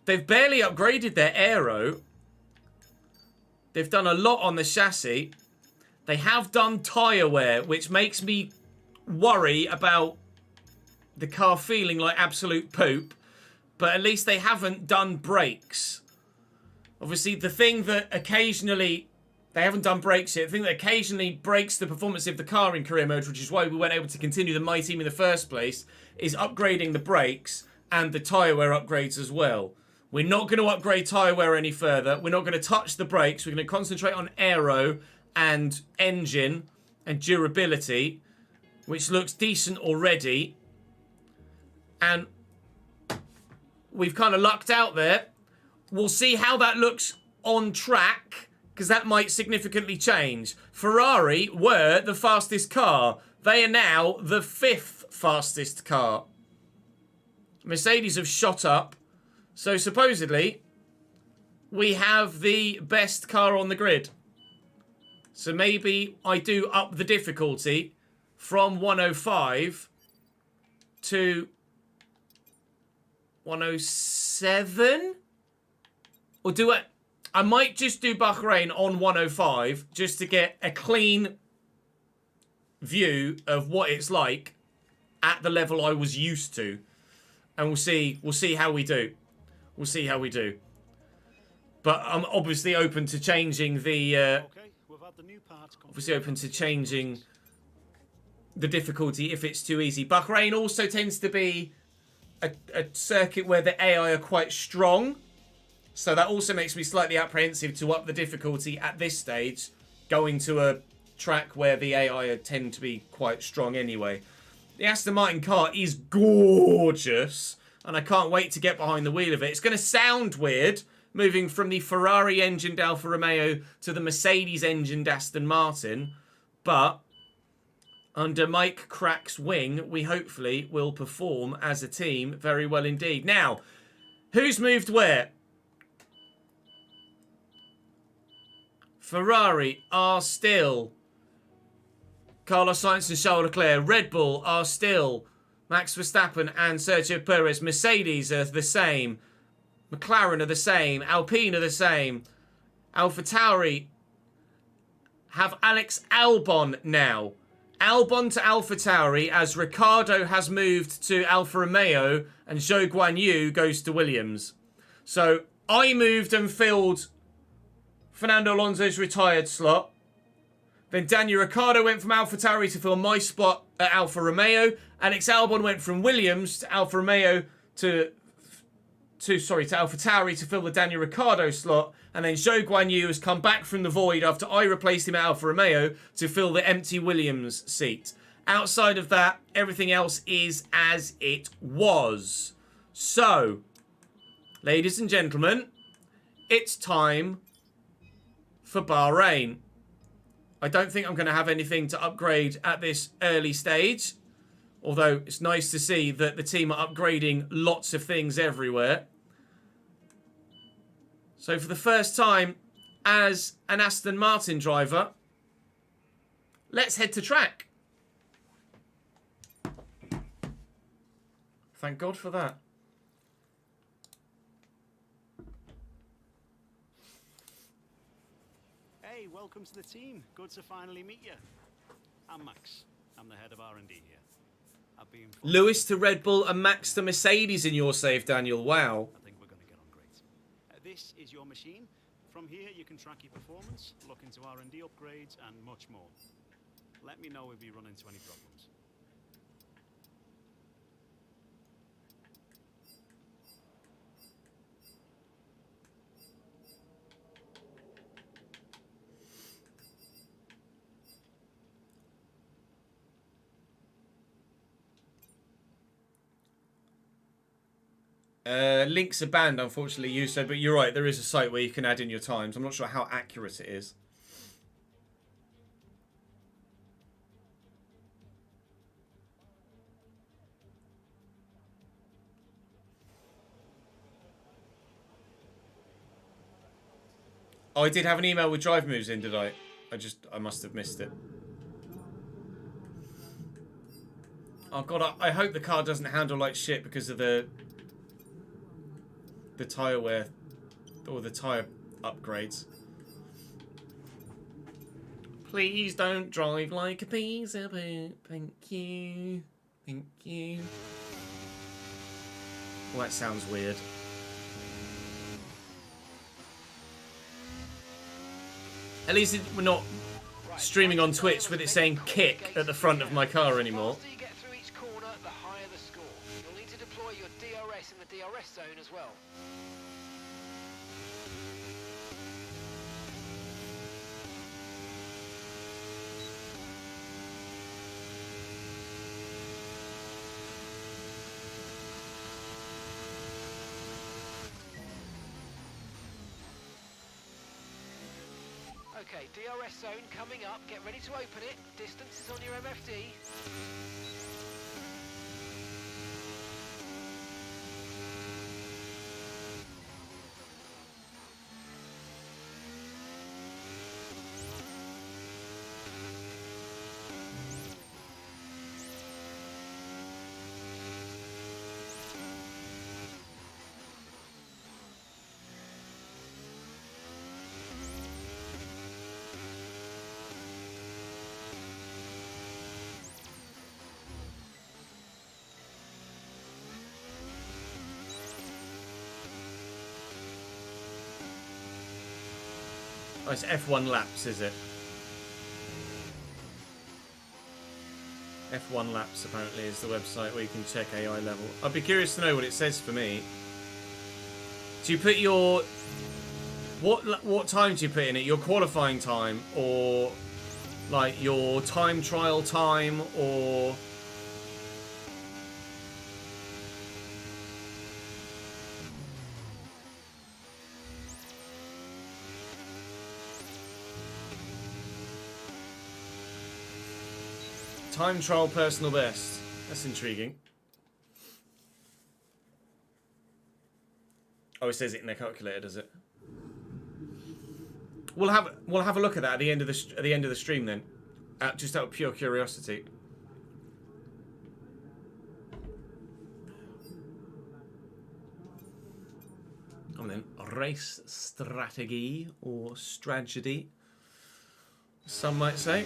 They've barely upgraded their aero. They've done a lot on the chassis. They have done tyre wear, which makes me worry about the car feeling like absolute poop. But at least they haven't done brakes. Obviously, the thing that occasionally... They haven't done brakes yet. The thing that occasionally breaks the performance of the car in career mode, which is why we weren't able to continue the My Team in the first place, is upgrading the brakes. and the tyre wear upgrades as well. We're not going to upgrade tyre wear any further. We're not going to touch the brakes. We're going to concentrate on aero and engine and durability, which looks decent already. And we've kind of lucked out there. We'll see how that looks on track, because that might significantly change. Ferrari were the fastest car. They are now the 5th fastest car. Mercedes have shot up. So supposedly, we have the best car on the grid. So maybe I do up the difficulty from 105 to 107? Or do I might just do Bahrain on 105 just to get a clean view of what it's like at the level I was used to. And we'll see how we do. We'll see how we do. But I'm obviously open to changing the obviously open to changing the difficulty if it's too easy. Bahrain also tends to be a circuit where the AI are quite strong. So that also makes me slightly apprehensive to up the difficulty at this stage, going to a track where the AI tend to be quite strong anyway. The Aston Martin car is gorgeous, and I can't wait to get behind the wheel of it. It's going to sound weird, moving from the Ferrari-engined Alfa Romeo to the Mercedes-engined Aston Martin, but under Mike Crack's wing, we hopefully will perform as a team very well indeed. Now, who's moved where? Ferrari are still Carlos Sainz and Charles Leclerc. Red Bull are still Max Verstappen and Sergio Perez. Mercedes are the same. McLaren are the same. Alpine are the same. AlphaTauri have Alex Albon now. Albon to AlphaTauri, as Ricciardo has moved to Alfa Romeo and Zhou Guanyu goes to Williams. So I moved and filled Fernando Alonso's retired slot. Then Daniel Ricciardo went from AlphaTauri to fill my spot at Alfa Romeo. Alex Albon went from Williams to Alfa Romeo to AlphaTauri to fill the Daniel Ricciardo slot. And then Zhou Guanyu has come back from the void after I replaced him at Alfa Romeo to fill the empty Williams seat. Outside of that, everything else is as it was. So, ladies and gentlemen, it's time for Bahrain. I don't think I'm going to have anything to upgrade at this early stage. Although it's nice to see that the team are upgrading lots of things everywhere. So for the first time as an Aston Martin driver, let's head to track. Thank God for that. Hey, welcome to the team. Good to finally meet you. I'm Max. I'm the head of R&D here. Lewis to Red Bull and Max to Mercedes in your save, Daniel. Wow. I think we're going to get on great. This is your machine. From here, you can track your performance, look into R&D upgrades, and much more. Let me know if you run into any problems. Links are banned, unfortunately, you said, but you're right, there is a site where you can add in your times. I'm not sure how accurate it is. Oh, I did have an email with drive moves in, did I? I must have missed it. Oh god, I hope the car doesn't handle like shit because of the tyre wear or the tyre upgrades. Please don't drive like a piece of poop. Thank you. Thank you. Well, that sounds weird. At least we're not streaming on Twitch with it saying kick at the front of my car anymore. deploy your DRS in the DRS zone as well. Okay, DRS zone coming up. Get ready to open it. Distance is on your MFD. Oh, it's F1 laps, is it? F1 laps apparently is the website where you can check AI level. I'd be curious to know what it says for me. Do you put your... What time do you put in it? Your qualifying time, or like your time trial time, or... Time trial personal best. That's intriguing. Oh, it says it in the calculator, does it? We'll have a look at that at the end of the stream then, just out of pure curiosity. And then race strategy or strategy, some might say.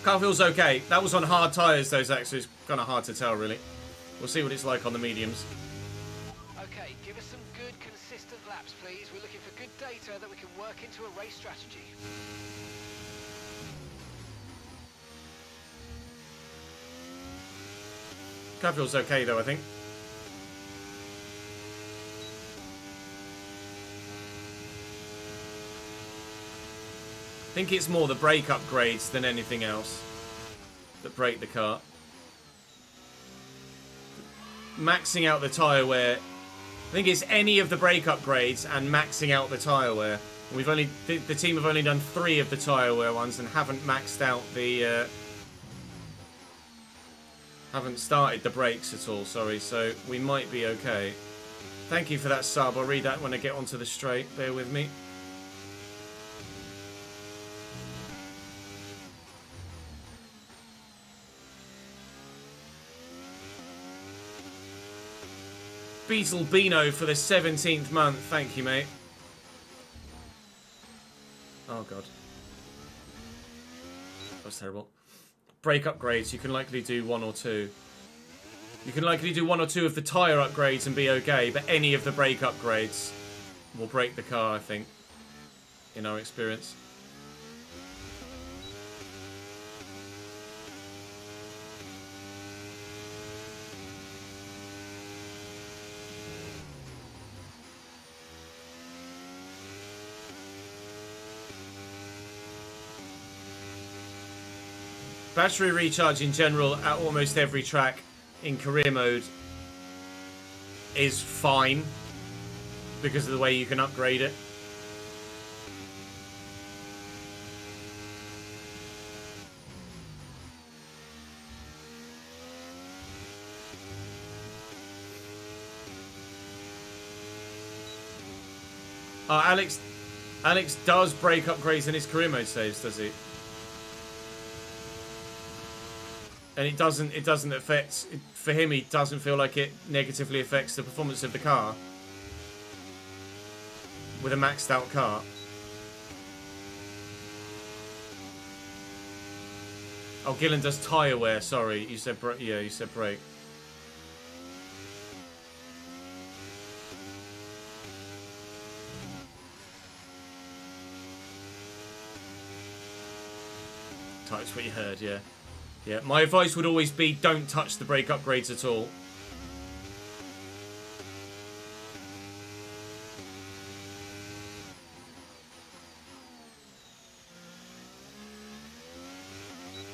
Car feels okay. That was on hard tyres though, Zach, so it's kind of hard to tell really. We'll see what it's like on the mediums. Okay, give us some good, consistent laps, please. We're looking for good data that we can work into a race strategy. Car feels okay though, I think. I think it's more the brake upgrades than anything else that break the car. Maxing out the tyre wear. I think it's any of the brake upgrades and maxing out the tyre wear. We've only the team have only done 3 of the tyre wear ones and haven't maxed out the haven't started the brakes at all, sorry, so we might be okay. Thank you for that sub. I'll read that when I get onto the straight. Bear with me. Beetle Beano for the 17th month. Thank you, mate. Oh, God. That was terrible. Brake upgrades. You can likely do 1 or 2. You can likely do 1 or 2 of the tyre upgrades and be okay, but any of the brake upgrades will break the car, I think, in our experience. Battery recharge in general at almost every track in career mode is fine because of the way you can upgrade it. Alex does break upgrades in his career mode saves, does he? And it doesn't affect, for him, he doesn't feel like it negatively affects the performance of the car with a maxed out car. Oh, Gillen does tyre wear, sorry. You said, yeah, you said brake. That's what you heard, yeah. Yeah, my advice would always be don't touch the brake upgrades at all.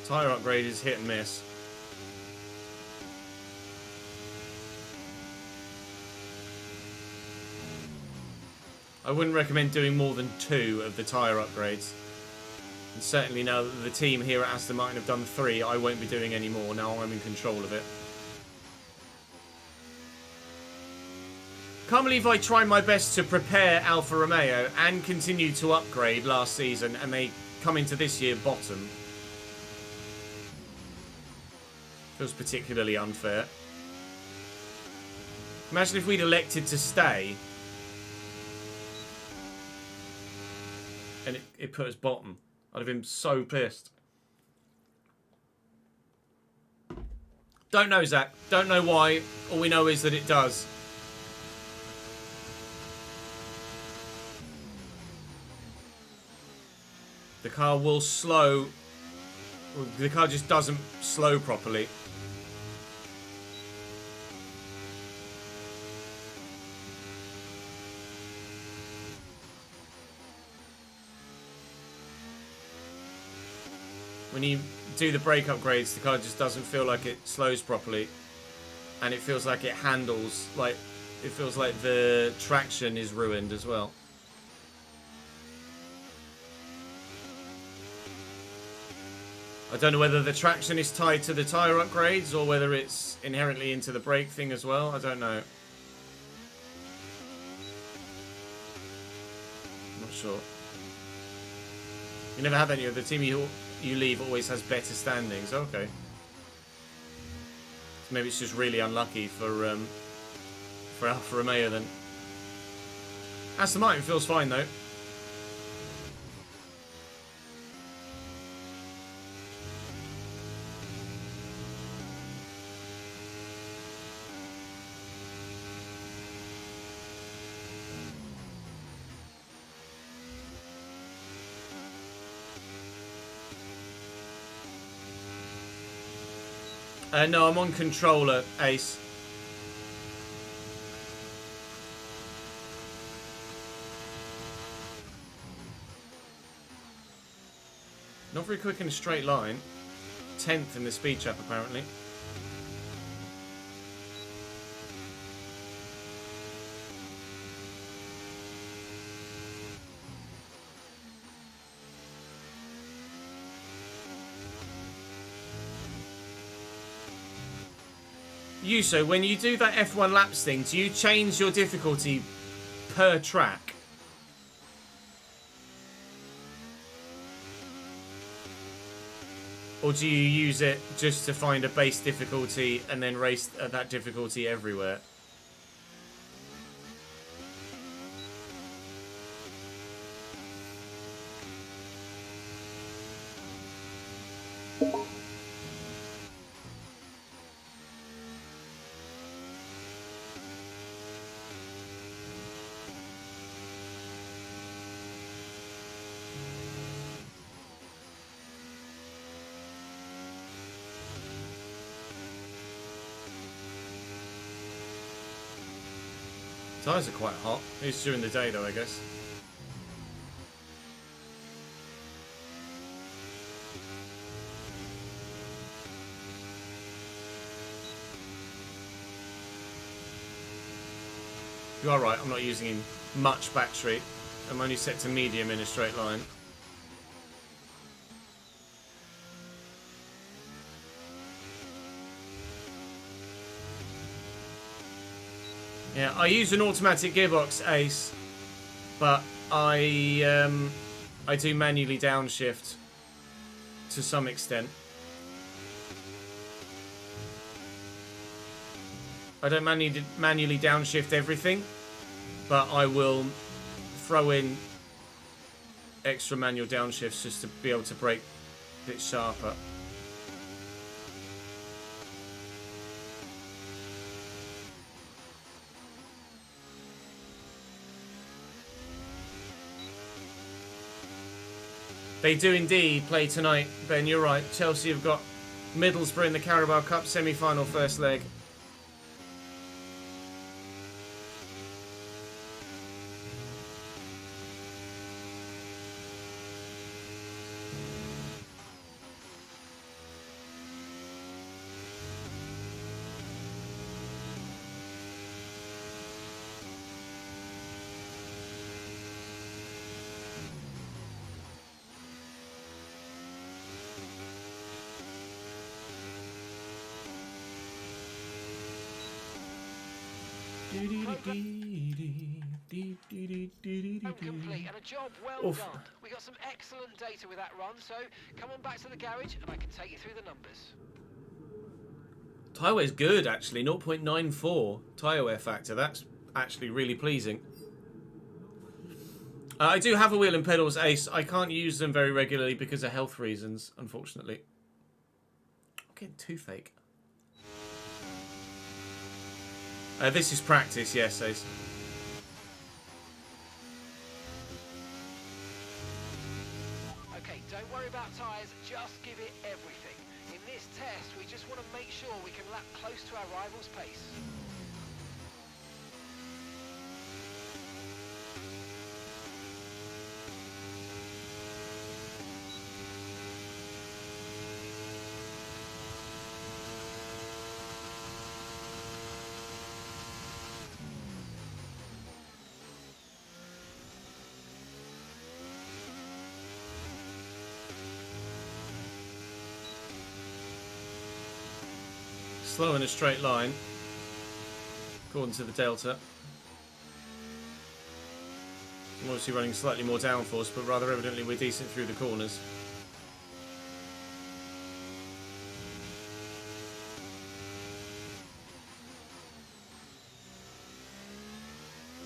Tyre upgrade is hit and miss. I wouldn't recommend doing more than 2 of the tyre upgrades. And certainly now that the team here at Aston Martin have done 3, I won't be doing any more. Now I'm in control of it. Can't believe I tried my best to prepare Alfa Romeo and continue to upgrade last season, and they come into this year bottom. Feels particularly unfair. Imagine if we'd elected to stay and it put us bottom. I'd have been so pissed. Don't know, Zach. Don't know why. All we know is that it does. The car will slow. The car just doesn't slow properly. When you do the brake upgrades, the car just doesn't feel like it slows properly, and it feels like it handles like it feels like the traction is ruined as well. I don't know whether the traction is tied to the tyre upgrades or whether it's inherently into the brake thing as well. I don't know. I'm not sure. You never have any of the team you leave always has better standings. Okay. So maybe it's just really unlucky for Alfa Romeo then. Aston Martin feels fine though. No, I'm on controller, Ace. Not very quick in a straight line. 10th in the speed trap, apparently. Yuso, when you do that F1 laps thing, do you change your difficulty per track? Or do you use it just to find a base difficulty and then race at that difficulty everywhere? Tyres are quite hot. It's during the day though, I guess. You are right, I'm not using much battery. I'm only set to medium in a straight line. Yeah, I use an automatic gearbox, Ace, but I do manually downshift to some extent. I don't manually downshift everything, but I will throw in extra manual downshifts just to be able to brake a bit sharper. They do indeed play tonight, Ben, you're right. Chelsea have got Middlesbrough in the Carabao Cup semi-final first leg. Complete and a job well done. We got some excellent data with that run, so come on back to the garage and I can take you through the numbers. Tyre wear's good actually, 0.94 tyre wear factor. That's actually really pleasing. I do have a wheel and pedals, Ace. I can't use them very regularly because of health reasons, unfortunately. I'm getting toothache. This is practice, yes, Ace. Okay, don't worry about tyres, just give it everything. In this test, we just want to make sure we can lap close to our rival's pace. Slow in a straight line, according to the Delta. I'm obviously running slightly more downforce, but rather evidently we're decent through the corners.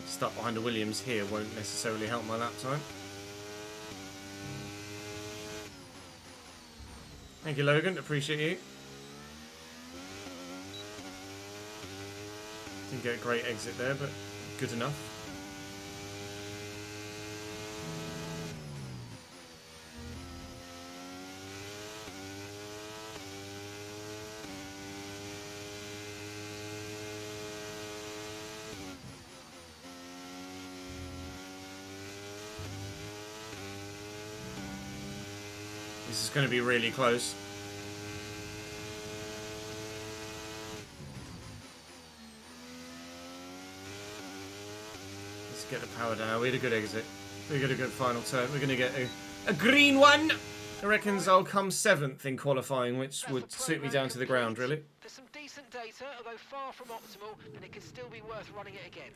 Stuck behind a Williams here won't necessarily help my lap time. Thank you, Logan. Appreciate you. Didn't get a great exit there, but good enough. This is going to be really close. Get the power down. We had a good exit. We got a good final turn. We're going to get a green one. I reckons I'll come 7th in qualifying, which would suit me down to the ground, really. There's some decent data, although far from optimal, and it could still be worth running it again.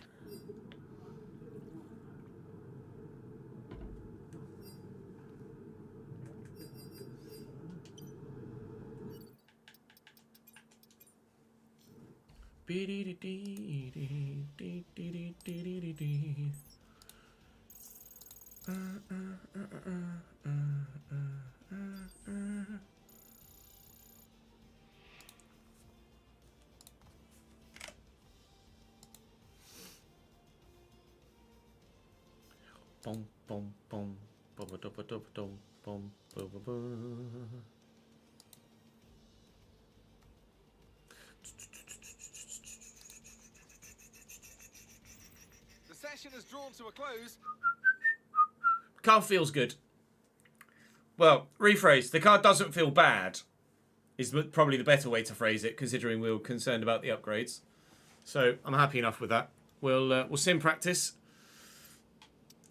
Boom, boom, boom, boom, boom, boom, boom, boom, boom, boom. The session is drawn to a close. Car feels good. Well, rephrase. The car doesn't feel bad is probably the better way to phrase it, considering we were concerned about the upgrades. So I'm happy enough with that. We'll sim practice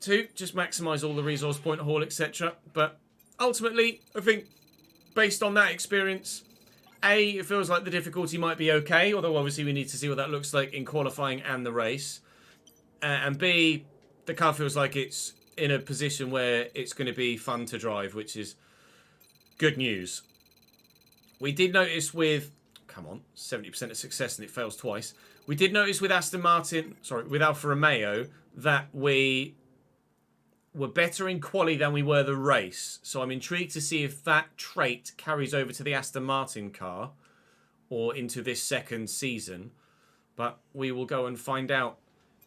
to just maximise all the resource point haul, etc. But ultimately, I think based on that experience, A, it feels like the difficulty might be okay, although obviously we need to see what that looks like in qualifying and the race. And B, the car feels like it's in a position where it's going to be fun to drive, which is good news. We did notice with, come on, 70% of success and it fails twice. We did notice with with Alfa Romeo, that we were better in quali than we were the race. So I'm intrigued to see if that trait carries over to the Aston Martin car or into this second season. But we will go and find out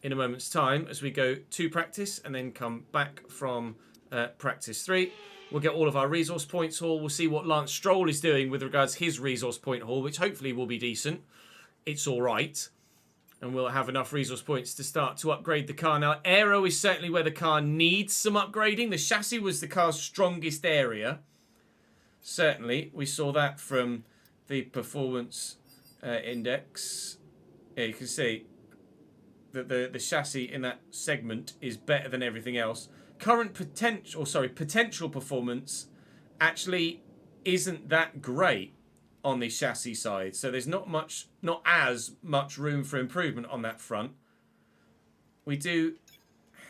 in a moment's time as we go to practice and then come back from practice 3. We'll get all of our resource points haul. We'll see what Lance Stroll is doing with regards to his resource point haul, which hopefully will be decent. It's all right. And we'll have enough resource points to start to upgrade the car. Now, aero is certainly where the car needs some upgrading. The chassis was the car's strongest area. Certainly, we saw that from the performance index. Yeah, you can see that the chassis in that segment is better than everything else. Current potential performance actually isn't that great on the chassis side, so there's not as much room for improvement on that front. We do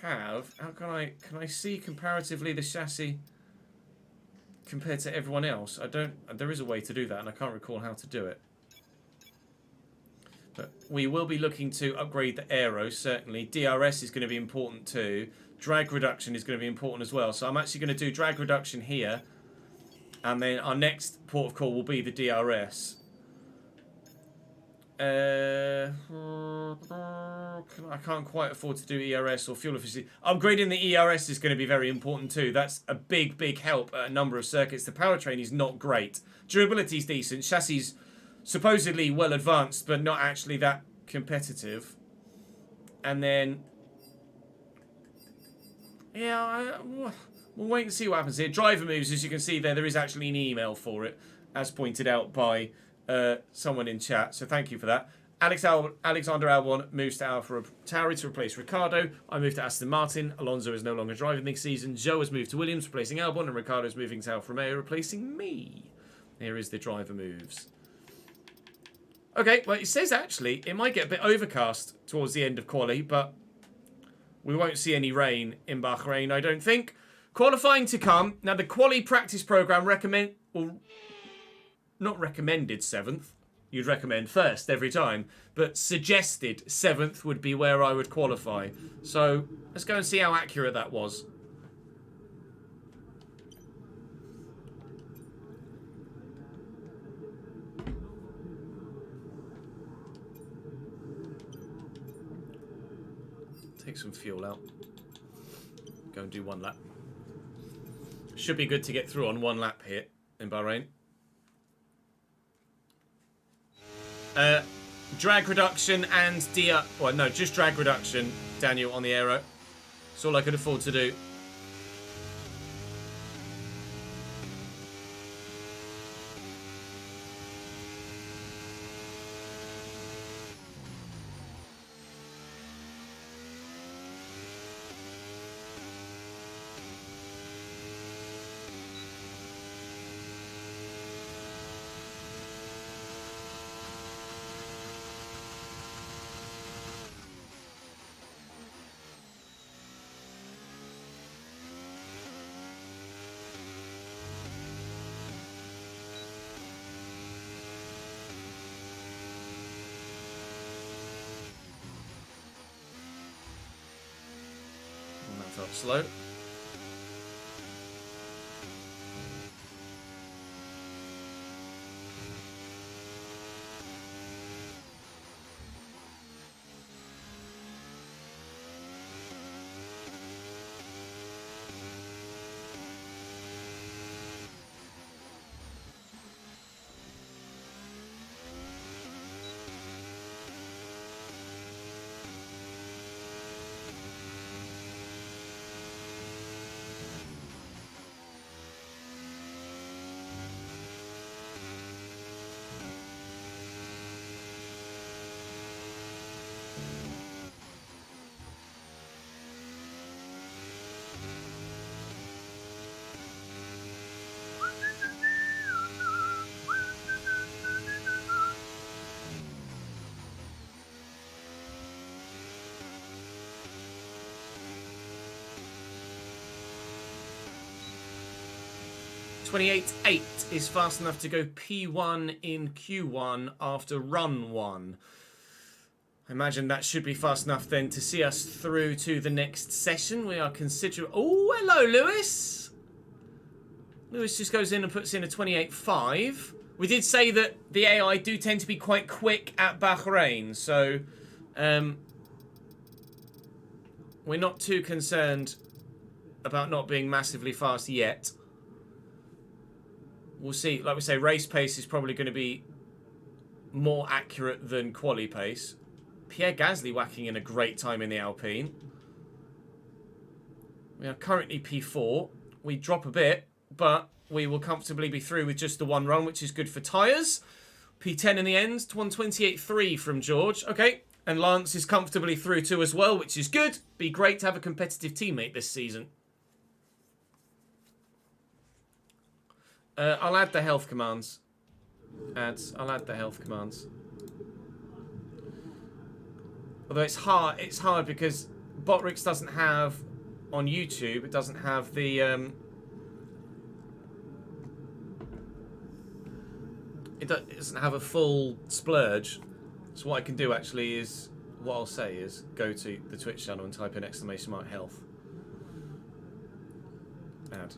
have, can I see comparatively the chassis compared to everyone else? There is a way to do that, and I can't recall how to do it. But we will be looking to upgrade the aero, certainly. DRS is going to be important too. Drag reduction is going to be important as well. So I'm actually going to do drag reduction here. And then our next port of call will be the DRS. I can't quite afford to do ERS or fuel efficiency. Upgrading the ERS is going to be very important too. That's a big, big help at a number of circuits. The powertrain is not great. Durability is decent. Chassis supposedly well advanced, but not actually that competitive. And then, yeah, we'll wait and see what happens here. Driver moves, as you can see there is actually an email for it, as pointed out by someone in chat. So thank you for that. Alexander Albon moves to Alfa Tauri to replace Ricciardo. I moved to Aston Martin. Alonso is no longer driving this season. Joe has moved to Williams, replacing Albon, and Ricciardo is moving to Alfa Romeo, replacing me. Here is the driver moves. Okay, well, it says actually it might get a bit overcast towards the end of quali, but we won't see any rain in Bahrain, I don't think. Qualifying to come. Now, the quali practice program not recommended 7th. You'd recommend 1st every time, but suggested 7th would be where I would qualify. So let's go and see how accurate that was. Take some fuel out. Go and do 1 lap. Should be good to get through on 1 lap here in Bahrain. Drag reduction and just drag reduction, Daniel, on the aero. That's all I could afford to do. Felt slow. .28.8 is fast enough to go P1 in Q1 after run 1. I imagine that should be fast enough then to see us through to the next session. We are considering... Oh, hello, Lewis. Lewis just goes in and puts in a 28.5. We did say that the AI do tend to be quite quick at Bahrain, so we're not too concerned about not being massively fast yet. We'll see. Like we say, race pace is probably going to be more accurate than quali pace. Pierre Gasly whacking in a great time in the Alpine. We are currently P4. We drop a bit, but we will comfortably be through with just the one run, which is good for tyres. P10 in the end, 128.3 from George. Okay, and Lance is comfortably through too as well, which is good. Be great to have a competitive teammate this season. I'll add the health commands. I'll add the health commands. Although it's hard because Botrix doesn't have, on YouTube, it doesn't have the, it doesn't have a full splurge. So what I can do actually is, what I'll say is, go to the Twitch channel and type in !health. Add.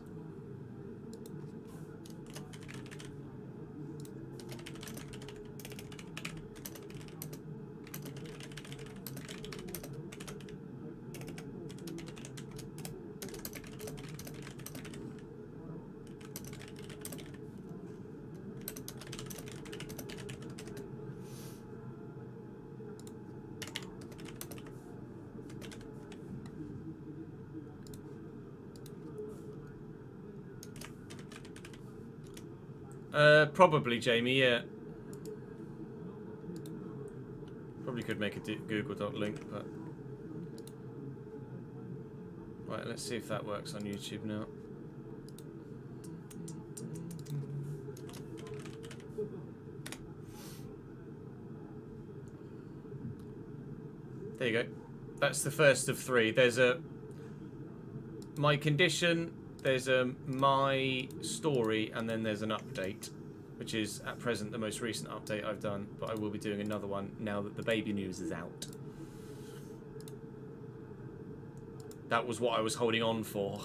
Probably, Jamie, yeah. Probably could make a Google Doc link, but... Right, let's see if that works on YouTube now. There you go. That's the first of three. There's a... My condition, there's a my story, and then there's an update, which is at present the most recent update I've done, but I will be doing another one now that the baby news is out. That was what I was holding on for.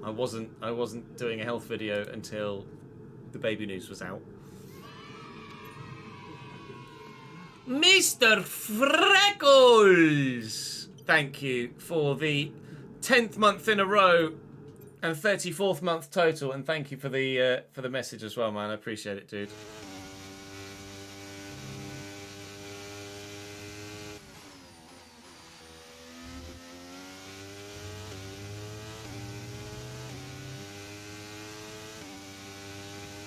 I wasn't doing a health video until the baby news was out. Mr. Freckles! Thank you for the 10th month in a row and 34th month total, and thank you for the message as well, man. I appreciate it, dude.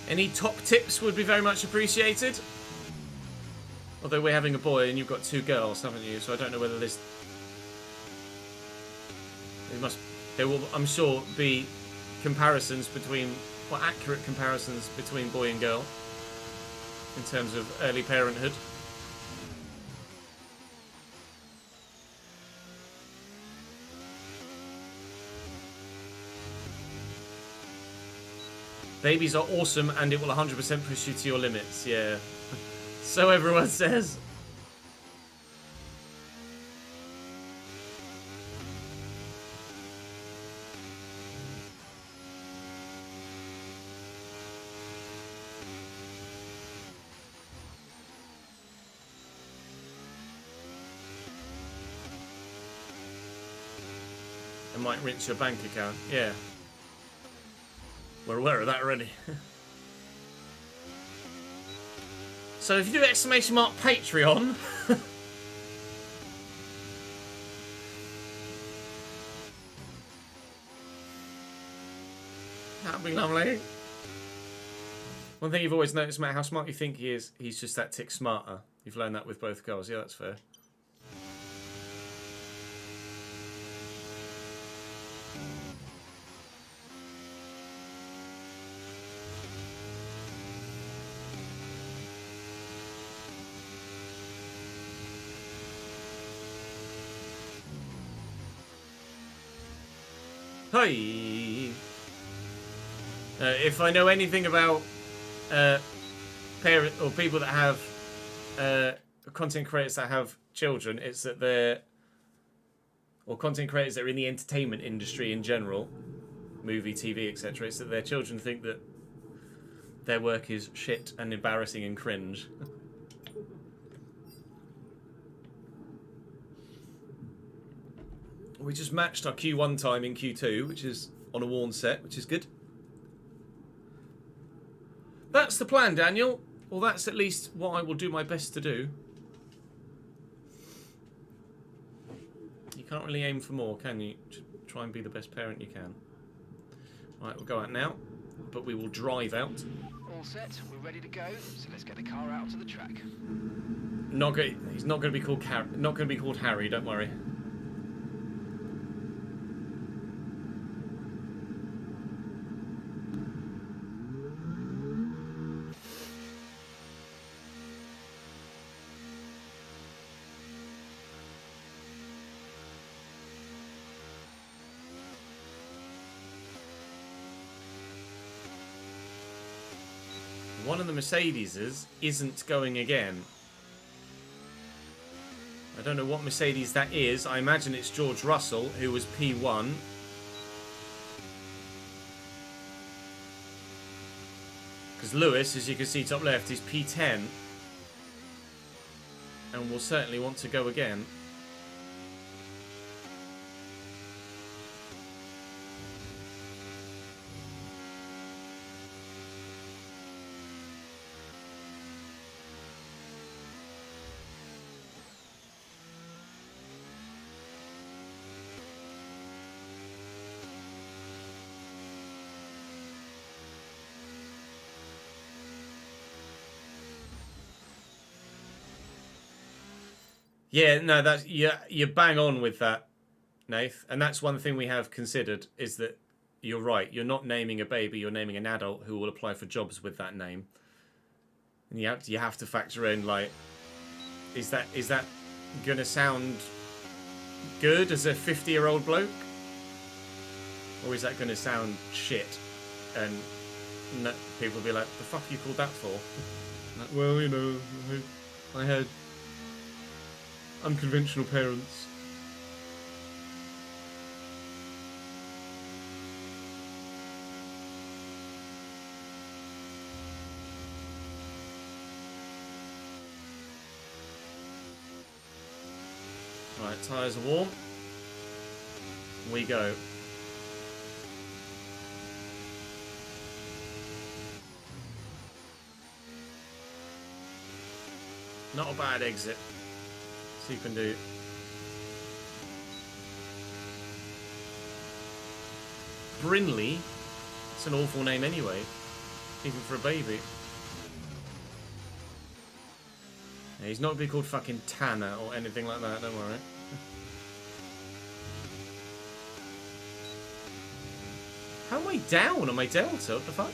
Any top tips would be very much appreciated. Although we're having a boy and you've got two girls, haven't you? So I don't know whether there's... There will, I'm sure, be comparisons between... Well, accurate comparisons between boy and girl. In terms of early parenthood. Babies are awesome and it will 100% push you to your limits, yeah. So everyone says. It might rinse your bank account, yeah. We're aware of that already. So if you do exclamation mark Patreon, that'd be lovely. One thing you've always noticed about how smart you think he is, he's just that tick smarter. You've learned that with both girls. Yeah, that's fair. Hi. If I know anything about parent or people that have content creators that have children, it's that they're, or content creators that are in the entertainment industry in general, movie, TV, etc. It's that their children think that their work is shit and embarrassing and cringe. We just matched our Q1 time in Q2, which is on a worn set, which is good. That's the plan, Daniel. Well, that's at least what I will do my best to do. You can't really aim for more, can you? Just try and be the best parent you can. Right, we'll go out now, but we will drive out. All set, we're ready to go, so let's get the car out to the track. He's not going to be called Harry. Don't worry. One of the Mercedeses isn't going again. I don't know what Mercedes that is. I imagine it's George Russell, who was P1. Because Lewis, as you can see top left, is P10. And will certainly want to go again. Yeah, no, that's you're bang on with that, Nath. And that's one thing we have considered, is that you're right. You're not naming a baby, you're naming an adult who will apply for jobs with that name. And you have to factor in, like, is that gonna sound good as a 50-year-old bloke? Or is that gonna sound shit? And people will be like, the fuck you called that for? Like, well, you know, I had unconventional parents. Right, tyres are warm. We go. Not a bad exit. So you can do. Brinley. It's an awful name anyway, even for a baby. Yeah, he's not going to be called fucking Tanner or anything like that, don't worry. How am I down on my Delta? What the fuck?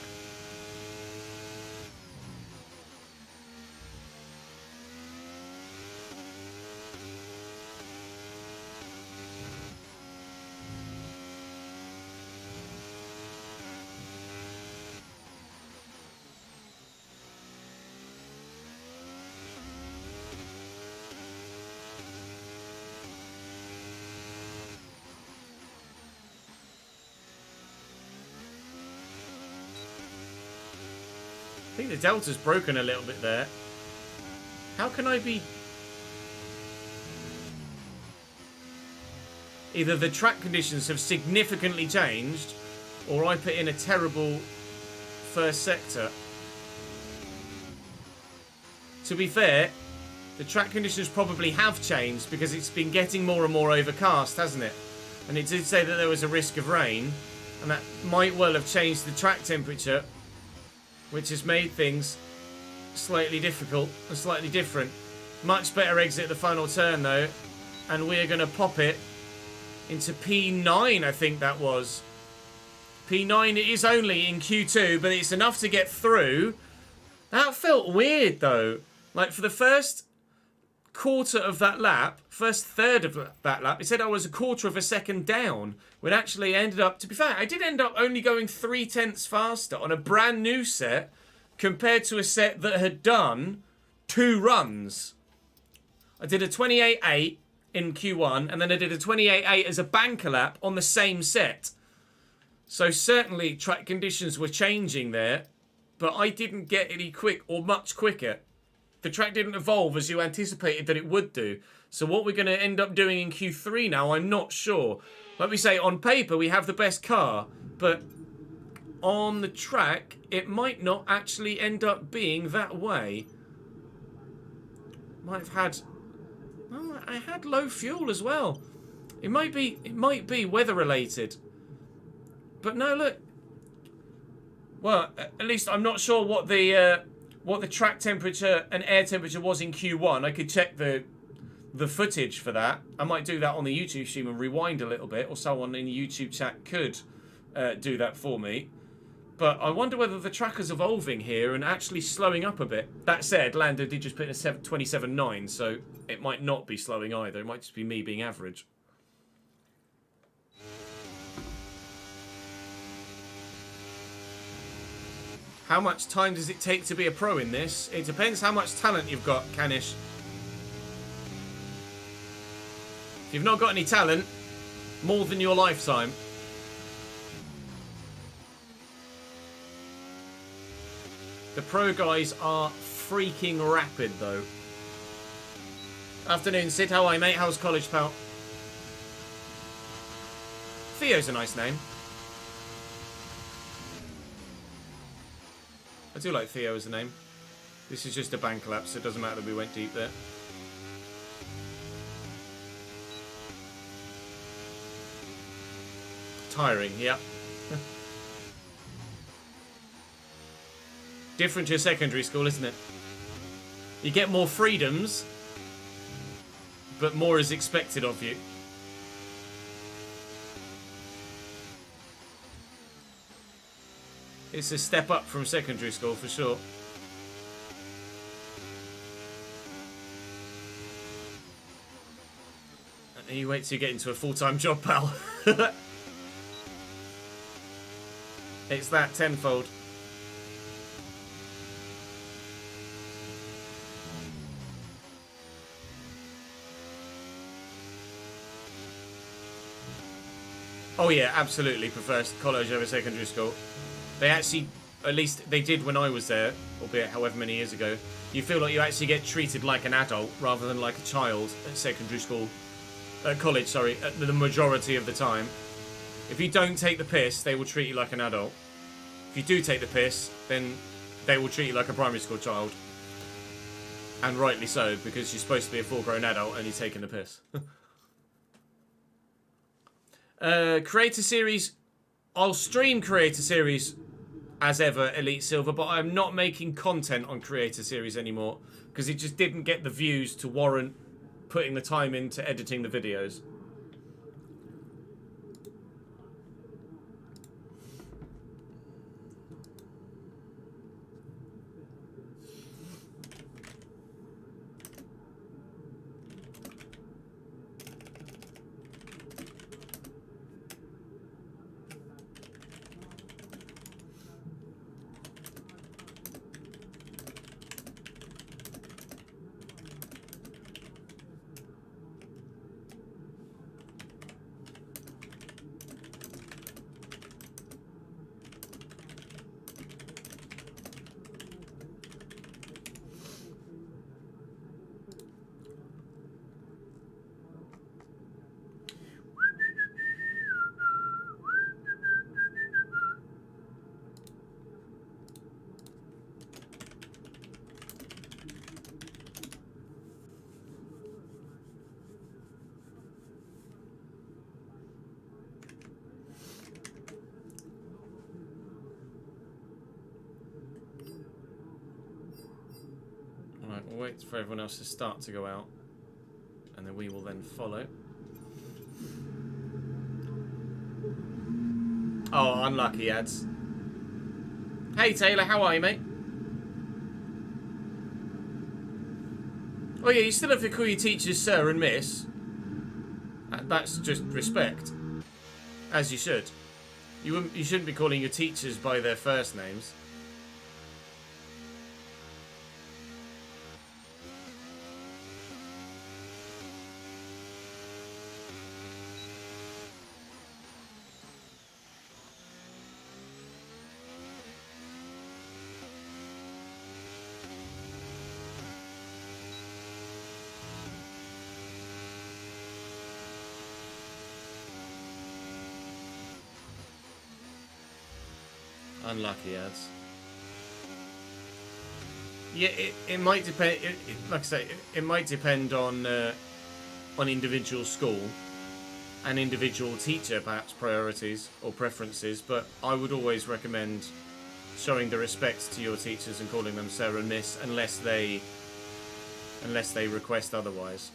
I think the Delta's broken a little bit there. How can I be... Either the track conditions have significantly changed, or I put in a terrible first sector. To be fair, the track conditions probably have changed because it's been getting more and more overcast, hasn't it? And it did say that there was a risk of rain, and that might well have changed the track temperature, which has made things slightly difficult and slightly different. Much better exit the final turn though, and we're going to pop it into P9, I think that was. P9, it is only in Q2, but it's enough to get through. That felt weird though. Like for the first quarter of that lap, first third of that lap, it said I was a quarter of a second down. When actually ended up, to be fair, I did end up only going 0.3 faster on a brand new set compared to a set that had done 2 runs. I did a 28.8 in Q1 and then I did a 28.8 as a banker lap on the same set. So certainly track conditions were changing there, but I didn't get any quick or much quicker. The track didn't evolve as you anticipated that it would do. So what we're going to end up doing in Q3 now, I'm not sure. Like we say, on paper, we have the best car. But on the track, it might not actually end up being that way. Might have had... Oh, I had low fuel as well. It might be weather related. But no, look. Well, at least I'm not sure what the track temperature and air temperature was in Q1. I could check the footage for that. I might do that on the YouTube stream and rewind a little bit, or someone in the YouTube chat could do that for me. But I wonder whether the tracker's evolving here and actually slowing up a bit. That said, Lando did just put in a 27.9, so it might not be slowing either. It might just be me being average. How much time does it take to be a pro in this? It depends how much talent you've got, Canish. If you've not got any talent, more than your lifetime. The pro guys are freaking rapid, though. Afternoon, Sid. How are you, mate? How's college, pal? Theo's a nice name. I do like Theo as a name. This is just a bank collapse, so it doesn't matter that we went deep there. Tiring, yeah. Different to your secondary school, isn't it? You get more freedoms, but more is expected of you. It's a step up from secondary school, for sure. And you wait till you get into a full-time job, pal. It's that tenfold. Oh yeah, absolutely prefers college over secondary school. They actually, at least they did when I was there, albeit however many years ago. You feel like you actually get treated like an adult rather than like a child at secondary school, at college, sorry, at the majority of the time. If you don't take the piss, they will treat you like an adult. If you do take the piss, then they will treat you like a primary school child. And rightly so, because you're supposed to be a full-grown adult and you're taking the piss. Creator Series. I'll stream Creator Series as ever, Elite Silver, but I'm not making content on Creator Series anymore because it just didn't get the views to warrant putting the time into editing the videos. We'll wait for everyone else to start to go out, and then we will then follow. Oh, unlucky ads. Hey Taylor, how are you, mate? Oh yeah, you still have to call your teachers sir and miss. That's just respect, as you should. You shouldn't be calling your teachers by their first names. Unlucky ads. Yeah, it might depend. Like I say, it might depend on individual school and individual teacher, perhaps priorities or preferences. But I would always recommend showing the respect to your teachers and calling them sir and miss, unless they request otherwise.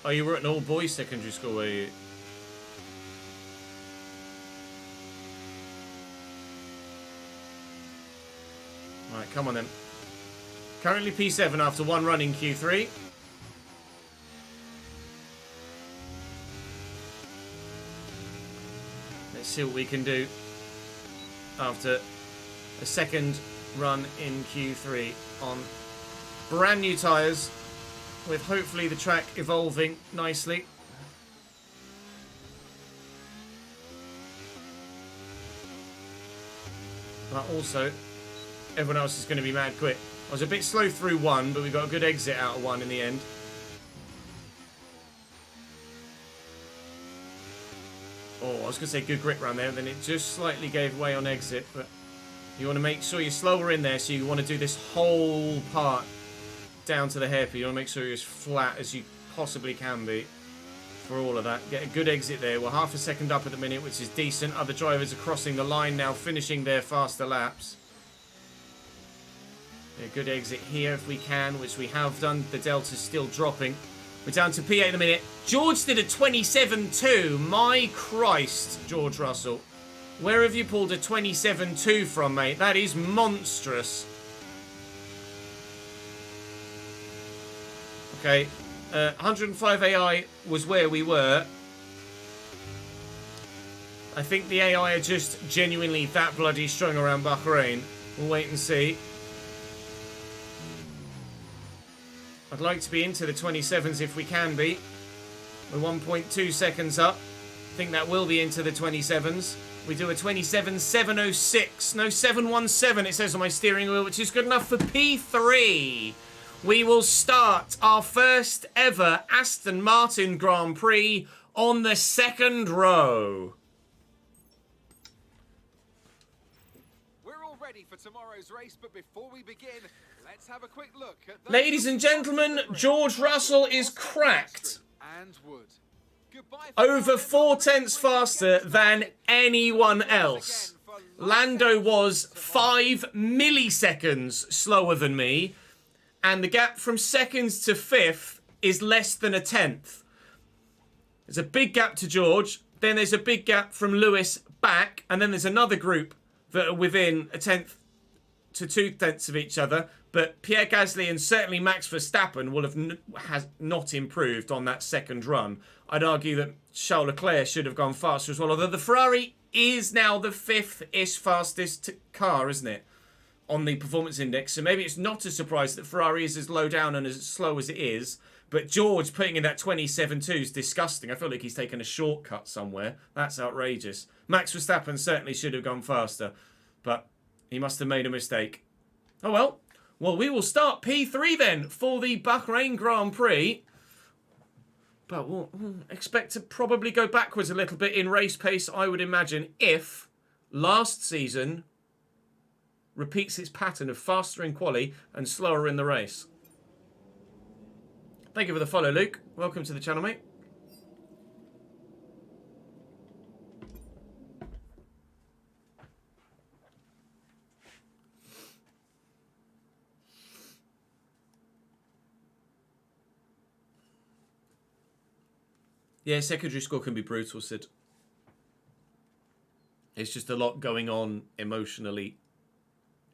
Oh, you were at an all-boys secondary school, were you? Right, come on then. Currently P7 after one run in Q3. Let's see what we can do after a second run in Q3 on brand new tyres, with hopefully the track evolving nicely. But also, everyone else is going to be mad quick. I was a bit slow through one, but we got a good exit out of one in the end. Oh, I was going to say good grip round there, then it just slightly gave way on exit. But you want to make sure you're slower in there, so you want to do this whole part down to the hairpin. You want to make sure you're as flat as you possibly can be for all of that. Get a good exit there. We're half a second up at the minute, which is decent. Other drivers are crossing the line now, finishing their faster laps. A good exit here if we can, which we have done. The delta's still dropping. We're down to P8 at the minute. George did a 27.2. My Christ, George Russell. Where have you pulled a 27.2 from, mate? That is monstrous. Okay, 105 AI was where we were. I think the AI are just genuinely that bloody strung around Bahrain. We'll wait and see. I'd like to be into the 27s if we can be. We're 1.2 seconds up. I think that will be into the 27s. We do a 27.706. No, 717 it says on my steering wheel, which is good enough for P3. We will start our first ever Aston Martin Grand Prix on the second row. We're all ready for tomorrow's race, but before we begin, let's have a quick look at the Ladies and gentlemen, George Russell is cracked. And Wood. Over 4 tenths faster than anyone else. Lando was 5 milliseconds slower than me. And the gap from seconds to fifth is less than a tenth. There's a big gap to George. Then there's a big gap from Lewis back. And then there's another group that are within a tenth to 2 tenths of each other. But Pierre Gasly and certainly Max Verstappen will has not improved on that second run. I'd argue that Charles Leclerc should have gone faster as well. Although the Ferrari is now the 5th-ish fastest car, isn't it? On the performance index, so maybe it's not a surprise that Ferrari is as low down and as slow as it is. But George putting in that 27.2 is disgusting. I feel like he's taken a shortcut somewhere. That's outrageous. Max Verstappen certainly should have gone faster, but he must have made a mistake. Oh well. Well, we will start P3 then for the Bahrain Grand Prix. But we'll expect to probably go backwards a little bit in race pace, I would imagine, if last season repeats its pattern of faster in quali and slower in the race. Thank you for the follow, Luke. Welcome to the channel, mate. Yeah, secondary school can be brutal, Sid. It's just a lot going on emotionally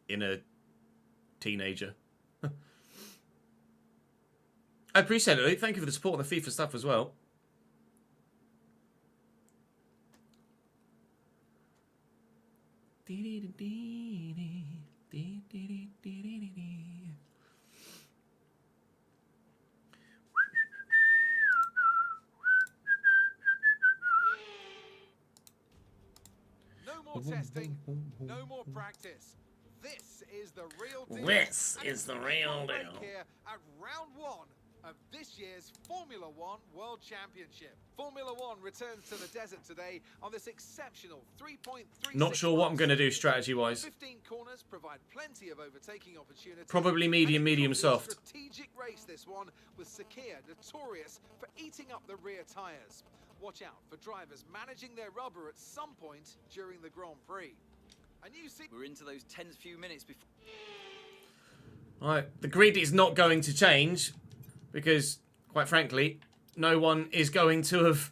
in a teenager. I appreciate it, Luke. Thank you for the support on the FIFA stuff as well. No more testing, no more practice. This is the real deal. This And is it's the make real or break deal. Here at round 1 of this year's Formula One World Championship. Formula One returns to the desert today on this exceptional 3.36. Not sure what I'm going to do strategy-wise. 15 corners provide plenty of overtaking opportunities. Probably medium, medium, soft. Strategic race this one, with Sakir notorious for eating up the rear tyres. Watch out for drivers managing their rubber at some point during the Grand Prix. And you see, We're into those tense few minutes before. Right, the grid is not going to change because, quite frankly, no one is going to have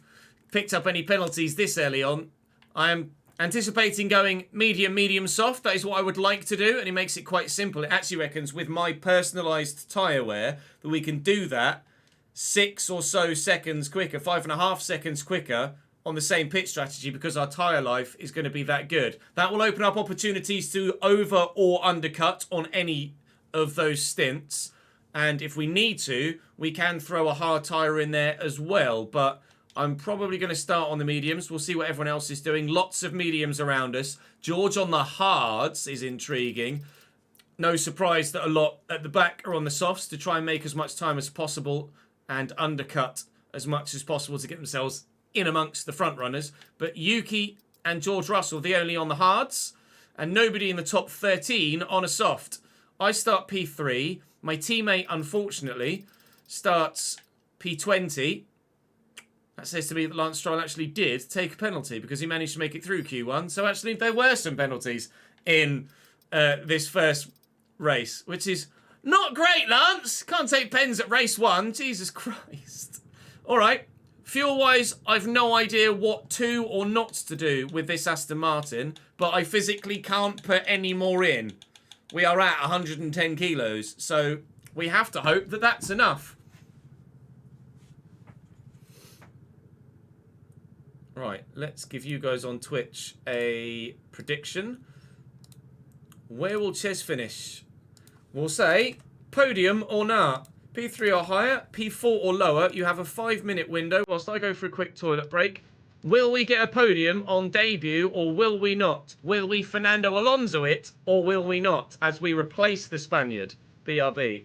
picked up any penalties this early on. I am anticipating going medium, medium, soft. That is what I would like to do, and it makes it quite simple. It actually reckons with my personalised tyre wear that we can do that 6 or so seconds quicker, 5.5 seconds quicker on the same pit strategy because our tyre life is going to be that good. That will open up opportunities to over or undercut on any of those stints. And if we need to, we can throw a hard tyre in there as well. But I'm probably going to start on the mediums. We'll see what everyone else is doing. Lots of mediums around us. George on the hards is intriguing. No surprise that a lot at the back are on the softs to try and make as much time as possible and undercut as much as possible to get themselves in amongst the front runners. But Yuki and George Russell, the only on the hards, and nobody in the top 13 on a soft. I start P3. My teammate, unfortunately, starts P20. That says to me that Lance Stroll actually did take a penalty because he managed to make it through Q1. So actually, there were some penalties in this first race, which is not great, Lance. Can't take pens at race 1. Jesus Christ. All right. Fuel-wise, I've no idea what to or not to do with this Aston Martin, but I physically can't put any more in. We are at 110 kilos, so we have to hope that that's enough. Right, let's give you guys on Twitch a prediction. Where will Ches finish? We'll say podium or not. P3 or higher, P4 or lower. You have a 5-minute window whilst I go for a quick toilet break. Will we get a podium on debut or will we not? Will we Fernando Alonso it or will we not as we replace the Spaniard? BRB.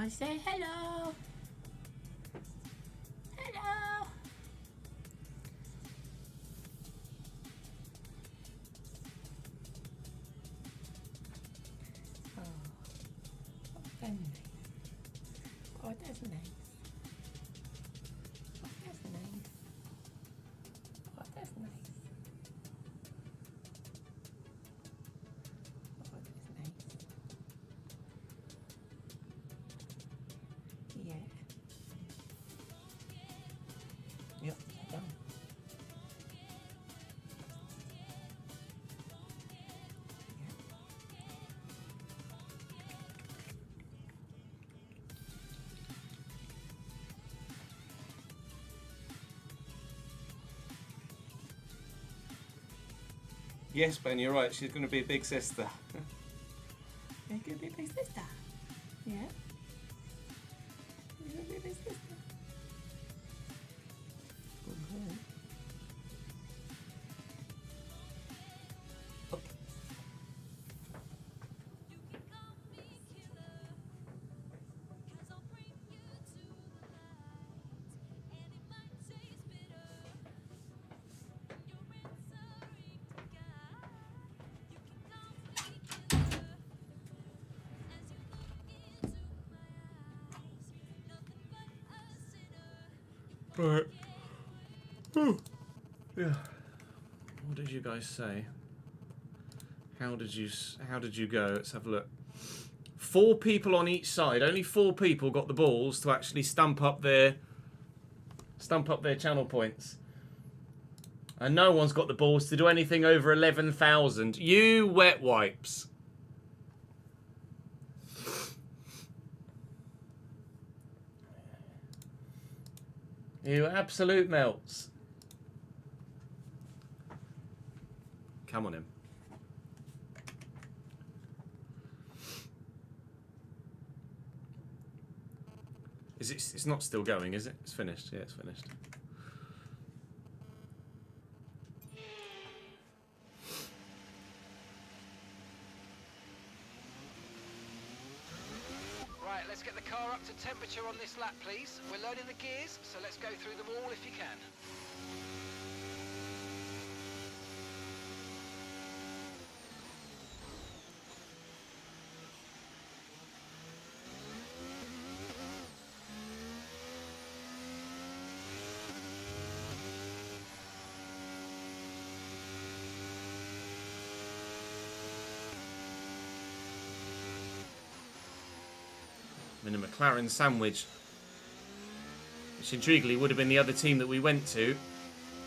I say hello. Hello. Oh, that's nice. Oh, that's nice. Oh, that's nice. Oh, that's nice. Oh, that's nice. Yeah. Yep, done. Yes, Ben, you're right. She's going to be a big sister. You're gonna be a big sister. Yeah. You're gonna be a big sister. Okay. Okay. Right. Yeah. What did you guys say? How did you go? Let's have a look. 4 people on each side. Only 4 people got the balls to actually stump up their channel points. And no one's got the balls to do anything over 11,000. You wet wipes. You absolute melts. Come on in. Is it? It's not still going, is it? It's finished. Yeah, it's finished. Right, let's get the car up to temperature on this lap, please. We're loading the gears, so let's go through them all if you can. In a McLaren sandwich, which intriguingly would have been the other team that we went to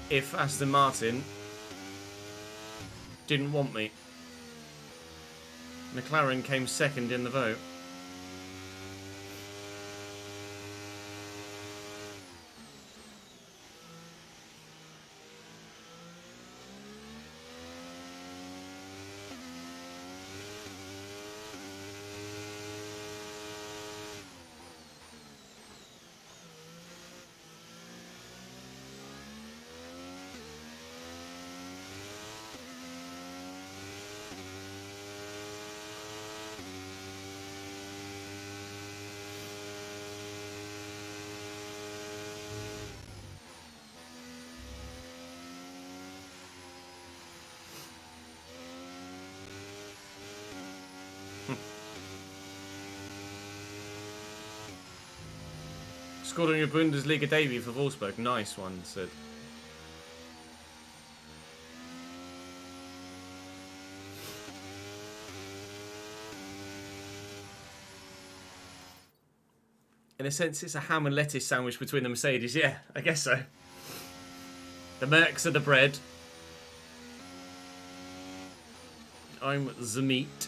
if Aston Martin didn't want me. McLaren came second in the vote. Scored on your Bundesliga debut for Wolfsburg. Nice one, Sid. In a sense, it's a ham and lettuce sandwich between the Mercedes. Yeah, I guess so. The Mercs are the bread. I'm the meat.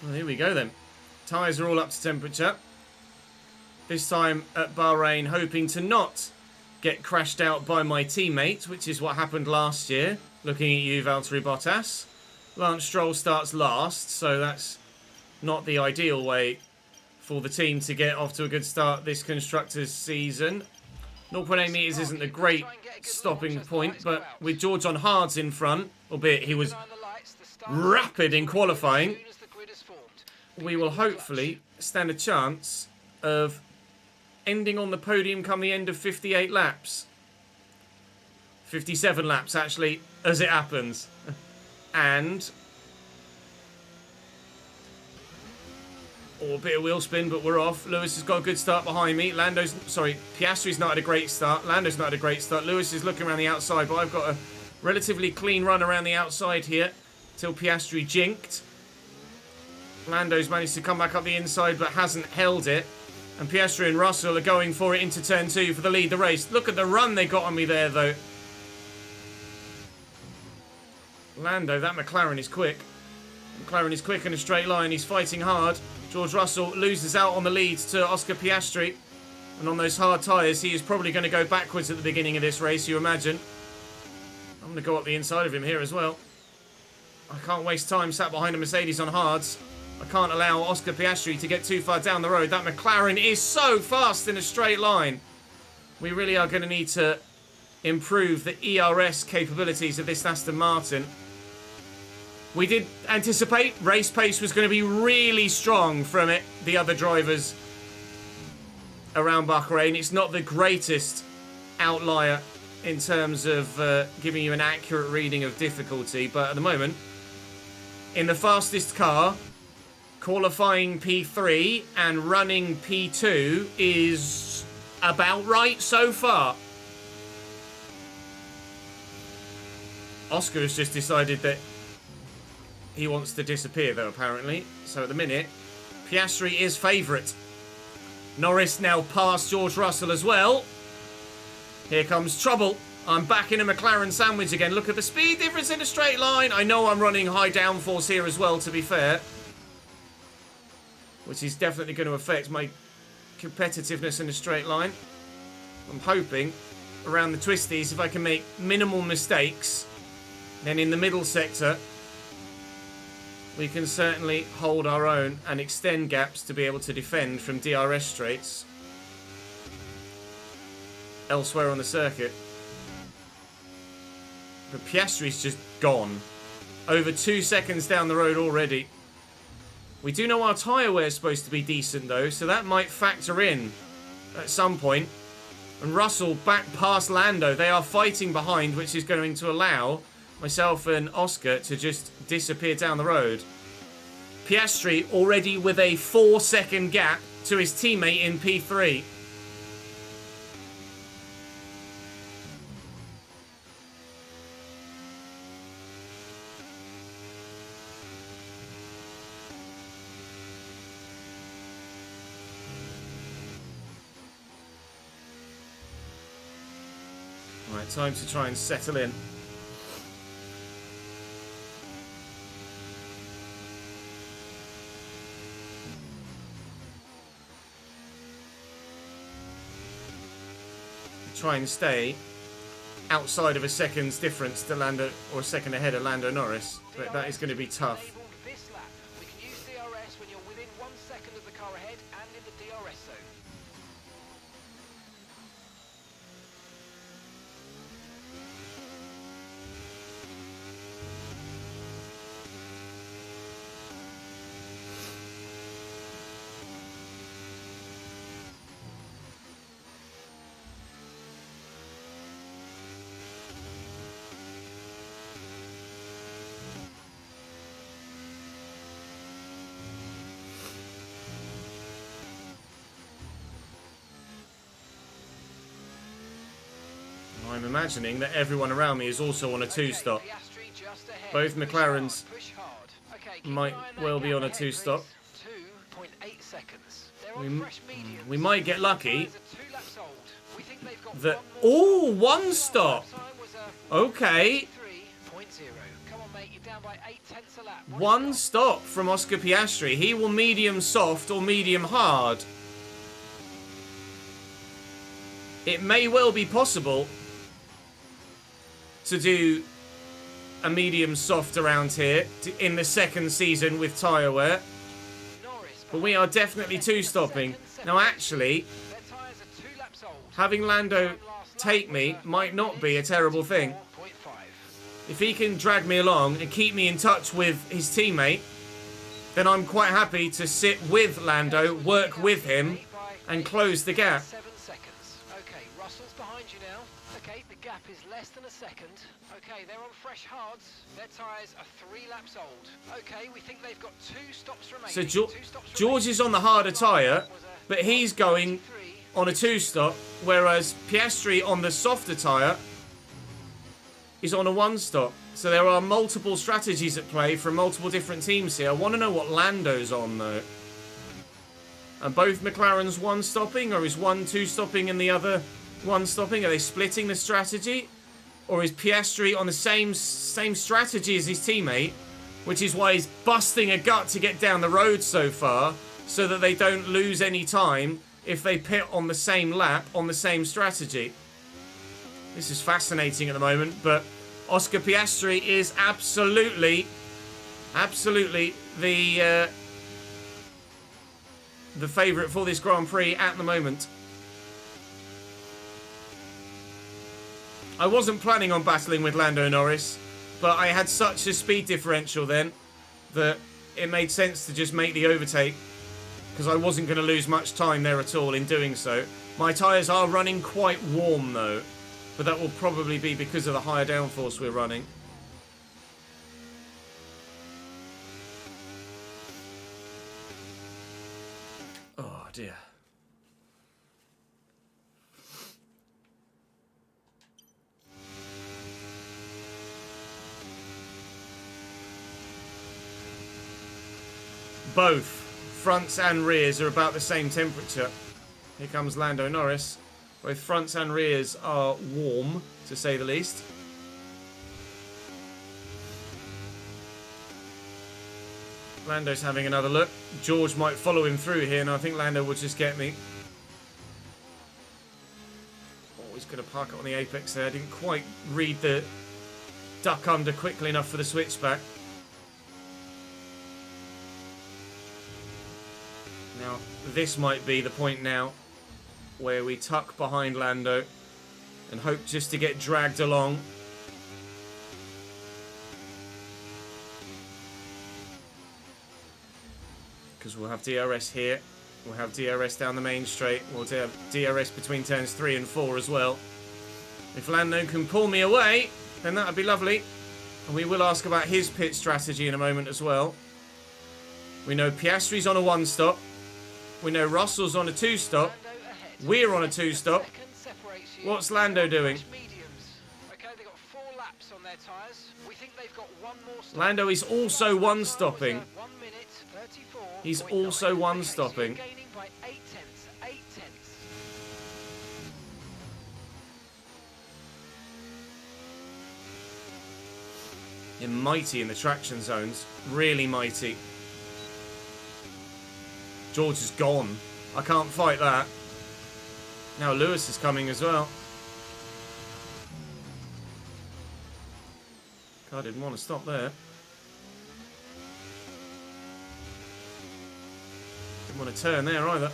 Well, here we go then. Tyres are all up to temperature. This time at Bahrain, hoping to not get crashed out by my teammate, which is what happened last year. Looking at you, Valtteri Bottas. Lance Stroll starts last, so that's not the ideal way for the team to get off to a good start this Constructors season. 0.8 metres isn't a great stopping point, but with George on hards in front, albeit he was rapid in qualifying, we will hopefully stand a chance of ending on the podium come the end of 58 laps. 57 laps, actually, as it happens. And... oh, a bit of wheel spin, but we're off. Lewis has got a good start behind me. Piastri's not had a great start. Lando's not had a great start. Lewis is looking around the outside, but I've got a relatively clean run around the outside here till Piastri jinked. Lando's managed to come back up the inside, but hasn't held it. And Piastri and Russell are going for it into turn 2 for the lead of the race. Look at the run they got on me there, though. Lando, that McLaren is quick. McLaren is quick in a straight line. He's fighting hard. George Russell loses out on the lead to Oscar Piastri. And on those hard tyres, he is probably going to go backwards at the beginning of this race, you imagine. I'm going to go up the inside of him here as well. I can't waste time sat behind a Mercedes on hards. I can't allow Oscar Piastri to get too far down the road. That McLaren is so fast in a straight line. We really are going to need to improve the ERS capabilities of this Aston Martin. We did anticipate race pace was going to be really strong from it, the other drivers around Bahrain. It's not the greatest outlier in terms of giving you an accurate reading of difficulty, but at the moment, in the fastest car, qualifying P3 and running P2 is about right so far. Oscar has just decided that he wants to disappear, though, apparently. So at the minute, Piastri is favourite. Norris now past George Russell as well. Here comes trouble. I'm back in a McLaren sandwich again. Look at the speed difference in a straight line. I know I'm running high downforce here as well, to be fair. Which is definitely going to affect my competitiveness in a straight line. I'm hoping around the twisties, if I can make minimal mistakes, then in the middle sector, we can certainly hold our own and extend gaps to be able to defend from DRS straights elsewhere on the circuit. But Piastri's just gone. Over 2 seconds down the road already. We do know our tyre wear is supposed to be decent, though, so that might factor in at some point. And Russell back past Lando. They are fighting behind, which is going to allow myself and Oscar to just disappear down the road. Piastri already with a 4-second gap to his teammate in P3. Right, time to try and settle in. Try and stay outside of a second's difference to Lando, or a second ahead of Lando Norris, but that is going to be tough. This lap, we can use DRS when you're within 1 second of the car ahead and in the DRS zone. I'm imagining that everyone around me is also on a 2-stop. Both McLarens might well be on a 2-stop. We might get lucky that... oh, 1 stop! Okay. 1 stop from Oscar Piastri. He will medium soft or medium hard. It may well be possible to do a medium soft around here in the second season with tyre wear. But we are definitely 2-stopping. Now actually, having Lando take me might not be a terrible thing. if he can drag me along and keep me in touch with his teammate, then I'm quite happy to sit with Lando, work with him, and close the gap. 7 seconds. Okay, Russell's behind you now. Okay, the gap is less than a second. Okay, they're on fresh hards. Their tyres are 3 laps old. Okay, we think they've got 2 stops remaining. So 2 stops George is on the harder tyre, but he's going on a 2-stop, whereas Piastri on the softer tyre is on a 1-stop. So there are multiple strategies at play from multiple different teams here. I want to know what Lando's on, though. Are both McLarens 1-stopping, or is one 2-stopping and the other 1-stopping? Are they splitting the strategy? Or is Piastri on the same strategy as his teammate, which is why he's busting a gut to get down the road so far, so that they don't lose any time if they pit on the same lap on the same strategy? This is fascinating at the moment, but Oscar Piastri is absolutely the favourite for this Grand Prix at the moment. I wasn't planning on battling with Lando Norris, but I had such a speed differential then that it made sense to just make the overtake, because I wasn't going to lose much time there at all in doing so. My tyres are running quite warm though, but that will probably be because of the higher downforce we're running. Oh dear. Both fronts and rears are about the same temperature. Here comes Lando Norris. Both fronts and rears are warm, to say the least. Lando's having another look. George might follow him through here, and I think Lando will just get me. Oh, he's going to park it on the apex there. I didn't quite read the duck under quickly enough for the switchback. Now, this might be the point now where we tuck behind Lando and hope just to get dragged along. Because we'll have DRS here. We'll have DRS down the main straight. We'll have DRS between turns 3 and 4 as well. If Lando can pull me away, then that would be lovely. And we will ask about his pit strategy in a moment as well. We know Piastri's on a 1-stop. We know Russell's on a 2-stop. We're on a 2-stop. What's Lando doing? Lando is also 1-stopping. He's also 1-stopping. You're mighty in the traction zones. Really mighty. George is gone. I can't fight that. Now Lewis is coming as well. I didn't want to stop there. Didn't want to turn there either.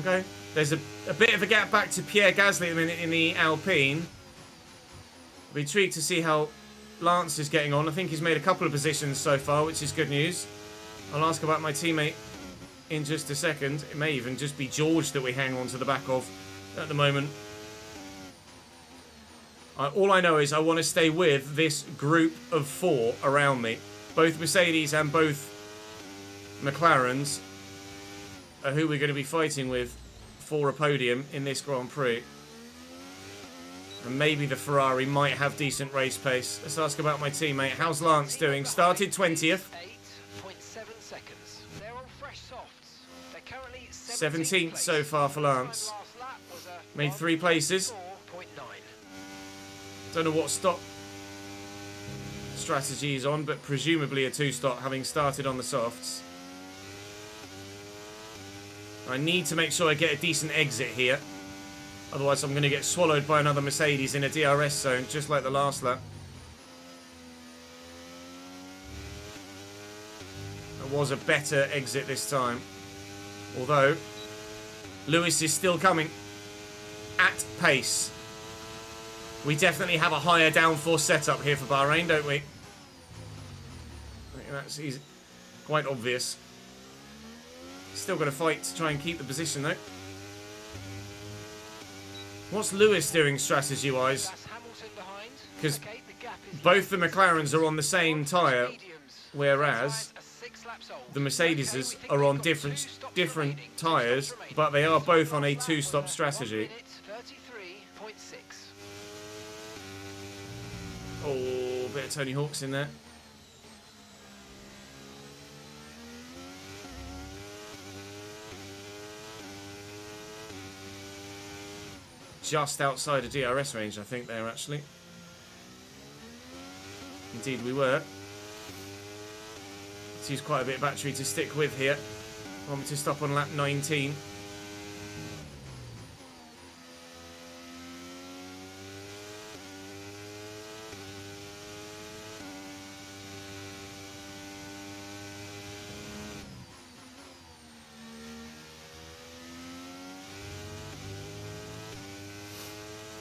Okay. There's a bit of a gap back to Pierre Gasly at the minute in the Alpine. I'll be intrigued to see how Lance is getting on. I think he's made a couple of positions so far, which is good news. I'll ask about my teammate in just a second. It may even just be George that we hang on to the back of at the moment. All I know is I want to stay with this group of 4 around me. Both Mercedes and both McLarens are who we're going to be fighting with for a podium in this Grand Prix. And maybe the Ferrari might have decent race pace. Let's ask about my teammate. How's Lance doing? Started 20th. 17th so far for Lance. Made 3 places. Don't know what stop strategy he's on, but presumably a 2-stop, having started on the softs. I need to make sure I get a decent exit here. Otherwise I'm going to get swallowed by another Mercedes in a DRS zone, just like the last lap. There was a better exit this time. Although, Lewis is still coming at pace. We definitely have a higher downforce setup here for Bahrain, don't we? I think that's easy. Quite obvious. Still got to fight to try and keep the position, though. What's Lewis doing strategy-wise? Because both the McLarens are on the same tyre, whereas the Mercedes are on different tyres, but they are both on a two-stop strategy. Oh, bit of Tony Hawk's in there. Just outside of DRS range, I think, there, actually. Indeed, we were. Let's use quite a bit of battery to stick with here. I want me to stop on lap 19.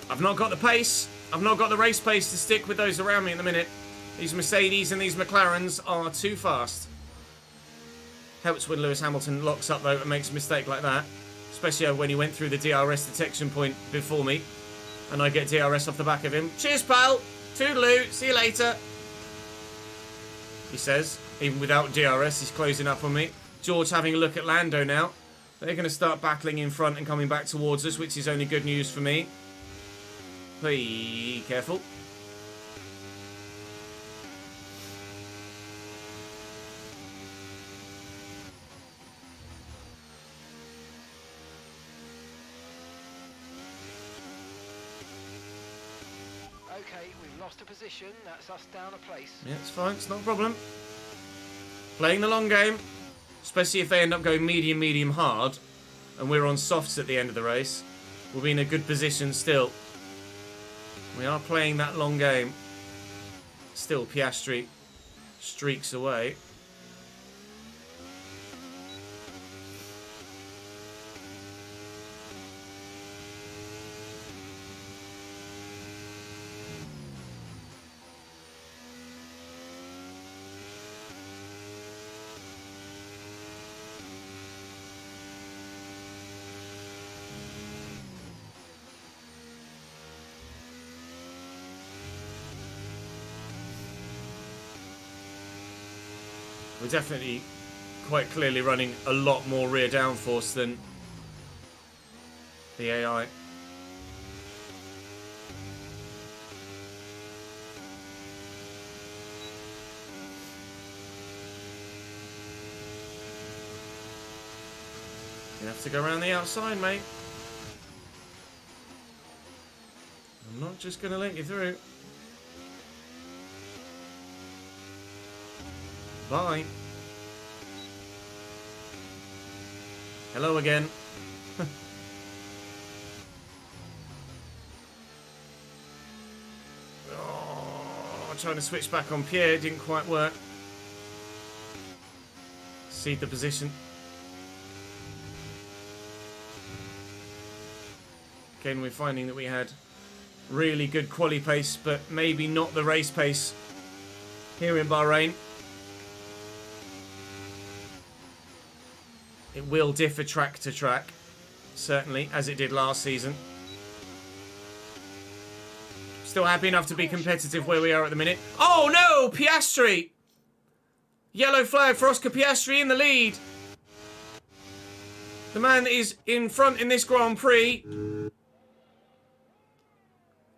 I've not got the pace. I've not got the race pace to stick with those around me in the minute. These Mercedes and these McLarens are too fast. Helps when Lewis Hamilton locks up, though, and makes a mistake like that. Especially when he went through the DRS detection point before me. And I get DRS off the back of him. Cheers, pal. Toodaloo. See you later. He says. Even without DRS, he's closing up on me. George having a look at Lando now. They're going to start battling in front and coming back towards us, which is only good news for me. Be careful. Okay, we've lost a position. That's us down a place. Yeah, it's fine. It's not a problem. Playing the long game. Especially if they end up going medium, medium, hard. And we're on softs at the end of the race. We'll be in a good position still. We are playing that long game. Still, Piastri streaks away. We're definitely quite clearly running a lot more rear downforce than the AI. You have to go around the outside, mate. I'm not just going to let you through. Bye. Hello again. Oh, trying to switch back on Pierre, didn't quite work. Cede the position. Again, we're finding that we had really good quali pace, but maybe not the race pace here in Bahrain. It will differ track to track, certainly, as it did last season. Still happy enough to be competitive where we are at the minute. Oh no, Piastri! Yellow flag for Oscar Piastri in the lead. The man that is in front in this Grand Prix,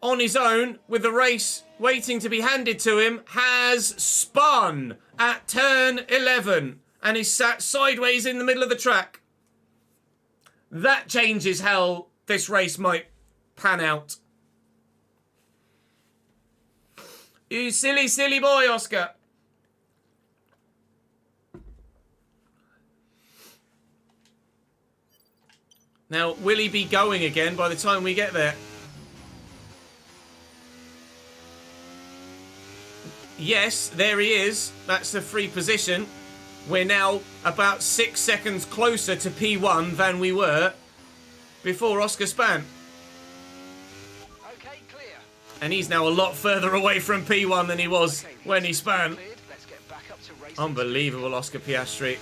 on his own, with the race waiting to be handed to him, has spun at turn 11. And is sat sideways in the middle of the track. That changes how this race might pan out. You silly, silly boy, Oscar. Now, will he be going again by the time we get there? Yes, there he is. That's the free position. We're now about 6 seconds closer to P1 than we were before Oscar span. Okay, clear. And he's now a lot further away from P1 than he was Okay, when he spun. cleared. Let's get back up to racing. Unbelievable, Oscar Piastri.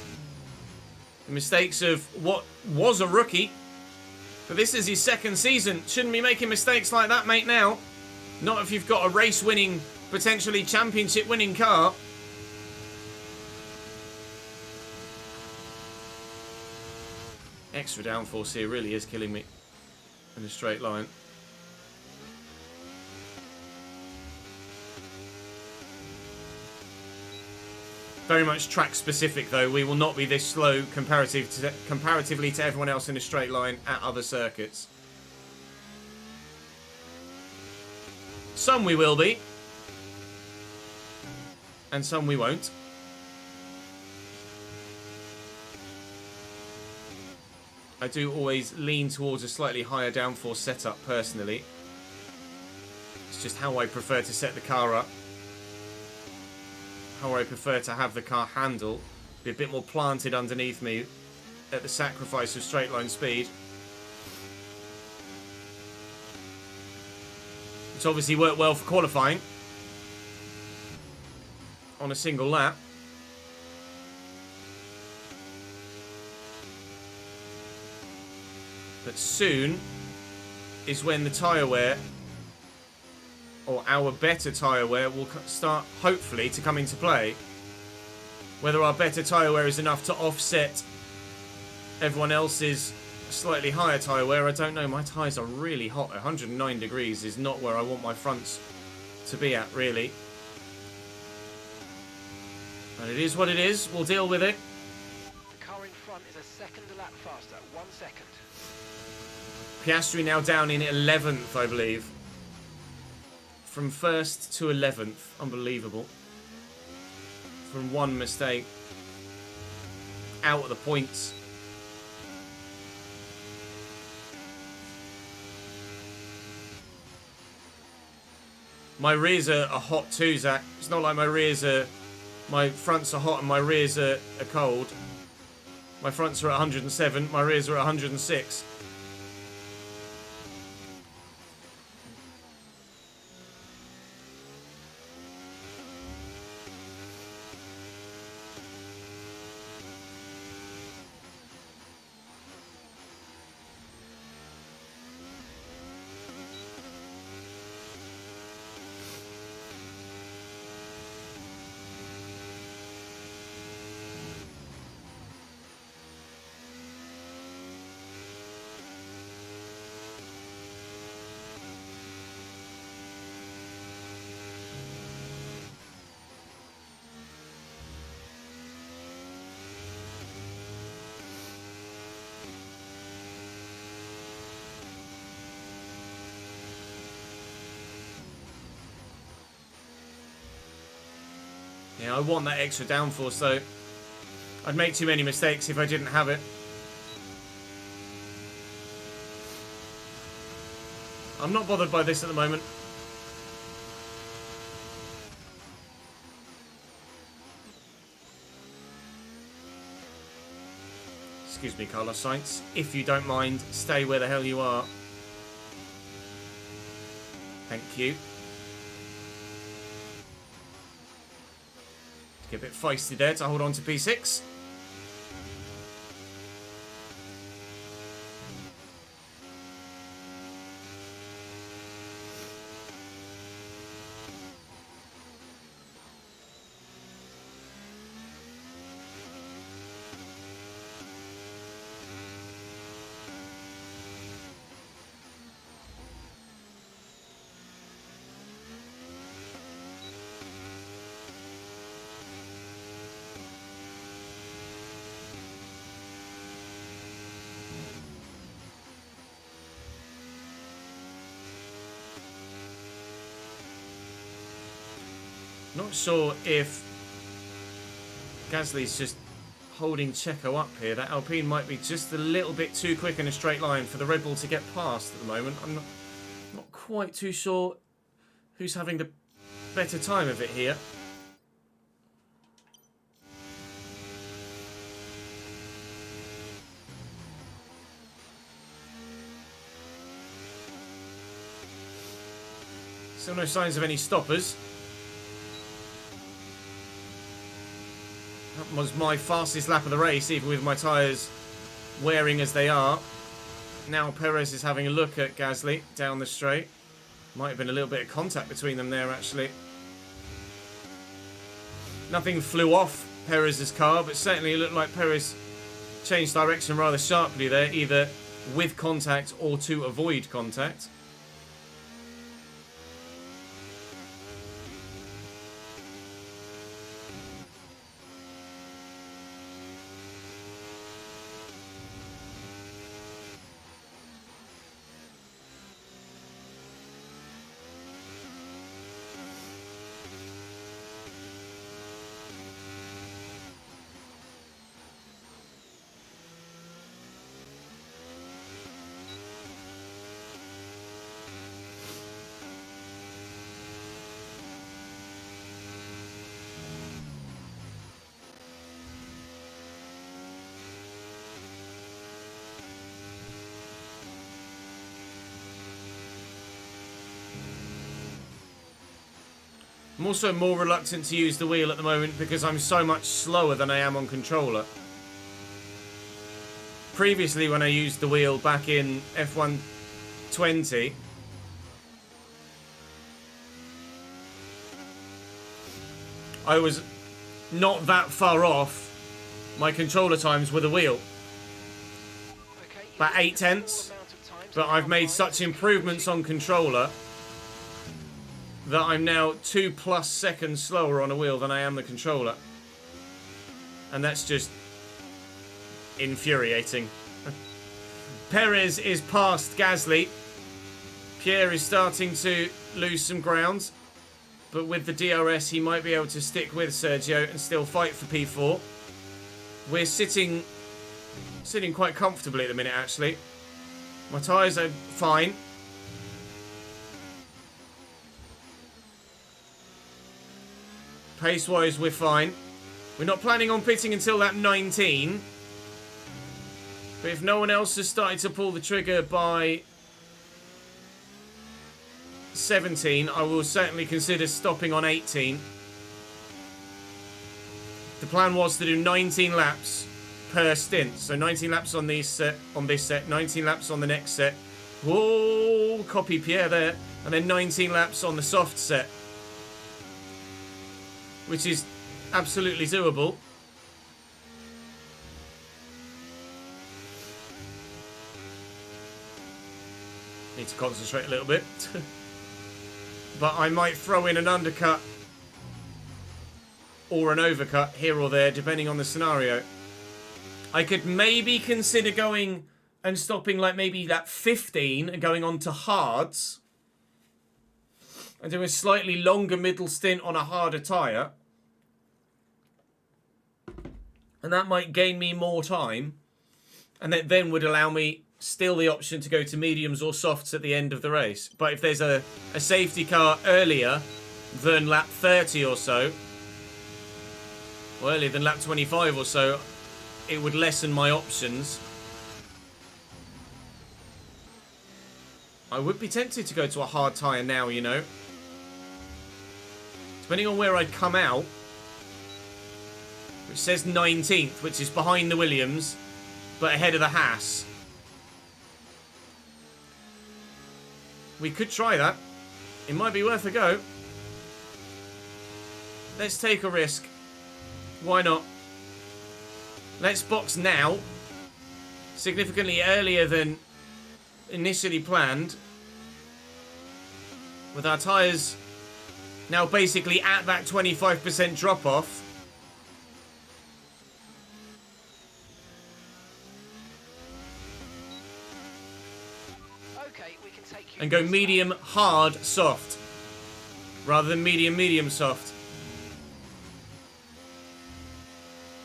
The mistakes of what was a rookie. But this is his second season. Shouldn't be making mistakes like that, mate, now. Not if you've got a race-winning, potentially championship-winning car. Extra downforce here really is killing me in a straight line. Very much track specific though. We will not be this slow comparatively to everyone else in a straight line at other circuits. Some we will be. And some we won't. I do always lean towards a slightly higher downforce setup personally. It's just how I prefer to set the car up. How I prefer to have the car handle. Be a bit more planted underneath me at the sacrifice of straight line speed. It's obviously worked well for qualifying. On a single lap. But soon is when the tyre wear, or our better tyre wear, will start hopefully to come into play. Whether our better tyre wear is enough to offset everyone else's slightly higher tyre wear, I don't know. My tyres are really hot. 109 degrees is not where I want my fronts to be at, really. But it is what it is. We'll deal with it. The car in front is a second a lap faster. 1 second. Piastri now down in 11th, I believe. From 1st to 11th. Unbelievable. From one mistake. Out of the points. My rears are hot too, Zach. It's not like my rears are... My fronts are hot and my rears are cold. My fronts are at 107, my rears are at 106. Yeah, I want that extra downforce though. I'd make too many mistakes if I didn't have it. I'm not bothered by this at the moment. Excuse me, Carlos Sainz. If you don't mind, stay where the hell you are. Thank you. Get a bit feisty there to hold on to P6. Not sure if Gasly's just holding Checo up here. That Alpine might be just a little bit too quick in a straight line for the Red Bull to get past at the moment. I'm not quite too sure who's having the better time of it here. Still no signs of any stoppers. That was my fastest lap of the race, even with my tyres wearing as they are. Now Perez is having a look at Gasly down the straight. Might have been a little bit of contact between them there, actually. Nothing flew off Perez's car, but certainly it looked like Perez changed direction rather sharply there, either with contact or to avoid contact. I'm also more reluctant to use the wheel at the moment because I'm so much slower than I am on controller. Previously, when I used the wheel back in F1 20, I was not that far off my controller times with a wheel. About 8 tenths. But I've made such improvements on controller that I'm now 2+ seconds slower on a wheel than I am the controller. And that's just infuriating. Perez is past Gasly. Pierre is starting to lose some ground. But with the DRS, he might be able to stick with Sergio and still fight for P4. We're sitting quite comfortably at the minute, actually. My tyres are fine. Pace-wise, we're fine. We're not planning on pitting until that 19. But if no one else has started to pull the trigger by 17, I will certainly consider stopping on 18. The plan was to do 19 laps per stint. So 19 laps on this set, 19 laps on the next set. Whoa, copy Pierre there. And then 19 laps on the soft set. Which is absolutely doable. Need to concentrate a little bit. But I might throw in an undercut or an overcut here or there, depending on the scenario. I could maybe consider going and stopping like maybe that 15 and going on to hards. And do a slightly longer middle stint on a harder tyre. And that might gain me more time. And that then would allow me still the option to go to mediums or softs at the end of the race. But if there's a safety car earlier than lap 30 or so, or earlier than lap 25 or so, it would lessen my options. I would be tempted to go to a hard tyre now, you know. Depending on where I'd come out, which says 19th, which is behind the Williams, but ahead of the Haas. We could try that. It might be worth a go. Let's take a risk. Why not? Let's box now. Significantly earlier than initially planned. With our tyres now basically at that 25% drop off. Okay, we can take you and go medium, hard, soft. Rather than medium, medium, soft.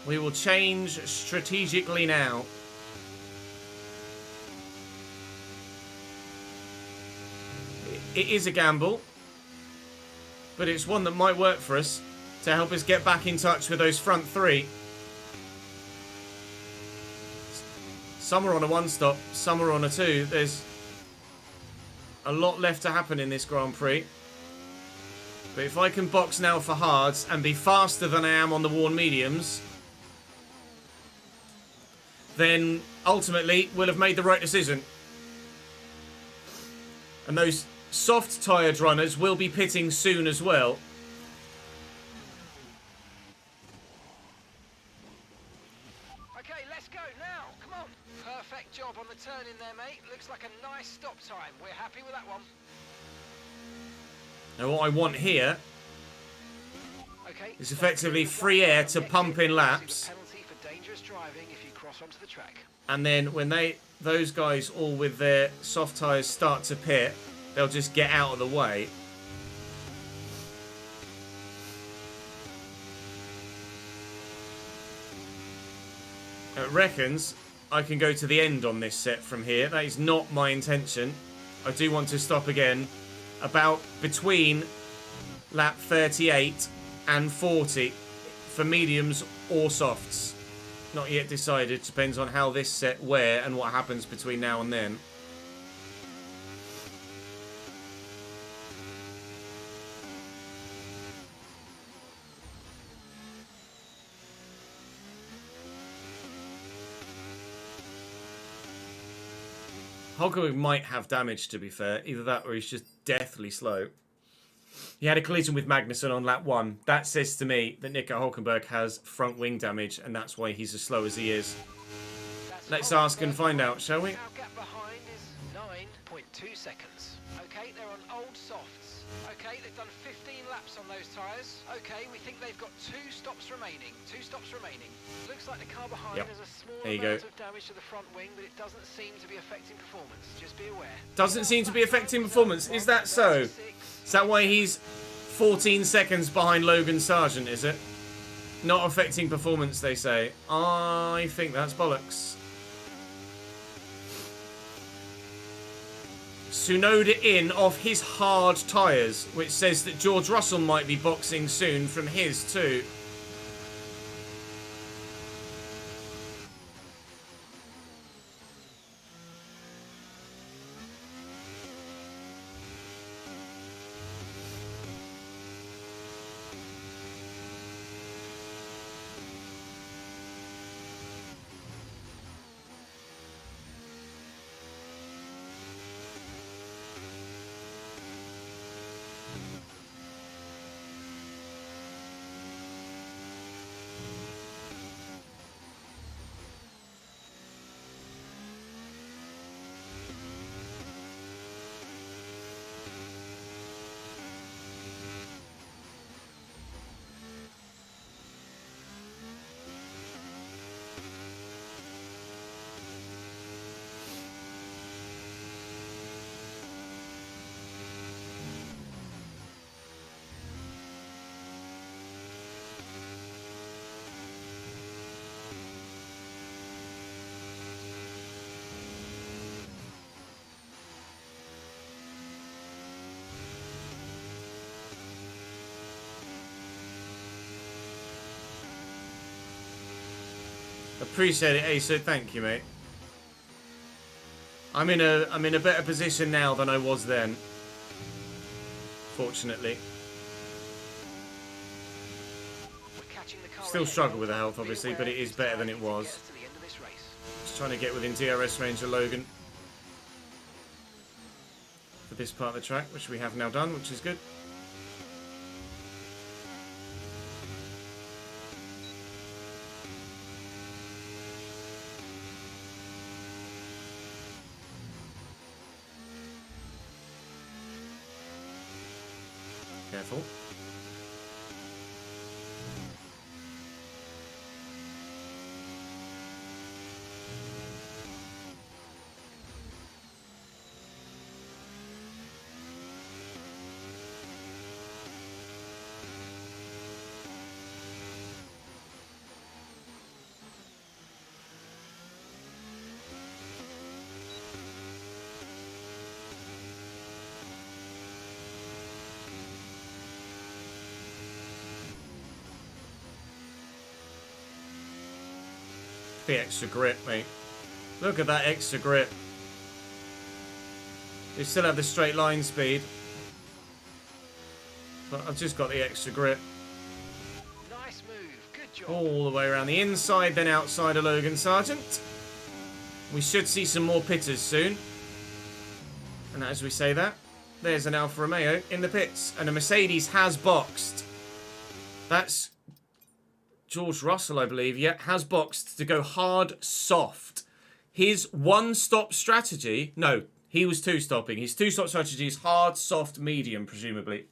We will change strategically now. It is a gamble, but it's one that might work for us to help us get back in touch with those front three. Some are on a one stop, some are on a two. There's a lot left to happen in this Grand Prix. But if I can box now for hards and be faster than I am on the worn mediums, then ultimately we'll have made the right decision. And those soft tired runners will be pitting soon as well. Okay, let's go now. Come on. Perfect job on the turn in there, mate. Looks like a nice stop time. We're happy with that one. Now what I want here Okay, is effectively free air to pump in laps. Penalty for dangerous driving if you cross onto the track. And then when those guys all with their soft tyres start to pit, they'll just get out of the way. It reckons I can go to the end on this set from here. That is not my intention. I do want to stop again about between lap 38 and 40 for mediums or softs. Not yet decided. Depends on how this set wear and what happens between now and then. Hulkenberg might have damage, to be fair. Either that or he's just deathly slow. He had a collision with Magnussen on lap 1. That says to me that Nico Hulkenberg has front wing damage, and that's why he's as slow as he is. Let's ask and find out, shall we? Our gap behind is 9.2 seconds. Okay, they're on old softs. Okay, they've done 15 laps on those tyres. Okay, we think they've got 2 stops remaining. 2 stops remaining. Looks like the car behind has a small amount of damage to the front wing, but it doesn't seem to be affecting performance. Just be aware. Doesn't seem to be affecting performance. Is that so? Is that why he's 14 seconds behind Logan Sargent, is it? Not affecting performance, they say. I think that's bollocks. Tsunoda in off his hard tyres, which says that George Russell might be boxing soon from his too. Appreciate it, Asa. Thank you, mate. I'm in a better position now than I was then. Fortunately. Still struggle with the health, obviously, but it is better than it was. Just trying to get within DRS range of Logan for this part of the track, which we have now done, which is good. Careful. The extra grip, mate. Look at that extra grip. You still have the straight line speed. but I've just got the extra grip. Nice move. Good job. All the way around the inside, then outside of Logan Sargent. We should see some more pitters soon. And as we say that, there's an Alfa Romeo in the pits. And a Mercedes has boxed. That's George Russell, I believe. Yeah, has boxed to go hard, soft. His one-stop strategy... No, he was two-stopping. His two-stop strategy is hard, soft, medium, presumably.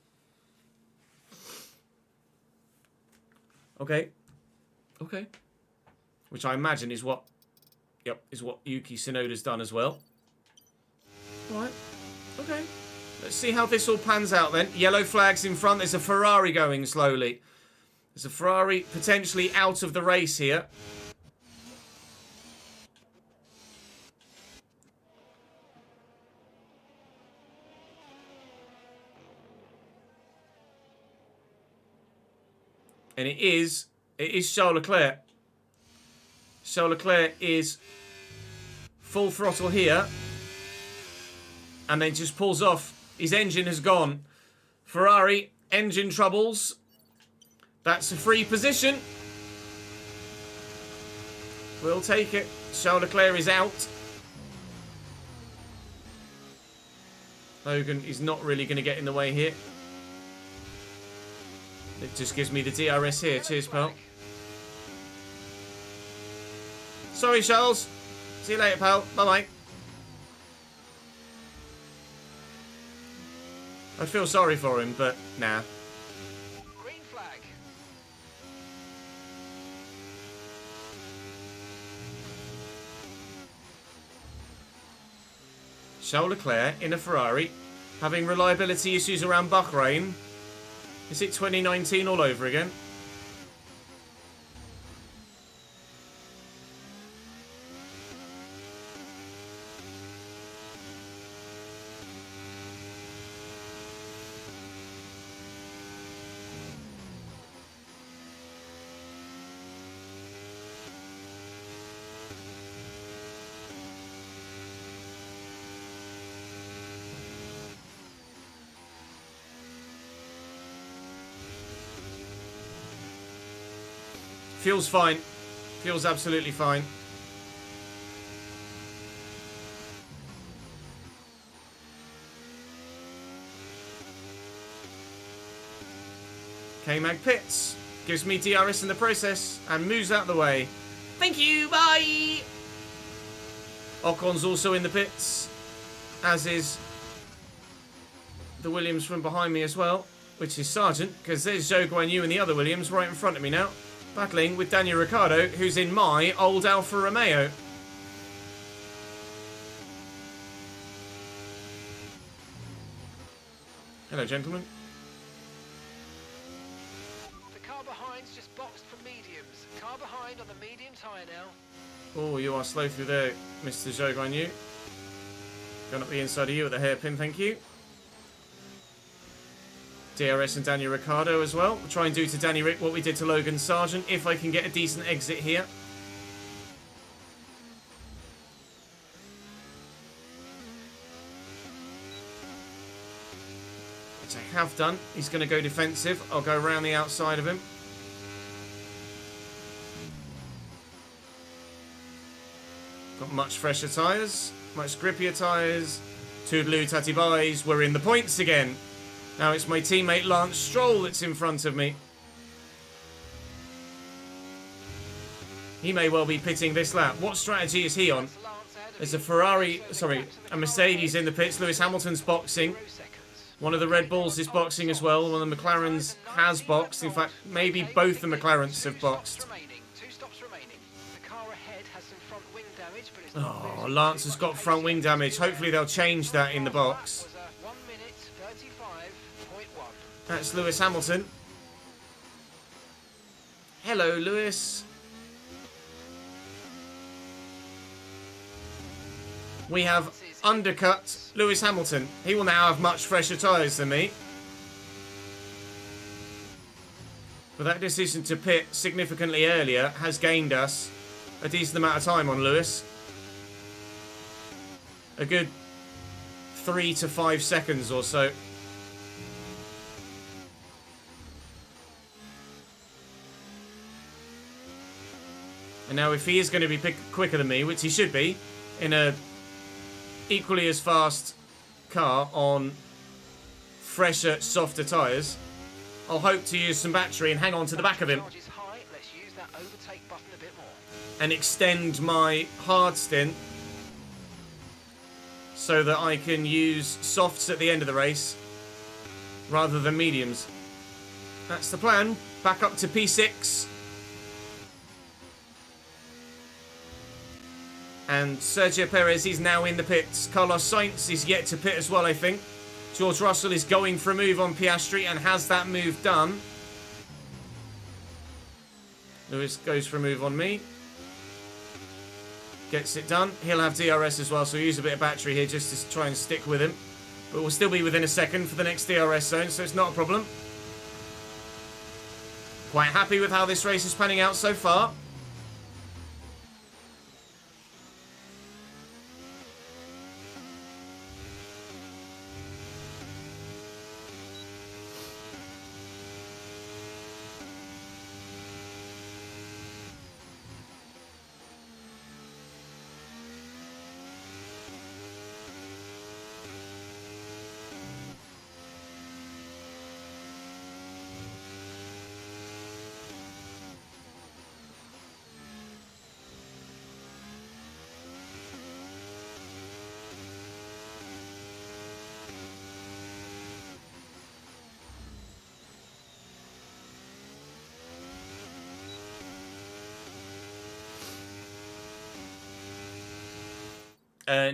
Okay. Okay. Which I imagine is what... Yep, is what Yuki Tsunoda's done as well. Alright. Okay. Let's see how this all pans out then. Yellow flags in front. There's a Ferrari going slowly. There's a Ferrari potentially out of the race here. And it is Charles Leclerc. Charles Leclerc is full throttle here. And then just pulls off. His engine has gone. Ferrari, engine troubles. That's a free position. We'll take it. Charles Leclerc is out. Logan is not really going to get in the way here. It just gives me the DRS here. Cheers, pal. Sorry, Charles. See you later, pal. Bye-bye. I feel sorry for him, but nah. Green flag. Charles Leclerc in a Ferrari, having reliability issues around Bahrain. Is it 2019 all over again? Feels fine. Feels absolutely fine. K-Mag pits. Gives me DRS in the process and moves out the way. Thank you, bye! Ocon's also in the pits. As is the Williams from behind me as well, which is Sargent, because there's Zhou Guanyu and the other Williams right in front of me now. Battling with Daniel Ricciardo, who's in my old Alfa Romeo. Hello, gentlemen. The car behind's just boxed for mediums. Car behind on the medium tyre now. Oh, you are slow through there, Mr. Zhou Guanyu. Going up the inside of you at the hairpin, thank you. DRS and Daniel Ricciardo as well. We'll try and do to Danny Rick what we did to Logan Sargent, if I can get a decent exit here. Which I have done. He's going to go defensive. I'll go around the outside of him. Got much fresher tyres. Much grippier tyres. Toodaloo tatty buys. We're in the points again. Now it's my teammate Lance Stroll that's in front of me. He may well be pitting this lap. What strategy is he on? There's a Ferrari, sorry, a Mercedes in the pits. Lewis Hamilton's boxing. One of the Red Bulls is boxing as well. One of the McLarens has boxed. In fact, maybe both the McLarens have boxed. Oh, Lance has got front wing damage. Hopefully they'll change that in the box. That's Lewis Hamilton. Hello, Lewis. We have undercut Lewis Hamilton. He will now have much fresher tyres than me. But that decision to pit significantly earlier has gained us a decent amount of time on Lewis. A good 3 to 5 seconds or so. And now if he is going to be quicker than me, which he should be, in a equally as fast car on fresher, softer tyres, I'll hope to use some battery and hang on to the back of him. Charge is high. Let's use that overtake button a bit more. And extend my hard stint so that I can use softs at the end of the race rather than mediums. That's the plan. Back up to P6. And Sergio Perez is now in the pits. Carlos Sainz is yet to pit as well, I think. George Russell is going for a move on Piastri and has that move done. Lewis goes for a move on me. Gets it done. He'll have DRS as well, so we'll use a bit of battery here just to try and stick with him. But we'll still be within a second for the next DRS zone, so it's not a problem. Quite happy with how this race is panning out so far.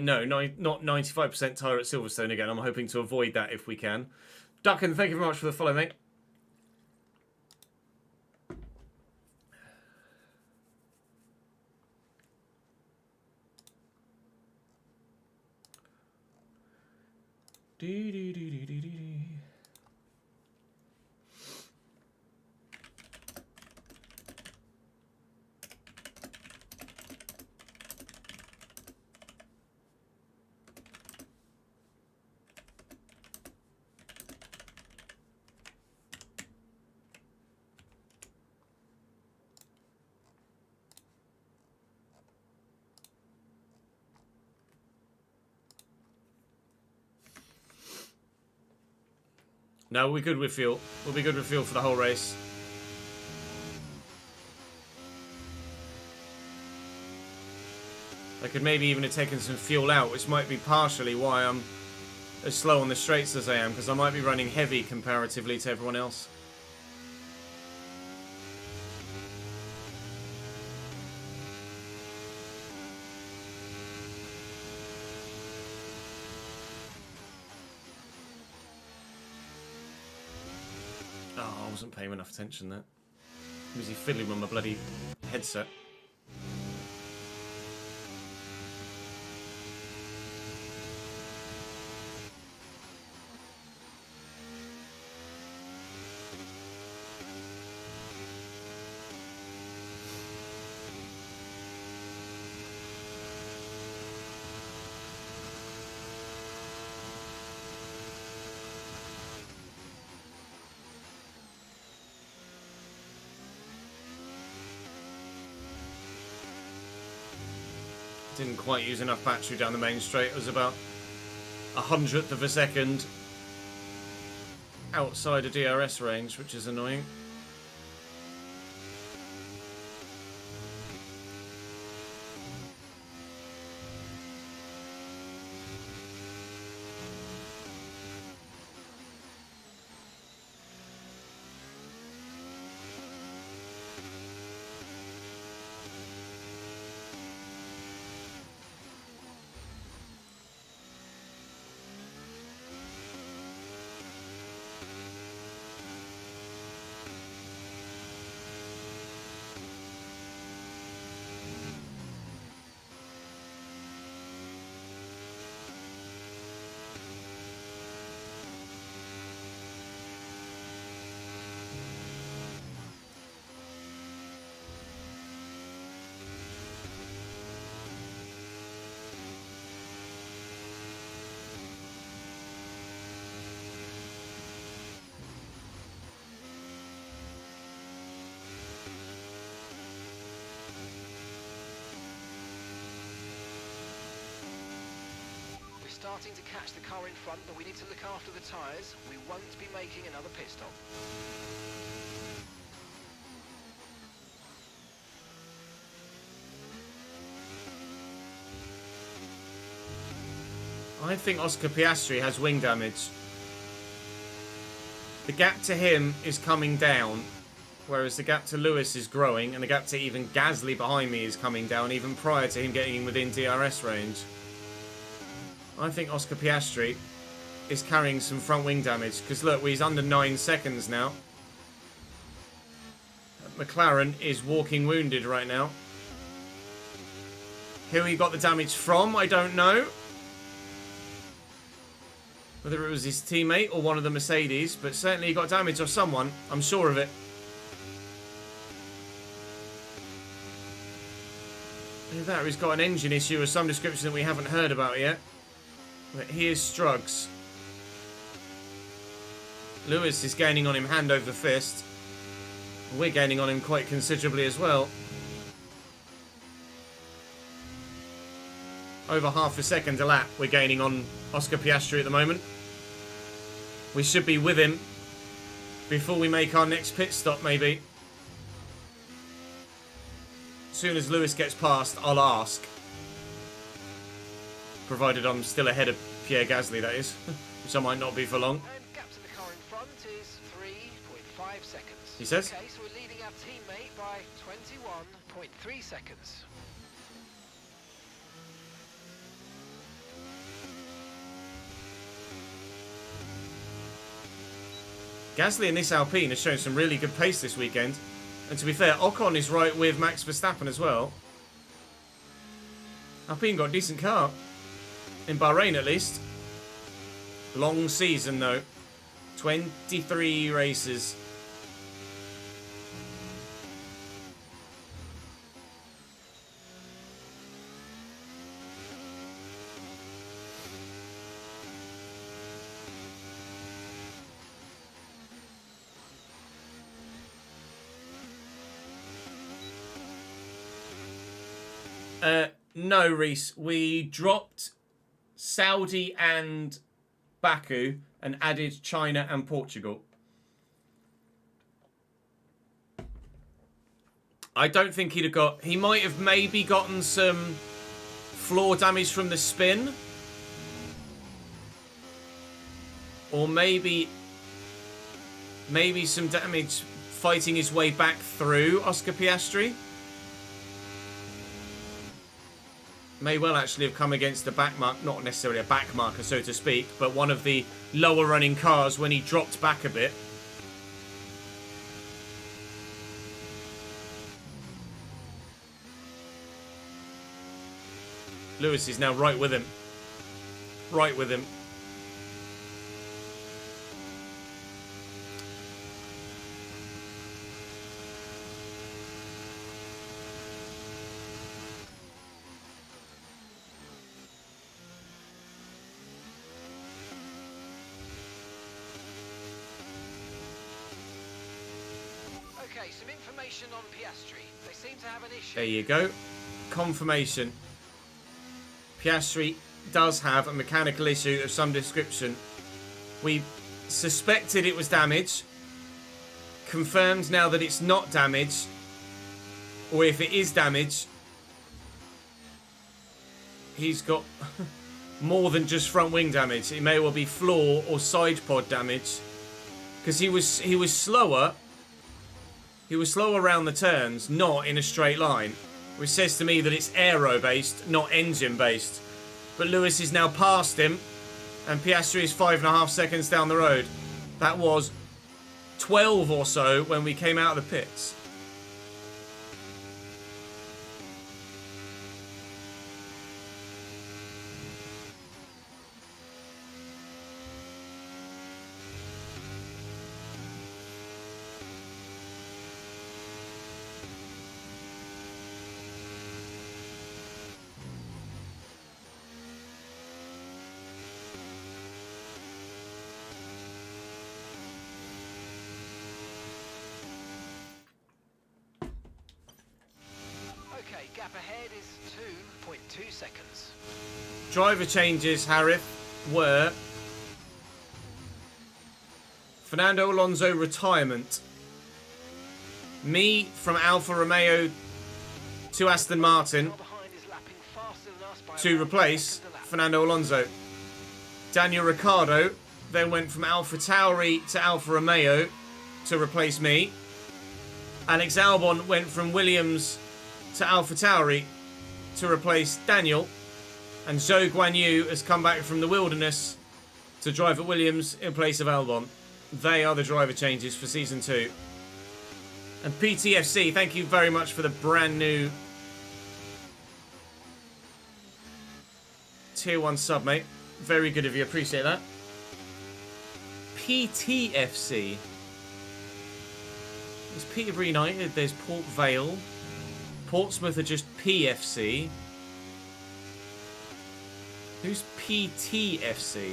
No, not 95% tyre at Silverstone again. I'm hoping to avoid that if we can. Duncan, thank you very much for the follow, mate. No, we're good with fuel. We'll be good with fuel for the whole race. I could maybe even have taken some fuel out, which might be partially why I'm as slow on the straights as I am, because I might be running heavy comparatively to everyone else. Oh, I wasn't paying enough attention there. I'm busy fiddling with my bloody headset. Didn't quite use enough battery down the main straight. It was about 100th of a second outside of DRS range, which is annoying. starting to catch the car in front, but we need to look after the tyres. We won't be making another pit stop. I think Oscar Piastri has wing damage. The gap to him is coming down, whereas the gap to Lewis is growing, and the gap to even Gasly behind me is coming down, even prior to him getting within DRS range. I think Oscar Piastri is carrying some front wing damage, because look, he's under 9 seconds now. McLaren is walking wounded right now. Who he got the damage from, I don't know. Whether it was his teammate or one of the Mercedes, but certainly he got damage off someone. I'm sure of it. Either that or he's got an engine issue of some description that we haven't heard about yet. But here's Struggs. Lewis is gaining on him hand over fist. We're gaining on him quite considerably as well. Over half a second a lap we're gaining on Oscar Piastri at the moment. We should be with him before we make our next pit stop, maybe. As soon as Lewis gets past, I'll ask. Provided I'm still ahead of Pierre Gasly, that is. Which I might not be for long. And gap to the car in front is 3.5 seconds. He says? Okay, so we're leading our teammate by 21.3 seconds. Gasly in this Alpine has shown some really good pace this weekend. And to be fair, Ocon is right with Max Verstappen as well. Alpine got a decent car. In Bahrain, at least. Long season, though. 23 races. No, Reese. We dropped Saudi and Baku and added China and Portugal. I don't think he'd have got... He might have maybe gotten some floor damage from the spin. Or maybe some damage fighting his way back through Oscar Piastri. May well actually have come against the back mark, not necessarily a back marker, so to speak, but one of the lower running cars when he dropped back a bit. Lewis is now right with him. Right with him. Okay, some information on Piastri. They seem to have an issue. There you go. Confirmation. Piastri does have a mechanical issue of some description. We suspected it was damage. Confirmed now that it's not damage. Or if it is damage, he's got more than just front wing damage. It may well be floor or side pod damage. Because he was slower. He was slow around the turns, not in a straight line. Which says to me that it's aero-based, not engine-based. But Lewis is now past him. And Piastri is 5.5 seconds down the road. That was 12 or so when we came out of the pits. Gap ahead is 2.2 seconds. Driver changes, Harif, were Fernando Alonso retirement, me from Alfa Romeo to Aston Martin Behind is lapping faster than us by to around replace seconds a lap. Fernando Alonso. Daniel Ricciardo then went from Alfa Tauri to Alfa Romeo to replace me. Alex Albon went from Williams to Alfa Tauri to replace Daniel. And Zhou Guanyu has come back from the wilderness to drive at Williams in place of Albon. They are the driver changes for Season 2. And PTFC, thank you very much for the brand new Tier 1 sub, mate. Very good of you, appreciate that. PTFC. There's Peterborough United, there's Port Vale. Portsmouth are just PFC. Who's PTFC?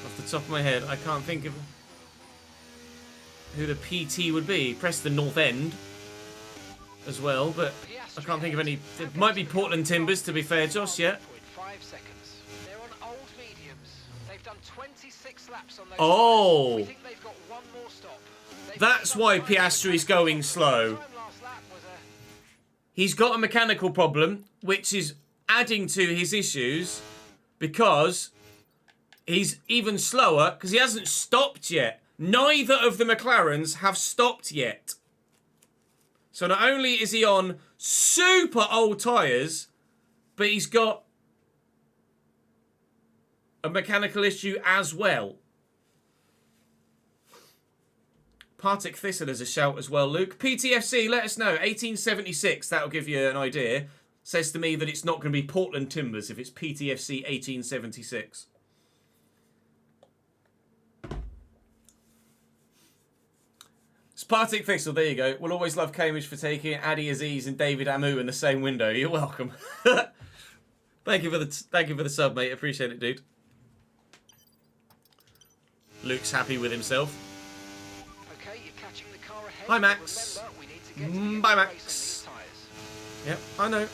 Off the top of my head, I can't think of who the PT would be. Preston North End as well, but I can't think of any. It might be Portland Timbers, to be fair, Josh, yeah. 5 seconds. They're on old mediums. They've done 26 laps on those. Oh. We think they've got one more stop. That's why Piastri's going slow. He's got a mechanical problem, which is adding to his issues because he's even slower because he hasn't stopped yet. Neither of the McLarens have stopped yet. So not only is he on super old tyres, but he's got a mechanical issue as well. Partick Thistle is a shout as well, Luke. PTFC, let us know. 1876, that'll give you an idea. Says to me that it's not going to be Portland Timbers if it's PTFC 1876. Partick Thistle, there you go. We'll always love Cambridge for taking Adi Aziz and David Amu in the same window. You're welcome. Thank you for the sub, mate. Appreciate it, dude. Luke's happy with himself. Okay, you're catching the car ahead. Hi, Max. Remember, we need to get to the Bye, end of the Max. race on these tyres. Yep, I know.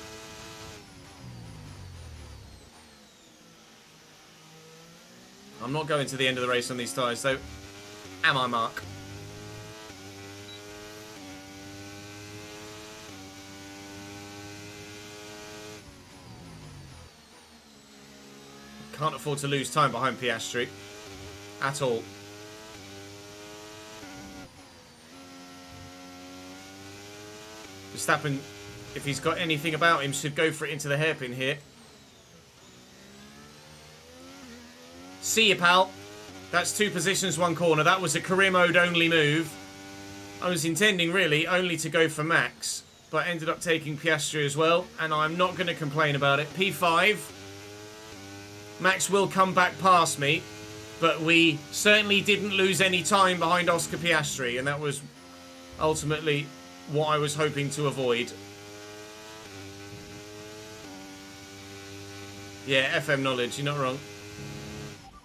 I'm not going to the end of the race on these tyres, though. Am I, Mark? Can't afford to lose time behind Piastri. At all. Verstappen, if he's got anything about him, should go for it into the hairpin here. See you, pal. That's 2 positions, 1 corner. That was a career mode only move. I was intending, really, only to go for Max, but ended up taking Piastri as well, and I'm not going to complain about it. P5. Max will come back past me, but we certainly didn't lose any time behind Oscar Piastri, and that was ultimately what I was hoping to avoid. Yeah, FM knowledge, you're not wrong.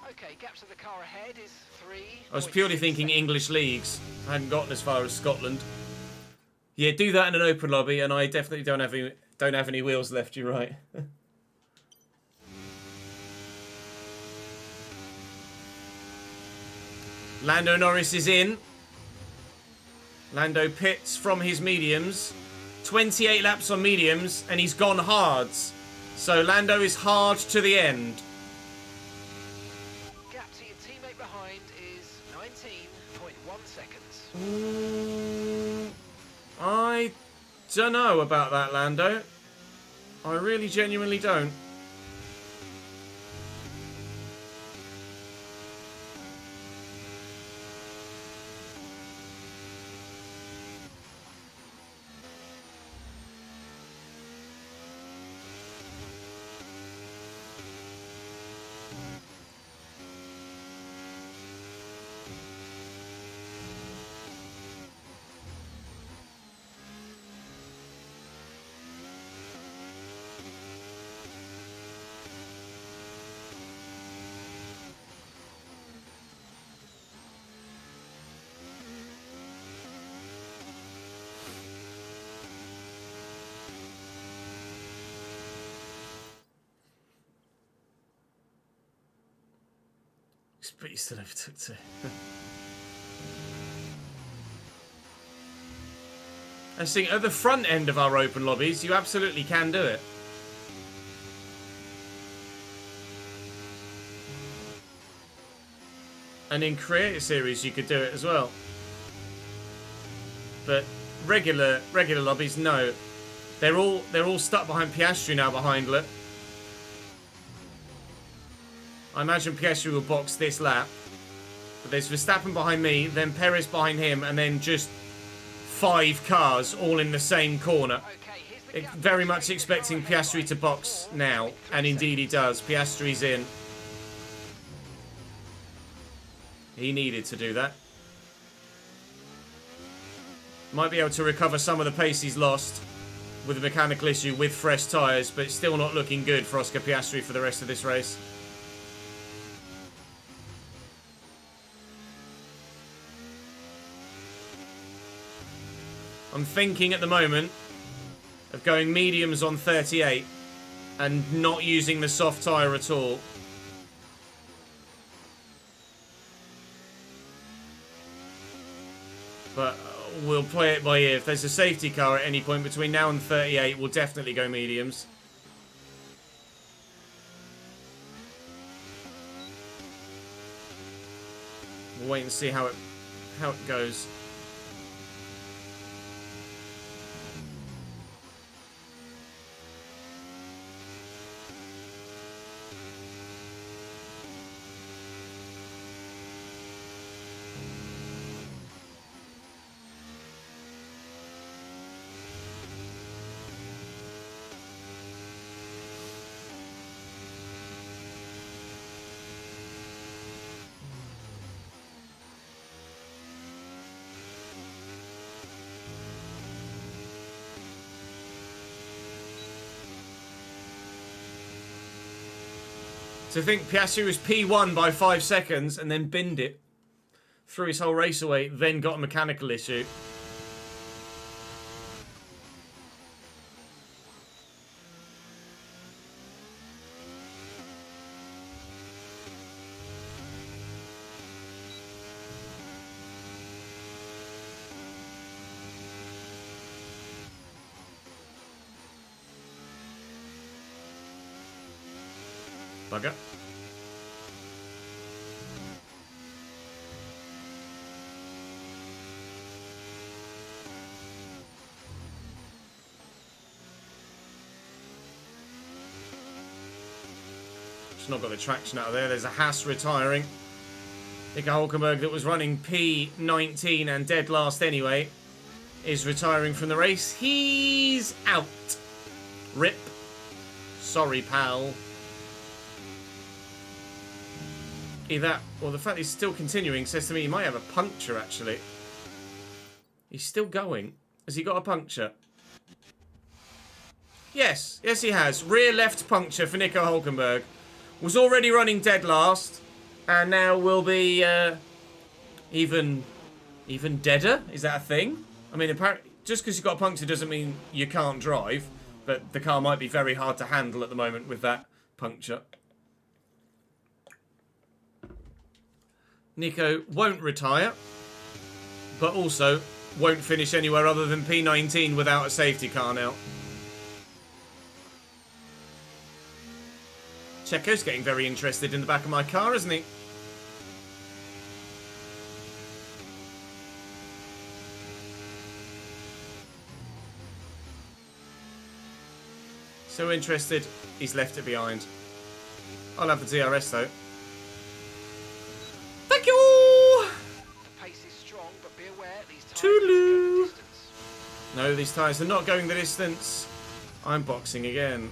Okay, gap to the car ahead is 3. I was purely thinking English leagues. I hadn't gotten as far as Scotland. Yeah, do that in an open lobby, and I definitely don't have any wheels left, you're right. Lando Norris is in. Lando pits from his mediums. 28 laps on mediums, and he's gone hards. So Lando is hard to the end. Gap to your teammate behind is 19.1 seconds. I don't know about that, Lando. I really genuinely don't. But you still overtook 2. I think at the front end of our open lobbies, you absolutely can do it. And in Creator Series, you could do it as well. But regular lobbies, no. They're all stuck behind Piastri now behind Leclerc. I imagine Piastri will box this lap. But there's Verstappen behind me, then Perez behind him, and then just 5 cars all in the same corner. Very much expecting Piastri to box now, and indeed he does. Piastri's in. He needed to do that. Might be able to recover some of the pace he's lost with a mechanical issue with fresh tyres, but it's still not looking good for Oscar Piastri for the rest of this race. I'm thinking at the moment of going mediums on 38 and not using the soft tyre at all. But we'll play it by ear. If there's a safety car at any point between now and 38, we'll definitely go mediums. We'll wait and see how it goes. So I think Piastri was P1 by 5 seconds and then binned it. Threw his whole race away, then got a mechanical issue. Bugger. Just not got the traction out of there. There's a Haas retiring. Nico Hülkenberg, that was running P19 and dead last anyway, is retiring from the race. He's out. Rip. Sorry, pal. Either that, or the fact he's still continuing says to me he might have a puncture, actually. He's still going. Has he got a puncture? Yes. Yes, he has. Rear left puncture for Nico Hülkenberg. Was already running dead last, and now will be even deader. Is that a thing? I mean, apparently, just because you've got a puncture doesn't mean you can't drive, but the car might be very hard to handle at the moment with that puncture. Nico won't retire, but also won't finish anywhere other than P19 without a safety car now. Checo's getting very interested in the back of my car, isn't he? So interested, he's left it behind. I'll have the DRS though. Thank you! The pace is strong, but be aware these tyres Toodaloo. go the distance. No, these tyres are not going the distance. I'm boxing again.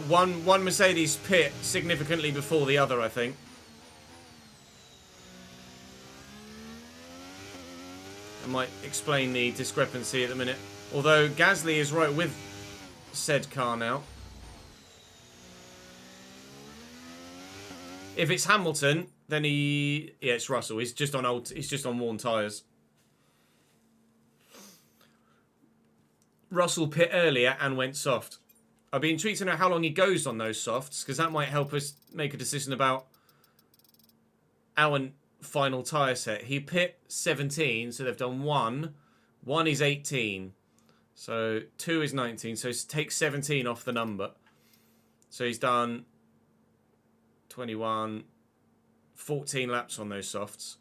One Mercedes pit significantly before the other, I think. I might explain the discrepancy at the minute. Although Gasly is right with said car now. If it's Hamilton, then yeah, it's Russell. He's just on worn tyres. Russell pit earlier and went soft. I'd be intrigued to know how long he goes on those softs, because that might help us make a decision about our final tyre set. He pit 17, so they've done 1. 1 is 18. So 2 is 19, so take 17 off the number. So he's done 21, 14 laps on those softs.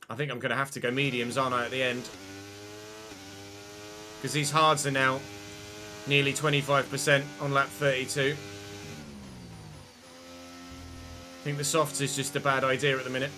I think I'm going to have to go mediums, aren't I, at the end? Because these hards are now nearly 25% on lap 32. I think the softs is just a bad idea at the minute.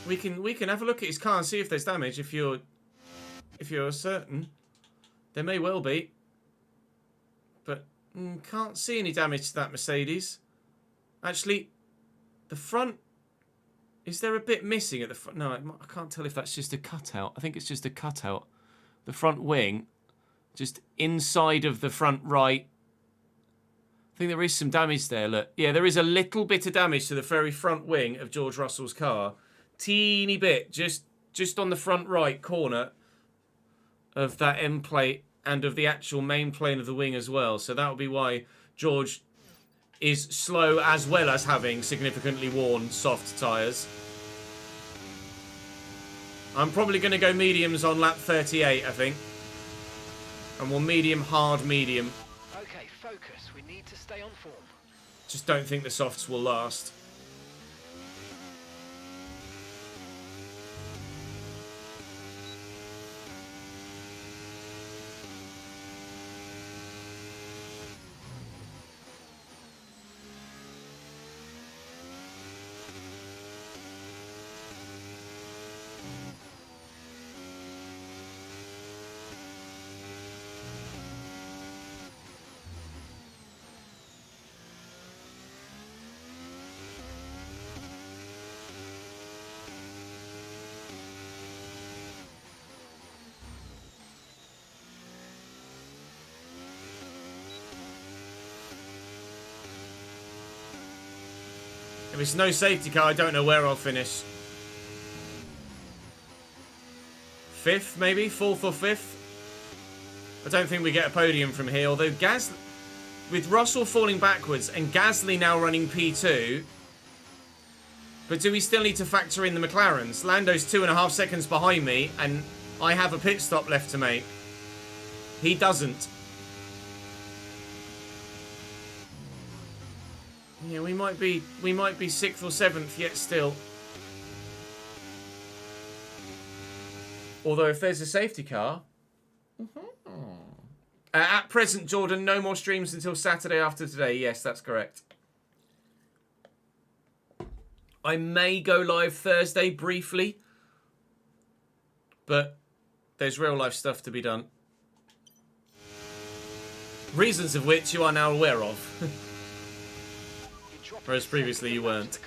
We can have a look at his car and see if there's damage. If you're certain, there may well be, but can't see any damage to that Mercedes. Actually, the front, is there a bit missing at the front? No, I can't tell if that's just a cutout. I think it's just a cutout. The front wing, just inside of the front right. I think there is some damage there. Look, yeah, there is a little bit of damage to the very front wing of George Russell's car. Teeny bit, just on the front right corner of that end plate and of the actual main plane of the wing as well. So that would be why George is slow, as well as having significantly worn soft tyres. I'm probably going to go mediums on lap 38, I think. And we'll medium, hard, medium. Okay, focus. We need to stay on form. Just don't think the softs will last. If it's no safety car, I don't know where I'll finish. 5th, maybe? 4th or 5th? I don't think we get a podium from here, although with Russell falling backwards and Gasly now running P2, but do we still need to factor in the McLarens? Lando's 2.5 seconds behind me, and I have a pit stop left to make. He doesn't. Yeah, we might be 6th or 7th yet still. Although if there's a safety car... at present, Jordan, no more streams until Saturday after today. Yes, that's correct. I may go live Thursday briefly. But there's real life stuff to be done. Reasons of which you are now aware of. Whereas previously you weren't.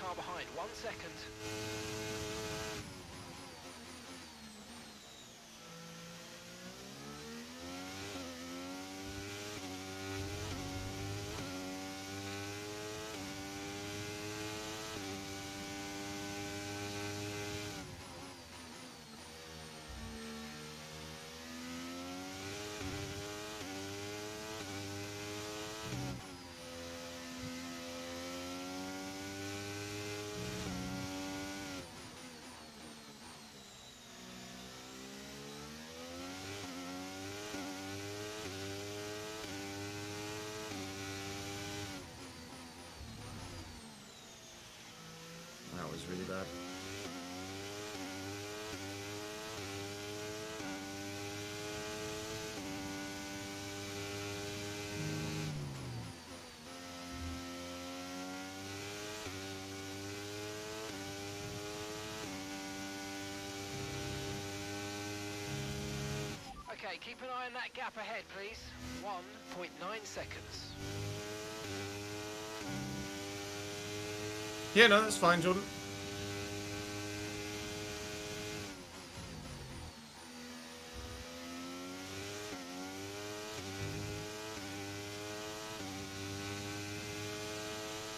Okay, keep an eye on that gap ahead, please. 1.9 seconds. Yeah, no, that's fine, Jordan.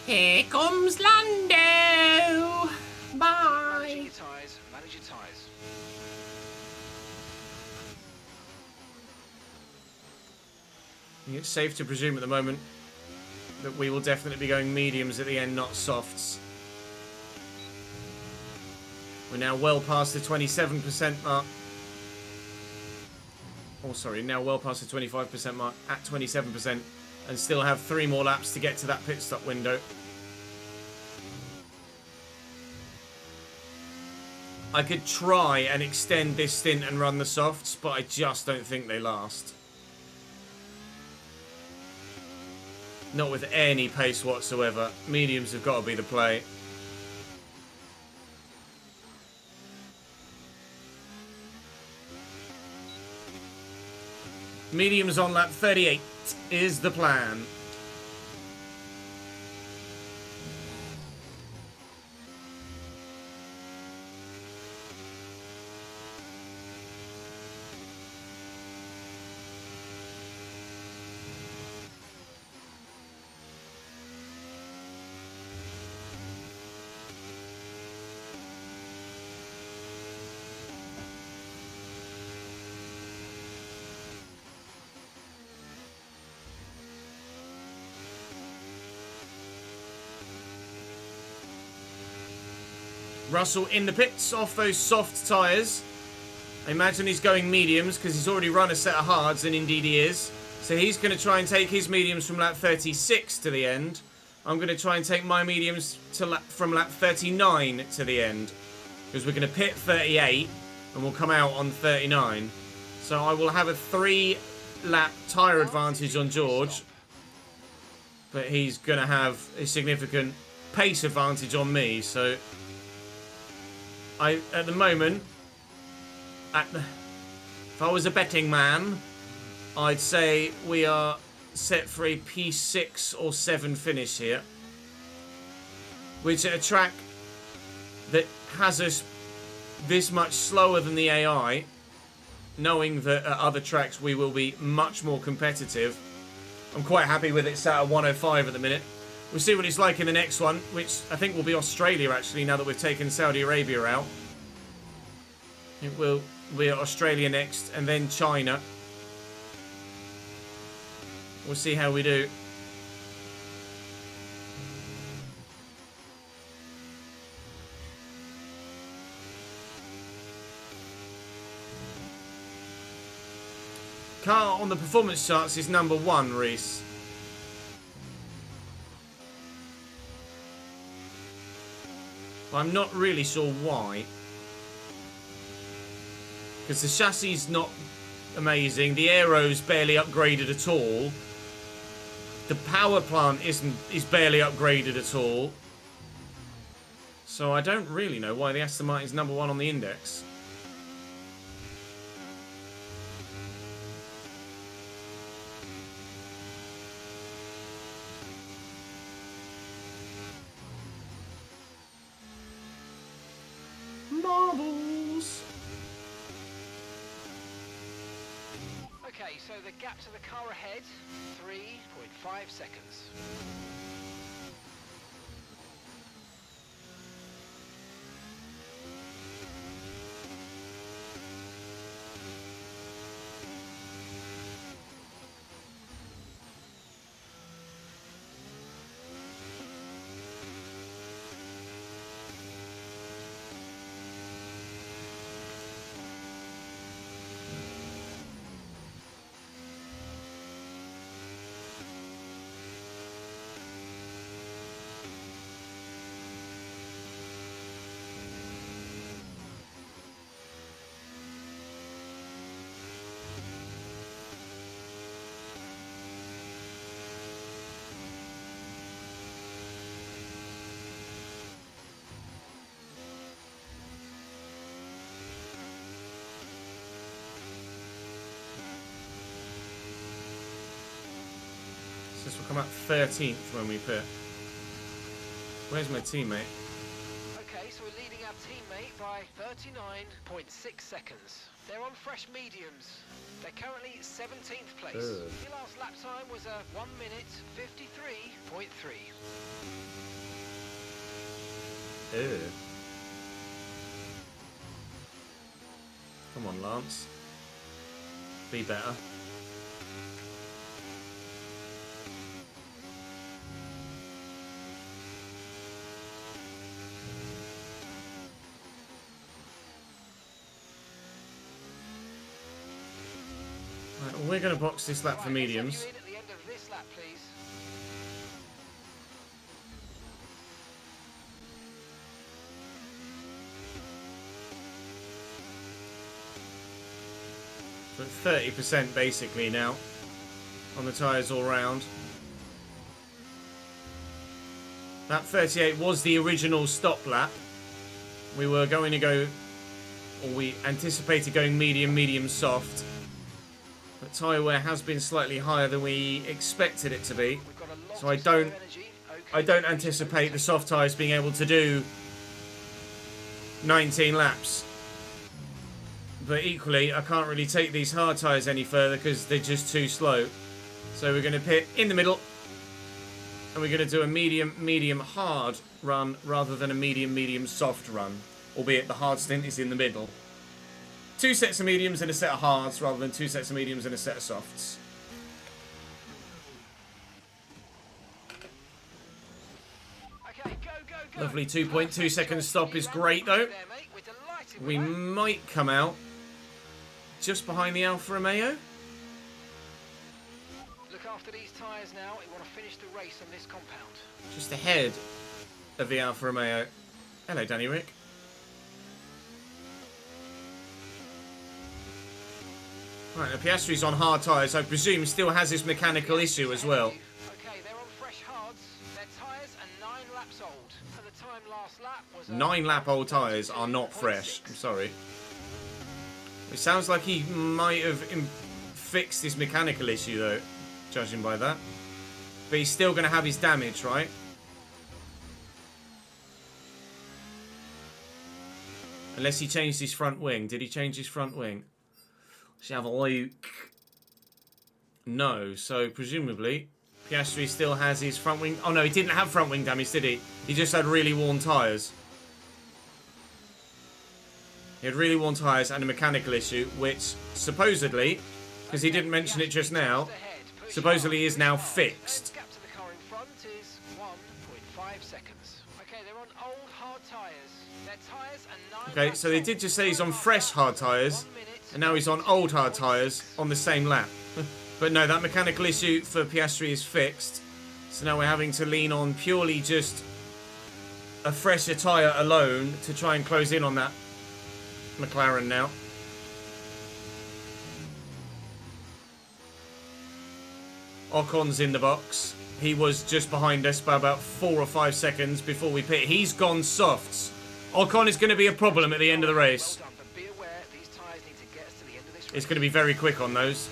Here comes Lando. Managing Bye. your tyres, manage your tyres. It's safe to presume at the moment that we will definitely be going mediums at the end, not softs. We're now well past the 27% mark. Oh, sorry, now well past the 25% mark at 27%, and still have 3 more laps to get to that pit stop window. I could try and extend this stint and run the softs, but I just don't think they last. Not with any pace whatsoever. Mediums have got to be the play. Mediums on lap 38 is the plan. Russell in the pits off those soft tyres. I imagine he's going mediums because he's already run a set of hards, and indeed he is. So he's going to try and take his mediums from lap 36 to the end. I'm going to try and take my mediums to from lap 39 to the end. Because we're going to pit 38 and we'll come out on 39. So I will have a 3-lap tyre advantage on George. But he's going to have a significant pace advantage on me. So at the moment, if I was a betting man, I'd say we are set for a P6 or 7 finish here. Which at a track that has us this much slower than the AI, knowing that at other tracks we will be much more competitive, I'm quite happy with it sat at 105 at the minute. We'll see what it's like in the next one, which I think will be Australia actually, now that we've taken Saudi Arabia out. It will be Australia next, and then China. We'll see how we do. Car on the performance charts is number 1, Reese. But I'm not really sure why. Because the chassis is not amazing. The aero's barely upgraded at all. The power plant is barely upgraded at all. So I don't really know why the Aston Martin's number 1 on the index. Marbles. Okay, so the gap to the car ahead, 3.5 seconds. Bottas will come out 13th when we pit. Where's my teammate? Okay, so we're leading our teammate by 39.6 seconds. They're on fresh mediums. They're currently 17th place. Your last lap time was a 1 minute 53.3. Come on, Lance. Be better. Right, well, we're going to box this lap for mediums. Let's have you in at the end of this lap, please. So 30% basically now on the tyres all round. That 38 was the original stop lap. We were going to go, or we anticipated going medium, medium, soft. But tyre wear has been slightly higher than we expected it to be. So I don't anticipate the soft tyres being able to do 19 laps. But equally, I can't really take these hard tyres any further because they're just too slow. So we're going to pit in the middle. And we're going to do a medium, medium, hard run rather than a medium, medium, soft run. Albeit the hard stint is in the middle. 2 sets of mediums and a set of hards rather than 2 sets of mediums and a set of softs. Okay, go. Lovely 2.2 second stop is great though. We might come out just behind the Alfa Romeo. Look after these tyres now. We want to finish the race on this compound. Just ahead of the Alfa Romeo. Hello, Danny Rick. Right, the Piastri's on hard tyres. I presume still has this mechanical issue as well. Okay, they're on fresh hards. Their tyres are 9 laps old. At the time last lap was 9 lap old tyres are not fresh. I'm sorry. It sounds like he might have fixed his mechanical issue though, judging by that. But he's still going to have his damage, right? Unless he changed his front wing. Did he change his front wing? Let's have a look. No, so presumably Piastri still has his front wing. Oh no, he didn't have front wing damage, did he? He just had really worn tyres. He had really worn tyres and a mechanical issue, which supposedly, because he didn't mention it just now, supposedly is now fixed. Gap to the car in front is 1.5 seconds. Okay, they're on old hard tyres. Their tyres are 9 Okay, so they did just say he's on fresh hard tyres, and now he's on old hard tyres on the same lap. But no, that mechanical issue for Piastri is fixed. So now we're having to lean on purely just a fresher tyre alone to try and close in on that McLaren now. Ocon's in the box. He was just behind us by about 4 or 5 seconds before we pit. He's gone softs. Ocon is going to be a problem at the end of the race. It's going to be very quick on those.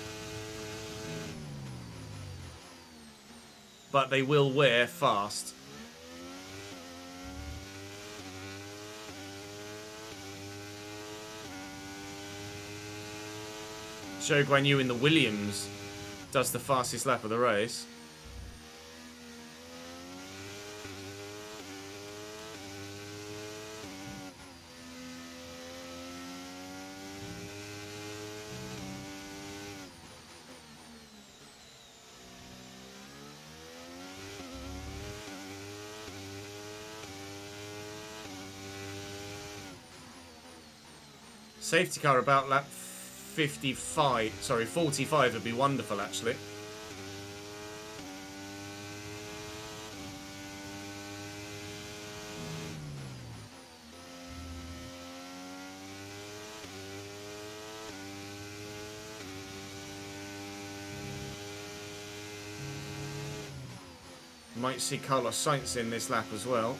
But they will wear fast. Zhou Guanyu in the Williams does the fastest lap of the race. Safety car about lap 45 would be wonderful actually. Might see Carlos Sainz in this lap as well.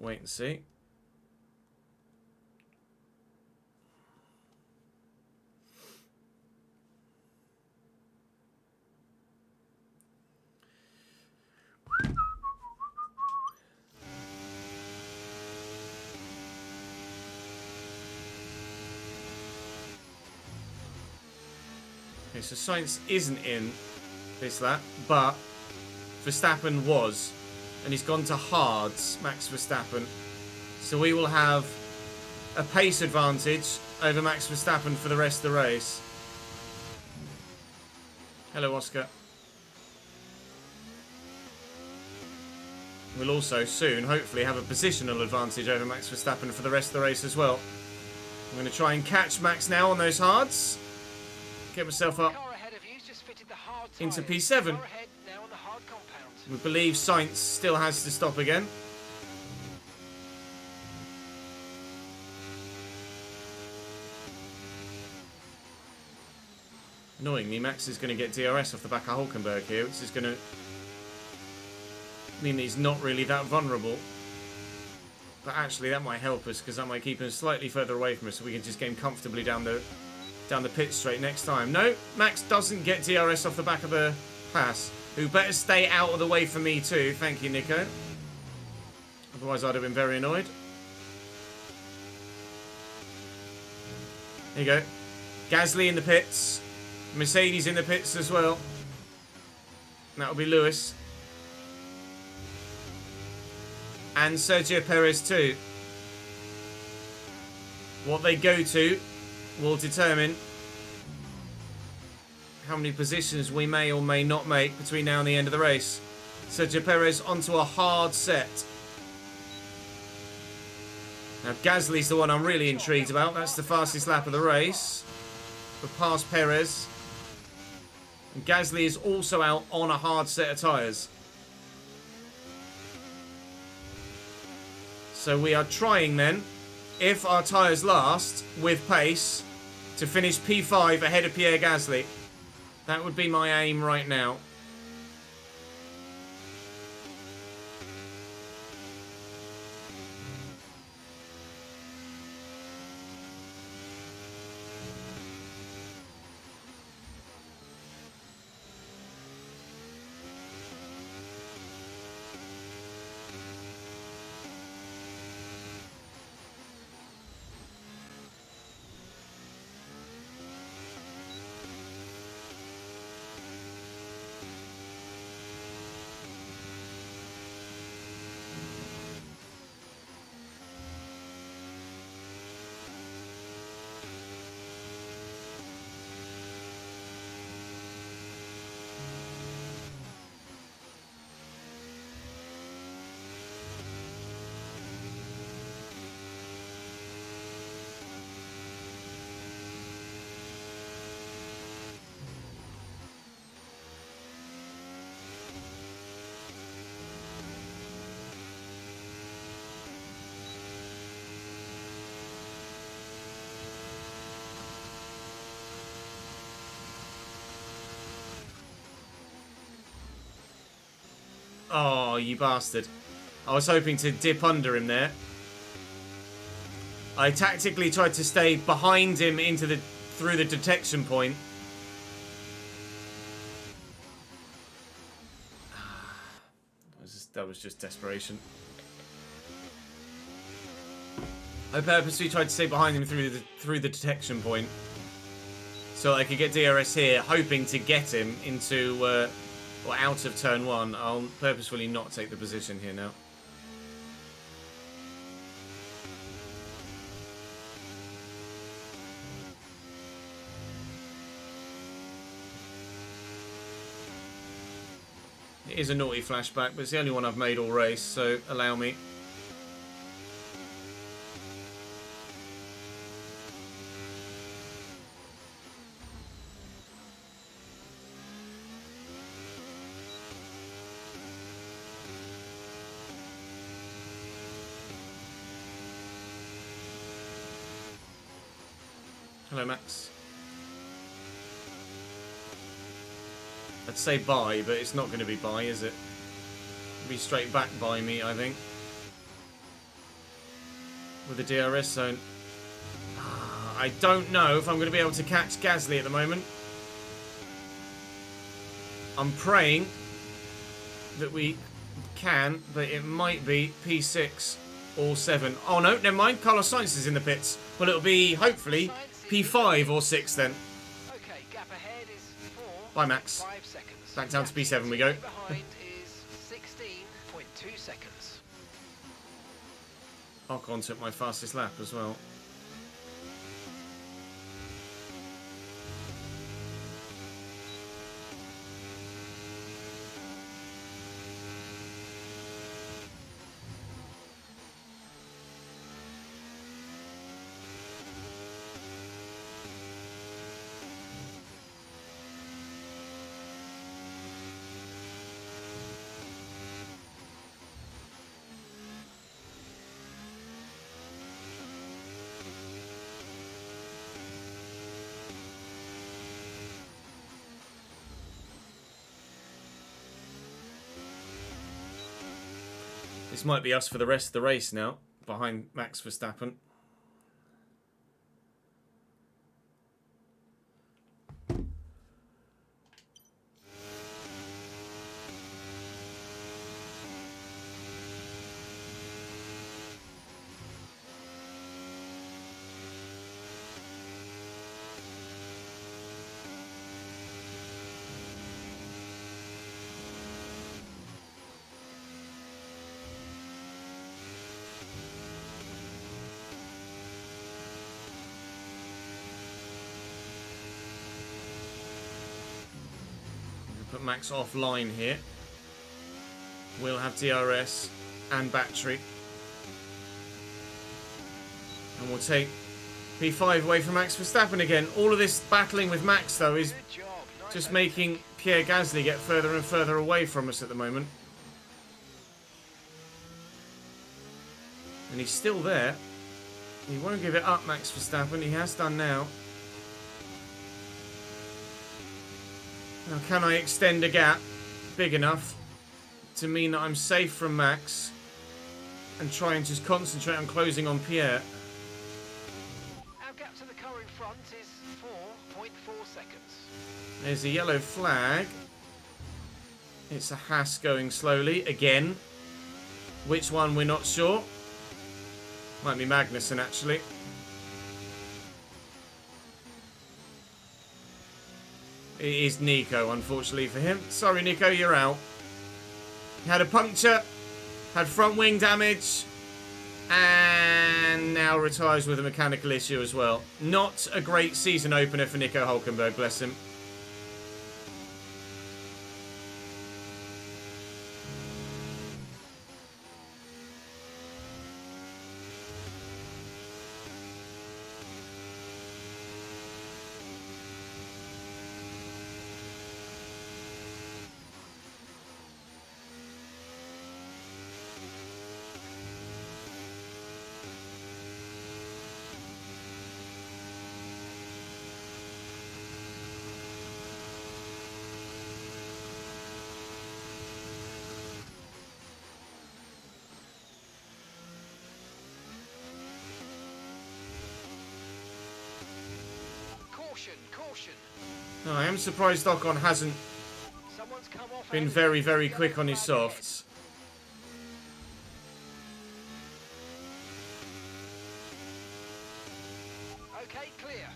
Wait and see. Okay, so Sainz isn't in this lap, but Verstappen was. And he's gone to hards, Max Verstappen. So we will have a pace advantage over Max Verstappen for the rest of the race. Hello, Oscar. We'll also soon, hopefully, have a positional advantage over Max Verstappen for the rest of the race as well. I'm going to try and catch Max now on those hards. Get myself up into P7. We believe Sainz still has to stop again. Annoyingly, Max is going to get DRS off the back of Hulkenberg here, which is going to mean that he's not really that vulnerable. But actually, that might help us, because that might keep him slightly further away from us, so we can just get him comfortably down the pit straight next time. No, Max doesn't get DRS off the back of the pass. Who better stay out of the way for me too. Thank you, Nico. Otherwise, I'd have been very annoyed. There you go. Gasly in the pits. Mercedes in the pits as well. That'll be Lewis. And Sergio Perez too. What they go to will determine how many positions we may or may not make between now and the end of the race. Sergio Perez onto a hard set. Now Gasly's the one I'm really intrigued about. That's the fastest lap of the race. We've passed Perez. And Gasly is also out on a hard set of tyres. So we are trying then, if our tyres last, with pace, to finish P5 ahead of Pierre Gasly. That would be my aim right now. Oh, you bastard. I was hoping to dip under him there. I tactically tried to stay behind him through the detection point. That was just desperation. I purposely tried to stay behind him through the detection point, so I could get DRS here, hoping to get him into or out of turn 1. I'll purposefully not take the position here now. It is a naughty flashback, but it's the only one I've made all race, so allow me. Hello, Max. I'd say bye, but it's not going to be bye, is it? It'll be straight back by me, I think. With the DRS zone. I don't know if I'm going to be able to catch Gasly at the moment. I'm praying that we can, but it might be P6 or 7. Oh no, never mind. Carlos Sainz is in the pits. Well, it'll be, hopefully, P5 or 6 then. Okay, gap ahead is Bye, Max. 5 seconds. Back down to Gasly P7 we go. behind is 16.2 seconds. Ocon took my fastest lap as well. This might be us for the rest of the race now, behind Max Verstappen. Put Max offline here. We'll have DRS and battery. And we'll take P5 away from Max Verstappen again. All of this battling with Max, though, is Good job. Nice just open. making Pierre Gasly get further and further away from us at the moment. And he's still there. He won't give it up, Max Verstappen. He has done now. Now, can I extend a gap big enough to mean that I'm safe from Max and try and just concentrate on closing on Pierre? Our gap to the car in front is 4.4 seconds. There's a yellow flag. It's a Haas going slowly again. Which one, we're not sure. Might be Magnussen, actually. It is Nico, unfortunately for him. Sorry, Nico, you're out. He had a puncture, had front wing damage, and now retires with a mechanical issue as well. Not a great season opener for Nico Hülkenberg, bless him. Caution. No, I am surprised Ocon hasn't Someone's come off been early. very, very Yellow quick on his flag ahead. softs. Okay, clear.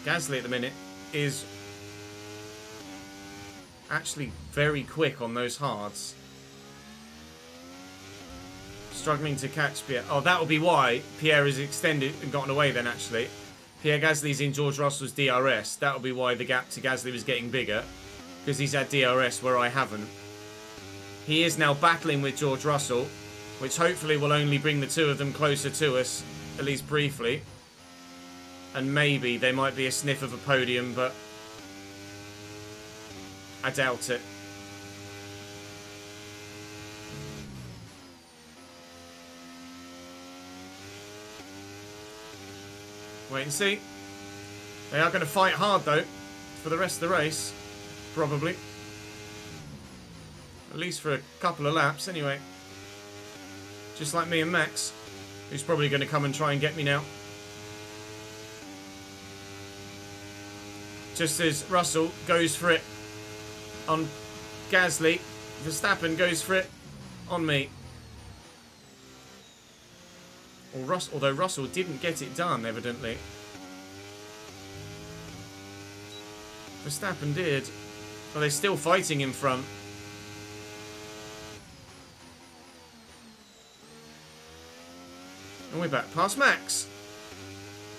Gasly at the minute is actually very quick on those hards. Struggling to catch Pierre. Oh, that will be why Pierre has extended and gotten away then, actually. Pierre Gasly's in George Russell's DRS. That will be why the gap to Gasly was getting bigger. Because he's had DRS where I haven't. He is now battling with George Russell, which hopefully will only bring the two of them closer to us, at least briefly. And maybe there might be a sniff of a podium, but I doubt it. Wait and see. They are going to fight hard, though, for the rest of the race. Probably. At least for a couple of laps, anyway. Just like me and Max, who's probably going to come and try and get me now. Just as Russell goes for it on Gasly, Verstappen goes for it on me. Although Russell didn't get it done, evidently. Verstappen did. Well, they're still fighting in front. And we're back past Max.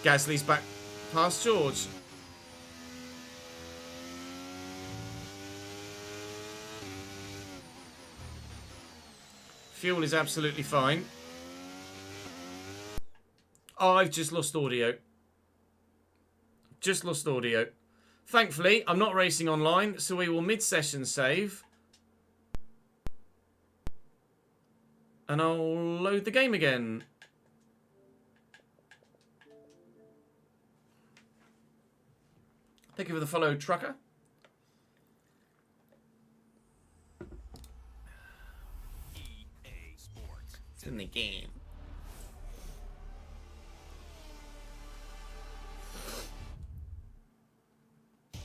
Gasly's back past George. Fuel is absolutely fine. Oh, I've just lost audio. Just lost audio. Thankfully, I'm not racing online, so we will mid-session save. And I'll load the game again. Thank you for the follow, Trucker. It's in the game.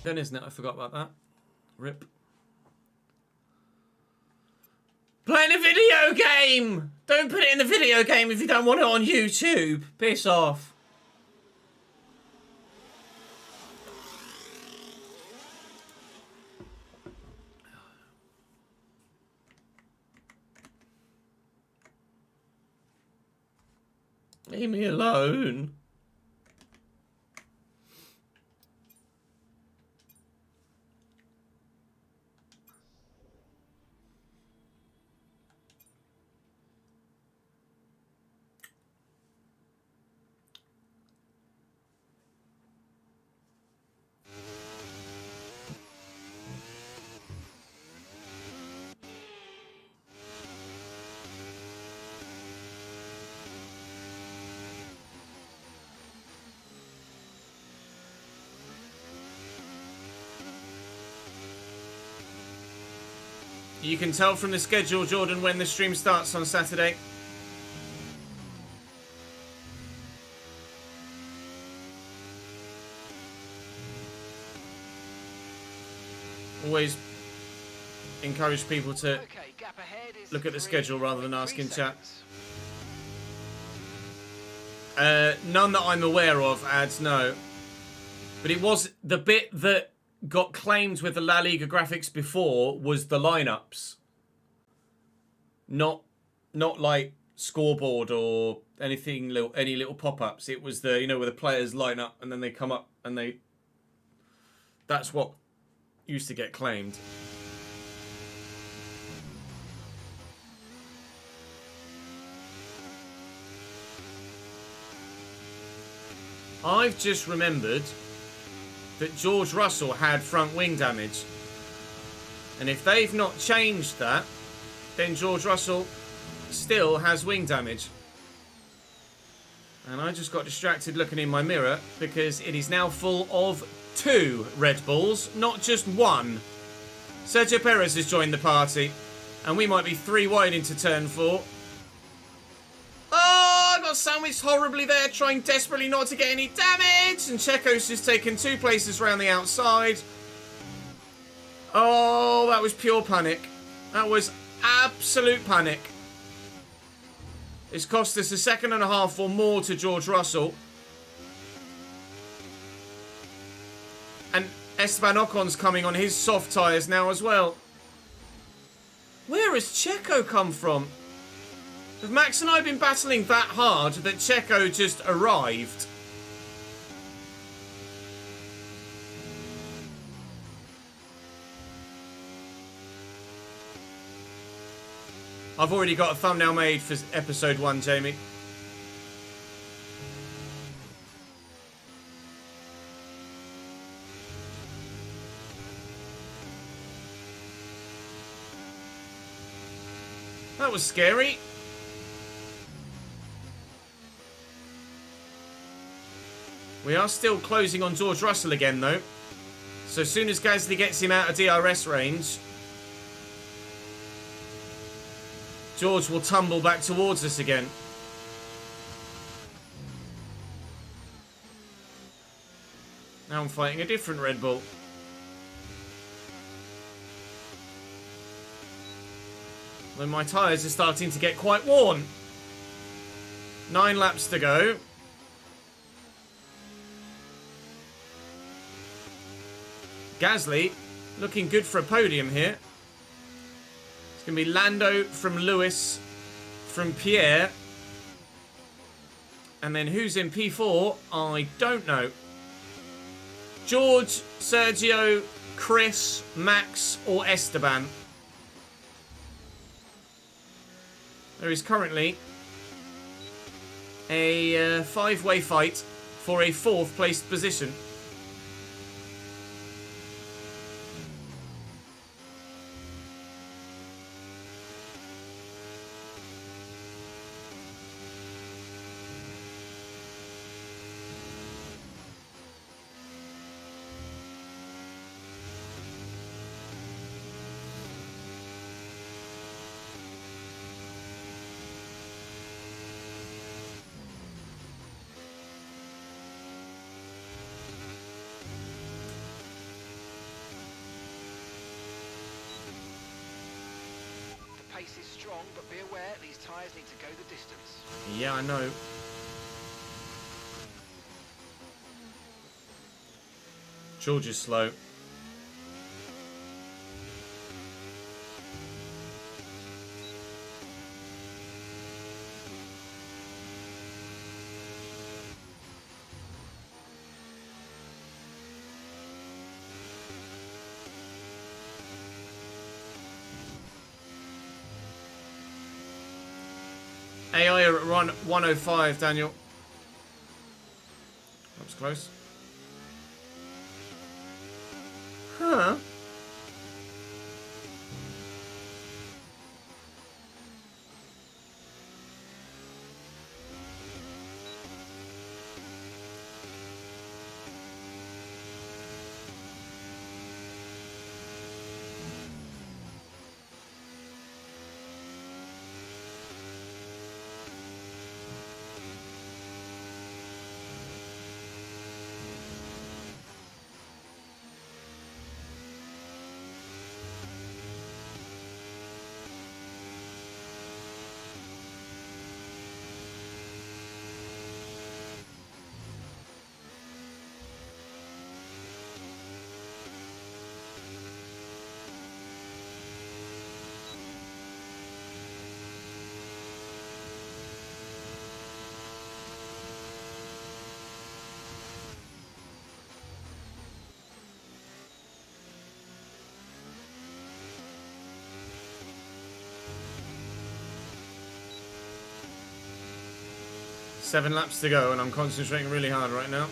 Then isn't it? I forgot about that. Rip. Playing a video game! Don't put it in the video game if you don't want it on YouTube. Piss off. Leave me alone. You can tell from the schedule, Jordan, when the stream starts on Saturday. Always encourage people to look at the schedule rather than ask in chat. None that I'm aware of, ads, no. But it was the bit that got claimed with the La Liga graphics before was the lineups. Not like scoreboard or anything, any little pop-ups. It was the, you know, where the players line up and then they come up and they... That's what used to get claimed. I've just remembered that George Russell had front wing damage. And if they've not changed that, then George Russell still has wing damage. And I just got distracted looking in my mirror because it is now full of 2 Red Bulls, not just 1. Sergio Perez has joined the party, and we might be 3 wide into turn 4. Oh, I got sandwiched horribly there, trying desperately not to get any damage. And Checo's just taken 2 places around the outside. Oh, that was pure panic. That was absolute panic. It's cost us a second and a half or more to George Russell. And Esteban Ocon's coming on his soft tyres now as well. Where has Checo come from? Have Max and I been battling that hard that Checo just arrived? I've already got a thumbnail made for episode 1, Jamie. That was scary. We are still closing on George Russell again, though. So as soon as Gasly gets him out of DRS range, George will tumble back towards us again. Now I'm fighting a different Red Bull. When my tyres are starting to get quite worn. 9 laps to go. Gasly looking good for a podium here. It's going to be Lando from Lewis from Pierre. And then who's in P4? I don't know. George, Sergio, Chris, Max, or Esteban. There is currently a 5-way fight for a 4th placed position. Pace is strong, but be aware these tyres need to go the distance. Yeah, I know. George is slow. AI are at 105, Daniel. That was close. Huh? Seven laps to go, and I'm concentrating really hard right now.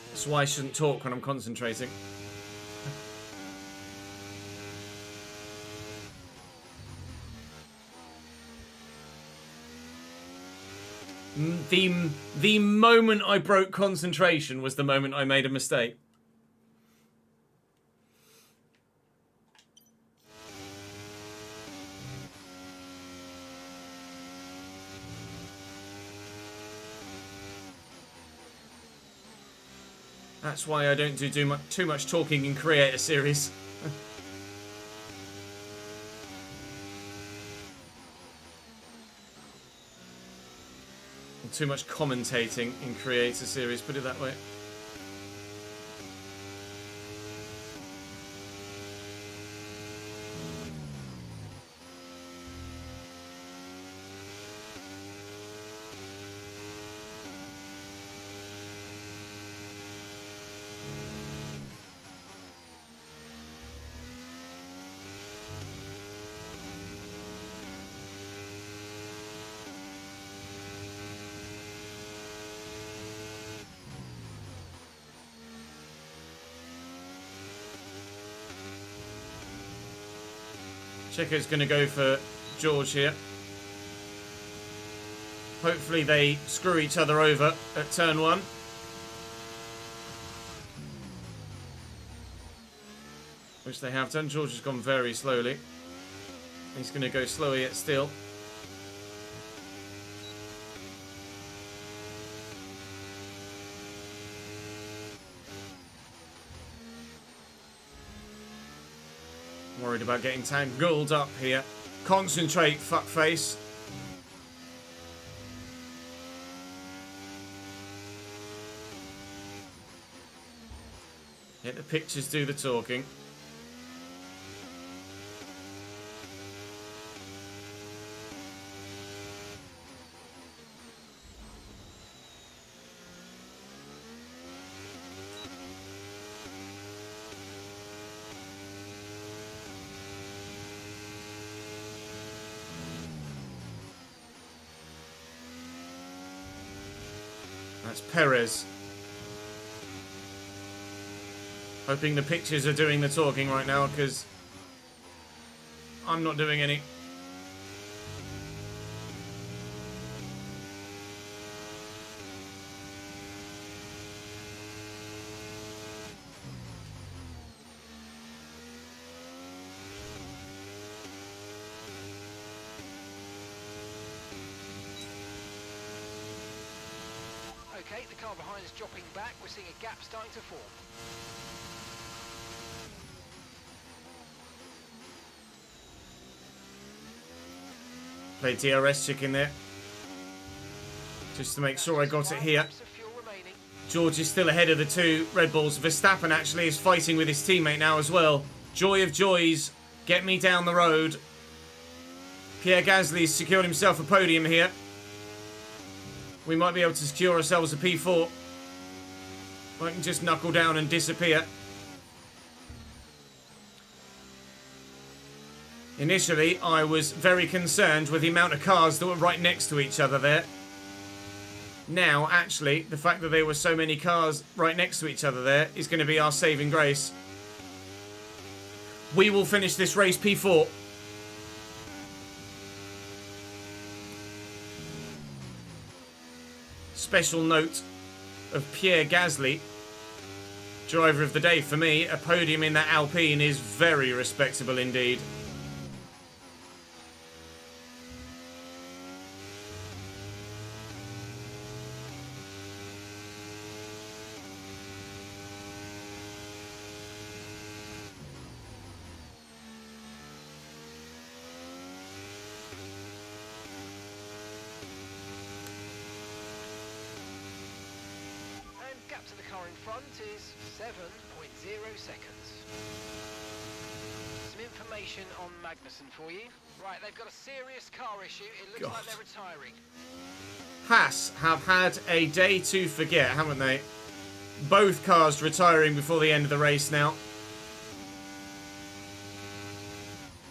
That's why I shouldn't talk when I'm concentrating. The moment I broke concentration was the moment I made a mistake. That's why I don't do too much talking in Creator Series. Too much commentating in Creator Series, put it that way. Checo's going to go for George here. Hopefully they screw each other over at turn 1. Which they have done. George has gone very slowly. He's going to go slower yet still. Worried about getting tangled up here. Concentrate, fuckface. Let the pictures do the talking. That's Perez. Hoping the pictures are doing the talking right now, because I'm not doing any. Okay, the car behind is dropping back. We're seeing a gap starting to form. Play DRS check in there. Just to make sure I got it here. George is still ahead of the two Red Bulls. Verstappen actually is fighting with his teammate now as well. Joy of joys. Get me down the road. Pierre Gasly's secured himself a podium here. We might be able to secure ourselves a P4. I can just knuckle down and disappear. Initially, I was very concerned with the amount of cars that were right next to each other there. Now, actually, the fact that there were so many cars right next to each other there is going to be our saving grace. We will finish this race P4. Special note of Pierre Gasly, driver of the day for me. A podium in that Alpine is very respectable indeed. Gap to the car in front is 7.0 seconds. Some information on Magnussen for you. Right, they've got a serious car issue. It looks like they're retiring. Haas have had a day to forget, haven't they? Both cars retiring before the end of the race now.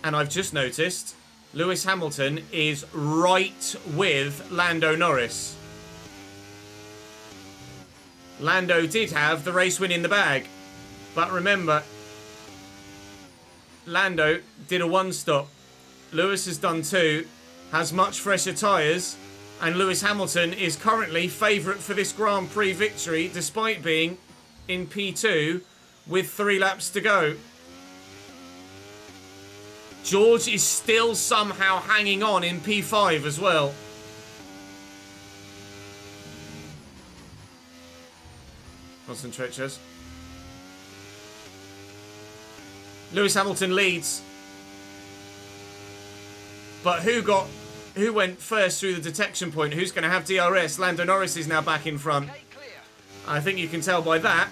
And I've just noticed Lewis Hamilton is right with Lando Norris. Lando did have the race win in the bag. But remember, Lando did a one-stop. Lewis has done two, has much fresher tyres, and Lewis Hamilton is currently favourite for this Grand Prix victory, despite being in P2 with 3 laps to go. George is still somehow hanging on in P5 as well. Concentrate, Ches. Lewis Hamilton leads. But who went first through the detection point? Who's going to have DRS? Lando Norris is now back in front. I think you can tell by that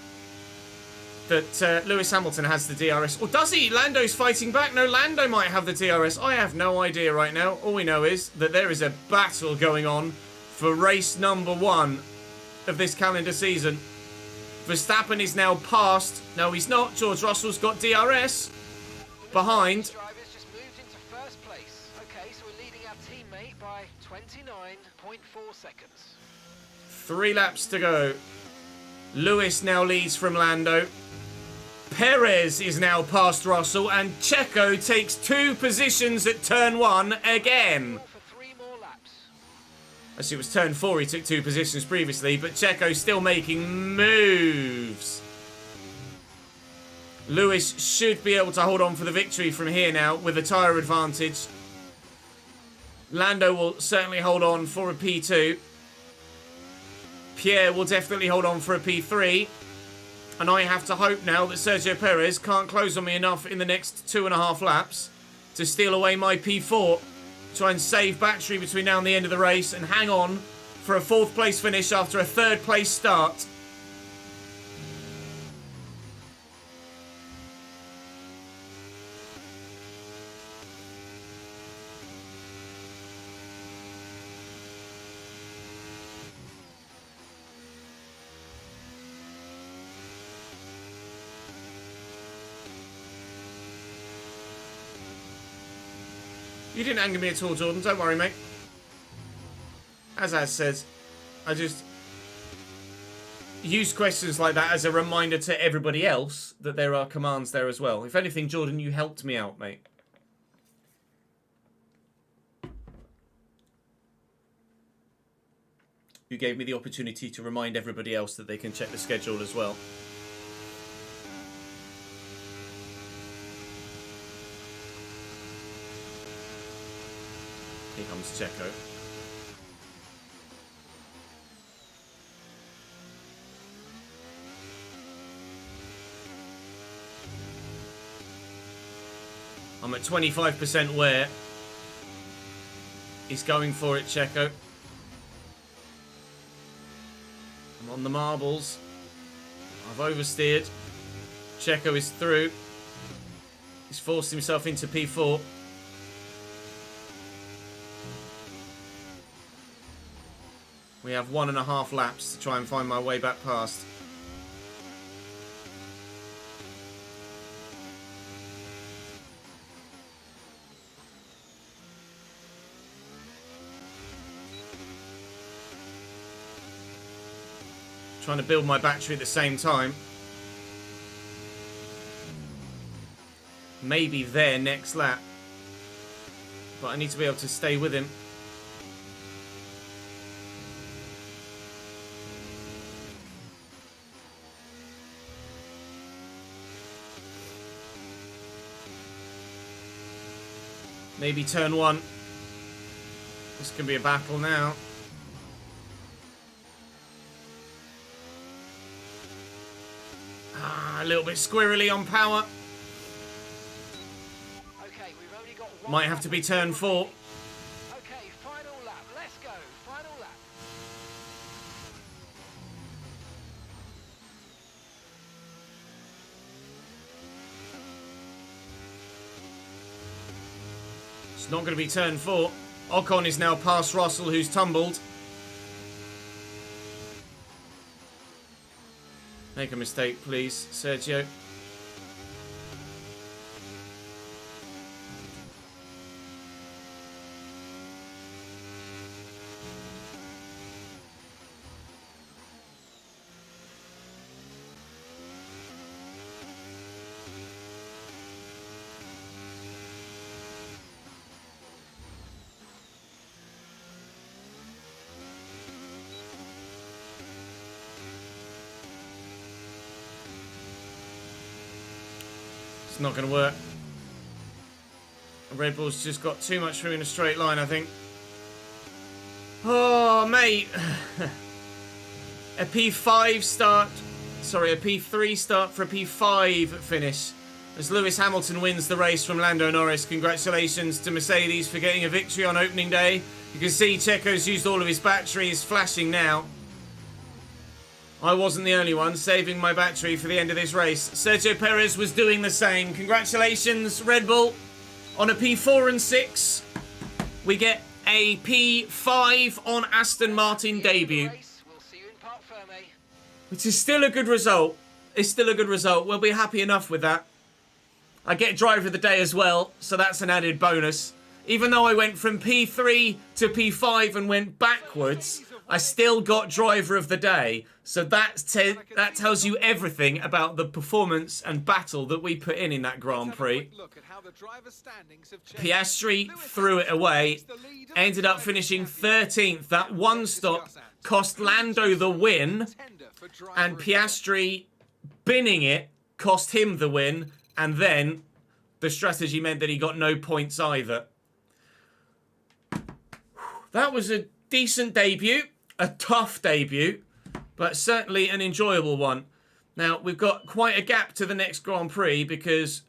Lewis Hamilton has the DRS. Or does he? Lando's fighting back. No, Lando might have the DRS. I have no idea right now. All we know is that there is a battle going on for race number 1 of this calendar season. Verstappen is now past. No, he's not. George Russell's got DRS behind. Drivers just moved into first place. Okay, so we're leading our teammate by 29.4 seconds. 3 laps to go. Lewis now leads from Lando. Perez is now past Russell, and Checo takes 2 positions at turn 1 again. Actually, it was turn 4 he took 2 positions previously, but Checo's still making moves. Lewis should be able to hold on for the victory from here now with a tyre advantage. Lando will certainly hold on for a P2. Pierre will definitely hold on for a P3. And I have to hope now that Sergio Perez can't close on me enough in the next 2.5 laps to steal away my P4. Try and save battery between now and the end of the race and hang on for a 4th place finish after a 3rd place start. You didn't anger me at all, Jordan. Don't worry, mate. As says, I just use questions like that as a reminder to everybody else that there are commands there as well. If anything, Jordan, you helped me out, mate. You gave me the opportunity to remind everybody else that they can check the schedule as well. Here comes Checo. I'm at 25% wear. He's going for it, Checo. I'm on the marbles. I've oversteered. Checo is through. He's forced himself into P4. We have 1.5 laps to try and find my way back past. Trying to build my battery at the same time. Maybe there next lap. But I need to be able to stay with him. Maybe turn 1. This can be a battle now. A little bit squirrely on power. Okay, we've only got one. Might have to be turn 4. Okay, final lap. Let's go. Final lap. It's not going to be turn 4. Ocon is now past Russell, who's tumbled. Make a mistake, please, Sergio. It's not going to work. Red Bull's just got too much through in a straight line, I think. Oh, mate. A P5 start. Sorry, a P3 start for a P5 finish. As Lewis Hamilton wins the race from Lando Norris. Congratulations to Mercedes for getting a victory on opening day. You can see Checo's used all of his battery. He's flashing now. I wasn't the only one saving my battery for the end of this race. Sergio Perez was doing the same. Congratulations, Red Bull. On a P4 and 6, we get a P5 on Aston Martin debut. We'll see you in Parc Fermé. Which is still a good result. It's still a good result. We'll be happy enough with that. I get driver of the day as well, so that's an added bonus. Even though I went from P3 to P5 and went backwards, I still got driver of the day. So that tells you everything about the performance and battle that we put in that Grand Prix. Piastri threw it away, ended up finishing 13th. That one stop cost Lando the win, and Piastri binning it cost him the win, and then the strategy meant that he got no points either. That was a decent debut, a tough debut, but certainly an enjoyable one. Now, we've got quite a gap to the next Grand Prix because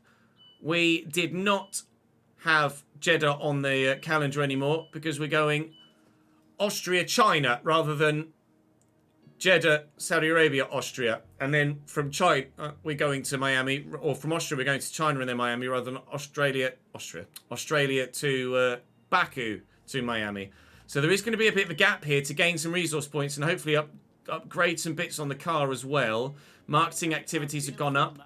we did not have Jeddah on the calendar anymore because we're going Austria-China rather than Jeddah, Saudi Arabia, Austria. And then from China, we're going to Miami, or from Austria, we're going to China and then Miami rather than Australia to Baku to Miami. So there is going to be a bit of a gap here to gain some resource points and hopefully upgrade some bits on the car as well. Marketing activities have gone up.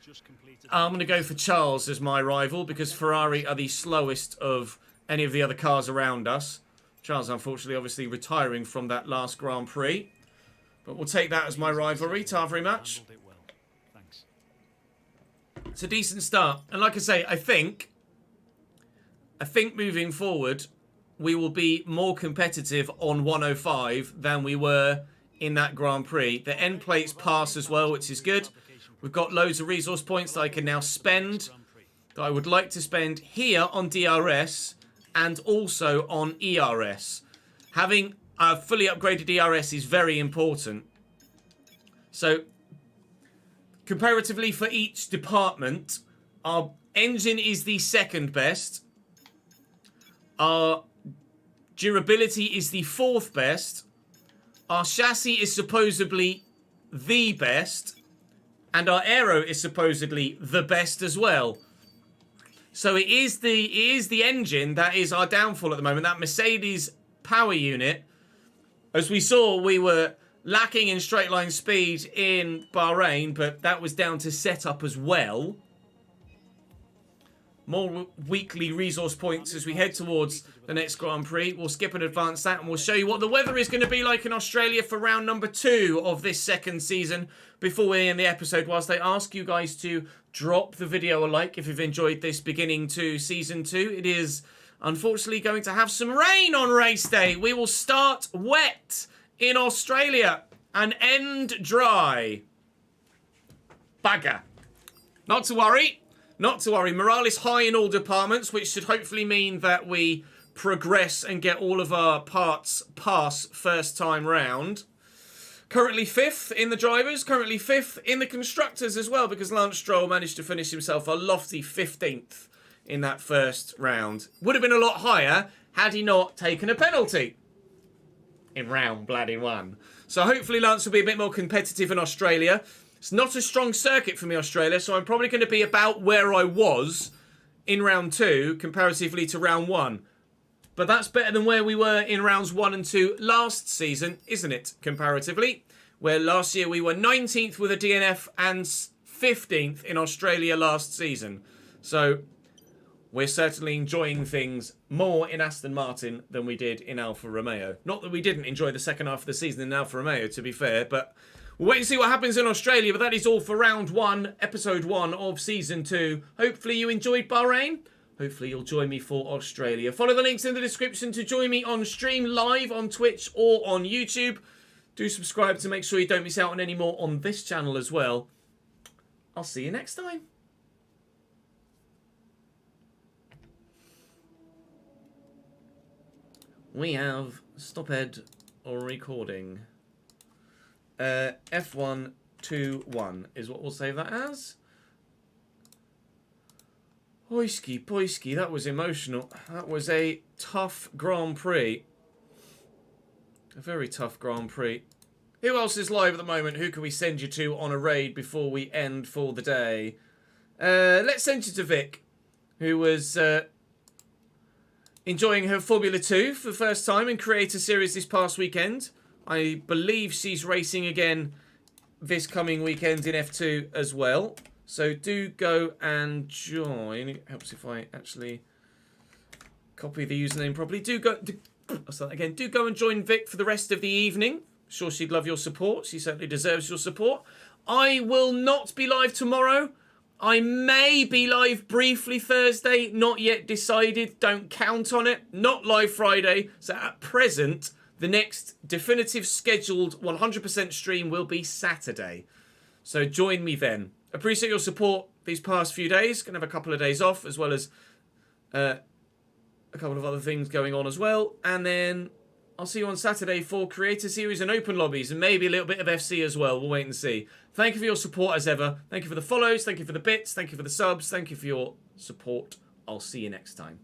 just completed. I'm going to go for Charles as my rival because Ferrari are the slowest of any of the other cars around us. Charles, unfortunately, obviously retiring from that last Grand Prix. But we'll take that as my rivalry. Ta very much. Handled it well. Thanks. It's a decent start. And like I say, I think moving forward, we will be more competitive on 105 than we were in that Grand Prix. The end plates pass as well, which is good. We've got loads of resource points that I can now spend, that I would like to spend here on DRS and also on ERS. Having a fully upgraded ERS is very important. So, comparatively for each department, our engine is the second best. Our durability is the fourth best. Our chassis is supposedly the best. And our aero is supposedly the best as well. So it is the engine that is our downfall at the moment. That Mercedes power unit. As we saw, we were lacking in straight line speed in Bahrain, but that was down to setup as well. More weekly resource points as we head towards the next Grand Prix. We'll skip and advance that, and we'll show you what the weather is going to be like in Australia for round number 2 of this second season before we end the episode. Whilst I ask you guys to drop the video a like if you've enjoyed this beginning to season 2. It is unfortunately going to have some rain on race day. We will start wet in Australia and end dry. Bugger. Not to worry. Not to worry, morale is high in all departments, which should hopefully mean that we progress and get all of our parts pass first time round. Currently 5th in the drivers, currently 5th in the constructors as well, because Lance Stroll managed to finish himself a lofty 15th in that first round. Would have been a lot higher had he not taken a penalty in round bloody 1. So hopefully Lance will be a bit more competitive in Australia. It's not a strong circuit for me, Australia, so I'm probably going to be about where I was in round 2 comparatively to round 1. But that's better than where we were in rounds 1 and 2 last season, isn't it, comparatively? Where last year we were 19th with a DNF and 15th in Australia last season. So we're certainly enjoying things more in Aston Martin than we did in Alfa Romeo. Not that we didn't enjoy the second half of the season in Alfa Romeo, to be fair, but we'll wait and see what happens in Australia. But that is all for round 1, episode 1 of season 2. Hopefully you enjoyed Bahrain. Hopefully you'll join me for Australia. Follow the links in the description to join me on stream live on Twitch or on YouTube. Do subscribe to make sure you don't miss out on any more on this channel as well. I'll see you next time. We have stopped recording. F121 is what we'll save that as. Oiski poiski, that was emotional. That was a tough Grand Prix. A very tough Grand Prix. Who else is live at the moment? Who can we send you to on a raid before we end for the day? Let's send you to Vic, who was enjoying her Formula 2 for the first time in Creator Series this past weekend. I believe she's racing again this coming weekend in F2 as well. So do go and join. It helps if I actually copy the username properly. I'll start again. Do go and join Vic for the rest of the evening. I'm sure she'd love your support. She certainly deserves your support. I will not be live tomorrow. I may be live briefly Thursday. Not yet decided. Don't count on it. Not live Friday. So at present, the next definitive scheduled 100% stream will be Saturday. So join me then. Appreciate your support these past few days. Gonna have a couple of days off, as well as a couple of other things going on as well. And then I'll see you on Saturday for Creator Series and Open Lobbies, and maybe a little bit of FC as well. We'll wait and see. Thank you for your support as ever. Thank you for the follows. Thank you for the bits. Thank you for the subs. Thank you for your support. I'll see you next time.